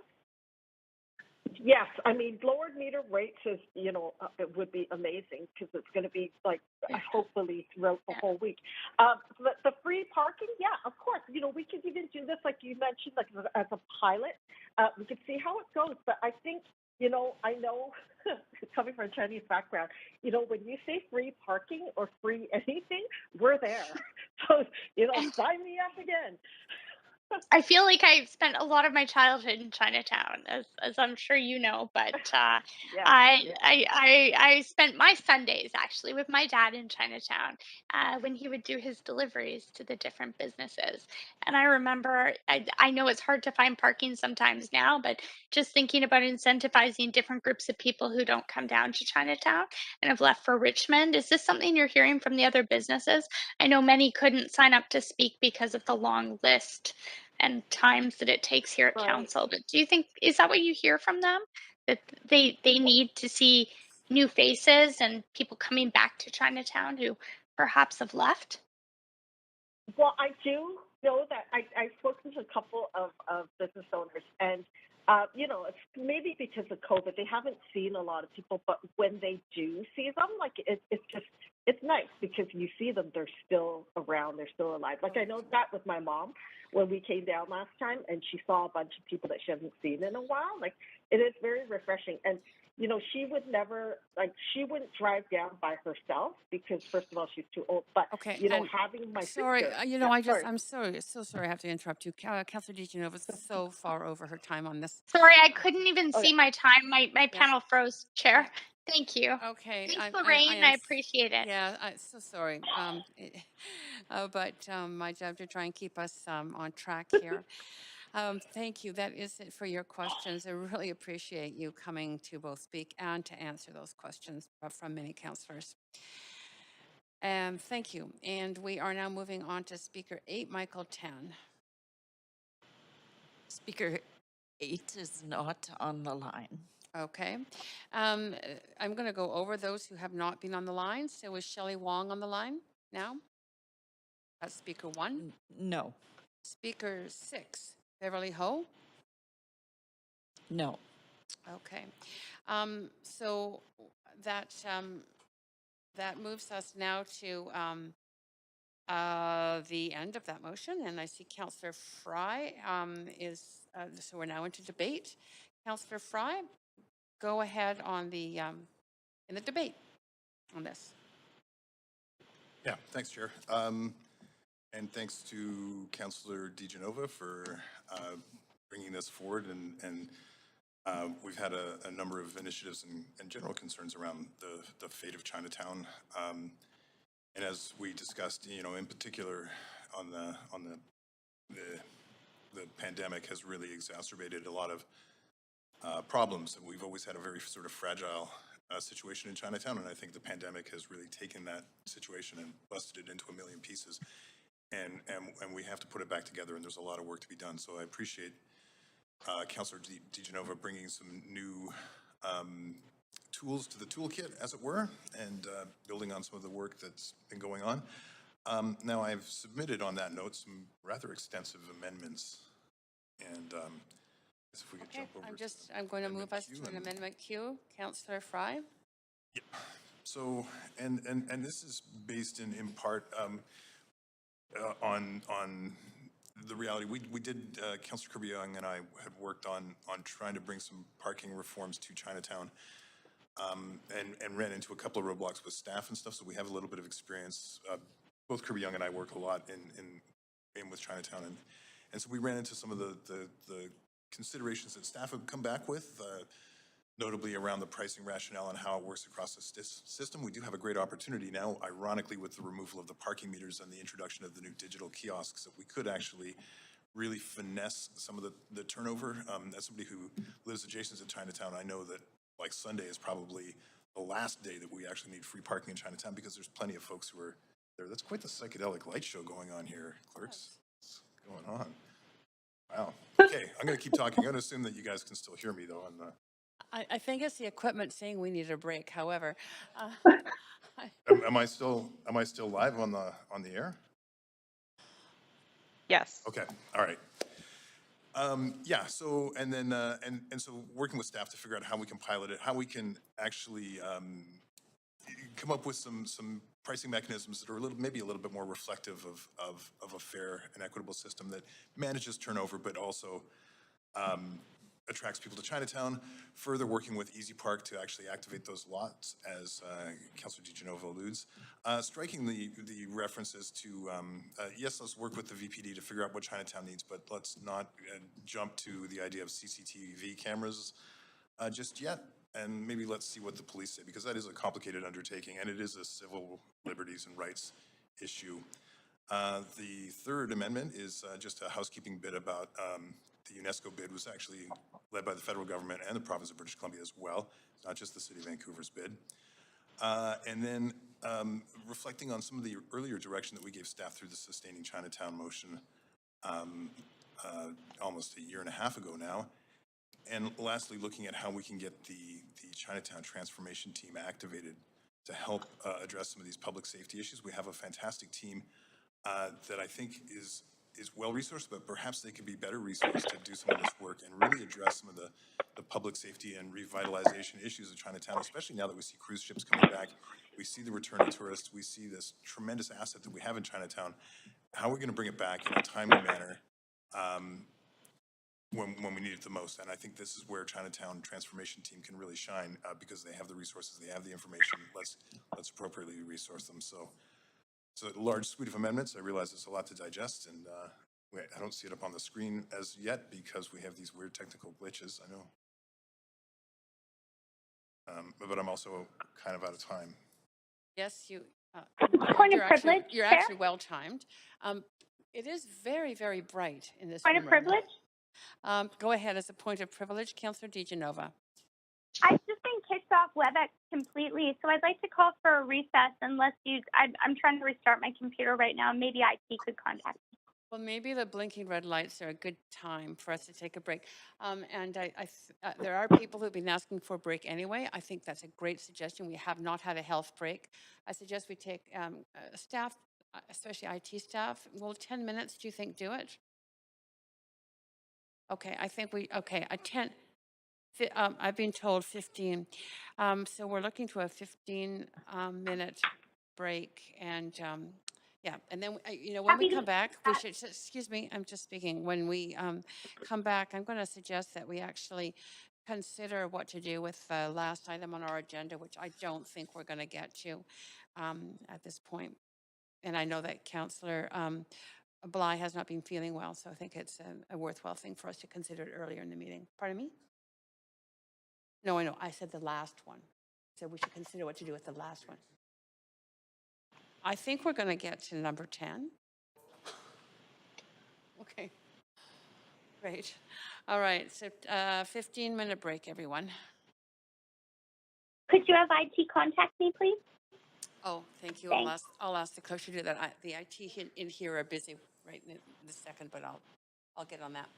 Yes, I mean, lowered meter rates is, it would be amazing because it's going to be like, hopefully throughout the whole week. The free parking, yeah, of course. We could even do this, like you mentioned, like as a pilot. We could see how it goes. But I think, I know coming from a Chinese background, when you say free parking or free anything, we're there. So, sign me up again. I feel like I spent a lot of my childhood in Chinatown, as I'm sure you know, but I spent my Sundays actually with my dad in Chinatown when he would do his deliveries to the different businesses. And I remember, I know it's hard to find parking sometimes now, but just thinking about incentivizing different groups of people who don't come down to Chinatown and have left for Richmond. Is this something you're hearing from the other businesses? I know many couldn't sign up to speak because of the long list and times that it takes here at council. But do you think, is that what you hear from them? That they need to see new faces and people coming back to Chinatown who perhaps have left? Well, I do know that I've spoken to a couple of business owners, and it's maybe because of COVID, they haven't seen a lot of people, but when they do see them, like it's nice because you see them, they're still around, they're still alive. Like I know that with my mom when we came down last time, and she saw a bunch of people that she hasn't seen in a while. Like it is very refreshing. And she would never, she wouldn't drive down by herself because, first of all, she's too old. But, having my sorry, sister. I'm so sorry I have to interrupt you. Councillor DeGenova is so far over her time on this. Sorry, I couldn't even see my time. My panel froze, Chair. Thank you. Okay. Thanks, Lorraine. I appreciate it. Yeah, I'm so sorry. But my job to try and keep us on track here. Thank you. That is it for your questions. I really appreciate you coming to both speak and to answer those questions from many councillors. Thank you. And we are now moving on to Speaker 8, Michael Tan. Speaker 8 is not on the line. Okay. I'm going to go over those who have not been on the line. So is Shelley Wong on the line now? That's Speaker 1? No. Speaker 6, Beverly Ho? No. Okay. So that moves us now to the end of that motion, and I see Councillor Fry so we're now into debate. Councillor Fry, go ahead on the in the debate on this. Yeah, thanks, Chair. And thanks to Councillor DeGenova for bringing this forward. And we've had a number of initiatives and general concerns around the fate of Chinatown. And as we discussed, you know, in particular on the pandemic has really exacerbated a lot of problems. And we've always had a very sort of fragile situation in Chinatown, and I think the pandemic has really taken that situation and busted it into a million pieces. And we have to put it back together, and there's a lot of work to be done. So I appreciate Councillor DeGenova bringing some new tools to the toolkit, as it were, and building on some of the work that's been going on. Now, I've submitted on that note some rather extensive amendments, and if we could jump over. I'm going to move us to an amendment queue. Councillor Fry. Yep. So, and this is based in part on the reality. We did, Councillor Kirby Young and I had worked on trying to bring some parking reforms to Chinatown, and ran into a couple of roadblocks with staff and stuff. So we have a little bit of experience. Both Kirby Young and I work a lot in with Chinatown, and so we ran into some of the considerations that staff have come back with, notably around the pricing rationale and how it works across the system. We do have a great opportunity now, ironically, with the removal of the parking meters and the introduction of the new digital kiosks, that we could actually really finesse some of the turnover. As somebody who lives adjacent to Chinatown, I know that like Sunday is probably the last day that we actually need free parking in Chinatown, because there's plenty of folks who are there. That's quite the psychedelic light show going on here, clerks. What's going on? Wow. Okay, I'm going to keep talking. I'm going to assume that you guys can still hear me, though. I think it's the equipment saying we need a break. However, am I still live on the air? Yes. Okay. All right. Yeah. So so working with staff to figure out how we can pilot it, how we can actually come up with some pricing mechanisms that are maybe a little bit more reflective of a fair and equitable system that manages turnover, but also attracts people to Chinatown. Further working with Easy Park to actually activate those lots, as Councillor DeGenova alludes. Striking the references to, yes, let's work with the VPD to figure out what Chinatown needs, but let's not jump to the idea of CCTV cameras just yet. And maybe let's see what the police say, because that is a complicated undertaking, and it is a civil liberties and rights issue. The third amendment is just a housekeeping bit about the UNESCO bid was actually led by the federal government and the province of British Columbia as well. It's not just the city of Vancouver's bid. And then reflecting on some of the earlier direction that we gave staff through the Sustaining Chinatown motion almost a year and a half ago now. And lastly, looking at how we can get the Chinatown transformation team activated to help address some of these public safety issues. We have a fantastic team that I think is well-resourced, but perhaps they could be better resourced to do some of this work and really address some of the public safety and revitalization issues of Chinatown, especially now that we see cruise ships coming back. We see the return of tourists. We see this tremendous asset that we have in Chinatown. How are we going to bring it back in a timely manner when we need it the most? And I think this is where Chinatown transformation team can really shine, because they have the resources, they have the information. Let's appropriately resource them. So it's a large suite of amendments. I realize it's a lot to digest, and I don't see it up on the screen as yet because we have these weird technical glitches, I know. But I'm also kind of out of time. yes, Point of privilege. You're actually well timed. It is very, very bright in this Point room of right now. privilege. Go ahead as a point of privilege, Councillor DeGenova. I've just been kicked off WebEx completely, so I'd like to call for a recess unless I'm trying to restart my computer right now. Maybe IT could contact me. Well, maybe the blinking red lights are a good time for us to take a break. And there are people who've been asking for a break anyway. I think that's a great suggestion. We have not had a health break. I suggest we take staff, especially IT staff. Will 10 minutes, do you think, do it? Okay, I think I've been told 15. So we're looking to a 15-minute break. And Yeah, and then, you know, when we Happy to come back, do we that. should, excuse me, I'm just speaking. When we come back, I'm going to suggest that we actually consider what to do with the last item on our agenda, which I don't think we're going to get to at this point. And I know that Councillor Bligh has not been feeling well, so I think it's a worthwhile thing for us to consider it earlier in the meeting. Pardon me? No, I know. I said the last one. So we should consider what to do with the last one. I think we're going to get to number 10. Okay. Great. All right. So 15-minute break, everyone. Could you have IT contact me, please? Oh, thank you. Thanks. I'll ask the clerk to do that. The IT in here are busy right in this second, but I'll get on that.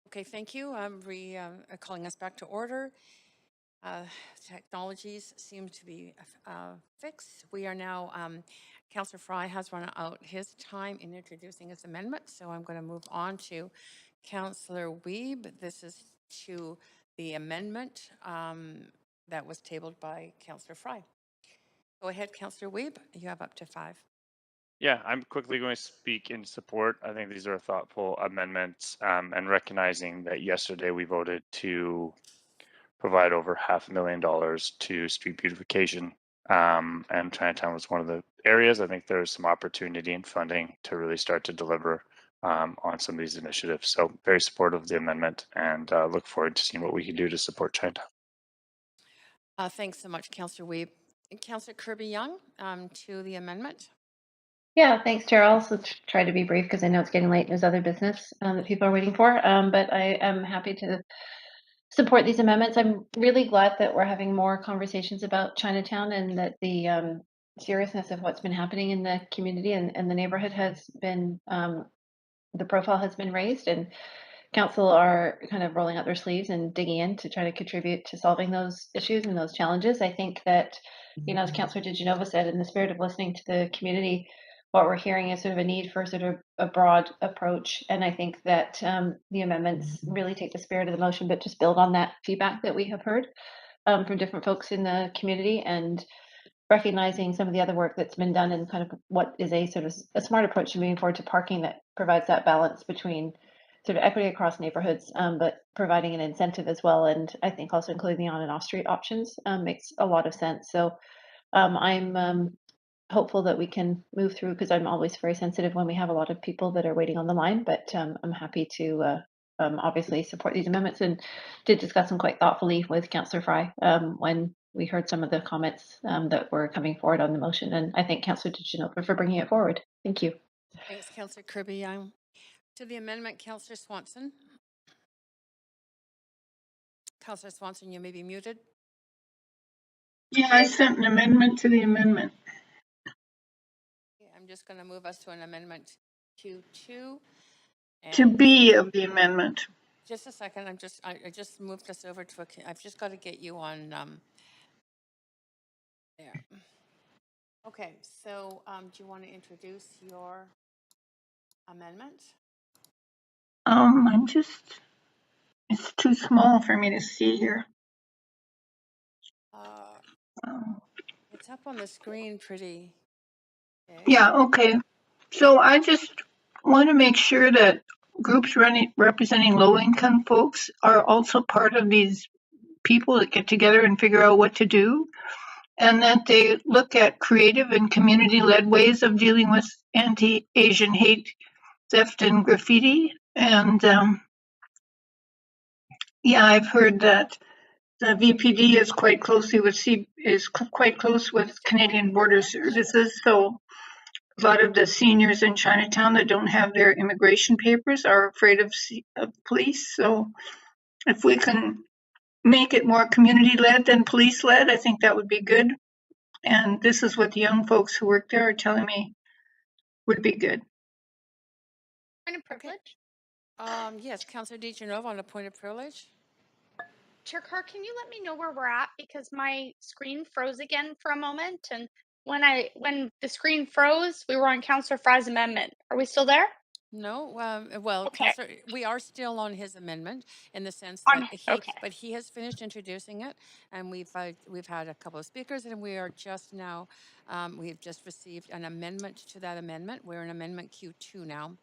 Okay, thank you. I'm calling us back to order. Technologies seem to be fixed. We are now, Councillor Fry has run out his time in introducing his amendment, so I'm going to move on to Councillor Wiebe. This is to the amendment that was tabled by Councillor Fry. Go ahead, Councillor Wiebe. You have up to 5. Yeah, I'm quickly going to speak in support. I think these are thoughtful amendments, and recognizing that yesterday we voted to provide over $500,000 to street beautification. And Chinatown was one of the areas. I think there's some opportunity and funding to really start to deliver on some of these initiatives. So very supportive of the amendment, and look forward to seeing what we can do to support Chinatown. Thanks so much, Councillor Wiebe. Councillor Kirby Young, to the amendment. Yeah, thanks, Chair. I'll also try to be brief because I know it's getting late and there's other business that people are waiting for. But I am happy to support these amendments. I'm really glad that we're having more conversations about Chinatown and that the seriousness of what's been happening in the community and the neighborhood has been, the profile has been raised, and council are kind of rolling up their sleeves and digging in to try to contribute to solving those issues and those challenges. I think that, as Councillor DiGenova said, in the spirit of listening to the community, what we're hearing is sort of a need for sort of a broad approach. And I think that the amendments really take the spirit of the motion, but just build on that feedback that we have heard from different folks in the community, and recognizing some of the other work that's been done and kind of what is a sort of a smart approach to moving forward to parking that provides that balance between sort of equity across neighborhoods, but providing an incentive as well. And I think also including the on and off street options makes a lot of sense. So I'm hopeful that we can move through, because I'm always very sensitive when we have a lot of people that are waiting on the line, but I'm happy to obviously support these amendments, and did discuss them quite thoughtfully with Councillor Fry when we heard some of the comments that were coming forward on the motion. And I thank Councillor DiGenova for bringing it forward. Thank you. Thanks, Councillor Kirby Young. To the amendment, Councillor Swanson. Councillor Swanson, you may be muted. Yeah, I sent an amendment to the amendment. Okay, I'm just going to move us to an amendment Q2. To B of the amendment. Just a second. I just moved us over to I've just got to get you on there. Okay, so do you want to introduce your amendment? It's too small for me to see here. It's up on the screen pretty. Okay. Yeah, okay. So I just want to make sure that groups representing low-income folks are also part of these people that get together and figure out what to do, and that they look at creative and community-led ways of dealing with anti-Asian hate, theft, and graffiti. And yeah, I've heard that the VPD is quite close with Canadian Border Services. So a lot of the seniors in Chinatown that don't have their immigration papers are afraid of police. So if we can make it more community-led than police-led, I think that would be good. And this is what the young folks who work there are telling me would be good. Point of privilege? Yes, Councillor DiGenova on a point of privilege. Chair Carr, can you let me know where we're at? Because my screen froze again for a moment. And when the screen froze, we were on Councillor Fry's amendment. Are we still there? No, well, okay. Councillor, we are still on his amendment in the sense that but he has finished introducing it, and we've had a couple of speakers, and we are just now, we've just received an amendment to that amendment. We're in amendment Q2 now.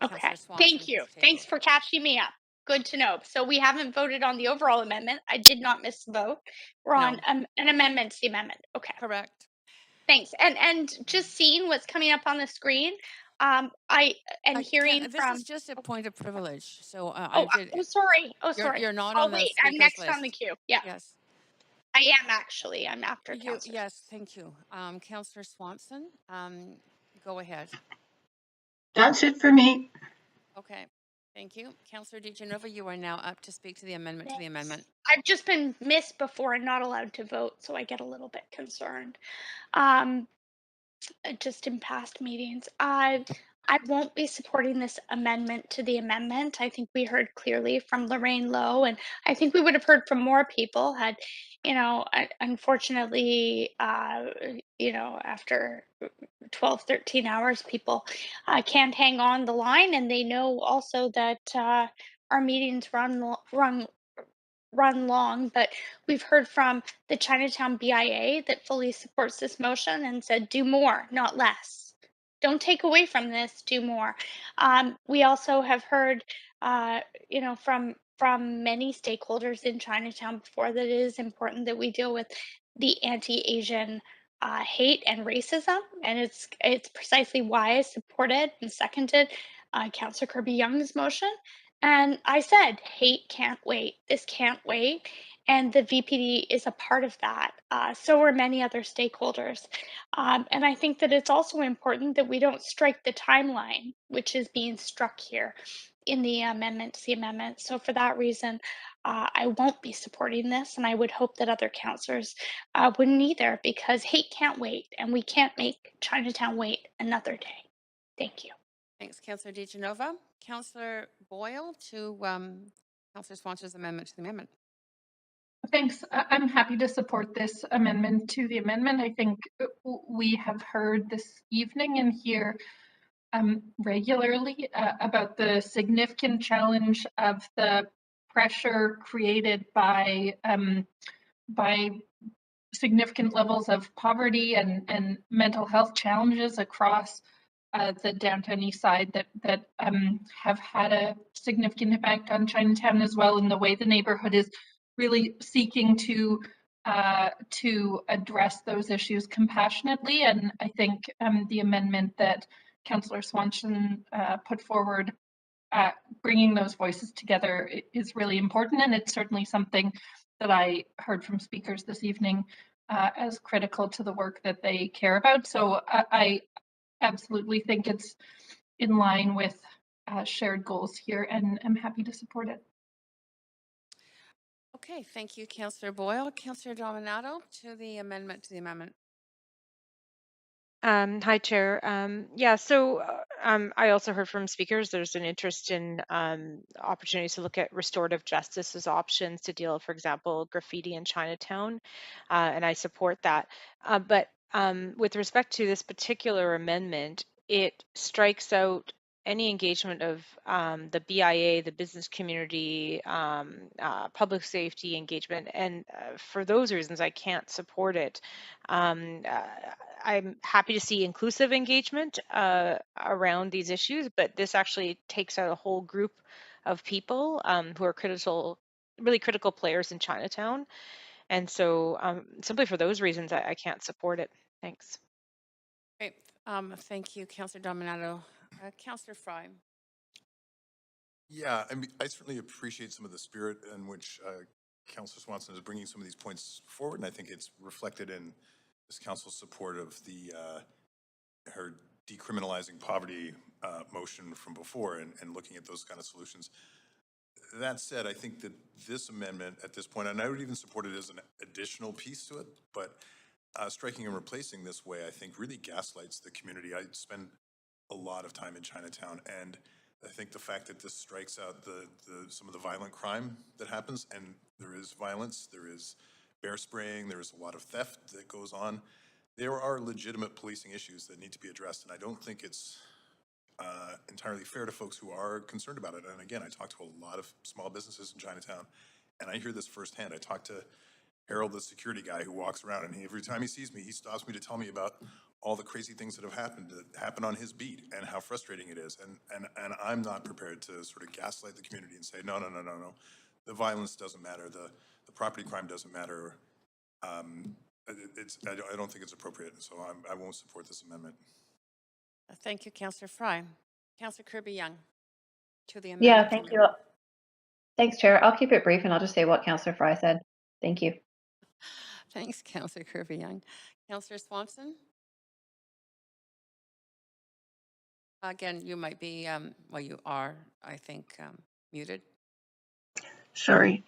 Okay, thank you. Thanks for catching me up. Good to know. So we haven't voted on the overall amendment. I did not miss the vote. We're on an amendment to the amendment. Okay. Correct. Thanks. And just seeing what's coming up on the screen, hearing this is just a point of privilege. So sorry. Sorry. You're not on the speakers I'm next list. on the queue. Yeah. Yes. I am actually. I'm after Councillor. Yes, thank you. Councillor Swanson, go ahead. That's it for me. Okay. Thank you. Councillor DiGenova, you are now up to speak to the amendment to the amendment. I've just been missed before and not allowed to vote, so I get a little bit concerned. Just in past meetings. I won't be supporting this amendment to the amendment. I think we heard clearly from Lorraine Lowe, and I think we would have heard from more people had, unfortunately, after 12, 13 hours, people can't hang on the line, and they know also that our meetings run long, but we've heard from the Chinatown BIA that fully supports this motion and said, do more, not less. Don't take away from this, do more. We also have heard, from many stakeholders in Chinatown before that it is important that we deal with the anti-Asian hate and racism, and it's precisely why I supported and seconded Councillor Kirby Young's motion. And I said, hate can't wait. This can't wait. And the VPD is a part of that. So are many other stakeholders. And I think that it's also important that we don't strike the timeline, which is being struck here in the amendment to the amendment. So for that reason, I won't be supporting this. And I would hope that other councillors wouldn't either, because hate can't wait. And we can't make Chinatown wait another day. Thank you. Thanks, Councillor DeGenova. Councillor Boyle to Councillor Swanson's amendment to the amendment. Thanks. I'm happy to support this amendment to the amendment. I think we have heard this evening and here regularly about the significant challenge of the pressure created by significant levels of poverty and mental health challenges across the downtown east side that have had a significant impact on Chinatown as well, in the way the neighborhood is really seeking to address those issues compassionately. And I think the amendment that Councillor Swanson put forward, bringing those voices together, is really important, and it's certainly something that I heard from speakers this evening as critical to the work that they care about. So I absolutely think it's in line with shared goals here, and I'm happy to support it. Okay, thank you, Councillor Boyle. Councillor Dominato to the amendment to the amendment. Hi, Chair. So I also heard from speakers there's an interest in opportunities to look at restorative justice as options to deal, for example, graffiti in Chinatown, and I support that. But with respect to this particular amendment, it strikes out any engagement of the BIA, the business community, public safety engagement, and for those reasons, I can't support it. I'm happy to see inclusive engagement around these issues, but this actually takes out a whole group of people who are really critical players in Chinatown. And so simply for those reasons, I can't support it. Thanks. Great. Thank you, Councillor Dominato. Councillor Fry. Yeah, I mean, I certainly appreciate some of the spirit in which Councillor Swanson is bringing some of these points forward, and I think it's reflected in this council's support of the her decriminalizing poverty motion from before and looking at those kind of solutions. That said, I think that this amendment at this point, and I would even support it as an additional piece to it, but striking and replacing this way, I think really gaslights the community. I spend a lot of time in Chinatown, and I think the fact that this strikes out some of the violent crime that happens, and there is violence, there is bear spraying, there is a lot of theft that goes on. There are legitimate policing issues that need to be addressed, and I don't think it's entirely fair to folks who are concerned about it. And again, I talk to a lot of small businesses in Chinatown, and I hear this firsthand. I talk to Harold, the security guy who walks around, and every time he sees me, he stops me to tell me about all the crazy things that have happened on his beat and how frustrating it is. And I'm not prepared to sort of gaslight the community and say, no. The violence doesn't matter. The property crime doesn't matter. I don't think it's appropriate, so I won't support this amendment. Thank you, Councillor Fry. Councillor Kirby Young to the amendment. Yeah, thank you. Thanks, Chair. I'll keep it brief, and I'll just say what Councillor Fry said. Thank you. Thanks, Councillor Kirby Young. Councillor Swanson? Again, you might be, you are, I think, muted. Sorry.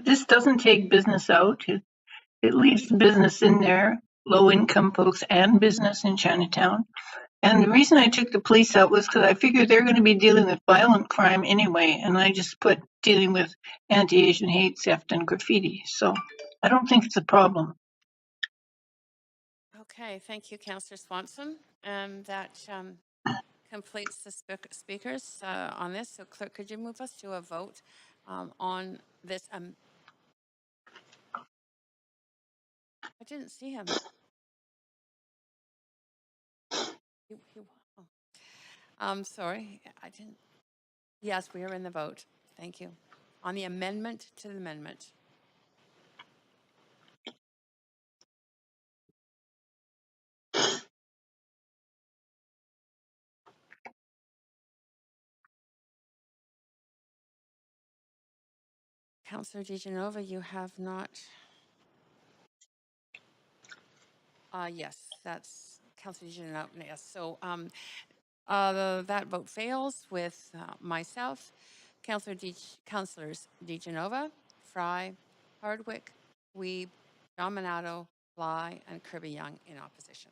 This doesn't take business out. It leaves business in there, low-income folks and business in Chinatown. And the reason I took the police out was because I figured they're going to be dealing with violent crime anyway, and I just put dealing with anti-Asian hate, theft, and graffiti. So I don't think it's a problem. Okay, thank you, Councillor Swanson. That completes the speakers on this. So clerk, could you move us to a vote on this? I didn't see him. Sorry, I didn't. Yes, we are in the vote. Thank you. On the amendment to the amendment. Councillor DeGenova, you have not. Yes, that's Councillor DeGenova. Yes, so that vote fails with myself, Councillors DeGenova, Fry, Hardwick, Weeb, Dominato, Bligh, and Kirby Young in opposition.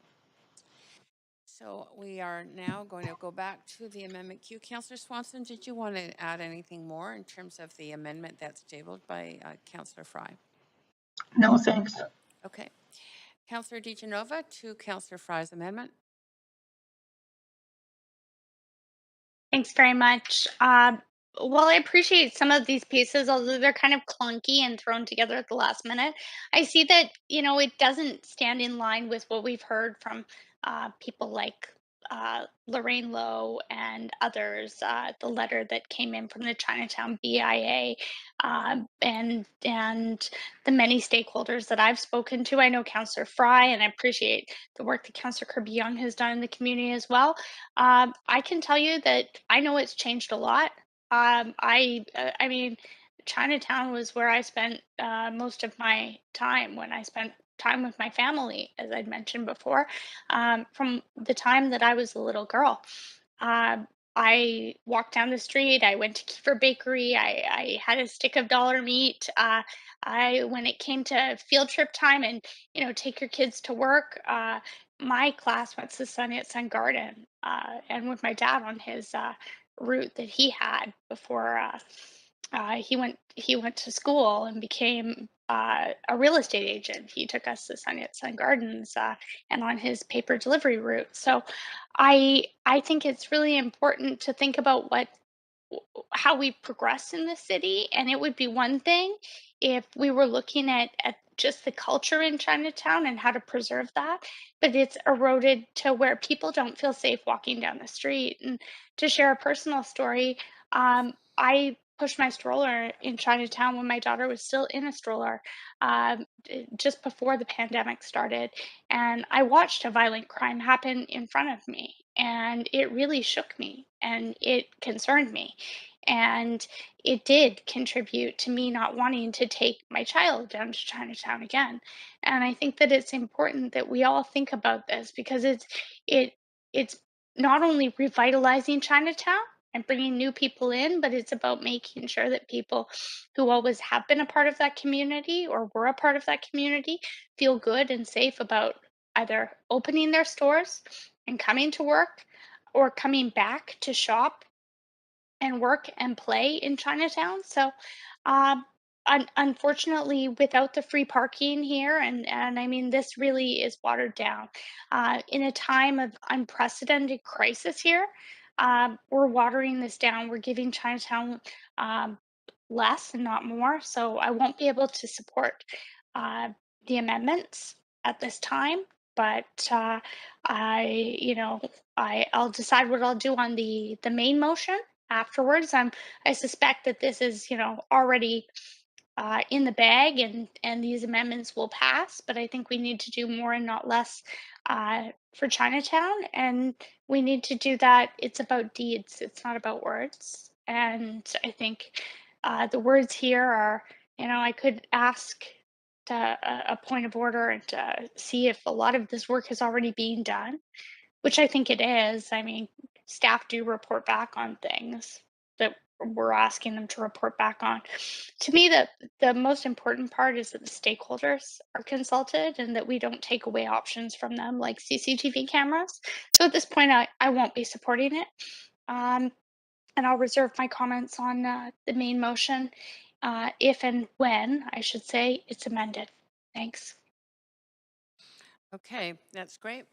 So we are now going to go back to the amendment queue. Councillor Swanson, did you want to add anything more in terms of the amendment that's tabled by Councillor Fry? No, thanks. Okay. Councillor DeGenova to Councillor Fry's amendment. Thanks very much. Well, I appreciate some of these pieces, although they're kind of clunky and thrown together at the last minute. I see that, it doesn't stand in line with what we've heard from people like Lorraine Lowe and others, the letter that came in from the Chinatown BIA, and the many stakeholders that I've spoken to. I know Councillor Fry, and I appreciate the work that Councillor Kirby Young has done in the community as well. I can tell you that I know it's changed a lot. I mean, Chinatown was where I spent most of my time when I spent time with my family, as I'd mentioned before, from the time that I was a little girl. I walked down the street. I went to Kiefer Bakery. I had a stick of dollar meat. When it came to field trip time and take your kids to work, my class went to Sunny at Sun Garden, and with my dad on his route that he had before he went to school and became a real estate agent. He took us to Sunny at Sun Gardens and on his paper delivery route. So I think it's really important to think about how we progress in the city. And it would be one thing if we were looking at just the culture in Chinatown and how to preserve that, but it's eroded to where people don't feel safe walking down the street. And to share a personal story, I pushed my stroller in Chinatown when my daughter was still in a stroller, just before the pandemic started. And I watched a violent crime happen in front of me. And it really shook me and it concerned me. And it did contribute to me not wanting to take my child down to Chinatown again. And I think that it's important that we all think about this because it's not only revitalizing Chinatown and bringing new people in, but it's about making sure that people who always have been a part of that community or were a part of that community feel good and safe about either opening their stores and coming to work or coming back to shop and work and play in Chinatown. So, unfortunately, without the free parking here, and I mean, this really is watered down. In a time of unprecedented crisis here, we're watering this down. We're giving Chinatown less and not more. So I won't be able to support the amendments at this time, but I'll decide what I'll do on the main motion afterwards. I suspect that this is already in the bag and these amendments will pass, but I think we need to do more and not less for Chinatown, and we need to do that. It's about deeds, it's not about words. And I think the words here are, I could ask a point of order and see if a lot of this work has already been done, which I think it is. I mean, staff do report back on things that we're asking them to report back on. To me, the most important part is that the stakeholders are consulted and that we don't take away options from them like CCTV cameras. So at this point, I won't be supporting it. And I'll reserve my comments on the main motion if and when, I should say, it's amended. Thanks. Okay, that's great.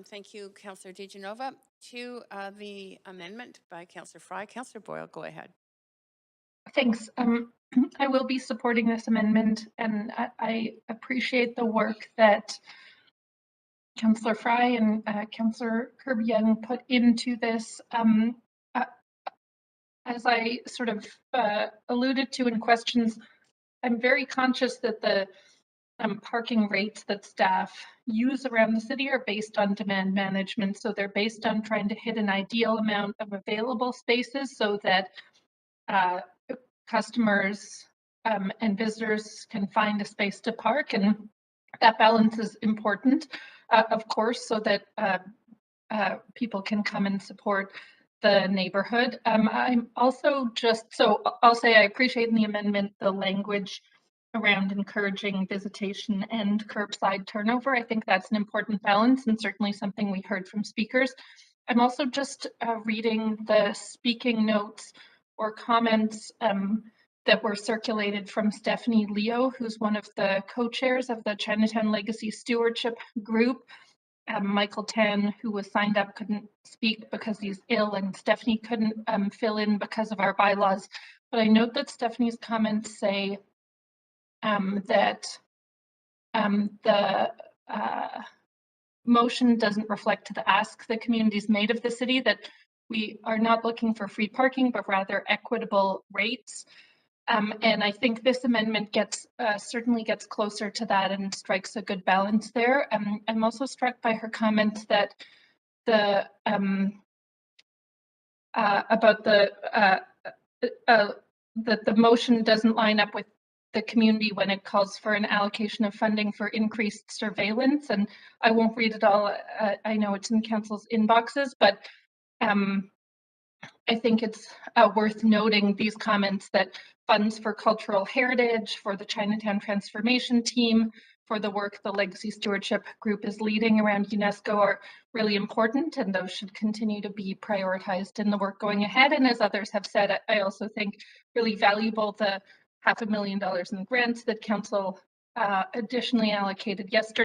Thank you, Councillor DiGenova. To the amendment by Councillor Fry. Councillor Boyle, go ahead. Thanks. I will be supporting this amendment, and I appreciate the work that Councillor Fry and Councillor Kirby Young put into this. As I sort of alluded to in questions, I'm very conscious that the parking rates that staff use around the city are based on demand management. So they're based on trying to hit an ideal amount of available spaces so that customers and visitors can find a space to park. And that balance is important, of course, so that people can come and support the neighborhood. I'm also I'll say I appreciate in the amendment the language around encouraging visitation and curbside turnover. I think that's an important balance and certainly something we heard from speakers. I'm also just reading the speaking notes or comments that were circulated from Stephanie Leo, who's one of the co-chairs of the Chinatown Legacy Stewardship Group. Michael Tan, who was signed up, couldn't speak because he's ill, and Stephanie couldn't fill in because of our bylaws. But I note that Stephanie's comments say that the motion doesn't reflect the ask the community's made of the city, that we are not looking for free parking, but rather equitable rates. And I think this amendment gets certainly gets closer to that and strikes a good balance there. I'm also struck by her comment that the about that the motion doesn't line up with the community when it calls for an allocation of funding for increased surveillance. And I won't read it all. I know it's in council's inboxes, but I think it's worth noting these comments that funds for cultural heritage, for the Chinatown Transformation Team, for the work the Legacy Stewardship Group is leading around UNESCO are really important, and those should continue to be prioritized in the work going ahead. And as others have said, I also think really valuable the $500,000 in grants that council additionally allocated yesterday.